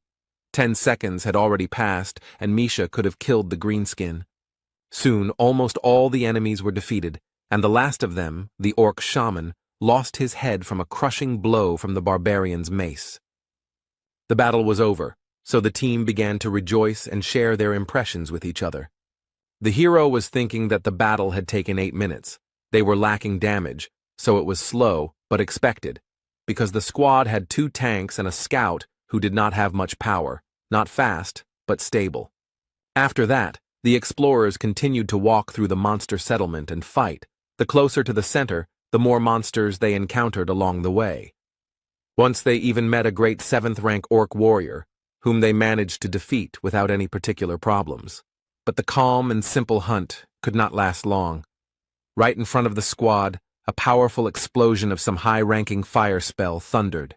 10 seconds had already passed, and Misha could have killed the greenskin. Soon, almost all the enemies were defeated, and the last of them, the orc shaman, lost his head from a crushing blow from the barbarian's mace. The battle was over, so the team began to rejoice and share their impressions with each other. The hero was thinking that the battle had taken 8 minutes. They were lacking damage, so it was slow, but expected, because the squad had 2 tanks and a scout who did not have much power, not fast, but stable. After that, the explorers continued to walk through the monster settlement and fight. The closer to the center, the more monsters they encountered along the way. Once they even met a great 7th-rank orc warrior, whom they managed to defeat without any particular problems. But the calm and simple hunt could not last long. Right in front of the squad, a powerful explosion of some high-ranking fire spell thundered.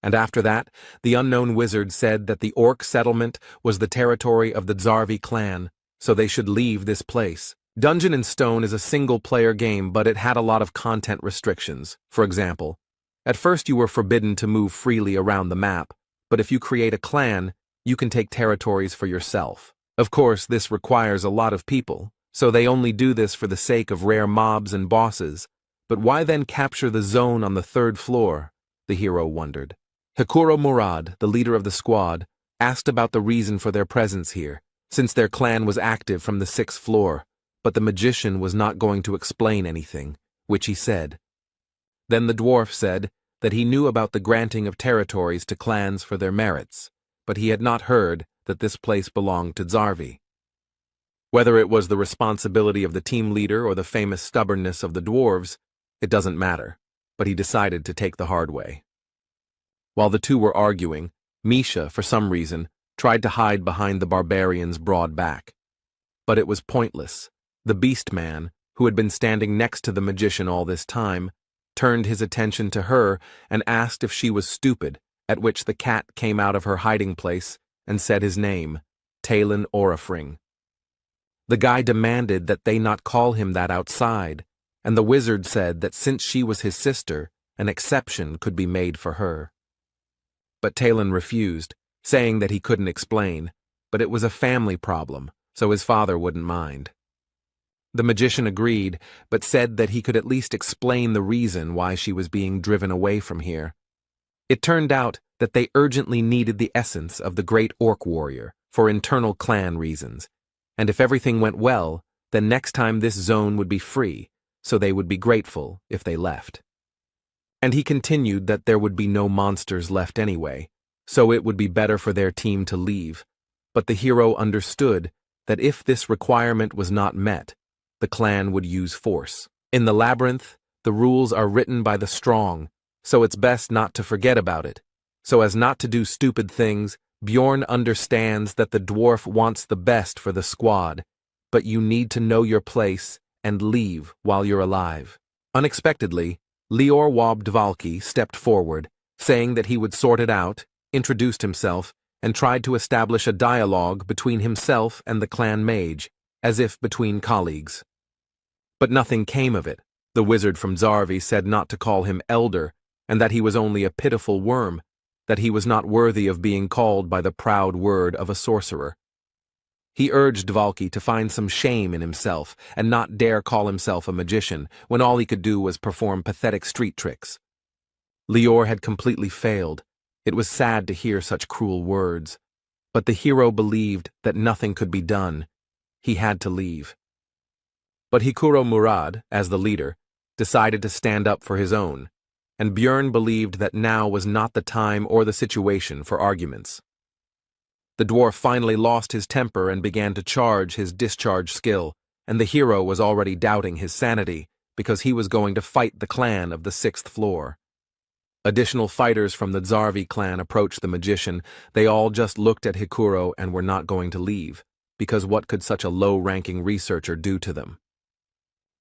And after that, the unknown wizard said that the orc settlement was the territory of the Zarvi clan, so they should leave this place. Dungeon and Stone is a single-player game, but it had a lot of content restrictions. For example, at first you were forbidden to move freely around the map, but if you create a clan, you can take territories for yourself. Of course, this requires a lot of people, so they only do this for the sake of rare mobs and bosses. But why then capture the zone on the 3rd floor? The hero wondered. Hikuro Murad, the leader of the squad, asked about the reason for their presence here, since their clan was active from the 6th floor, but the magician was not going to explain anything, which he said. Then the dwarf said that he knew about the granting of territories to clans for their merits, but he had not heard that this place belonged to Zarvi. Whether it was the responsibility of the team leader or the famous stubbornness of the dwarves, it doesn't matter, but he decided to take the hard way. While the two were arguing, Misha, for some reason, tried to hide behind the barbarian's broad back. But it was pointless. The beast man, who had been standing next to the magician all this time, turned his attention to her and asked if she was stupid, at which the cat came out of her hiding place and said his name, Talon Orifring. The guy demanded that they not call him that outside, and the wizard said that since she was his sister, an exception could be made for her. But Talon refused, saying that he couldn't explain, but it was a family problem, so his father wouldn't mind. The magician agreed, but said that he could at least explain the reason why she was being driven away from here. It turned out that they urgently needed the essence of the great orc warrior for internal clan reasons, and if everything went well, then next time this zone would be free, so they would be grateful if they left. And he continued that there would be no monsters left anyway, so it would be better for their team to leave. But the hero understood that if this requirement was not met, the clan would use force. In the labyrinth, the rules are written by the strong, so it's best not to forget about it. So as not to do stupid things, Bjorn understands that the dwarf wants the best for the squad, but you need to know your place and leave while you're alive. Unexpectedly, Lior Wobdvalki stepped forward, saying that he would sort it out, introduced himself, and tried to establish a dialogue between himself and the clan mage, as if between colleagues. But nothing came of it. The wizard from Zarvi said not to call him elder, and that he was only a pitiful worm, that he was not worthy of being called by the proud word of a sorcerer. He urged Dvalki to find some shame in himself and not dare call himself a magician when all he could do was perform pathetic street tricks. Lior had completely failed. It was sad to hear such cruel words, but the hero believed that nothing could be done. He had to leave. But Hikuro Murad, as the leader, decided to stand up for his own, and Björn believed that now was not the time or the situation for arguments. The dwarf finally lost his temper and began to charge his discharge skill, and the hero was already doubting his sanity because he was going to fight the clan of the 6th floor. Additional fighters from the Zarvi clan approached the magician. They all just looked at Hikuro and were not going to leave, because what could such a low-ranking researcher do to them?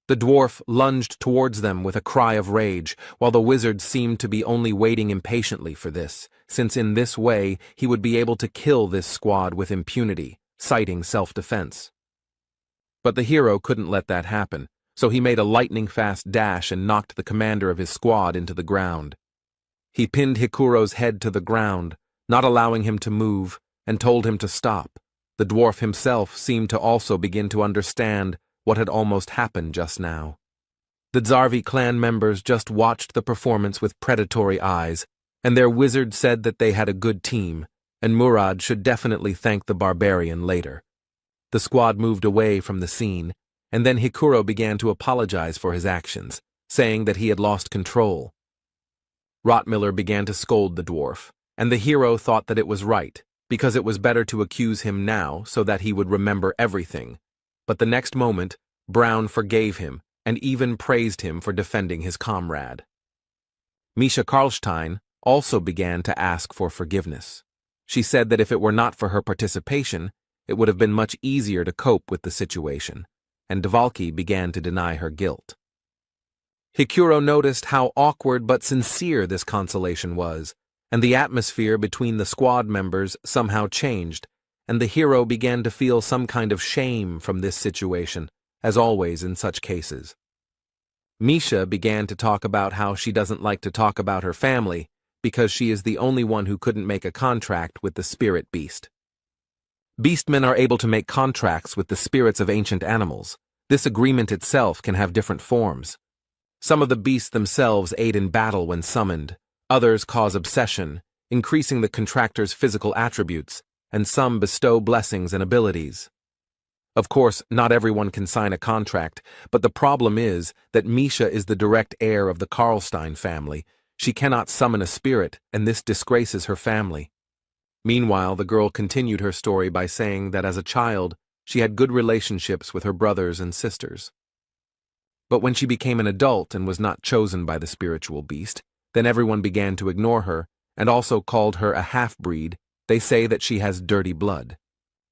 The dwarf lunged towards them with a cry of rage, while the wizard seemed to be only waiting impatiently for this, since in this way he would be able to kill this squad with impunity, citing self-defense. But the hero couldn't let that happen, so he made a lightning-fast dash and knocked the commander of his squad into the ground. He pinned Hikuro's head to the ground, not allowing him to move, and told him to stop. The dwarf himself seemed to also begin to understand what had almost happened just now. The Zarvi clan members just watched the performance with predatory eyes, and their wizard said that they had a good team, and Murad should definitely thank the barbarian later. The squad moved away from the scene, and then Hikuro began to apologize for his actions, saying that he had lost control. Rottmiller began to scold the dwarf, and the hero thought that it was right, because it was better to accuse him now so that he would remember everything. But the next moment, Brown forgave him and even praised him for defending his comrade. Misha Karlstein also began to ask for forgiveness. She said that if it were not for her participation, it would have been much easier to cope with the situation, and Dvalki began to deny her guilt. Hikuro noticed how awkward but sincere this consolation was, and the atmosphere between the squad members somehow changed, and the hero began to feel some kind of shame from this situation, as always in such cases. Misha began to talk about how she doesn't like to talk about her family because she is the only one who couldn't make a contract with the spirit beast. Beastmen are able to make contracts with the spirits of ancient animals. This agreement itself can have different forms. Some of the beasts themselves aid in battle when summoned, others cause obsession, increasing the contractor's physical attributes, and some bestow blessings and abilities. Of course, not everyone can sign a contract, but the problem is that Misha is the direct heir of the Karlstein family. She cannot summon a spirit, and this disgraces her family. Meanwhile, the girl continued her story by saying that as a child, she had good relationships with her brothers and sisters. But when she became an adult and was not chosen by the spiritual beast, then everyone began to ignore her, and also called her a half-breed. They say that she has dirty blood.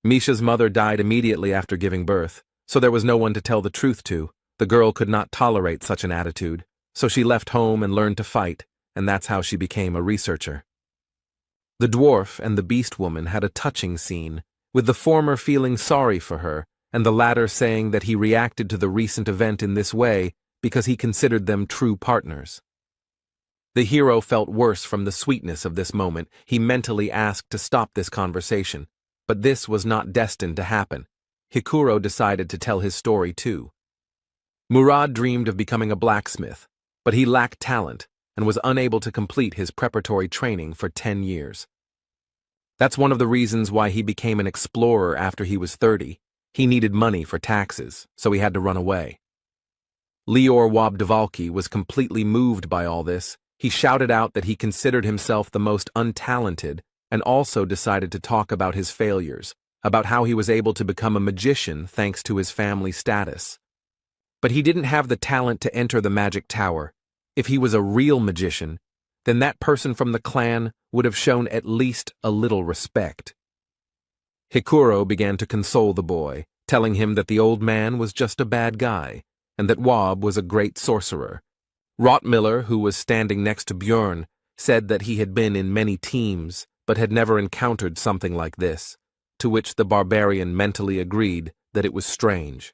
Misha's mother died immediately after giving birth, so there was no one to tell the truth to. The girl could not tolerate such an attitude, so she left home and learned to fight, and that's how she became a researcher. The dwarf and the beast woman had a touching scene, with the former feeling sorry for her, and the latter saying that he reacted to the recent event in this way because he considered them true partners. The hero felt worse from the sweetness of this moment. He mentally asked to stop this conversation, but this was not destined to happen. Hikuro decided to tell his story too. Murad dreamed of becoming a blacksmith, but he lacked talent and was unable to complete his preparatory training for 10 years. That's one of the reasons why he became an explorer after he was 30. He needed money for taxes, so he had to run away. Lior Wabdvalki was completely moved by all this. He shouted out that he considered himself the most untalented and also decided to talk about his failures, about how he was able to become a magician thanks to his family status. But he didn't have the talent to enter the magic tower. If he was a real magician, then that person from the clan would have shown at least a little respect. Hikuro began to console the boy, telling him that the old man was just a bad guy, and that Wab was a great sorcerer. Rottmiller, who was standing next to Björn, said that he had been in many teams, but had never encountered something like this, to which the barbarian mentally agreed that it was strange.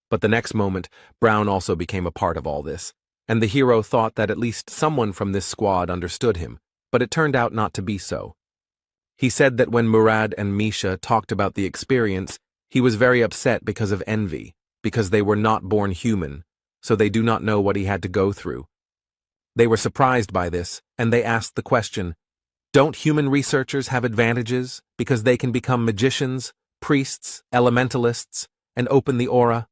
But the next moment, Brown also became a part of all this, and the hero thought that at least someone from this squad understood him, but it turned out not to be so. He said that when Murad and Misha talked about the experience, he was very upset because of envy, because they were not born human, so they do not know what he had to go through. They were surprised by this, and they asked the question, don't human researchers have advantages because they can become magicians, priests, elementalists, and open the aura?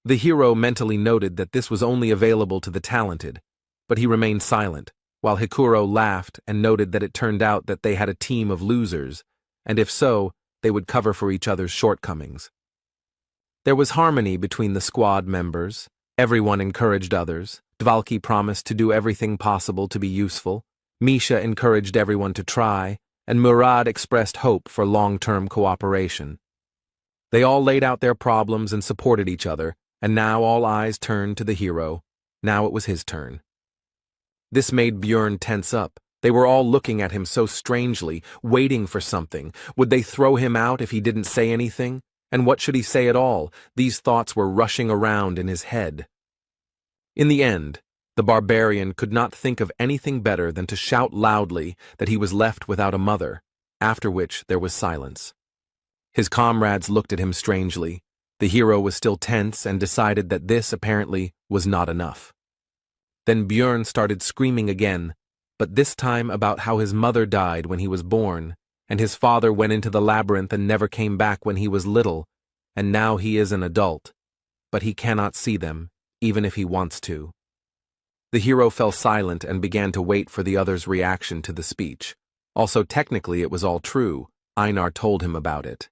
The hero mentally noted that this was only available to the talented, but he remained silent, while Hikuro laughed and noted that it turned out that they had a team of losers, and if so, they would cover for each other's shortcomings. There was harmony between the squad members. Everyone encouraged others. Dvalki promised to do everything possible to be useful. Misha encouraged everyone to try, and Murad expressed hope for long-term cooperation. They all laid out their problems and supported each other, and now all eyes turned to the hero. Now it was his turn. This made Björn tense up. They were all looking at him so strangely, waiting for something. Would they throw him out if he didn't say anything? And what should he say at all? These thoughts were rushing around in his head. In the end, the barbarian could not think of anything better than to shout loudly that he was left without a mother, after which there was silence. His comrades looked at him strangely. The hero was still tense and decided that this, apparently, was not enough. Then Björn started screaming again. but this time about how his mother died when he was born, and his father went into the labyrinth and never came back when he was little, and now he is an adult, but he cannot see them, even if he wants to. The hero fell silent and began to wait for the other's reaction to the speech. Also, technically it was all true. Einar told him about it.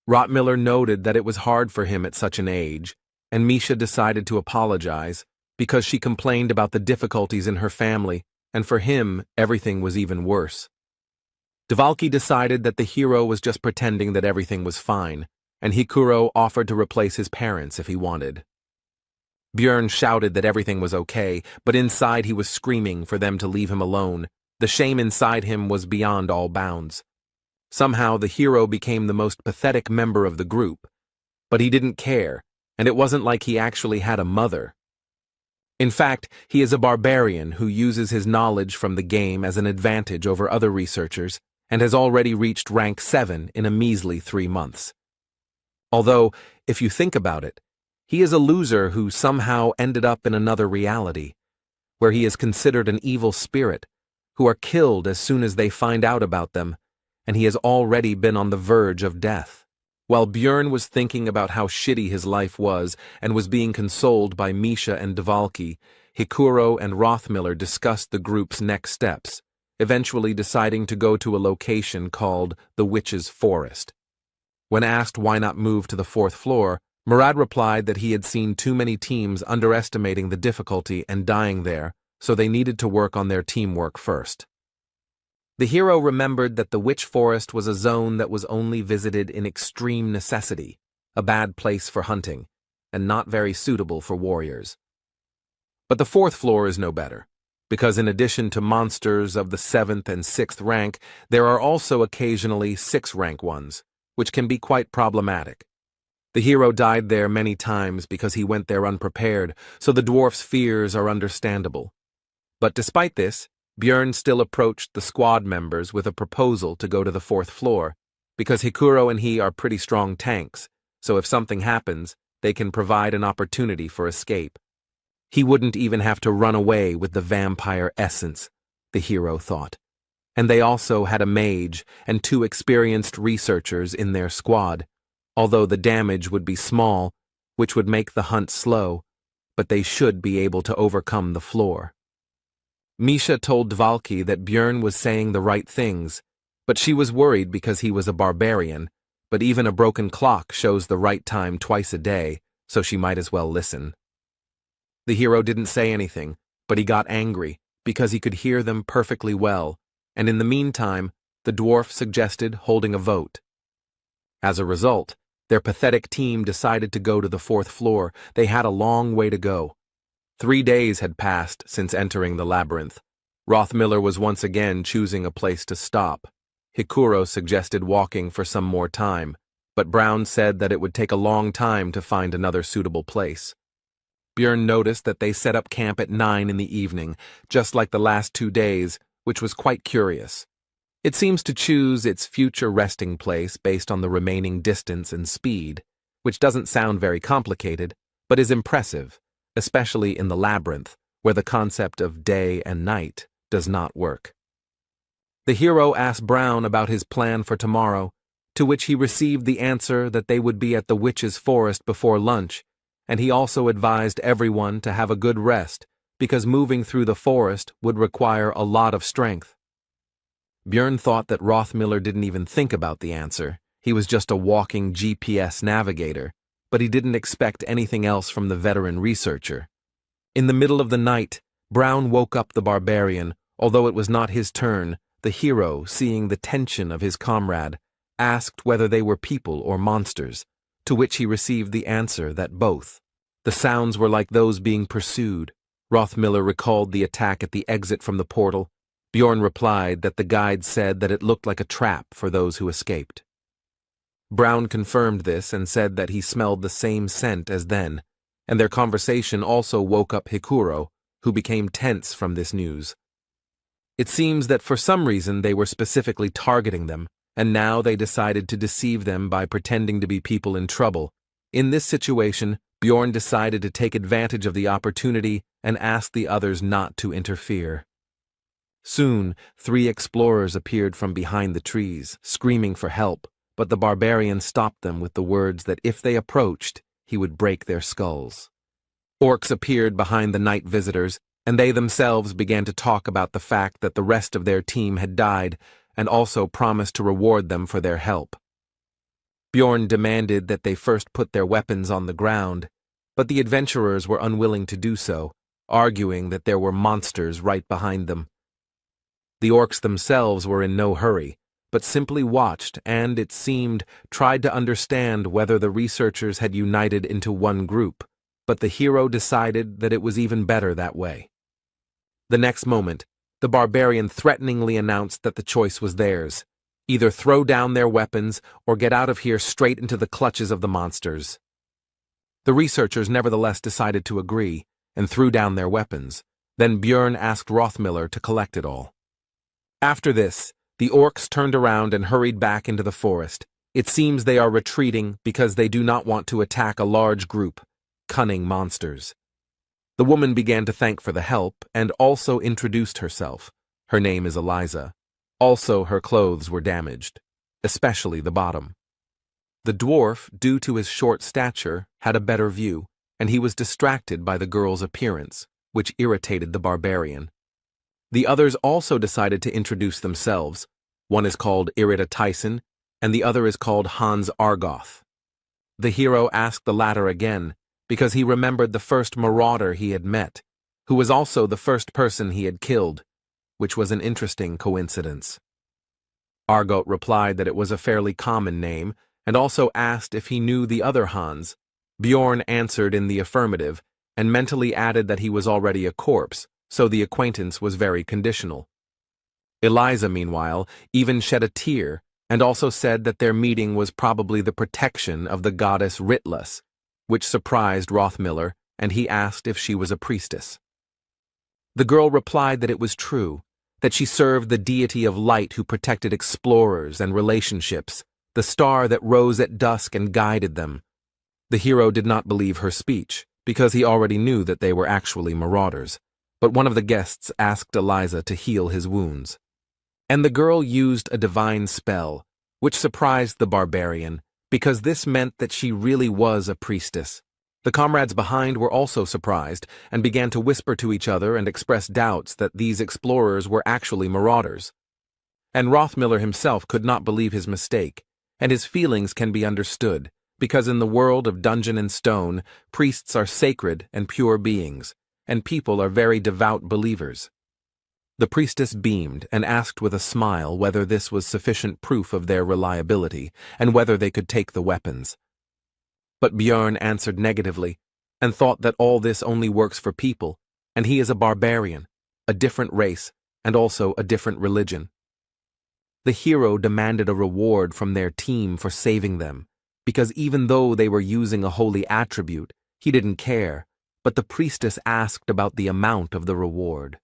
Rottmiller noted that it was hard for him at such an age, and Misha decided to apologize, because she complained about the difficulties in her family, and for him, everything was even worse. Dvalki decided that the hero was just pretending that everything was fine, and Hikuro offered to replace his parents if he wanted. Björn shouted that everything was okay, but inside he was screaming for them to leave him alone. The shame inside him was beyond all bounds. Somehow the hero became the most pathetic member of the group, but he didn't care, and it wasn't like he actually had a mother. In fact, he is a barbarian who uses his knowledge from the game as an advantage over other researchers, and has already reached rank 7 in a measly 3 months. Although, if you think about it, he is a loser who somehow ended up in another reality, where he is considered an evil spirit, who are killed as soon as they find out about them, and he has already been on the verge of death. While Björn was thinking about how shitty his life was and was being consoled by Misha and Dvalki, Hikuro and Rothmiller discussed the group's next steps, eventually deciding to go to a location called the Witch's Forest. When asked why not move to the 4th floor, Murad replied that he had seen too many teams underestimating the difficulty and dying there, so they needed to work on their teamwork first. The hero remembered that the Witch Forest was a zone that was only visited in extreme necessity, a bad place for hunting, and not very suitable for warriors. But the 4th floor is no better, because in addition to monsters of the 7th and 6th rank, there are also occasionally 6th rank ones, which can be quite problematic. The hero died there many times because he went there unprepared, so the dwarf's fears are understandable. But despite this, Björn still approached the squad members with a proposal to go to the 4th floor, because Hikuro and he are pretty strong tanks, so if something happens, they can provide an opportunity for escape. He wouldn't even have to run away with the vampire essence, the hero thought. And they also had a mage and 2 experienced researchers in their squad, although the damage would be small, which would make the hunt slow, but they should be able to overcome the floor. Misha told Dvalki that Björn was saying the right things, but she was worried because he was a barbarian, but even a broken clock shows the right time twice a day, so she might as well listen. The hero didn't say anything, but he got angry because he could hear them perfectly well, and in the meantime, the dwarf suggested holding a vote. As a result, their pathetic team decided to go to the 4th floor. They had a long way to go. 3 days had passed since entering the labyrinth. Rothmiller was once again choosing a place to stop. Hikuro suggested walking for some more time, but Brown said that it would take a long time to find another suitable place. Björn noticed that they set up camp at 9 in the evening, just like the last 2 days, which was quite curious. It seems to choose its future resting place based on the remaining distance and speed, which doesn't sound very complicated, but is impressive, especially in the labyrinth, where the concept of day and night does not work. The hero asked Brown about his plan for tomorrow, to which he received the answer that they would be at the Witch's Forest before lunch, and he also advised everyone to have a good rest, because moving through the forest would require a lot of strength. Björn thought that Rothmiller didn't even think about the answer. He was just a walking GPS navigator, but he didn't expect anything else from the veteran researcher. In the middle of the night, Brown woke up the barbarian. Although it was not his turn, the hero, seeing the tension of his comrade, asked whether they were people or monsters, to which he received the answer that both. The sounds were like those being pursued. Rothmiller recalled the attack at the exit from the portal. Björn replied that the guide said that it looked like a trap for those who escaped. Brown confirmed this and said that he smelled the same scent as then, and their conversation also woke up Hikuro, who became tense from this news. It seems that for some reason they were specifically targeting them, and now they decided to deceive them by pretending to be people in trouble. In this situation, Björn decided to take advantage of the opportunity and ask the others not to interfere. Soon, 3 explorers appeared from behind the trees, screaming for help, but the barbarian stopped them with the words that if they approached, he would break their skulls. Orcs appeared behind the night visitors, and they themselves began to talk about the fact that the rest of their team had died, and also promised to reward them for their help. Bjorn demanded that they first put their weapons on the ground, but the adventurers were unwilling to do so, arguing that there were monsters right behind them. The orcs themselves were in no hurry, but simply watched and, it seemed, tried to understand whether the researchers had united into one group, but the hero decided that it was even better that way. The next moment, the barbarian threateningly announced that the choice was theirs: either throw down their weapons or get out of here straight into the clutches of the monsters. The researchers nevertheless decided to agree, and threw down their weapons. Then Bjorn asked Rothmiller to collect it all. After this, the orcs turned around and hurried back into the forest. It seems they are retreating because they do not want to attack a large group, cunning monsters. The woman began to thank for the help and also introduced herself. Her name is Eliza. Also, her clothes were damaged, especially the bottom. The dwarf, due to his short stature, had a better view, and he was distracted by the girl's appearance, which irritated the barbarian. The others also decided to introduce themselves. One is called Irida Tyson, and the other is called Hans Argoth. The hero asked the latter again, because he remembered the first marauder he had met, who was also the first person he had killed, which was an interesting coincidence. Argoth replied that it was a fairly common name, and also asked if he knew the other Hans. Bjorn answered in the affirmative, and mentally added that he was already a corpse, so the acquaintance was very conditional. Eliza, meanwhile, even shed a tear, and also said that their meeting was probably the protection of the goddess Ritlus, which surprised Rothmiller, and he asked if she was a priestess. The girl replied that it was true, that she served the deity of light who protected explorers and relationships, the star that rose at dusk and guided them. The hero did not believe her speech, because he already knew that they were actually marauders, but one of the guests asked Eliza to heal his wounds. And the girl used a divine spell, which surprised the barbarian, because this meant that she really was a priestess. The comrades behind were also surprised, and began to whisper to each other and express doubts that these explorers were actually marauders. And Rothmiller himself could not believe his mistake, and his feelings can be understood, because in the world of Dungeon and Stone, priests are sacred and pure beings, and people are very devout believers. The priestess beamed and asked with a smile whether this was sufficient proof of their reliability, and whether they could take the weapons. But Bjorn answered negatively, and thought that all this only works for people, and he is a barbarian, a different race, and also a different religion. The hero demanded a reward from their team for saving them, because even though they were using a holy attribute, he didn't care, but the priestess asked about the amount of the reward.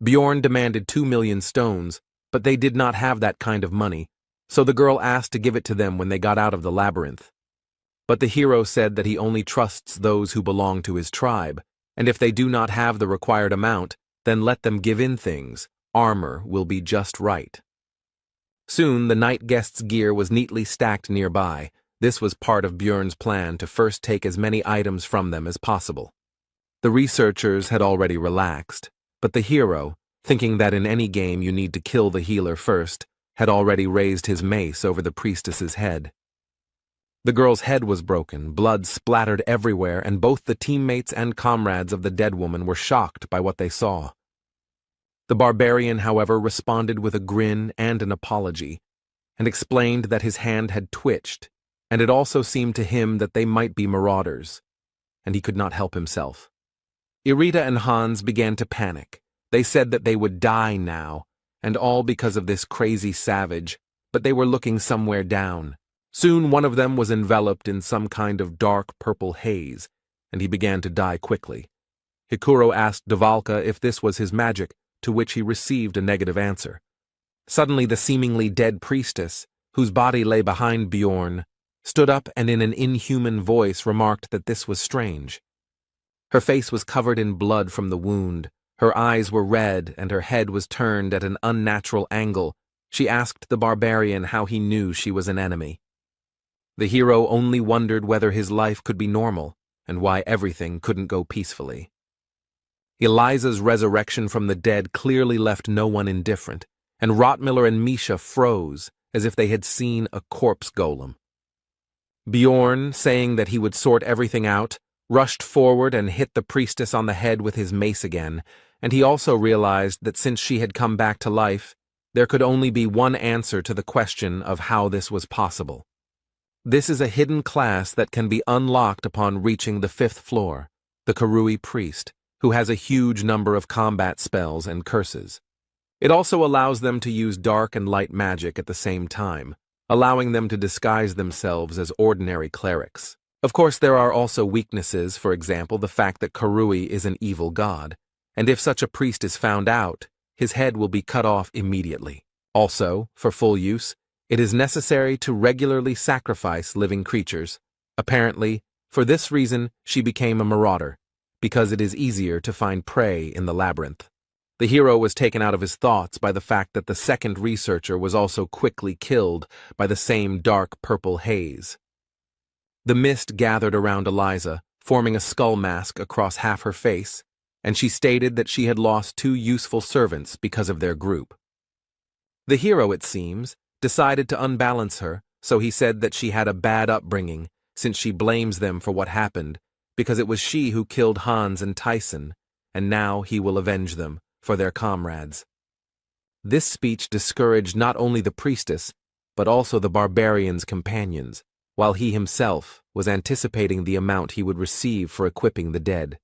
Bjorn demanded 2 million stones, but they did not have that kind of money, so the girl asked to give it to them when they got out of the labyrinth. But the hero said that he only trusts those who belong to his tribe, and if they do not have the required amount, then let them give in things. Armor will be just right. Soon the night guests' gear was neatly stacked nearby. This was part of Bjorn's plan to first take as many items from them as possible. The researchers had already relaxed, but the hero, thinking that in any game you need to kill the healer first, had already raised his mace over the priestess's head. The girl's head was broken, blood splattered everywhere, and both the teammates and comrades of the dead woman were shocked by what they saw. The barbarian, however, responded with a grin and an apology, and explained that his hand had twitched, and it also seemed to him that they might be marauders, and he could not help himself. Irida and Hans began to panic. They said that they would die now, and all because of this crazy savage, but they were looking somewhere down. Soon one of them was enveloped in some kind of dark purple haze, and he began to die quickly. Hikuro asked Dvalka if this was his magic, to which he received a negative answer. Suddenly the seemingly dead priestess, whose body lay behind Bjorn, stood up and in an inhuman voice remarked that this was strange. Her face was covered in blood from the wound, Her eyes were red and her head was turned at an unnatural angle. She asked the barbarian how he knew she was an enemy. The hero only wondered whether his life could be normal and why everything couldn't go peacefully. Eliza's resurrection from the dead clearly left no one indifferent, and Rottmiller and Misha froze as if they had seen a corpse golem. Bjorn, saying that he would sort everything out, rushed forward and hit the priestess on the head with his mace again, and he also realized that since she had come back to life, there could only be one answer to the question of how this was possible. This is a hidden class that can be unlocked upon reaching the 5th floor, the Karui priest, who has a huge number of combat spells and curses. It also allows them to use dark and light magic at the same time, allowing them to disguise themselves as ordinary clerics. Of course, there are also weaknesses, for example, the fact that Karui is an evil god, and if such a priest is found out, his head will be cut off immediately. Also, for full use, it is necessary to regularly sacrifice living creatures. Apparently, for this reason, she became a marauder, because it is easier to find prey in the labyrinth. The hero was taken out of his thoughts by the fact that the second researcher was also quickly killed by the same dark purple haze. The mist gathered around Eliza, forming a skull mask across half her face, and she stated that she had lost 2 useful servants because of their group. The hero, it seems, decided to unbalance her, so he said that she had a bad upbringing, since she blames them for what happened, because it was she who killed Hans and Tyson, and now he will avenge them for their comrades. This speech discouraged not only the priestess, but also the barbarian's companions, while he himself was anticipating the amount he would receive for equipping the dead.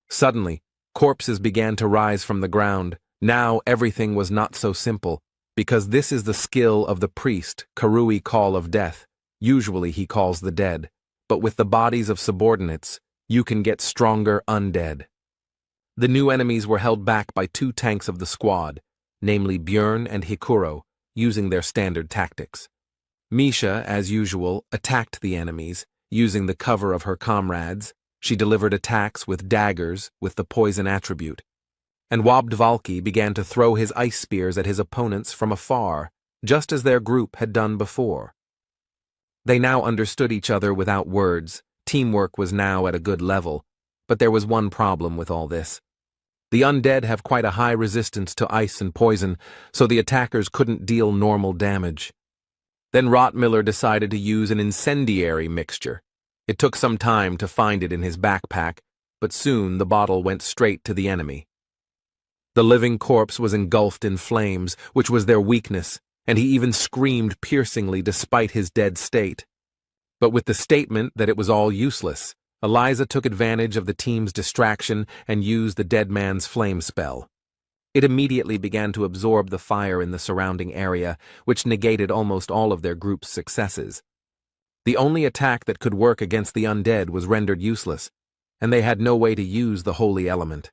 Suddenly, corpses began to rise from the ground. Now everything was not so simple, because this is the skill of the priest, Karui Call of Death. Usually he calls the dead, but with the bodies of subordinates, you can get stronger undead. The new enemies were held back by 2 tanks of the squad, namely Bjorn and Hikuro, using their standard tactics. Misha, as usual, attacked the enemies, using the cover of her comrades. She delivered attacks with daggers with the poison attribute, and Wabdvalki began to throw his ice spears at his opponents from afar, just as their group had done before. They now understood each other without words. Teamwork was now at a good level, but there was one problem with all this. The undead have quite a high resistance to ice and poison, so the attackers couldn't deal normal damage. Then Rottmiller decided to use an incendiary mixture. It took some time to find it in his backpack, but soon the bottle went straight to the enemy. The living corpse was engulfed in flames, which was their weakness, and he even screamed piercingly despite his dead state. But with the statement that it was all useless, Eliza took advantage of the team's distraction and used the dead man's flame spell. It immediately began to absorb the fire in the surrounding area, which negated almost all of their group's successes. The only attack that could work against the undead was rendered useless, and they had no way to use the holy element.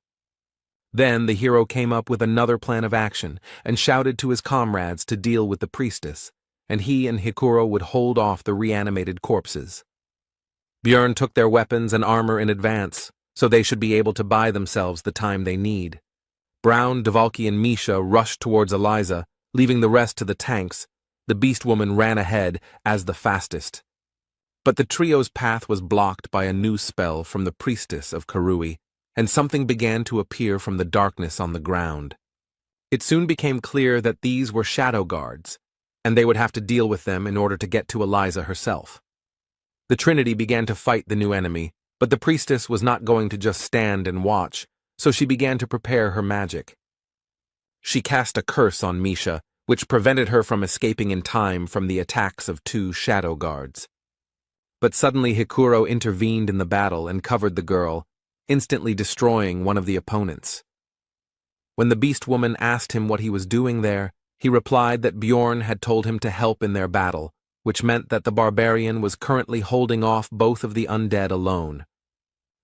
Then the hero came up with another plan of action and shouted to his comrades to deal with the priestess, and he and Hikuro would hold off the reanimated corpses. Bjorn took their weapons and armor in advance, so they should be able to buy themselves the time they need. Brown, Dvalki, and Misha rushed towards Eliza, leaving the rest to the tanks. The beast woman ran ahead as the fastest. But the trio's path was blocked by a new spell from the priestess of Karui, and something began to appear from the darkness on the ground. It soon became clear that these were shadow guards, and they would have to deal with them in order to get to Eliza herself. The Trinity began to fight the new enemy, but the priestess was not going to just stand and watch, so she began to prepare her magic. She cast a curse on Misha, which prevented her from escaping in time from the attacks of 2 shadow guards. But suddenly Hikuro intervened in the battle and covered the girl, instantly destroying one of the opponents. When the beast woman asked him what he was doing there, he replied that Bjorn had told him to help in their battle, which meant that the barbarian was currently holding off both of the undead alone.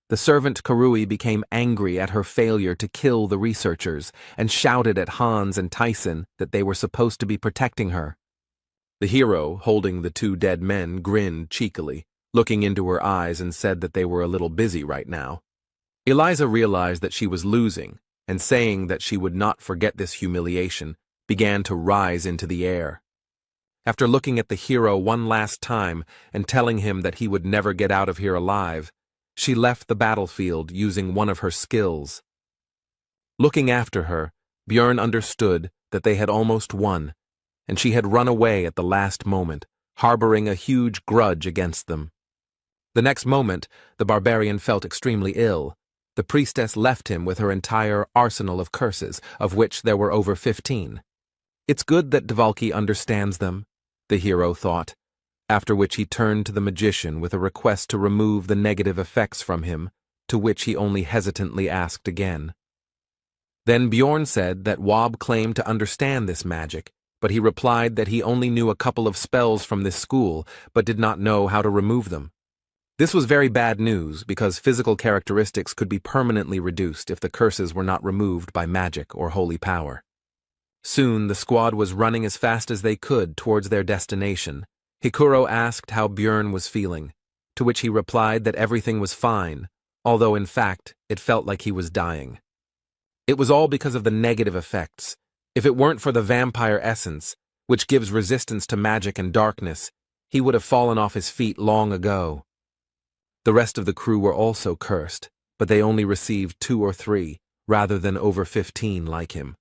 The servant Karui became angry at her failure to kill the researchers and shouted at Hans and Tyson that they were supposed to be protecting her. The hero, holding the 2 dead men, grinned cheekily, looking into her eyes, and said that they were a little busy right now. Eliza realized that she was losing, and saying that she would not forget this humiliation, began to rise into the air. After looking at the hero one last time and telling him that he would never get out of here alive, she left the battlefield using one of her skills. Looking after her, Björn understood that they had almost won, and she had run away at the last moment, harboring a huge grudge against them. The next moment, the barbarian felt extremely ill. The priestess left him with her entire arsenal of curses, of which there were over 15. It's good that Dvalki understands them, the hero thought, after which he turned to the magician with a request to remove the negative effects from him, to which he only hesitantly asked again. Then Bjorn said that Wob claimed to understand this magic, but he replied that he only knew a couple of spells from this school, but did not know how to remove them. This was very bad news, because physical characteristics could be permanently reduced if the curses were not removed by magic or holy power. Soon the squad was running as fast as they could towards their destination. Hikuro asked how Björn was feeling, to which he replied that everything was fine, although in fact it felt like he was dying. It was all because of the negative effects. If it weren't for the vampire essence, which gives resistance to magic and darkness, he would have fallen off his feet long ago. The rest of the crew were also cursed, but they only received 2 or 3, rather than over 15 like him.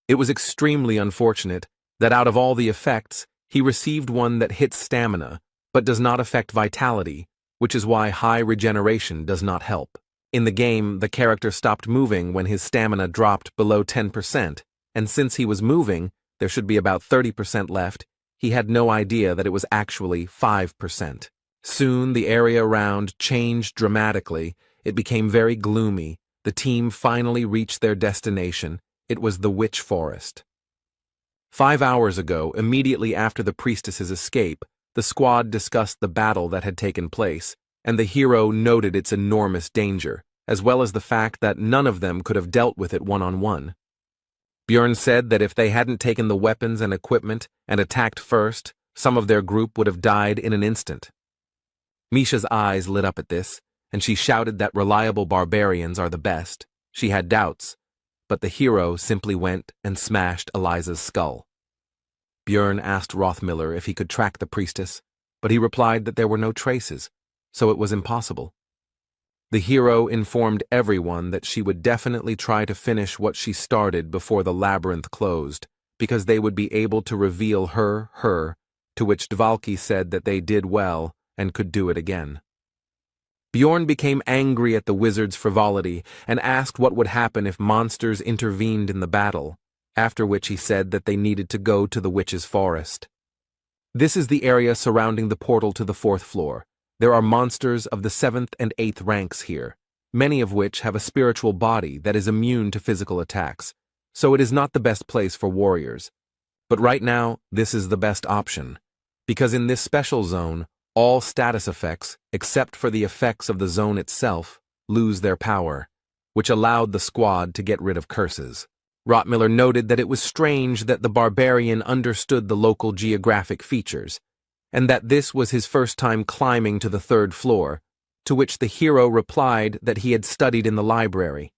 It was extremely unfortunate that out of all the effects, he received one that hits stamina, but does not affect vitality, which is why high regeneration does not help. In the game, the character stopped moving when his stamina dropped below 10%, and since he was moving, there should be about 30% left, he had no idea that it was actually 5%. Soon, the area around changed dramatically. It became very gloomy. The team finally reached their destination. It was the Witch Forest. 5 hours ago, immediately after the priestess's escape, the squad discussed the battle that had taken place, and the hero noted its enormous danger, as well as the fact that none of them could have dealt with it one-on-one. Björn said that if they hadn't taken the weapons and equipment and attacked first, some of their group would have died in an instant. Misha's eyes lit up at this, and she shouted that reliable barbarians are the best. She had doubts, but the hero simply went and smashed Eliza's skull. Björn asked Rothmiller if he could track the priestess, but he replied that there were no traces, so it was impossible. The hero informed everyone that she would definitely try to finish what she started before the labyrinth closed, because they would be able to reveal her, to which Dvalki said that they did well and could do it again. Bjorn became angry at the wizard's frivolity and asked what would happen if monsters intervened in the battle, after which he said that they needed to go to the witch's forest. This is the area surrounding the portal to the 4th floor. There are monsters of the 7th and 8th ranks here, many of which have a spiritual body that is immune to physical attacks, so it is not the best place for warriors. But right now, this is the best option, because in this special zone, all status effects, except for the effects of the zone itself, lose their power, which allowed the squad to get rid of curses. Rothmiller noted that it was strange that the barbarian understood the local geographic features, and that this was his first time climbing to the 3rd floor, to which the hero replied that he had studied in the library.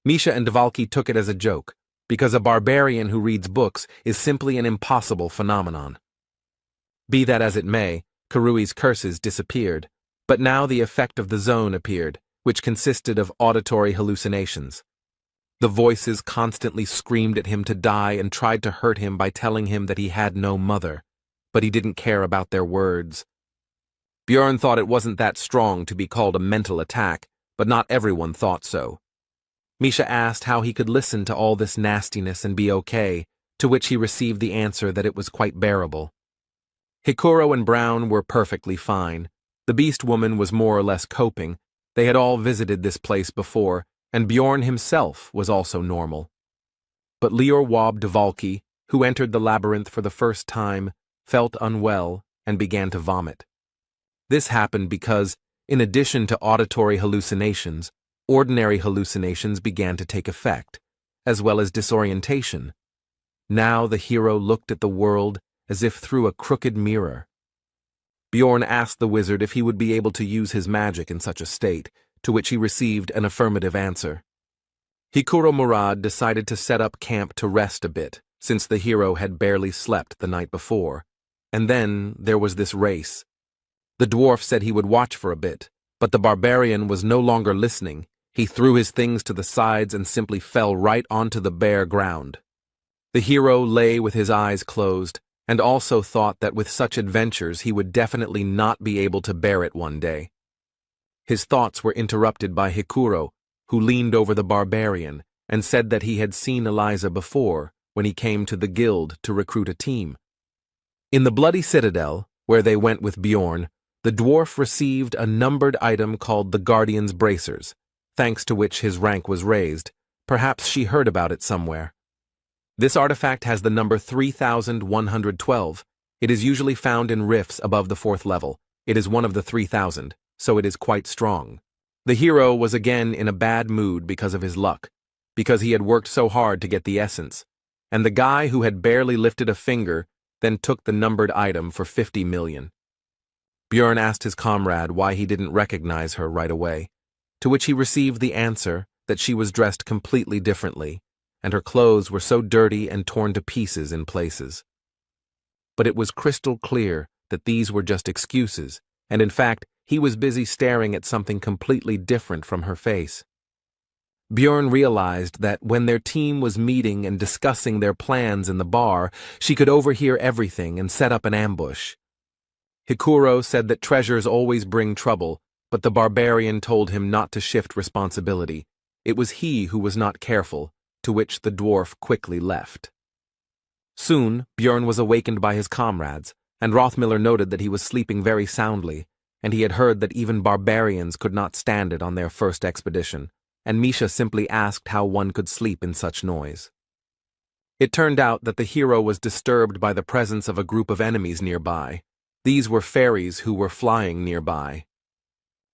Misha and Dvalki took it as a joke, because a barbarian who reads books is simply an impossible phenomenon. Be that as it may, Karui's curses disappeared, but now the effect of the zone appeared, which consisted of auditory hallucinations. The voices constantly screamed at him to die and tried to hurt him by telling him that he had no mother, but he didn't care about their words. Björn thought it wasn't that strong to be called a mental attack, but not everyone thought so. Misha asked how he could listen to all this nastiness and be okay, to which he received the answer that it was quite bearable. Hikuro and Brown were perfectly fine. The Beast Woman was more or less coping. They had all visited this place before, and Bjorn himself was also normal. But Lior Wob Dvalki, who entered the labyrinth for the first time, felt unwell and began to vomit. This happened because, in addition to auditory hallucinations, ordinary hallucinations began to take effect, as well as disorientation. Now the hero looked at the world as if through a crooked mirror. Bjorn asked the wizard if he would be able to use his magic in such a state, to which he received an affirmative answer. Hikuro Murad decided to set up camp to rest a bit, since the hero had barely slept the night before. And then there was this race. The dwarf said he would watch for a bit, but the barbarian was no longer listening. He threw his things to the sides and simply fell right onto the bare ground. The hero lay with his eyes closed, and also thought that with such adventures he would definitely not be able to bear it one day. His thoughts were interrupted by Hikuro, who leaned over the barbarian and said that he had seen Eliza before when he came to the guild to recruit a team. In the Bloody Citadel, where they went with Bjorn, the dwarf received a numbered item called the Guardian's Bracers, thanks to which his rank was raised. Perhaps she heard about it somewhere. This artifact has the number 3112. It is usually found in rifts above the 4th level. It is one of the 3000, so it is quite strong. The hero was again in a bad mood because of his luck, because he had worked so hard to get the essence, and the guy who had barely lifted a finger then took the numbered item for 50 million. Bjorn asked his comrade why he didn't recognize her right away, to which he received the answer that she was dressed completely differently, and her clothes were so dirty and torn to pieces in places. But it was crystal clear that these were just excuses, and in fact, he was busy staring at something completely different from her face. Bjorn realized that when their team was meeting and discussing their plans in the bar, she could overhear everything and set up an ambush. Hikuro said that treasures always bring trouble, but the barbarian told him not to shift responsibility. It was he who was not careful, to which the dwarf quickly left. Soon, Bjorn was awakened by his comrades, and Rothmiller noted that he was sleeping very soundly, and he had heard that even barbarians could not stand it on their first expedition, and Misha simply asked how one could sleep in such noise. It turned out that the hero was disturbed by the presence of a group of enemies nearby. These were fairies who were flying nearby.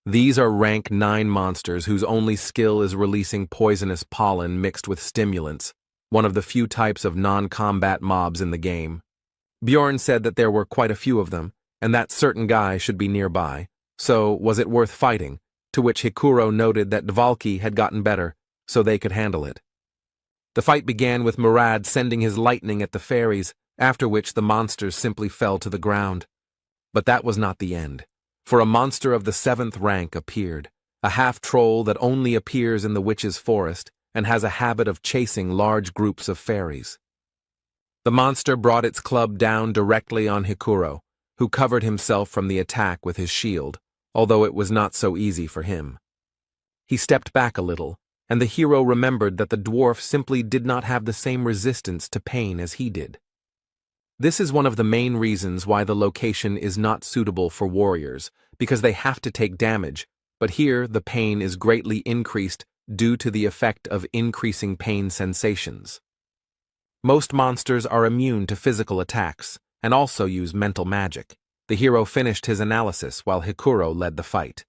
These are rank 9 monsters whose only skill is releasing poisonous pollen mixed with stimulants, one of the few types of non-combat mobs in the game. Bjorn said that there were quite a few of them, and that certain guy should be nearby, so was it worth fighting, to which Hikuro noted that Dvalki had gotten better, so they could handle it. The fight began with Murad sending his lightning at the fairies, after which the monsters simply fell to the ground. But that was not the end, for a monster of the 7th rank appeared, a half-troll that only appears in the witch's forest and has a habit of chasing large groups of fairies. The monster brought its club down directly on Hikuro, who covered himself from the attack with his shield, although it was not so easy for him. He stepped back a little, and the hero remembered that the dwarf simply did not have the same resistance to pain as he did. This is one of the main reasons why the location is not suitable for warriors, because they have to take damage, but here the pain is greatly increased due to the effect of increasing pain sensations. Most monsters are immune to physical attacks, and also use mental magic. The hero finished his analysis while Hikuro led the fight.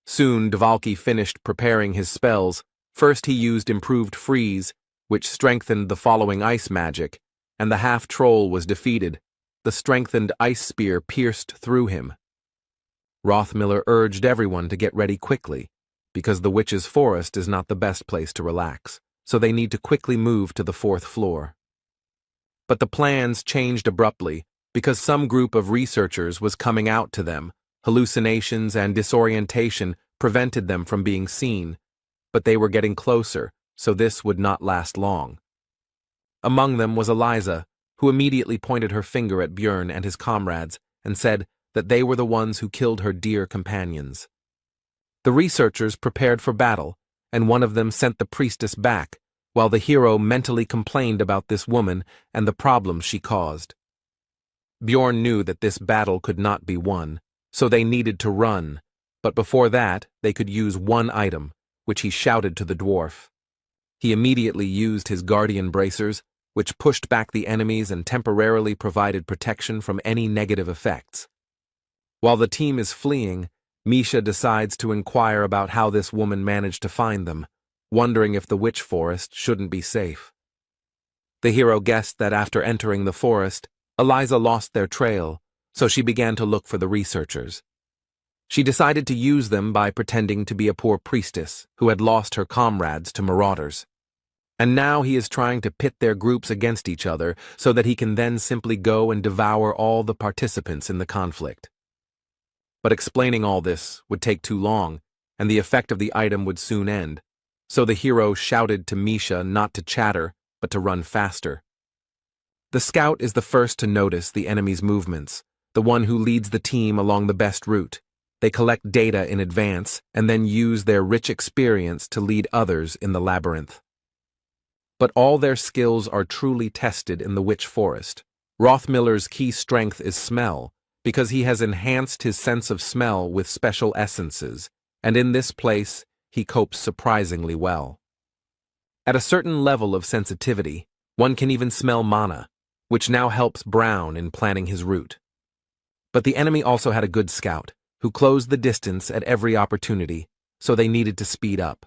Soon Dvalki finished preparing his spells. First he used improved freeze, which strengthened the following ice magic, and the half-troll was defeated. The strengthened ice spear pierced through him. Rothmiller urged everyone to get ready quickly, because the witch's forest is not the best place to relax, so they need to quickly move to the 4th floor. But the plans changed abruptly, because some group of researchers was coming out to them. Hallucinations and disorientation prevented them from being seen, but they were getting closer, so this would not last long. Among them was Eliza, who immediately pointed her finger at Bjorn and his comrades and said that they were the ones who killed her dear companions. The researchers prepared for battle, and one of them sent the priestess back, while the hero mentally complained about this woman and the problems she caused. Bjorn knew that this battle could not be won, so they needed to run, but before that they could use one item, which he shouted to the dwarf. He immediately used his guardian bracers, which pushed back the enemies and temporarily provided protection from any negative effects. While the team is fleeing, Misha decides to inquire about how this woman managed to find them, wondering if the witch forest shouldn't be safe. The hero guessed that after entering the forest, Eliza lost their trail, so she began to look for the researchers. She decided to use them by pretending to be a poor priestess who had lost her comrades to marauders. And now he is trying to pit their groups against each other so that he can then simply go and devour all the participants in the conflict. But explaining all this would take too long, and the effect of the item would soon end. So the hero shouted to Misha not to chatter, but to run faster. The scout is the first to notice the enemy's movements, the one who leads the team along the best route. They collect data in advance and then use their rich experience to lead others in the labyrinth. But all their skills are truly tested in the Witch Forest. Rothmiller's key strength is smell, because he has enhanced his sense of smell with special essences, and in this place, he copes surprisingly well. At a certain level of sensitivity, one can even smell mana, which now helps Brown in planning his route. But the enemy also had a good scout, who closed the distance at every opportunity, so they needed to speed up.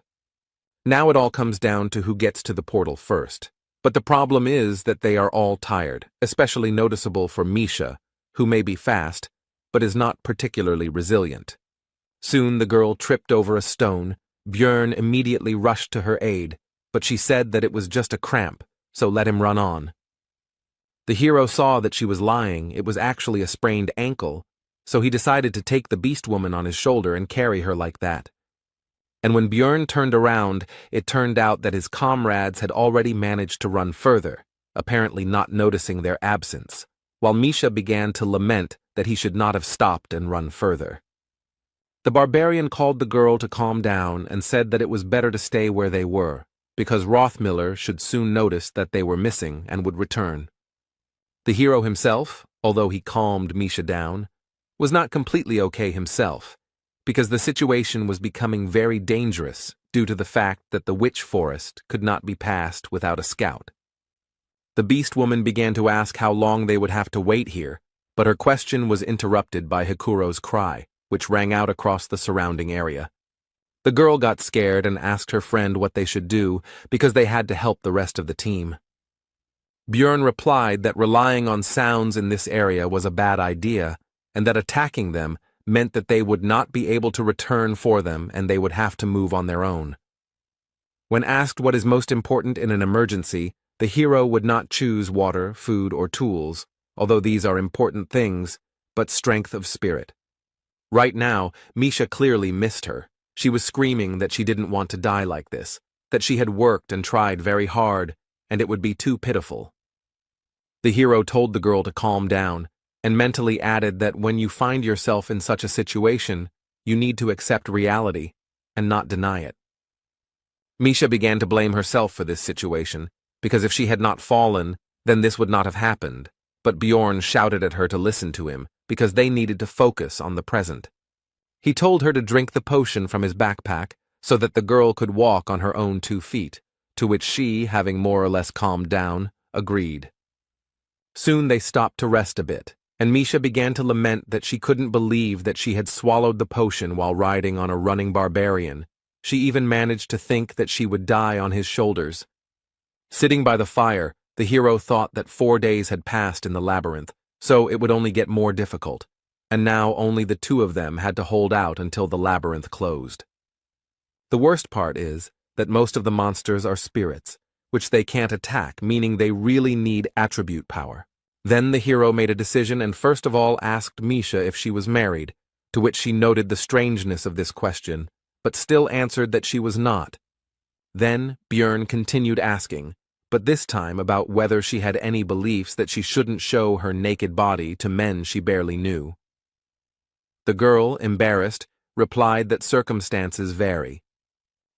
Now it all comes down to who gets to the portal first. But the problem is that they are all tired, especially noticeable for Misha, who may be fast, but is not particularly resilient. Soon the girl tripped over a stone. Björn immediately rushed to her aid, but she said that it was just a cramp, so let him run on. The hero saw that she was lying. It was actually a sprained ankle, so he decided to take the beast woman on his shoulder and carry her like that. And when Björn turned around, it turned out that his comrades had already managed to run further, apparently not noticing their absence, while Misha began to lament that he should not have stopped and run further. The barbarian called the girl to calm down and said that it was better to stay where they were, because Rothmiller should soon notice that they were missing and would return. The hero himself, although he calmed Misha down, was not completely okay himself, because the situation was becoming very dangerous due to the fact that the Witch Forest could not be passed without a scout. The beast woman began to ask how long they would have to wait here, but her question was interrupted by Hikuro's cry, which rang out across the surrounding area. The girl got scared and asked her friend what they should do because they had to help the rest of the team. Björn replied that relying on sounds in this area was a bad idea, and that attacking them meant that they would not be able to return for them and they would have to move on their own. When asked what is most important in an emergency, the hero would not choose water, food, or tools, although these are important things, but strength of spirit. Right now, Misha clearly missed her. She was screaming that she didn't want to die like this, that she had worked and tried very hard, and it would be too pitiful. The hero told the girl to calm down, and mentally added that when you find yourself in such a situation, you need to accept reality and not deny it. Misha began to blame herself for this situation, because if she had not fallen, then this would not have happened, but Bjorn shouted at her to listen to him, because they needed to focus on the present. He told her to drink the potion from his backpack, so that the girl could walk on her own 2 feet, to which she, having more or less calmed down, agreed. Soon they stopped to rest a bit, and Misha began to lament that she couldn't believe that she had swallowed the potion while riding on a running barbarian. She even managed to think that she would die on his shoulders. Sitting by the fire, the hero thought that 4 days had passed in the labyrinth, so it would only get more difficult, and now only the 2 of them had to hold out until the labyrinth closed. The worst part is that most of the monsters are spirits, which they can't attack, meaning they really need attribute power. Then the hero made a decision and first of all asked Misha if she was married, to which she noted the strangeness of this question, but still answered that she was not. Then Björn continued asking, but this time about whether she had any beliefs that she shouldn't show her naked body to men she barely knew. The girl, embarrassed, replied that circumstances vary.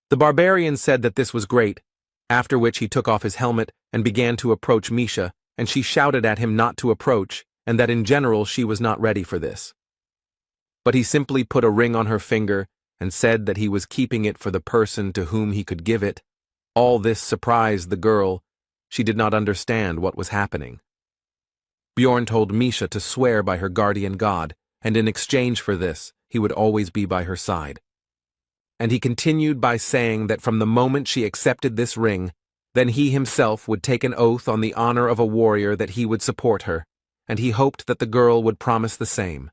The barbarian said that this was great, after which he took off his helmet and began to approach Misha, and she shouted at him not to approach, and that in general she was not ready for this. But he simply put a ring on her finger and said that he was keeping it for the person to whom he could give it. All this surprised the girl. She did not understand what was happening. Bjorn told Misha to swear by her guardian god, and in exchange for this, he would always be by her side. And he continued by saying that from the moment she accepted this ring, then he himself would take an oath on the honor of a warrior that he would support her, and he hoped that the girl would promise the same.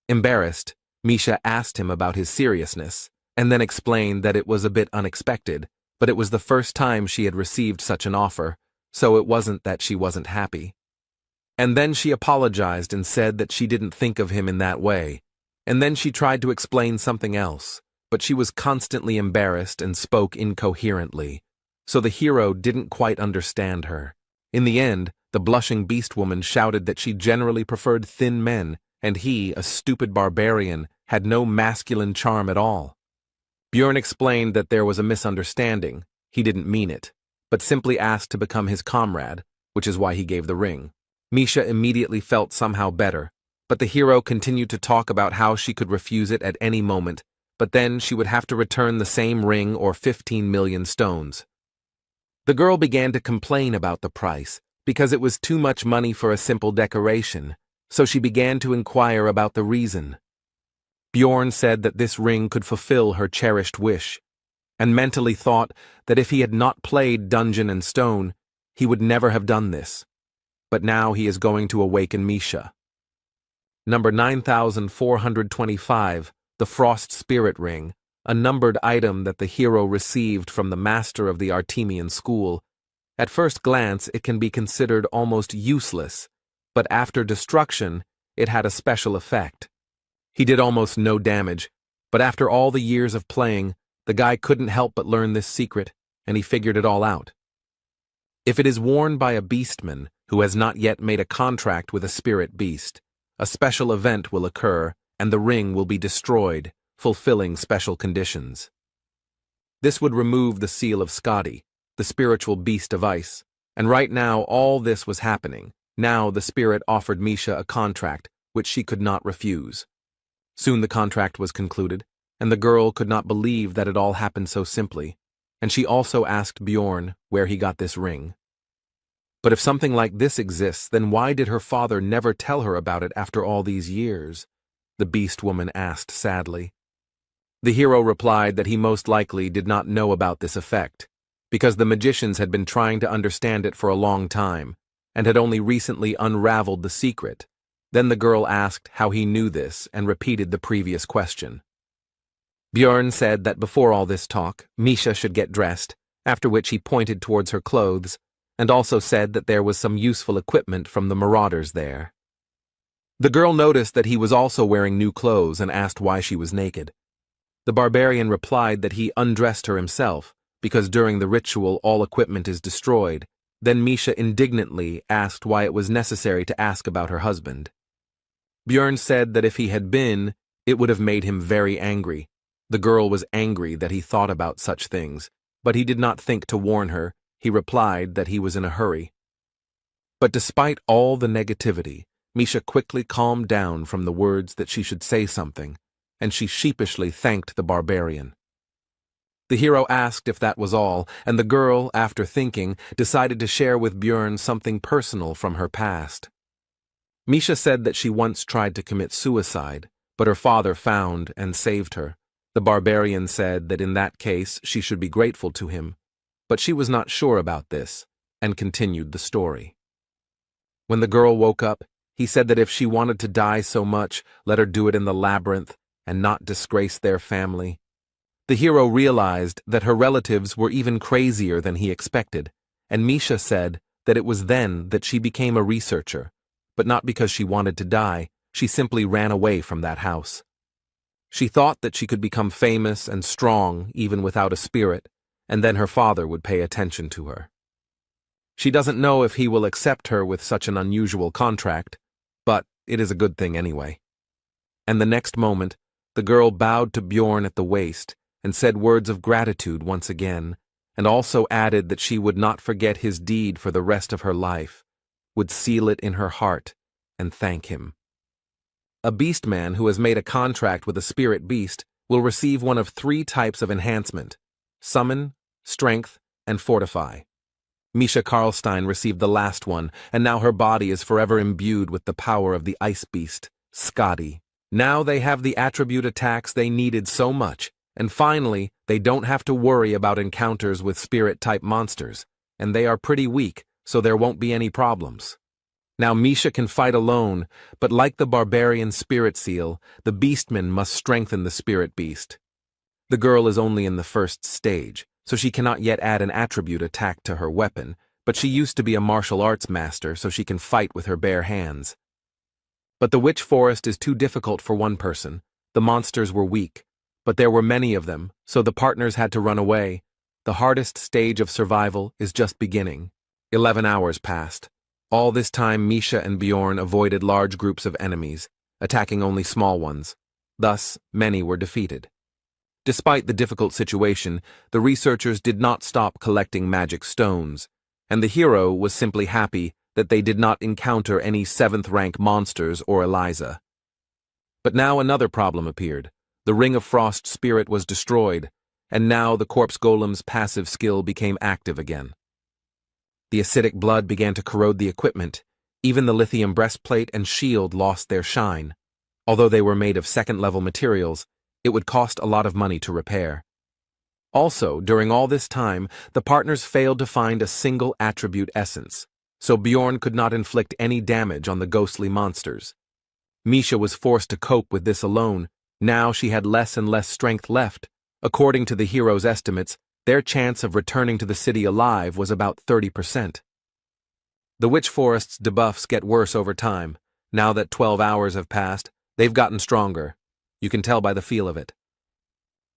Embarrassed, Misha asked him about his seriousness, and then explained that it was a bit unexpected, but it was the first time she had received such an offer, so it wasn't that she wasn't happy. And then she apologized and said that she didn't think of him in that way, and then she tried to explain something else, but she was constantly embarrassed and spoke incoherently, so the hero didn't quite understand her. In the end, the blushing beast woman shouted that she generally preferred thin men, and he, a stupid barbarian, had no masculine charm at all. Bjorn explained that there was a misunderstanding. He didn't mean it, but simply asked to become his comrade, which is why he gave the ring. Misha immediately felt somehow better, but the hero continued to talk about how she could refuse it at any moment, but then she would have to return the same ring or 15 million stones. The girl began to complain about the price, because it was too much money for a simple decoration, so she began to inquire about the reason. Bjorn said that this ring could fulfill her cherished wish, and mentally thought that if he had not played Dungeon and Stone, he would never have done this. But now he is going to awaken Misha. Number 9425, the Frost Spirit Ring, a numbered item that the hero received from the master of the Artemian school. At first glance, it can be considered almost useless, but after destruction, it had a special effect. He did almost no damage, but after all the years of playing, the guy couldn't help but learn this secret, and he figured it all out. If it is worn by a beastman who has not yet made a contract with a spirit beast, a special event will occur, and the ring will be destroyed, fulfilling special conditions. This would remove the seal of Skadi, the spiritual beast of ice, and right now all this was happening. Now the spirit offered Misha a contract, which she could not refuse. Soon the contract was concluded, and the girl could not believe that it all happened so simply, and she also asked Bjorn where he got this ring. But if something like this exists, then why did her father never tell her about it after all these years? The beast woman asked sadly. The hero replied that he most likely did not know about this effect, because the magicians had been trying to understand it for a long time, and had only recently unraveled the secret. Then the girl asked how he knew this and repeated the previous question. Bjorn said that before all this talk, Misha should get dressed, after which he pointed towards her clothes, and also said that there was some useful equipment from the marauders there. The girl noticed that he was also wearing new clothes and asked why she was naked. The barbarian replied that he undressed her himself, because during the ritual all equipment is destroyed. Then Misha indignantly asked why it was necessary to ask about her husband. Bjorn said that if he had been, it would have made him very angry. The girl was angry that he thought about such things, but he did not think to warn her. He replied that he was in a hurry. But despite all the negativity, Misha quickly calmed down from the words that she should say something, and she sheepishly thanked the barbarian. The hero asked if that was all, and the girl, after thinking, decided to share with Bjorn something personal from her past. Misha said that she once tried to commit suicide, but her father found and saved her. The barbarian said that in that case she should be grateful to him, but she was not sure about this, and continued the story. When the girl woke up, he said that if she wanted to die so much, let her do it in the labyrinth and not disgrace their family. The hero realized that her relatives were even crazier than he expected, and Misha said that it was then that she became a researcher, but not because she wanted to die. She simply ran away from that house. She thought that she could become famous and strong even without a spirit, and then her father would pay attention to her. She doesn't know if he will accept her with such an unusual contract, but it is a good thing anyway. And the next moment, the girl bowed to Bjorn at the waist and said words of gratitude once again, and also added that she would not forget his deed for the rest of her life, would seal it in her heart and thank him. A beastman who has made a contract with a spirit beast will receive one of 3 types of enhancement: summon, strength, and fortify. Misha Karlstein received the last one, and now her body is forever imbued with the power of the ice beast, Skadi. Now they have the attribute attacks they needed so much, and finally, they don't have to worry about encounters with spirit-type monsters, and they are pretty weak, so there won't be any problems. Now Misha can fight alone, but like the barbarian spirit seal, the beastman must strengthen the spirit beast. The girl is only in the first stage, so she cannot yet add an attribute attack to her weapon, but she used to be a martial arts master so she can fight with her bare hands. But the witch forest is too difficult for one person. The monsters were weak, but there were many of them, so the partners had to run away. The hardest stage of survival is just beginning. 11 hours passed. All this time Misha and Bjorn avoided large groups of enemies, attacking only small ones. Thus, many were defeated. Despite the difficult situation, the researchers did not stop collecting magic stones, and the hero was simply happy that they did not encounter any 7th-rank monsters or Eliza. But now another problem appeared. The Ring of Frost spirit was destroyed, and now the corpse golem's passive skill became active again. The acidic blood began to corrode the equipment. Even the lithium breastplate and shield lost their shine. Although they were made of 2nd-level materials, it would cost a lot of money to repair. Also, during all this time, the partners failed to find a single attribute essence, so Bjorn could not inflict any damage on the ghostly monsters. Misha was forced to cope with this alone. Now she had less and less strength left. According to the hero's estimates, their chance of returning to the city alive was about 30%. The Witch Forest's debuffs get worse over time. Now that 12 hours have passed, they've gotten stronger. You can tell by the feel of it.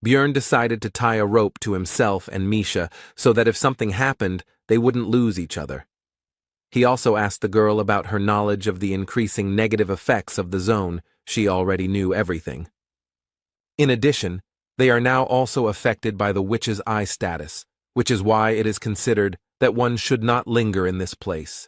Bjorn decided to tie a rope to himself and Misha so that if something happened, they wouldn't lose each other. He also asked the girl about her knowledge of the increasing negative effects of the zone. She already knew everything. In addition, they are now also affected by the witch's eye status, which is why it is considered that one should not linger in this place.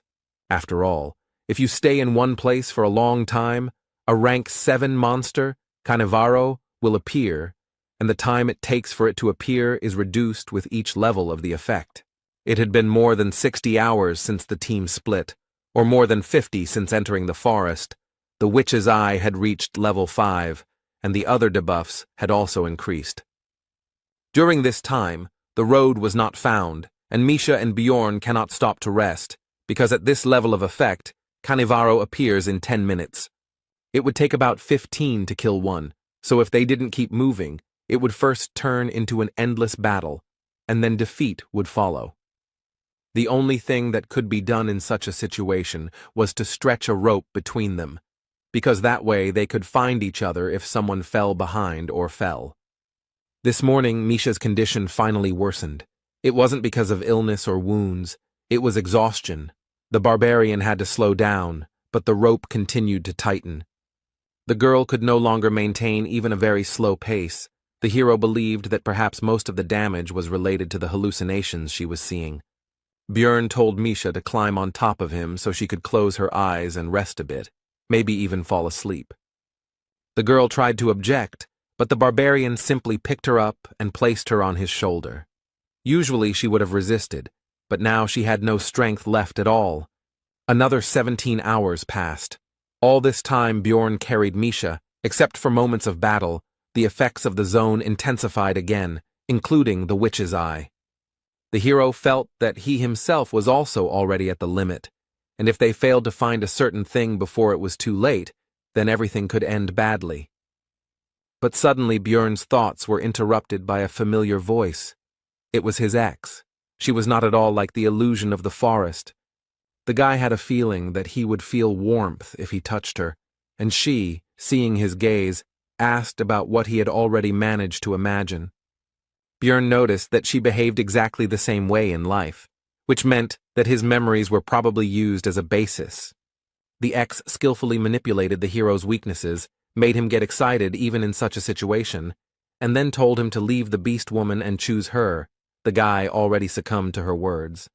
After all, if you stay in one place for a long time, a rank 7 monster, Cannavaro, will appear, and the time it takes for it to appear is reduced with each level of the effect. It had been more than 60 hours since the team split, or more than 50 since entering the forest. The witch's eye had reached level 5, and the other debuffs had also increased. During this time, the road was not found, and Misha and Bjorn cannot stop to rest, because at this level of effect, Cannavaro appears in 10 minutes. It would take about 15 to kill one, so if they didn't keep moving, it would first turn into an endless battle, and then defeat would follow. The only thing that could be done in such a situation was to stretch a rope between them, because that way they could find each other if someone fell behind or fell. This morning, Misha's condition finally worsened. It wasn't because of illness or wounds, it was exhaustion. The barbarian had to slow down, but the rope continued to tighten. The girl could no longer maintain even a very slow pace. The hero believed that perhaps most of the damage was related to the hallucinations she was seeing. Bjorn told Misha to climb on top of him so she could close her eyes and rest a bit, maybe even fall asleep. The girl tried to object, but the barbarian simply picked her up and placed her on his shoulder. Usually she would have resisted, but now she had no strength left at all. Another 17 hours passed. All this time Bjorn carried Misha. Except for moments of battle, the effects of the zone intensified again, including the witch's eye. The hero felt that he himself was also already at the limit, and if they failed to find a certain thing before it was too late, then everything could end badly. But suddenly Bjorn's thoughts were interrupted by a familiar voice. It was his ex. She was not at all like the illusion of the forest. The guy had a feeling that he would feel warmth if he touched her, and she, seeing his gaze, asked about what he had already managed to imagine. Bjorn noticed that she behaved exactly the same way in life, which meant that his memories were probably used as a basis. The ex skillfully manipulated the hero's weaknesses, made him get excited even in such a situation, and then told him to leave the beast woman and choose her. The guy already succumbed to her words.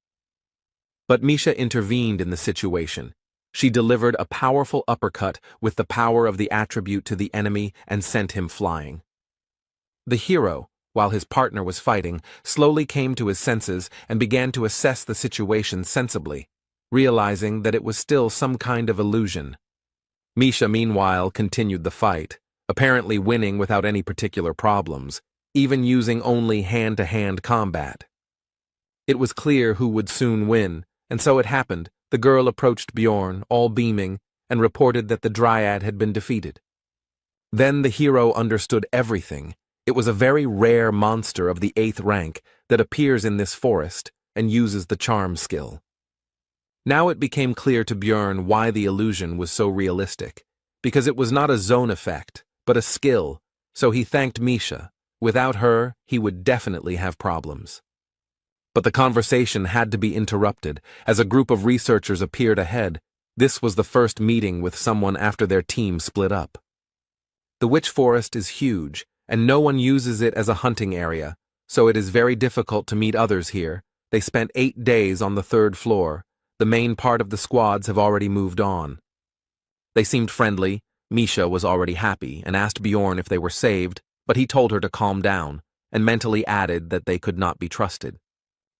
But Misha intervened in the situation. She delivered a powerful uppercut with the power of the attribute to the enemy and sent him flying. The hero, while his partner was fighting, slowly came to his senses and began to assess the situation sensibly, realizing that it was still some kind of illusion. Misha, meanwhile, continued the fight, apparently winning without any particular problems, even using only hand-to-hand combat. It was clear who would soon win, and so it happened. The girl approached Bjorn, all beaming, and reported that the dryad had been defeated. Then the hero understood everything. It was a very rare monster of the 8th rank, that appears in this forest and uses the charm skill. Now it became clear to Björn why the illusion was so realistic, because it was not a zone effect, but a skill, so he thanked Misha. Without her, he would definitely have problems. But the conversation had to be interrupted as a group of researchers appeared ahead. This was the first meeting with someone after their team split up. The witch forest is huge, and no one uses it as a hunting area, so it is very difficult to meet others here. They spent 8 days on the 3rd floor. The main part of the squads have already moved on. They seemed friendly. Misha was already happy and asked Bjorn if they were saved, but he told her to calm down, and mentally added that they could not be trusted.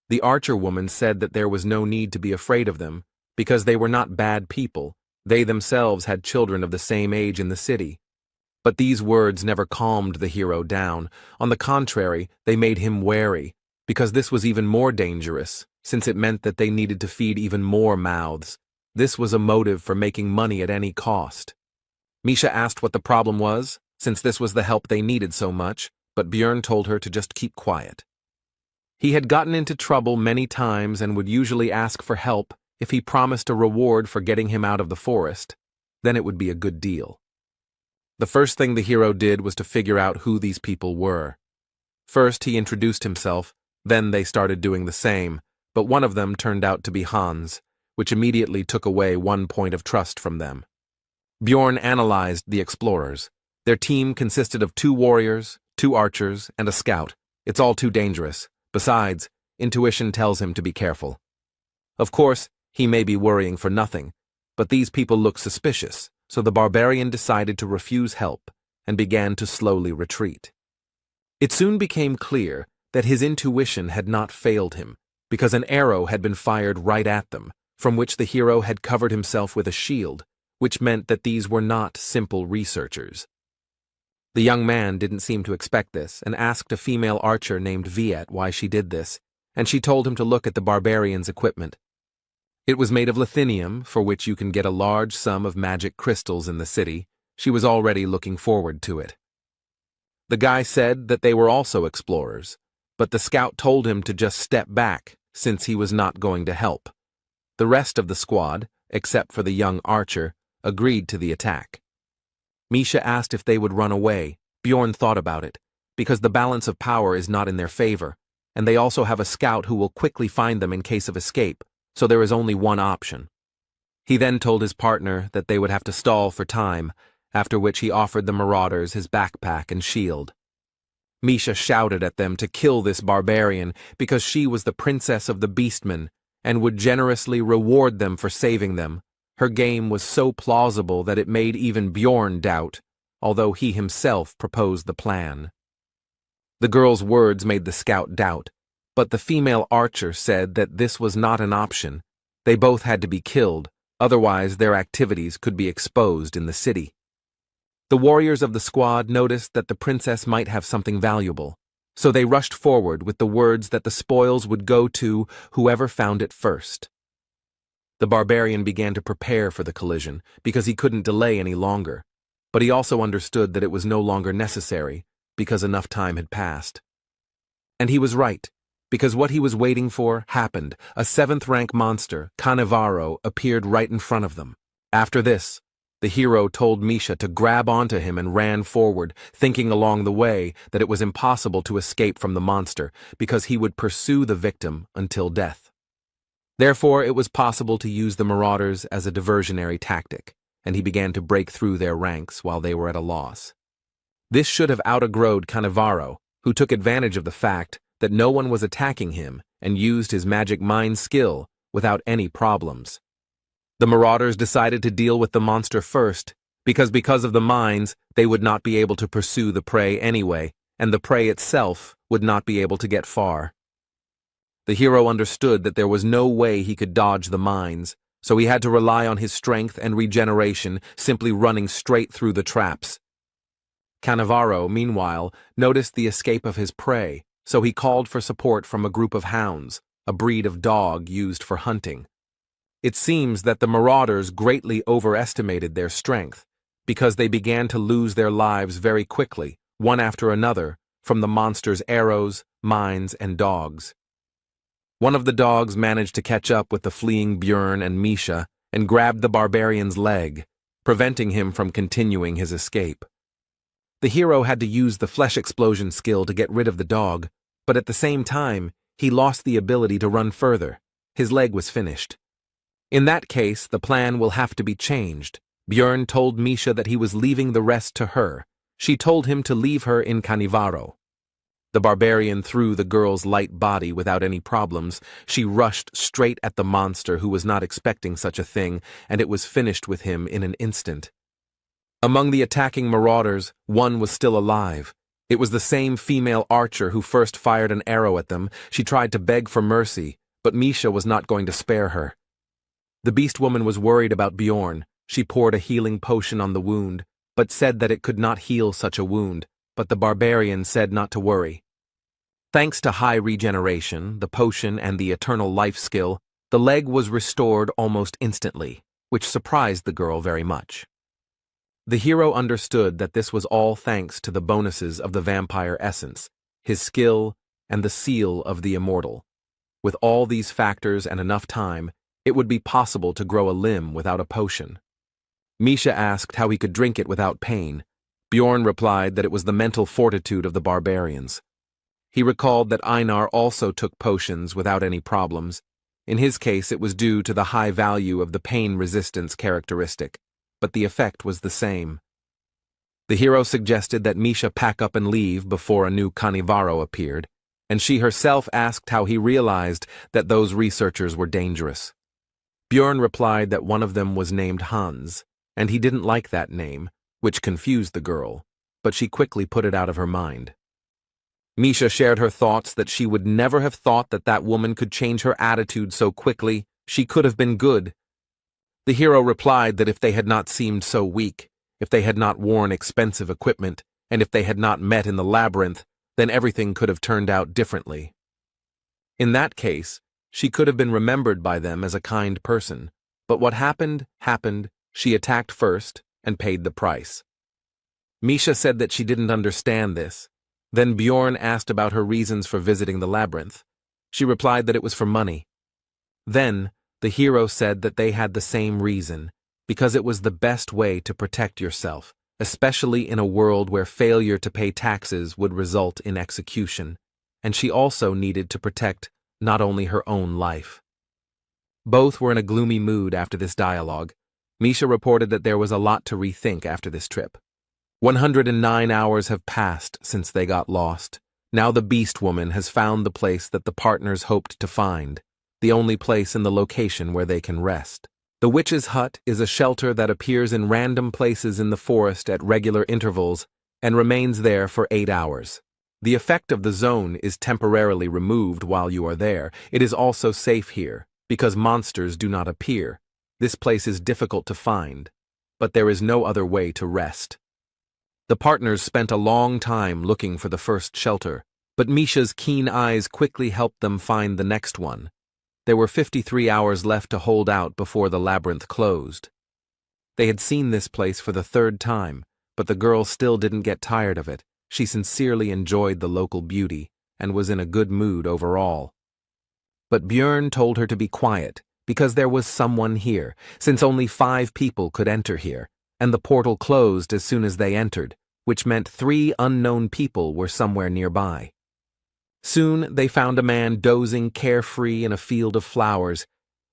The archer woman said that there was no need to be afraid of them, because they were not bad people. They themselves had children of the same age in the city. But these words never calmed the hero down. On the contrary, they made him wary, because this was even more dangerous, since it meant that they needed to feed even more mouths. This was a motive for making money at any cost. Misha asked what the problem was, since this was the help they needed so much, but Björn told her to just keep quiet. He had gotten into trouble many times and would usually ask for help if he promised a reward for getting him out of the forest. Then it would be a good deal. The first thing the hero did was to figure out who these people were. First, he introduced himself, then they started doing the same, but one of them turned out to be Hans, which immediately took away 1 point of trust from them. Bjorn analyzed the explorers. Their team consisted of 2 warriors, 2 archers, and a scout. It's all too dangerous. Besides, intuition tells him to be careful. Of course, he may be worrying for nothing, but these people look suspicious, so the barbarian decided to refuse help and began to slowly retreat. It soon became clear that his intuition had not failed him, because an arrow had been fired right at them, from which the hero had covered himself with a shield, which meant that these were not simple researchers. The young man didn't seem to expect this and asked a female archer named Viet why she did this, and she told him to look at the barbarian's equipment. It was made of lithinium, for which you can get a large sum of magic crystals in the city. She was already looking forward to it. The guy said that they were also explorers, but the scout told him to just step back since he was not going to help. The rest of the squad, except for the young archer, agreed to the attack. Misha asked if they would run away. Bjorn thought about it, because the balance of power is not in their favor, and they also have a scout who will quickly find them in case of escape, so there is only one option. He then told his partner that they would have to stall for time, after which he offered the marauders his backpack and shield. Misha shouted at them to kill this barbarian because she was the princess of the beastmen and would generously reward them for saving them. Her game was so plausible that it made even Bjorn doubt, although he himself proposed the plan. The girl's words made the scout doubt, but the female archer said that this was not an option. They both had to be killed, otherwise their activities could be exposed in the city. The warriors of the squad noticed that the princess might have something valuable, so they rushed forward with the words that the spoils would go to whoever found it first. The barbarian began to prepare for the collision because he couldn't delay any longer, but he also understood that it was no longer necessary because enough time had passed. And he was right, because what he was waiting for happened. A 7th-rank monster, Cannavaro, appeared right in front of them. After this, the hero told Misha to grab onto him and ran forward, thinking along the way that it was impossible to escape from the monster because he would pursue the victim until death. Therefore, it was possible to use the marauders as a diversionary tactic, and he began to break through their ranks while they were at a loss. This should have out-aggroed Cannavaro, who took advantage of the fact that no one was attacking him and used his magic mind skill without any problems. The marauders decided to deal with the monster first, because of the mines, they would not be able to pursue the prey anyway, and the prey itself would not be able to get far. The hero understood that there was no way he could dodge the mines, so he had to rely on his strength and regeneration, simply running straight through the traps. Cannavaro, meanwhile, noticed the escape of his prey, so he called for support from a group of hounds, a breed of dog used for hunting. It seems that the marauders greatly overestimated their strength, because they began to lose their lives very quickly, one after another, from the monster's arrows, mines, and dogs. One of the dogs managed to catch up with the fleeing Björn and Misha and grabbed the barbarian's leg, preventing him from continuing his escape. The hero had to use the flesh explosion skill to get rid of the dog, but at the same time, he lost the ability to run further. His leg was finished. In that case, the plan will have to be changed. Björn told Misha that he was leaving the rest to her. She told him to leave her in Canivaro. The barbarian threw the girl's light body without any problems. She rushed straight at the monster, who was not expecting such a thing, and it was finished with him in an instant. Among the attacking marauders, one was still alive. It was the same female archer who first fired an arrow at them. She tried to beg for mercy, but Misha was not going to spare her. The beast woman was worried about Bjorn. She poured a healing potion on the wound, but said that it could not heal such a wound, but the barbarian said not to worry. Thanks to high regeneration, the potion, and the eternal life skill, the leg was restored almost instantly, which surprised the girl very much. The hero understood that this was all thanks to the bonuses of the vampire essence, his skill, and the seal of the immortal. With all these factors and enough time, it would be possible to grow a limb without a potion. Misha asked how he could drink it without pain. Bjorn replied that it was the mental fortitude of the barbarians. He recalled that Einar also took potions without any problems. In his case, it was due to the high value of the pain resistance characteristic, but the effect was the same. The hero suggested that Misha pack up and leave before a new Canivaro appeared, and she herself asked how he realized that those researchers were dangerous. Bjorn replied that one of them was named Hans, and he didn't like that name, which confused the girl, but she quickly put it out of her mind. Misha shared her thoughts that she would never have thought that that woman could change her attitude so quickly. She could have been good. The hero replied that if they had not seemed so weak, if they had not worn expensive equipment, and if they had not met in the labyrinth, then everything could have turned out differently. In that case, she could have been remembered by them as a kind person, but what happened, happened. She attacked first and paid the price. Misha said that she didn't understand this. Then Bjorn asked about her reasons for visiting the labyrinth. She replied that it was for money. Then, the hero said that they had the same reason, because it was the best way to protect yourself, especially in a world where failure to pay taxes would result in execution, and she also needed to protect not only her own life. Both were in a gloomy mood after this dialogue. Misha reported that there was a lot to rethink after this trip. 109 hours have passed since they got lost. Now the beast woman has found the place that the partners hoped to find, the only place in the location where they can rest. The witch's hut is a shelter that appears in random places in the forest at regular intervals and remains there for 8 hours. The effect of the zone is temporarily removed while you are there. It is also safe here, because monsters do not appear. This place is difficult to find, but there is no other way to rest. The partners spent a long time looking for the first shelter, but Misha's keen eyes quickly helped them find the next one. There were 53 hours left to hold out before the labyrinth closed. They had seen this place for the 3rd time, but the girl still didn't get tired of it. She sincerely enjoyed the local beauty and was in a good mood overall. But Björn told her to be quiet, because there was someone here, since only 5 people could enter here, and the portal closed as soon as they entered, which meant 3 unknown people were somewhere nearby. Soon they found a man dozing carefree in a field of flowers.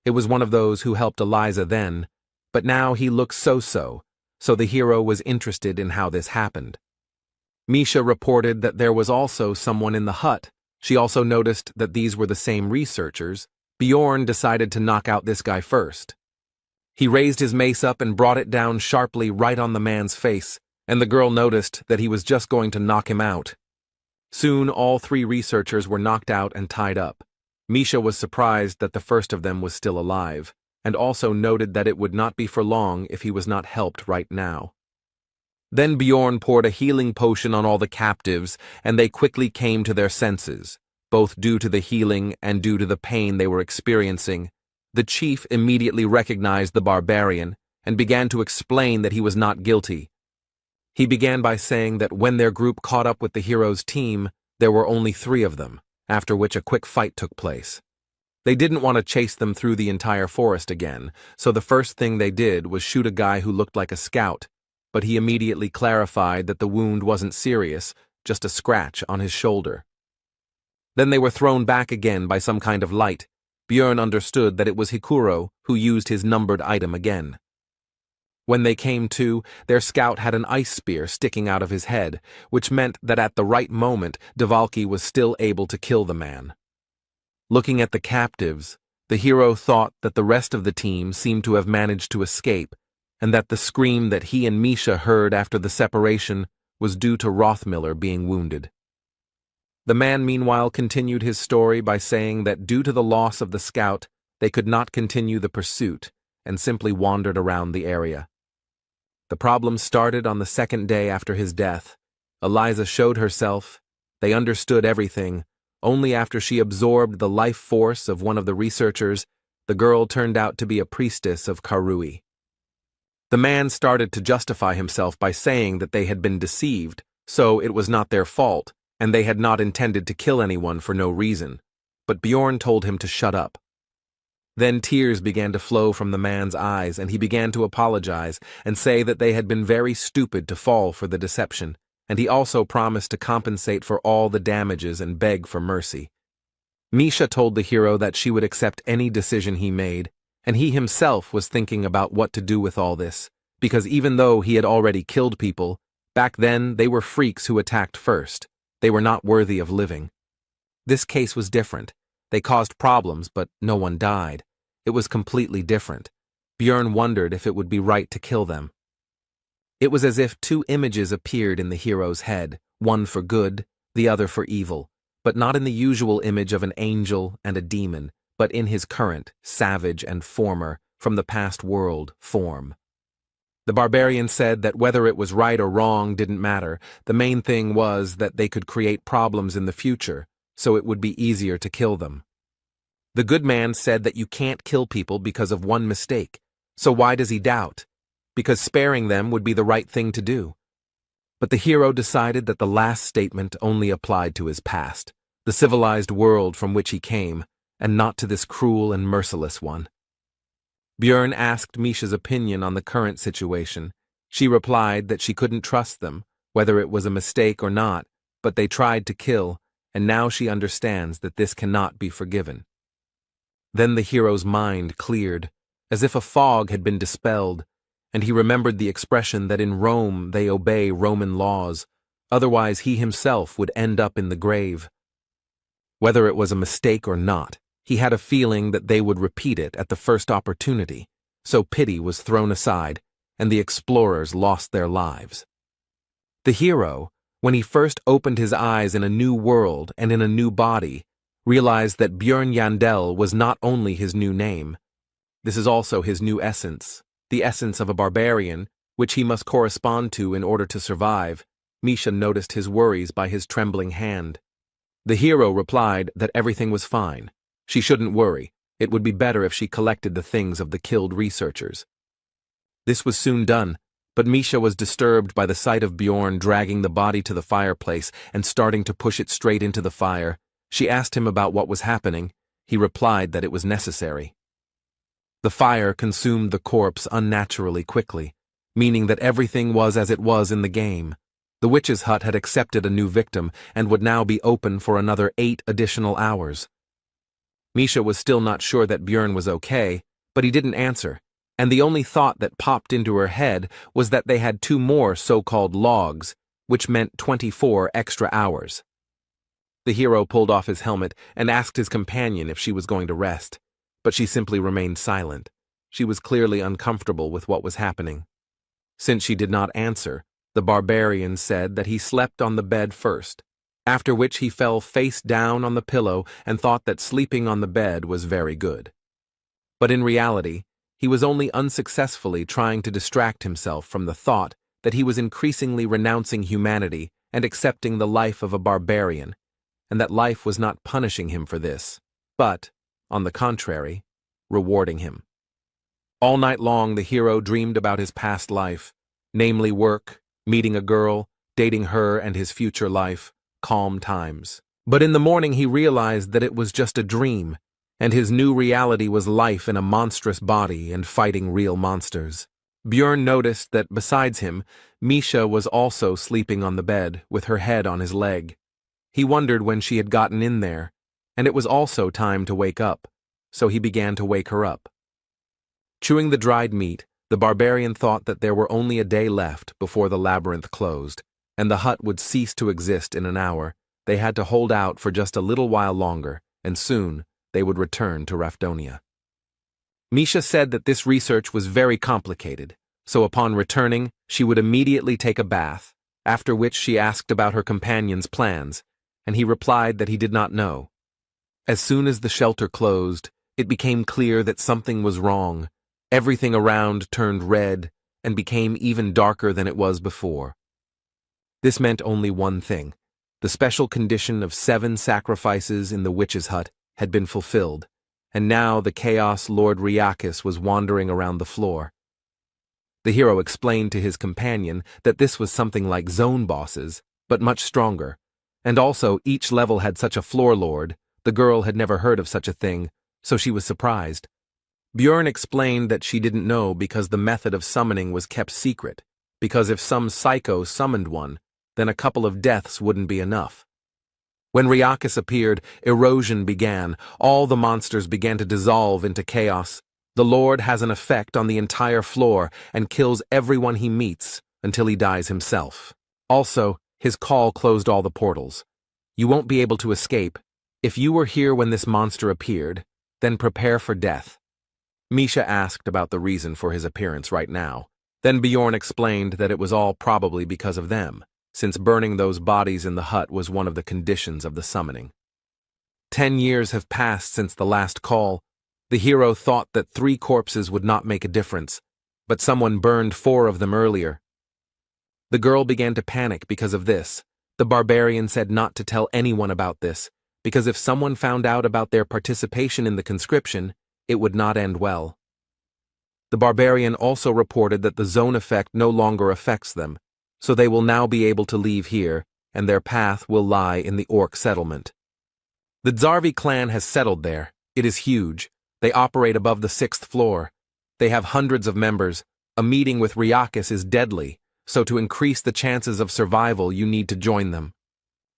It was one of those who helped Eliza then, but now he looked so-so, so the hero was interested in how this happened. Misha reported that there was also someone in the hut. She also noticed that these were the same researchers. Bjorn decided to knock out this guy first. He raised his mace up and brought it down sharply right on the man's face, and the girl noticed that he was just going to knock him out. Soon all 3 researchers were knocked out and tied up. Misha was surprised that the first of them was still alive, and also noted that it would not be for long if he was not helped right now. Then Bjorn poured a healing potion on all the captives, and they quickly came to their senses, both due to the healing and due to the pain they were experiencing. The chief immediately recognized the barbarian and began to explain that he was not guilty. He began by saying that when their group caught up with the hero's team, there were only 3 of them, after which a quick fight took place. They didn't want to chase them through the entire forest again, so the first thing they did was shoot a guy who looked like a scout, but he immediately clarified that the wound wasn't serious, just a scratch on his shoulder. Then they were thrown back again by some kind of light. Björn understood that it was Hikuro who used his numbered item again. When they came to, their scout had an ice spear sticking out of his head, which meant that at the right moment, Dvalki was still able to kill the man. Looking at the captives, the hero thought that the rest of the team seemed to have managed to escape, and that the scream that he and Misha heard after the separation was due to Rothmiller being wounded. The man meanwhile continued his story by saying that due to the loss of the scout, they could not continue the pursuit, and simply wandered around the area. The problem started on the 2nd day after his death. Eliza showed herself. They understood everything. Only after she absorbed the life force of one of the researchers, the girl turned out to be a priestess of Karui. The man started to justify himself by saying that they had been deceived, so it was not their fault, and they had not intended to kill anyone for no reason. But Bjorn told him to shut up. Then tears began to flow from the man's eyes, and he began to apologize and say that they had been very stupid to fall for the deception, and he also promised to compensate for all the damages and beg for mercy. Misha told the hero that she would accept any decision he made, and he himself was thinking about what to do with all this, because even though he had already killed people, back then they were freaks who attacked first. They were not worthy of living. This case was different. They caused problems, but no one died. It was completely different. Björn wondered if it would be right to kill them. It was as if 2 images appeared in the hero's head, one for good, the other for evil, but not in the usual image of an angel and a demon, but in his current, savage and former, from the past world, form. The barbarian said that whether it was right or wrong didn't matter. The main thing was that they could create problems in the future, so it would be easier to kill them. The good man said that you can't kill people because of one mistake, so why does he doubt? Because sparing them would be the right thing to do. But the hero decided that the last statement only applied to his past, the civilized world from which he came, and not to this cruel and merciless one. Björn asked Misha's opinion on the current situation. She replied that she couldn't trust them, whether it was a mistake or not, but they tried to kill, and now she understands that this cannot be forgiven. Then the hero's mind cleared, as if a fog had been dispelled, and he remembered the expression that in Rome they obey Roman laws, otherwise he himself would end up in the grave. Whether it was a mistake or not, he had a feeling that they would repeat it at the first opportunity, so pity was thrown aside, and the explorers lost their lives. The hero, when he first opened his eyes in a new world and in a new body, realized that Björn Yandel was not only his new name. This is also his new essence, the essence of a barbarian, which he must correspond to in order to survive. Misha noticed his worries by his trembling hand. The hero replied that everything was fine. She shouldn't worry. It would be better if she collected the things of the killed researchers. This was soon done, but Misha was disturbed by the sight of Bjorn dragging the body to the fireplace and starting to push it straight into the fire. She asked him about what was happening. He replied that it was necessary. The fire consumed the corpse unnaturally quickly, meaning that everything was as it was in the game. The witch's hut had accepted a new victim and would now be open for another 8 additional hours. Misha was still not sure that Björn was okay, but he didn't answer, and the only thought that popped into her head was that they had 2 more so-called logs, which meant 24 extra hours. The hero pulled off his helmet and asked his companion if she was going to rest, but she simply remained silent. She was clearly uncomfortable with what was happening. Since she did not answer, the barbarian said that he slept on the bed first, after which he fell face down on the pillow and thought that sleeping on the bed was very good. But in reality, he was only unsuccessfully trying to distract himself from the thought that he was increasingly renouncing humanity and accepting the life of a barbarian, and that life was not punishing him for this, but, on the contrary, rewarding him. All night long the hero dreamed about his past life, namely work, meeting a girl, dating her and his future life, calm times. But in the morning he realized that it was just a dream, and his new reality was life in a monstrous body and fighting real monsters. Björn noticed that besides him, Misha was also sleeping on the bed, with her head on his leg. He wondered when she had gotten in there, and it was also time to wake up, so he began to wake her up. Chewing the dried meat, the barbarian thought that there were only a day left before the labyrinth closed, and the hut would cease to exist in an hour. They had to hold out for just a little while longer, and soon they would return to Rafdonia. Misha said that this research was very complicated, so upon returning, she would immediately take a bath, after which she asked about her companion's plans, and he replied that he did not know. As soon as the shelter closed, it became clear that something was wrong. Everything around turned red and became even darker than it was before. This meant only one thing. The special condition of 7 sacrifices in the witch's hut had been fulfilled, and now the Chaos Lord Riakis was wandering around the floor. The hero explained to his companion that this was something like zone bosses, but much stronger, and also each level had such a floor lord. The girl had never heard of such a thing, so she was surprised. Björn explained that she didn't know because the method of summoning was kept secret, because if some psycho summoned one, then a couple of deaths wouldn't be enough. When Riakis appeared, erosion began. All the monsters began to dissolve into chaos. The Lord has an effect on the entire floor and kills everyone he meets until he dies himself. Also, his call closed all the portals. You won't be able to escape. If you were here when this monster appeared, then prepare for death. Misha asked about the reason for his appearance right now. Then Bjorn explained that it was all probably because of them, since burning those bodies in the hut was one of the conditions of the summoning. 10 years have passed since the last call. The hero thought that 3 corpses would not make a difference, but someone burned 4 of them earlier. The girl began to panic because of this. The barbarian said not to tell anyone about this, because if someone found out about their participation in the conscription, it would not end well. The barbarian also reported that the zone effect no longer affects them, so they will now be able to leave here, and their path will lie in the orc settlement. The Zarvi clan has settled there. It is huge. They operate above the 6th floor. They have hundreds of members. A meeting with Riakis is deadly, so to increase the chances of survival you need to join them.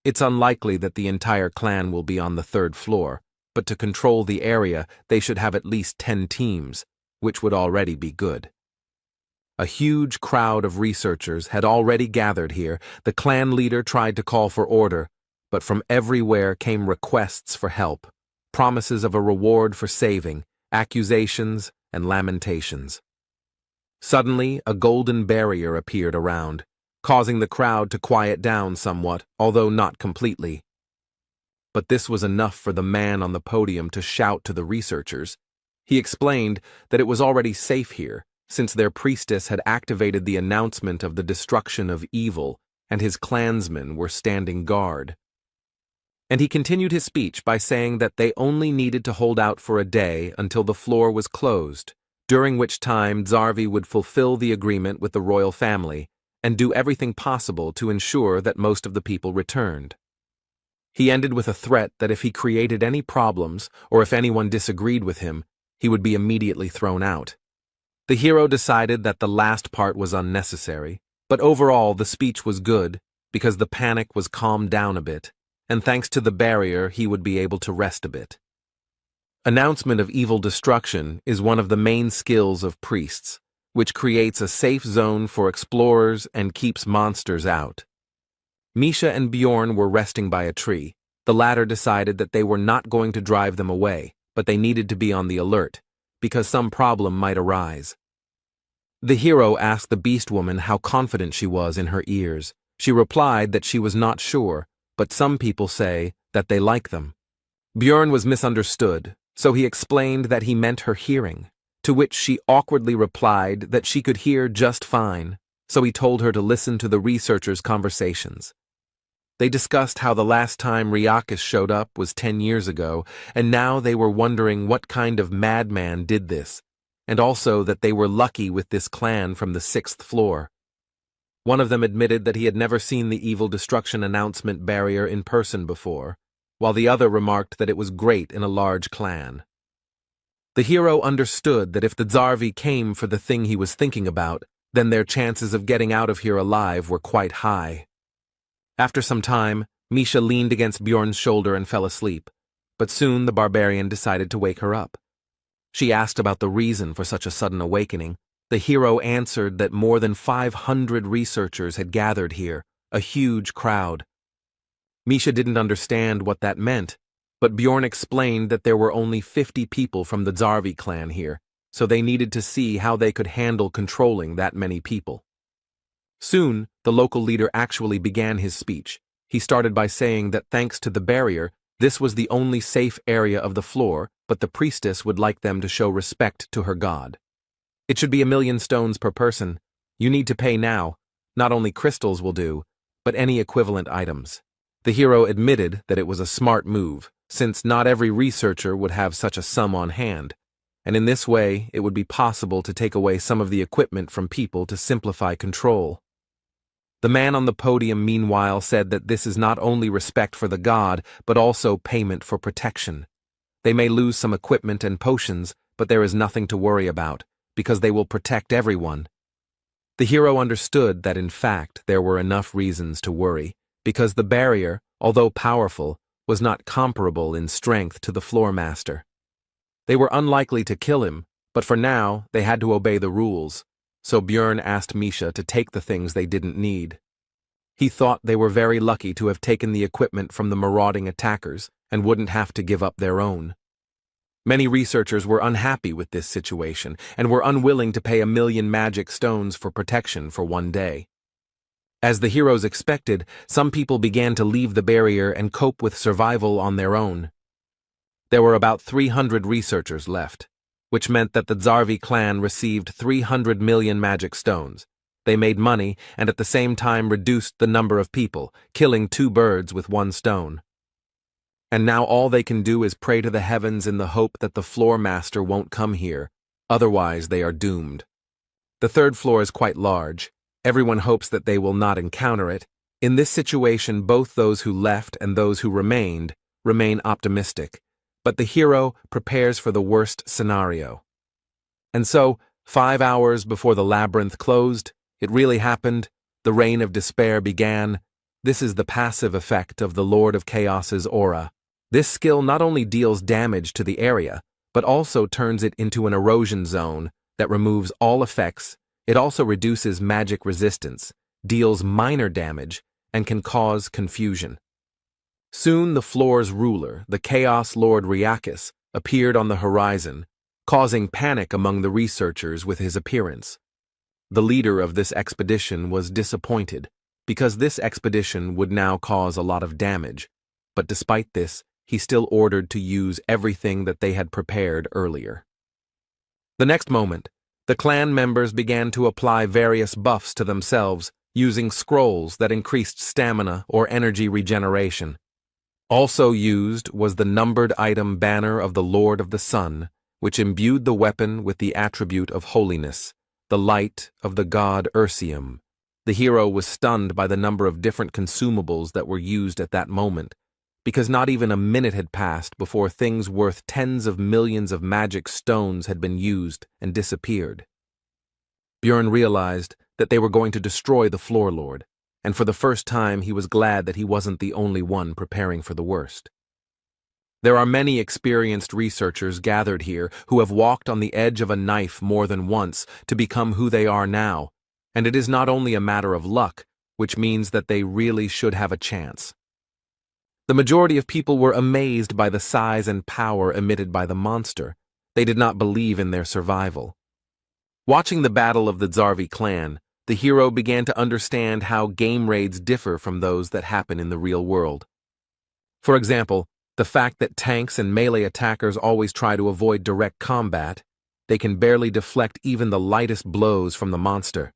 It's unlikely that the entire clan will be on the 3rd floor, but to control the area they should have at least 10 teams, which would already be good. A huge crowd of researchers had already gathered here. The clan leader tried to call for order, but from everywhere came requests for help, promises of a reward for saving, accusations, and lamentations. Suddenly, a golden barrier appeared around, causing the crowd to quiet down somewhat, although not completely. But this was enough for the man on the podium to shout to the researchers. He explained that it was already safe here, since their priestess had activated the announcement of the destruction of evil, and his clansmen were standing guard. And he continued his speech by saying that they only needed to hold out for a day until the floor was closed, during which time Zarvi would fulfill the agreement with the royal family and do everything possible to ensure that most of the people returned. He ended with a threat that if he created any problems or if anyone disagreed with him, he would be immediately thrown out. The hero decided that the last part was unnecessary, but overall the speech was good because the panic was calmed down a bit, and thanks to the barrier he would be able to rest a bit. Announcement of evil destruction is one of the main skills of priests, which creates a safe zone for explorers and keeps monsters out. Misha and Bjorn were resting by a tree. The latter decided that they were not going to drive them away, but they needed to be on the alert, because some problem might arise. The hero asked the beast woman how confident she was in her ears. She replied that she was not sure, but some people say that they like them. Bjorn was misunderstood, so he explained that he meant her hearing, to which she awkwardly replied that she could hear just fine, so he told her to listen to the researchers' conversations. They discussed how the last time Riakis showed up was 10 years ago, and now they were wondering what kind of madman did this, and also that they were lucky with this clan from the 6th floor. One of them admitted that he had never seen the evil destruction announcement barrier in person before, while the other remarked that it was great in a large clan. The hero understood that if the Zarvi came for the thing he was thinking about, then their chances of getting out of here alive were quite high. After some time, Misha leaned against Bjorn's shoulder and fell asleep, but soon the barbarian decided to wake her up. She asked about the reason for such a sudden awakening. The hero answered that more than 500 researchers had gathered here, a huge crowd. Misha didn't understand what that meant, but Bjorn explained that there were only 50 people from the Zarvi clan here, so they needed to see how they could handle controlling that many people. Soon, the local leader actually began his speech. He started by saying that thanks to the barrier, this was the only safe area of the floor, but the priestess would like them to show respect to her god. It should be 1,000,000 stones per person. You need to pay now. Not only crystals will do, but any equivalent items. The hero admitted that it was a smart move, since not every researcher would have such a sum on hand, and in this way it would be possible to take away some of the equipment from people to simplify control. The man on the podium meanwhile said that this is not only respect for the god, but also payment for protection. They may lose some equipment and potions, but there is nothing to worry about, because they will protect everyone. The hero understood that in fact there were enough reasons to worry, because the barrier, although powerful, was not comparable in strength to the floor master. They were unlikely to kill him, but for now they had to obey the rules, so Bjorn asked Misha to take the things they didn't need. He thought they were very lucky to have taken the equipment from the marauding attackers and wouldn't have to give up their own. Many researchers were unhappy with this situation and were unwilling to pay 1,000,000 magic stones for protection for one day. As the heroes expected, some people began to leave the barrier and cope with survival on their own. There were about 300 researchers left, which meant that the Zarvi clan received 300 million magic stones. They made money and at the same time reduced the number of people, killing 2 birds with 1 stone. And now all they can do is pray to the heavens in the hope that the floor master won't come here, otherwise they are doomed. The 3rd floor is quite large. Everyone hopes that they will not encounter it. In this situation, both those who left and those who remain optimistic, but the hero prepares for the worst scenario. And so, 5 hours before the labyrinth closed, it really happened. The reign of despair began. This is the passive effect of the Lord of Chaos's aura. This skill not only deals damage to the area, but also turns it into an erosion zone that removes all effects. It also reduces magic resistance, deals minor damage, and can cause confusion. Soon the floor's ruler, the Chaos Lord Riakis, appeared on the horizon, causing panic among the researchers with his appearance. The leader of this expedition was disappointed, because this expedition would now cause a lot of damage, but despite this, he still ordered to use everything that they had prepared earlier. The next moment, the clan members began to apply various buffs to themselves, using scrolls that increased stamina or energy regeneration. Also used was the numbered item banner of the Lord of the Sun, which imbued the weapon with the attribute of holiness, the light of the god Ursium. The hero was stunned by the number of different consumables that were used at that moment, because not even a minute had passed before things worth tens of millions of magic stones had been used and disappeared. Bjorn realized that they were going to destroy the Floor Lord, and for the first time he was glad that he wasn't the only one preparing for the worst. There are many experienced researchers gathered here who have walked on the edge of a knife more than once to become who they are now, and it is not only a matter of luck, which means that they really should have a chance. The majority of people were amazed by the size and power emitted by the monster. They did not believe in their survival. Watching the battle of the Zarvi clan, the hero began to understand how game raids differ from those that happen in the real world. For example, the fact that tanks and melee attackers always try to avoid direct combat, they can barely deflect even the lightest blows from the monster.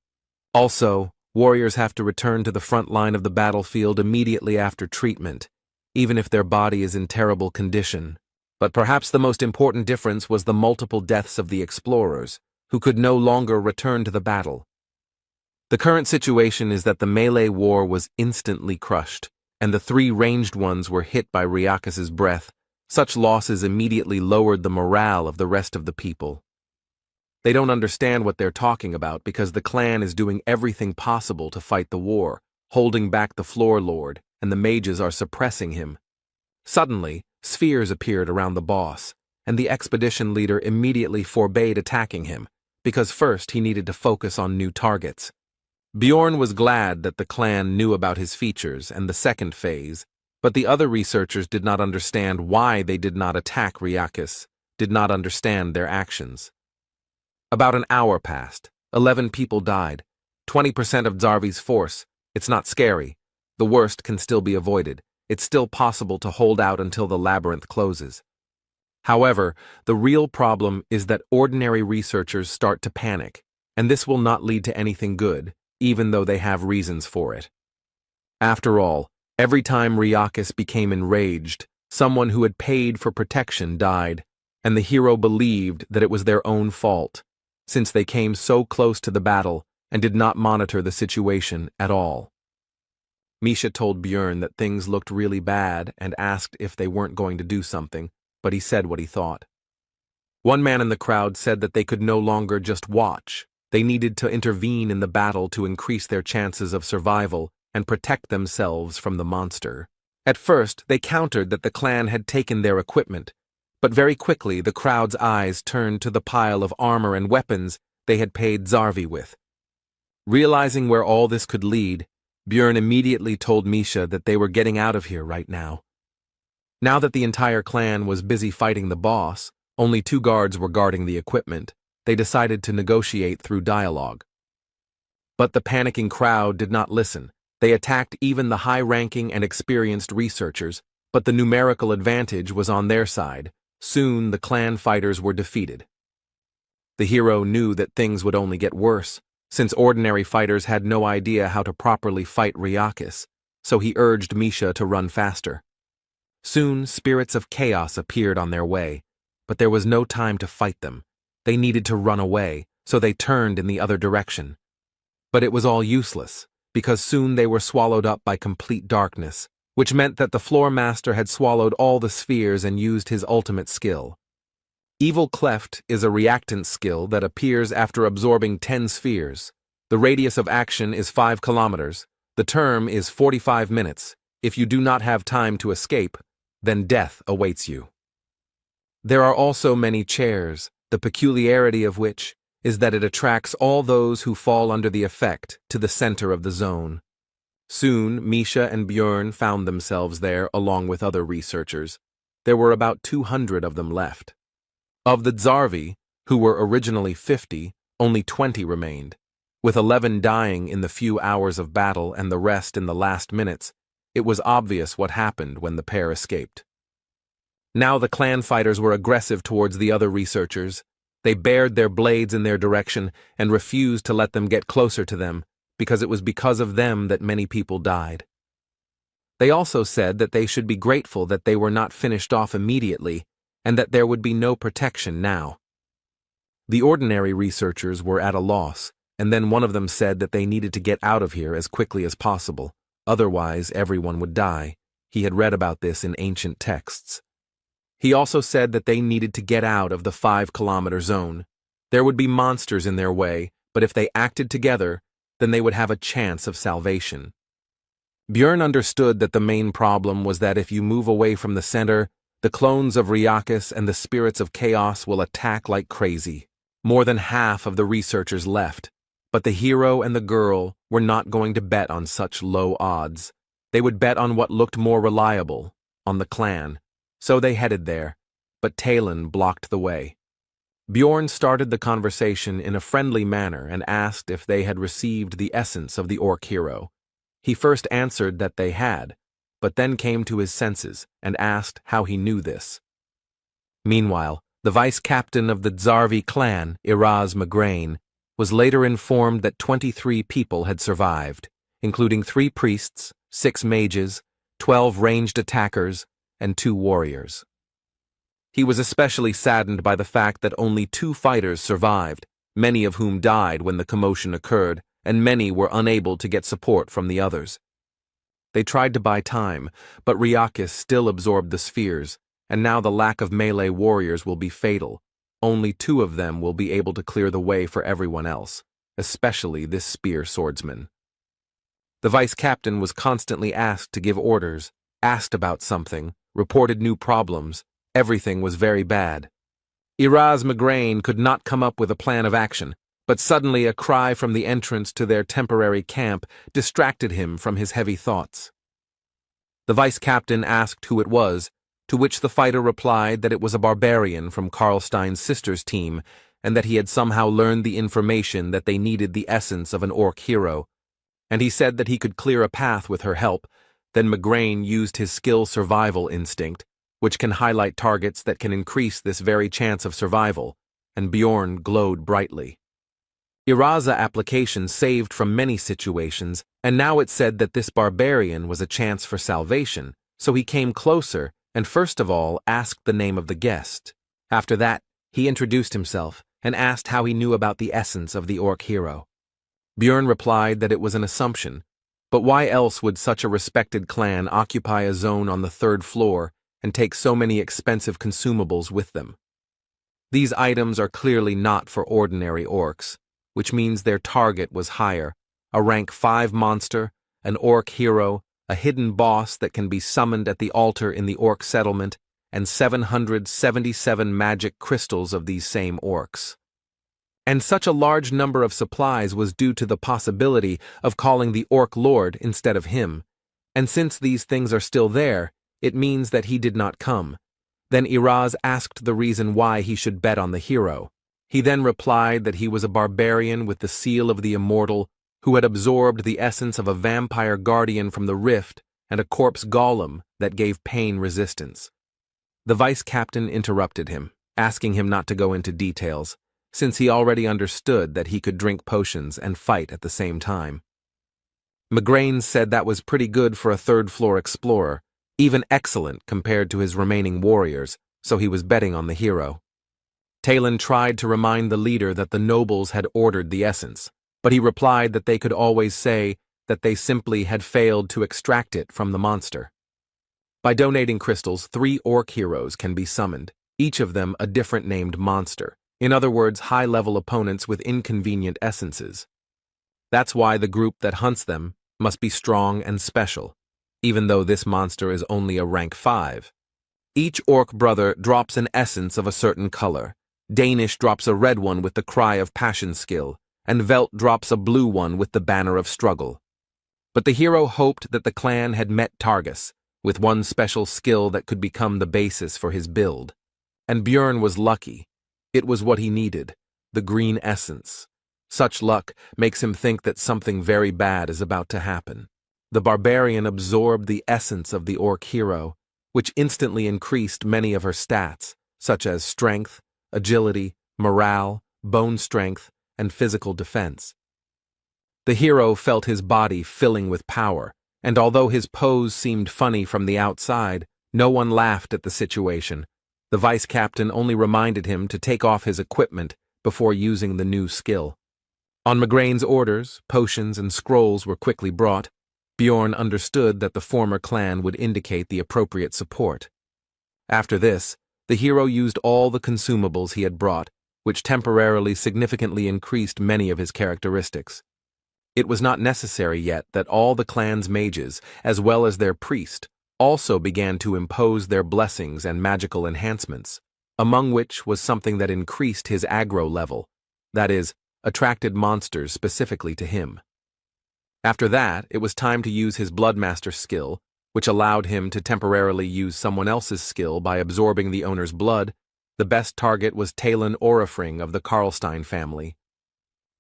Also, warriors have to return to the front line of the battlefield immediately after treatment, even if their body is in terrible condition. But perhaps the most important difference was the multiple deaths of the explorers, who could no longer return to the battle. The current situation is that the melee war was instantly crushed, and the three ranged ones were hit by Ryakis's breath. Such losses immediately lowered the morale of the rest of the people. They don't understand what they're talking about because the clan is doing everything possible to fight the war, holding back the Floor Lord, and the mages are suppressing him. Suddenly, spheres appeared around the boss, and the expedition leader immediately forbade attacking him, because first he needed to focus on new targets. Bjorn was glad that the clan knew about his features and the second phase, but the other researchers did not understand why they did not attack Ryakis, did not understand their actions. About an hour passed. 11 people died. 20% of Zarvi's force. It's not scary. The worst can still be avoided. It's still possible to hold out until the labyrinth closes. However, the real problem is that ordinary researchers start to panic, and this will not lead to anything good, even though they have reasons for it. After all, every time Ryakis became enraged, someone who had paid for protection died, and the hero believed that it was their own fault, since they came so close to the battle and did not monitor the situation at all. Misha told Bjorn that things looked really bad and asked if they weren't going to do something, but he said what he thought. One man in the crowd said that they could no longer just watch. They needed to intervene in the battle to increase their chances of survival and protect themselves from the monster. At first, they countered that the clan had taken their equipment, but very quickly the crowd's eyes turned to the pile of armor and weapons they had paid Zarvi with. Realizing where all this could lead, Bjorn immediately told Misha that they were getting out of here right now. Now that the entire clan was busy fighting the boss, only 2 guards were guarding the equipment. They decided to negotiate through dialogue. But the panicking crowd did not listen. They attacked even the high-ranking and experienced researchers, but the numerical advantage was on their side. Soon the clan fighters were defeated. The hero knew that things would only get worse, since ordinary fighters had no idea how to properly fight Ryakis, so he urged Misha to run faster. Soon, spirits of chaos appeared on their way, but there was no time to fight them. They needed to run away, so they turned in the other direction. But it was all useless, because soon they were swallowed up by complete darkness, which meant that the Floor Master had swallowed all the spheres and used his ultimate skill. Evil Cleft is a reactant skill that appears after absorbing 10 spheres. The radius of action is 5 kilometers. The term is 45 minutes. If you do not have time to escape, then death awaits you. There are also many chairs, the peculiarity of which is that it attracts all those who fall under the effect to the center of the zone. Soon, Misha and Bjorn found themselves there along with other researchers. There were about 200 of them left. Of the Zarvi, who were originally 50, only 20 remained. With 11 dying in the few hours of battle and the rest in the last minutes, it was obvious what happened when the pair escaped. Now the clan fighters were aggressive towards the other researchers. They bared their blades in their direction and refused to let them get closer to them, because it was because of them that many people died. They also said that they should be grateful that they were not finished off immediately, and that there would be no protection now. The ordinary researchers were at a loss, and then one of them said that they needed to get out of here as quickly as possible, otherwise everyone would die. He had read about this in ancient texts. He also said that they needed to get out of the 5-kilometer zone. There would be monsters in their way, but if they acted together, then they would have a chance of salvation. Bjorn understood that the main problem was that if you move away from the center, the clones of Ryakis and the spirits of chaos will attack like crazy. More than half of the researchers left, but the hero and the girl were not going to bet on such low odds. They would bet on what looked more reliable, on the clan. So they headed there, but Talon blocked the way. Bjorn started the conversation in a friendly manner and asked if they had received the essence of the orc hero. He first answered that they had, but then came to his senses and asked how he knew this. Meanwhile, the vice-captain of the Zarvi clan, Iraz Magrain, was later informed that 23 people had survived, including 3 priests, 6 mages, 12 ranged attackers, and 2 warriors. He was especially saddened by the fact that only 2 fighters survived, many of whom died when the commotion occurred, and many were unable to get support from the others. They tried to buy time, but Ryakis still absorbed the spheres, and now the lack of melee warriors will be fatal. Only 2 of them will be able to clear the way for everyone else, especially this spear swordsman. The vice-captain was constantly asked to give orders, asked about something, reported new problems. Everything was very bad. Iraz Migraine could not come up with a plan of action, but suddenly a cry from the entrance to their temporary camp distracted him from his heavy thoughts. The vice-captain asked who it was, to which the fighter replied that it was a barbarian from Karlstein's sister's team, and that he had somehow learned the information that they needed the essence of an orc hero, and he said that he could clear a path with her help. Then Migraine used his skill survival instinct, which can highlight targets that can increase this very chance of survival, and Bjorn glowed brightly. Iraza application saved from many situations, and now it said that this barbarian was a chance for salvation, so he came closer and first of all asked the name of the guest. After that, he introduced himself and asked how he knew about the essence of the orc hero. Bjorn replied that it was an assumption, but why else would such a respected clan occupy a zone on the 3rd floor and take so many expensive consumables with them? These items are clearly not for ordinary orcs, which means their target was higher, a rank 5 monster, an orc hero, a hidden boss that can be summoned at the altar in the orc settlement, and 777 magic crystals of these same orcs. And such a large number of supplies was due to the possibility of calling the orc lord instead of him, and since these things are still there, it means that he did not come. Then Iraz asked the reason why he should bet on the hero. He then replied that he was a barbarian with the seal of the immortal who had absorbed the essence of a vampire guardian from the rift and a corpse golem that gave pain resistance. The vice-captain interrupted him, asking him not to go into details, since he already understood that he could drink potions and fight at the same time. Migraine said that was pretty good for a 3rd-floor explorer, even excellent compared to his remaining warriors, so he was betting on the hero. Talon tried to remind the leader that the nobles had ordered the essence, but he replied that they could always say that they simply had failed to extract it from the monster. By donating crystals, 3 orc heroes can be summoned, each of them a different named monster, in other words, high-level opponents with inconvenient essences. That's why the group that hunts them must be strong and special, even though this monster is only a rank 5. Each orc brother drops an essence of a certain color. Danish drops a red one with the Cry of Passion skill, and Velt drops a blue one with the Banner of Struggle. But the hero hoped that the clan had met Targus, with one special skill that could become the basis for his build. And Bjorn was lucky. It was what he needed, the green essence. Such luck makes him think that something very bad is about to happen. The barbarian absorbed the essence of the orc hero, which instantly increased many of her stats, such as strength, agility, morale, bone strength, and physical defense. The hero felt his body filling with power, and although his pose seemed funny from the outside, no one laughed at the situation. The vice-captain only reminded him to take off his equipment before using the new skill. On Migraine's orders, potions and scrolls were quickly brought. Bjorn understood that the former clan would indicate the appropriate support. After this, the hero used all the consumables he had brought, which temporarily significantly increased many of his characteristics. It was not necessary yet that all the clan's mages, as well as their priest, also began to impose their blessings and magical enhancements, among which was something that increased his aggro level, that is, attracted monsters specifically to him. After that, it was time to use his Bloodmaster skill, which allowed him to temporarily use someone else's skill by absorbing the owner's blood. The best target was Talon Orifring of the Karlstein family.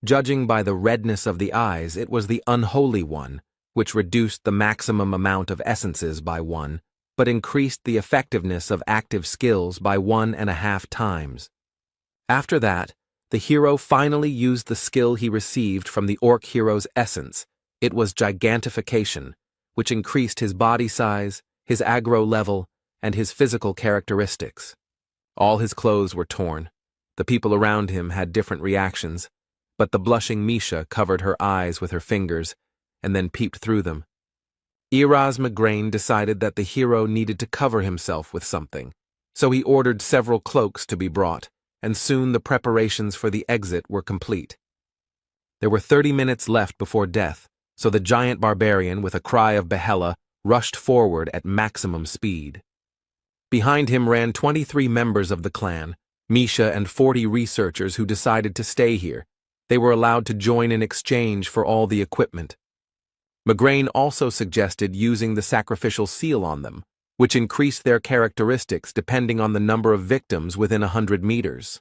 Judging by the redness of the eyes, it was the unholy one, which reduced the maximum amount of essences by 1, but increased the effectiveness of active skills by 1.5 times. After that, the hero finally used the skill he received from the orc hero's essence. It was gigantification, which increased his body size, his aggro level, and his physical characteristics. All his clothes were torn. The people around him had different reactions, but the blushing Misha covered her eyes with her fingers and then peeped through them. Erasmus decided that the hero needed to cover himself with something, so he ordered several cloaks to be brought, and soon the preparations for the exit were complete. There were 30 minutes left before death, so the giant barbarian, with a cry of Yahello, rushed forward at maximum speed. Behind him ran 23 members of the clan, Misha and 40 researchers who decided to stay here. They were allowed to join in exchange for all the equipment. Migraine also suggested using the sacrificial seal on them, which increased their characteristics depending on the number of victims within 100 meters.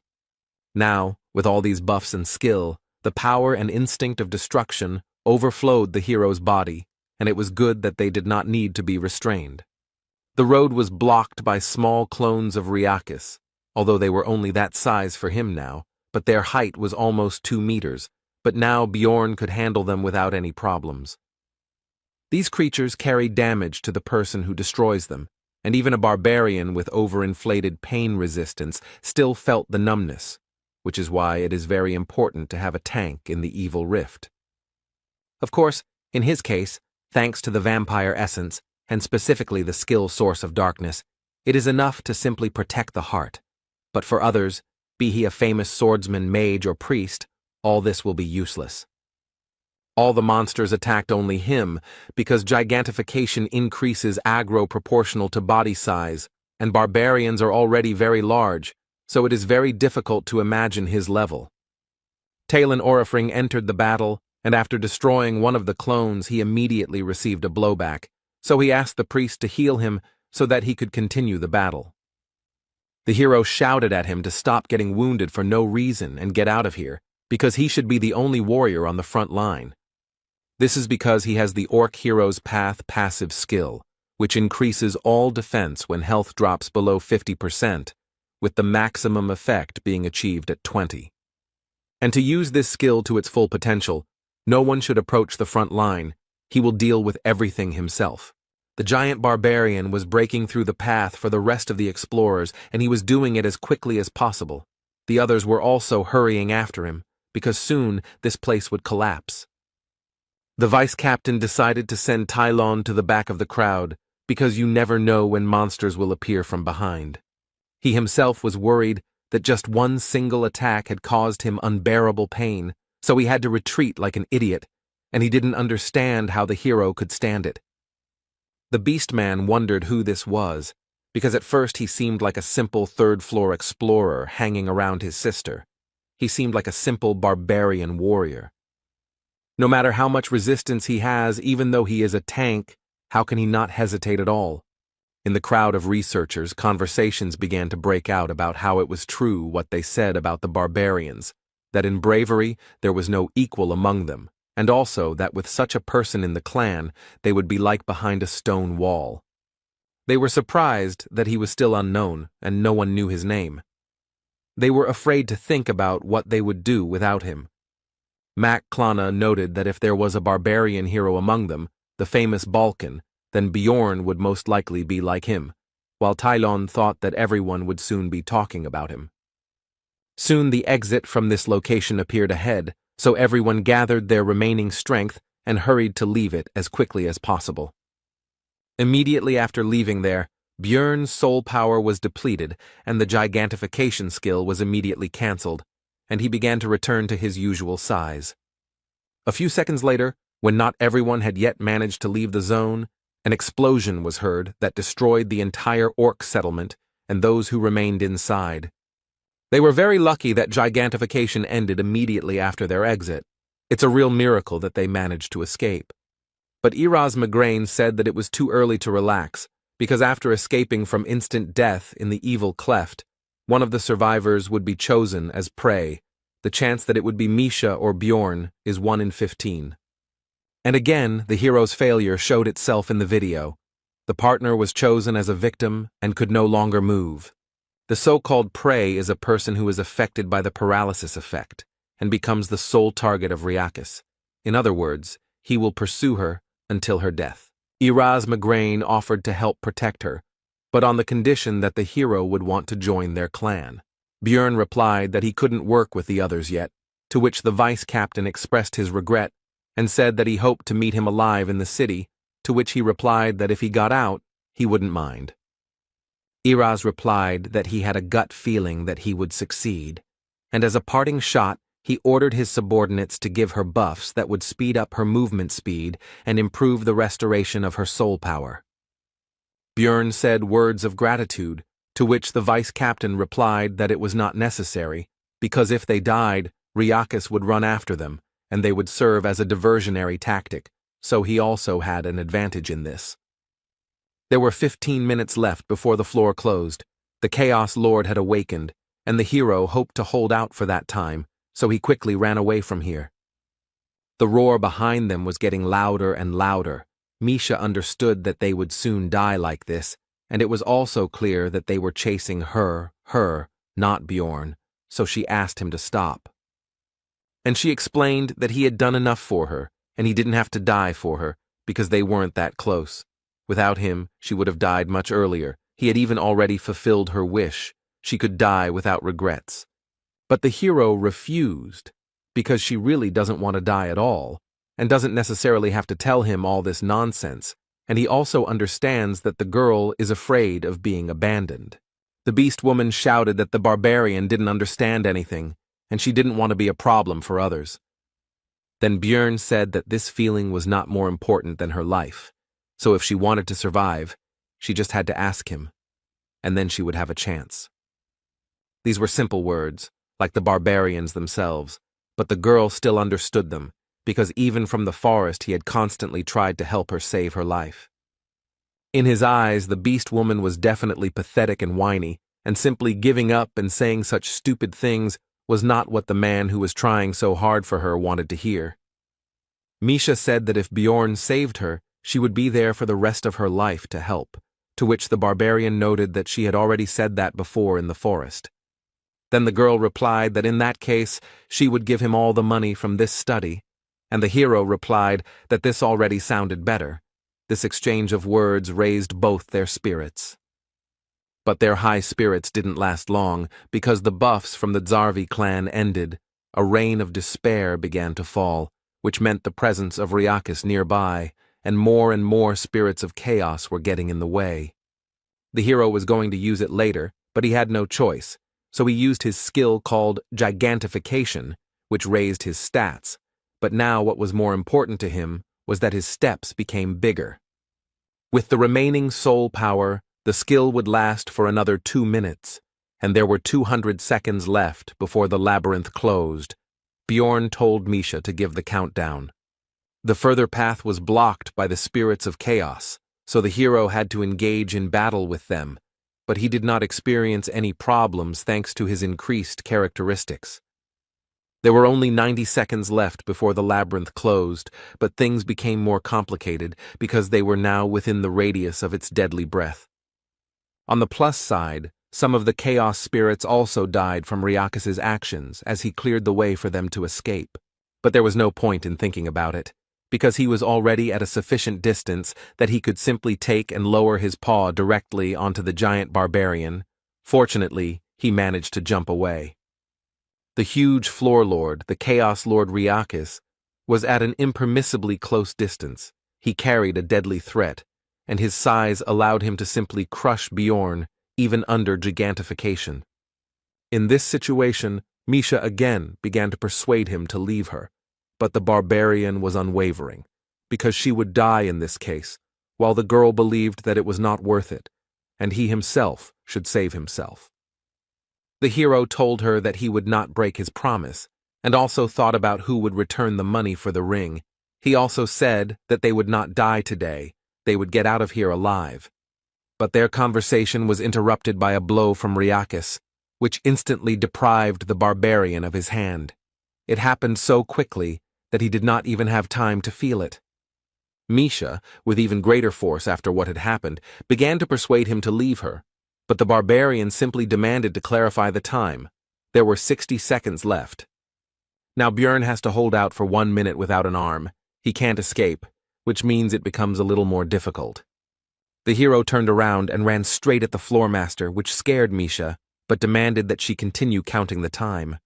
Now, with all these buffs and skill, the power and instinct of destruction overflowed the hero's body, and it was good that they did not need to be restrained. The road was blocked by small clones of Ryakis, although they were only that size for him now, but their height was almost 2 meters, but now Bjorn could handle them without any problems. These creatures carry damage to the person who destroys them, and even a barbarian with overinflated pain resistance still felt the numbness, which is why it is very important to have a tank in the evil rift. Of course, in his case, thanks to the vampire essence, and specifically the skill source of darkness, it is enough to simply protect the heart. But for others, be he a famous swordsman, mage, or priest, all this will be useless. All the monsters attacked only him because gigantification increases aggro proportional to body size, and barbarians are already very large, so it is very difficult to imagine his level. Talon Orifring entered the battle, and after destroying one of the clones he immediately received a blowback, so he asked the priest to heal him so that he could continue the battle. The hero shouted at him to stop getting wounded for no reason and get out of here, because he should be the only warrior on the front line. This is because he has the Orc Hero's Path passive skill, which increases all defense when health drops below 50%, with the maximum effect being achieved at 20. And to use this skill to its full potential, no one should approach the front line. He will deal with everything himself. The giant barbarian was breaking through the path for the rest of the explorers, and he was doing it as quickly as possible. The others were also hurrying after him, because soon this place would collapse. The vice-captain decided to send Tylon to the back of the crowd, because you never know when monsters will appear from behind. He himself was worried that just one single attack had caused him unbearable pain, so he had to retreat like an idiot, and he didn't understand how the hero could stand it. The Beastman wondered who this was, because at first he seemed like a simple third-floor explorer hanging around his sister. He seemed like a simple barbarian warrior. No matter how much resistance he has, even though he is a tank, how can he not hesitate at all? In the crowd of researchers, conversations began to break out about how it was true what they said about the barbarians, that in bravery there was no equal among them, and also that with such a person in the clan, they would be like behind a stone wall. They were surprised that he was still unknown, and no one knew his name. They were afraid to think about what they would do without him. Mac Klana noted that if there was a barbarian hero among them, the famous Balkan, then Bjorn would most likely be like him, while Tylon thought that everyone would soon be talking about him. Soon the exit from this location appeared ahead, so everyone gathered their remaining strength and hurried to leave it as quickly as possible. Immediately after leaving there, Bjorn's soul power was depleted and the gigantification skill was immediately cancelled, and he began to return to his usual size. A few seconds later, when not everyone had yet managed to leave the zone, an explosion was heard that destroyed the entire orc settlement and those who remained inside. They were very lucky that gigantification ended immediately after their exit. It's a real miracle that they managed to escape. But Erasmus said that it was too early to relax, because after escaping from instant death in the evil cleft, one of the survivors would be chosen as prey. The chance that it would be Misha or Bjorn is 1 in 15. And again, the hero's failure showed itself in the video. The partner was chosen as a victim and could no longer move. The so-called prey is a person who is affected by the paralysis effect and becomes the sole target of Ryakis. In other words, he will pursue her until her death. Erasmus offered to help protect her, but on the condition that the hero would want to join their clan. Bjorn replied that he couldn't work with the others yet, to which the vice captain expressed his regret and said that he hoped to meet him alive in the city, to which he replied that if he got out, he wouldn't mind. Iraz replied that he had a gut feeling that he would succeed, and as a parting shot, he ordered his subordinates to give her buffs that would speed up her movement speed and improve the restoration of her soul power. Björn said words of gratitude, to which the vice captain replied that it was not necessary, because if they died, Riakis would run after them, and they would serve as a diversionary tactic, so he also had an advantage in this. There were 15 minutes left before the floor closed. The Chaos Lord had awakened, and the hero hoped to hold out for that time, so he quickly ran away from here. The roar behind them was getting louder and louder. Misha understood that they would soon die like this, and it was also clear that they were chasing her, not Bjorn, so she asked him to stop. And she explained that he had done enough for her, and he didn't have to die for her, because they weren't that close. Without him, she would have died much earlier. He had even already fulfilled her wish. She could die without regrets. But the hero refused, because she really doesn't want to die at all, and doesn't necessarily have to tell him all this nonsense, and he also understands that the girl is afraid of being abandoned. The beast woman shouted that the barbarian didn't understand anything, and she didn't want to be a problem for others. Then Björn said that this feeling was not more important than her life, so if she wanted to survive, she just had to ask him, and then she would have a chance. These were simple words, like the barbarians themselves, but the girl still understood them, because even from the forest he had constantly tried to help her save her life. In his eyes, the beast woman was definitely pathetic and whiny, and simply giving up and saying such stupid things was not what the man who was trying so hard for her wanted to hear. Misha said that if Bjorn saved her, she would be there for the rest of her life to help, to which the barbarian noted that she had already said that before in the forest. Then the girl replied that in that case, she would give him all the money from this study, and the hero replied that this already sounded better. This exchange of words raised both their spirits. But their high spirits didn't last long, because the buffs from the Zarvi clan ended. A rain of despair began to fall, which meant the presence of Riakis nearby, and more spirits of chaos were getting in the way. The hero was going to use it later, but he had no choice, so he used his skill called gigantification, which raised his stats. But now what was more important to him was that his steps became bigger. With the remaining soul power, the skill would last for another 2 minutes, and there were 200 seconds left before the labyrinth closed. Bjorn told Misha to give the countdown. The further path was blocked by the spirits of chaos, so the hero had to engage in battle with them, but he did not experience any problems thanks to his increased characteristics. There were only 90 seconds left before the labyrinth closed, but things became more complicated because they were now within the radius of its deadly breath. On the plus side, some of the chaos spirits also died from Riakis's actions as he cleared the way for them to escape. But there was no point in thinking about it, because he was already at a sufficient distance that he could simply take and lower his paw directly onto the giant barbarian. Fortunately, he managed to jump away. The huge floor lord, the Chaos Lord Riakis, was at an impermissibly close distance. He carried a deadly threat, and his size allowed him to simply crush Bjorn, even under gigantification. In this situation, Misha again began to persuade him to leave her, but the barbarian was unwavering, because she would die in this case, while the girl believed that it was not worth it, and he himself should save himself. The hero told her that he would not break his promise, and also thought about who would return the money for the ring. He also said that they would not die today, they would get out of here alive. But their conversation was interrupted by a blow from Riakis, which instantly deprived the barbarian of his hand. It happened so quickly that he did not even have time to feel it. Misha, with even greater force after what had happened, began to persuade him to leave her, but the barbarian simply demanded to clarify the time. There were 60 seconds left. Now Björn has to hold out for 1 minute without an arm. He can't escape, which means it becomes a little more difficult. The hero turned around and ran straight at the floormaster, which scared Misha, but demanded that she continue counting the time.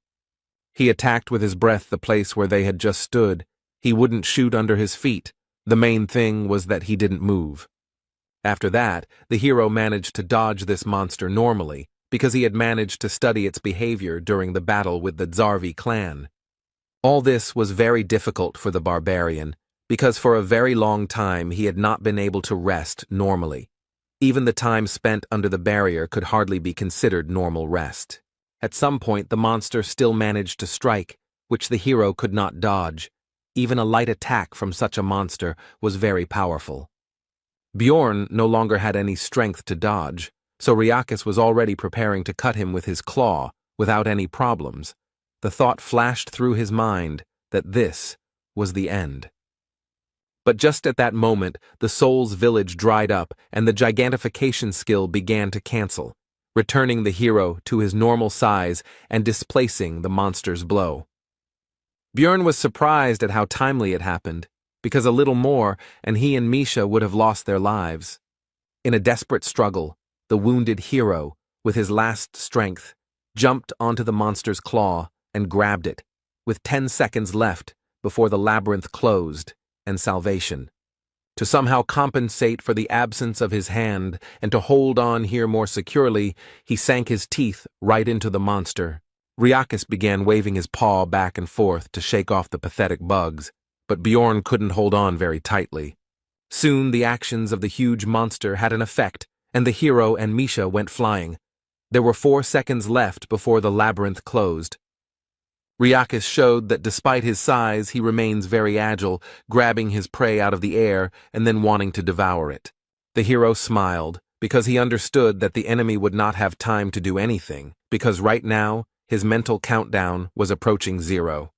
He attacked with his breath the place where they had just stood. He wouldn't shoot under his feet. The main thing was that he didn't move. After that, the hero managed to dodge this monster normally, because he had managed to study its behavior during the battle with the Zarvi clan. All this was very difficult for the barbarian, because for a very long time he had not been able to rest normally. Even the time spent under the barrier could hardly be considered normal rest. At some point the monster still managed to strike, which the hero could not dodge. Even a light attack from such a monster was very powerful. Bjorn no longer had any strength to dodge, so Ryakis was already preparing to cut him with his claw, without any problems. The thought flashed through his mind that this was the end. But just at that moment, the soul's village dried up and the gigantification skill began to cancel, returning the hero to his normal size and displacing the monster's blow. Bjorn was surprised at how timely it happened, because a little more and he and Misha would have lost their lives. In a desperate struggle, the wounded hero, with his last strength, jumped onto the monster's claw and grabbed it, with 10 seconds left before the labyrinth closed and salvation. To somehow compensate for the absence of his hand and to hold on here more securely, he sank his teeth right into the monster. Ryakis began waving his paw back and forth to shake off the pathetic bugs, but Bjorn couldn't hold on very tightly. Soon the actions of the huge monster had an effect, and the hero and Misha went flying. There were 4 seconds left before the labyrinth closed. Ryakis showed that despite his size, he remains very agile, grabbing his prey out of the air and then wanting to devour it. The hero smiled, because he understood that the enemy would not have time to do anything, because right now, his mental countdown was approaching 0.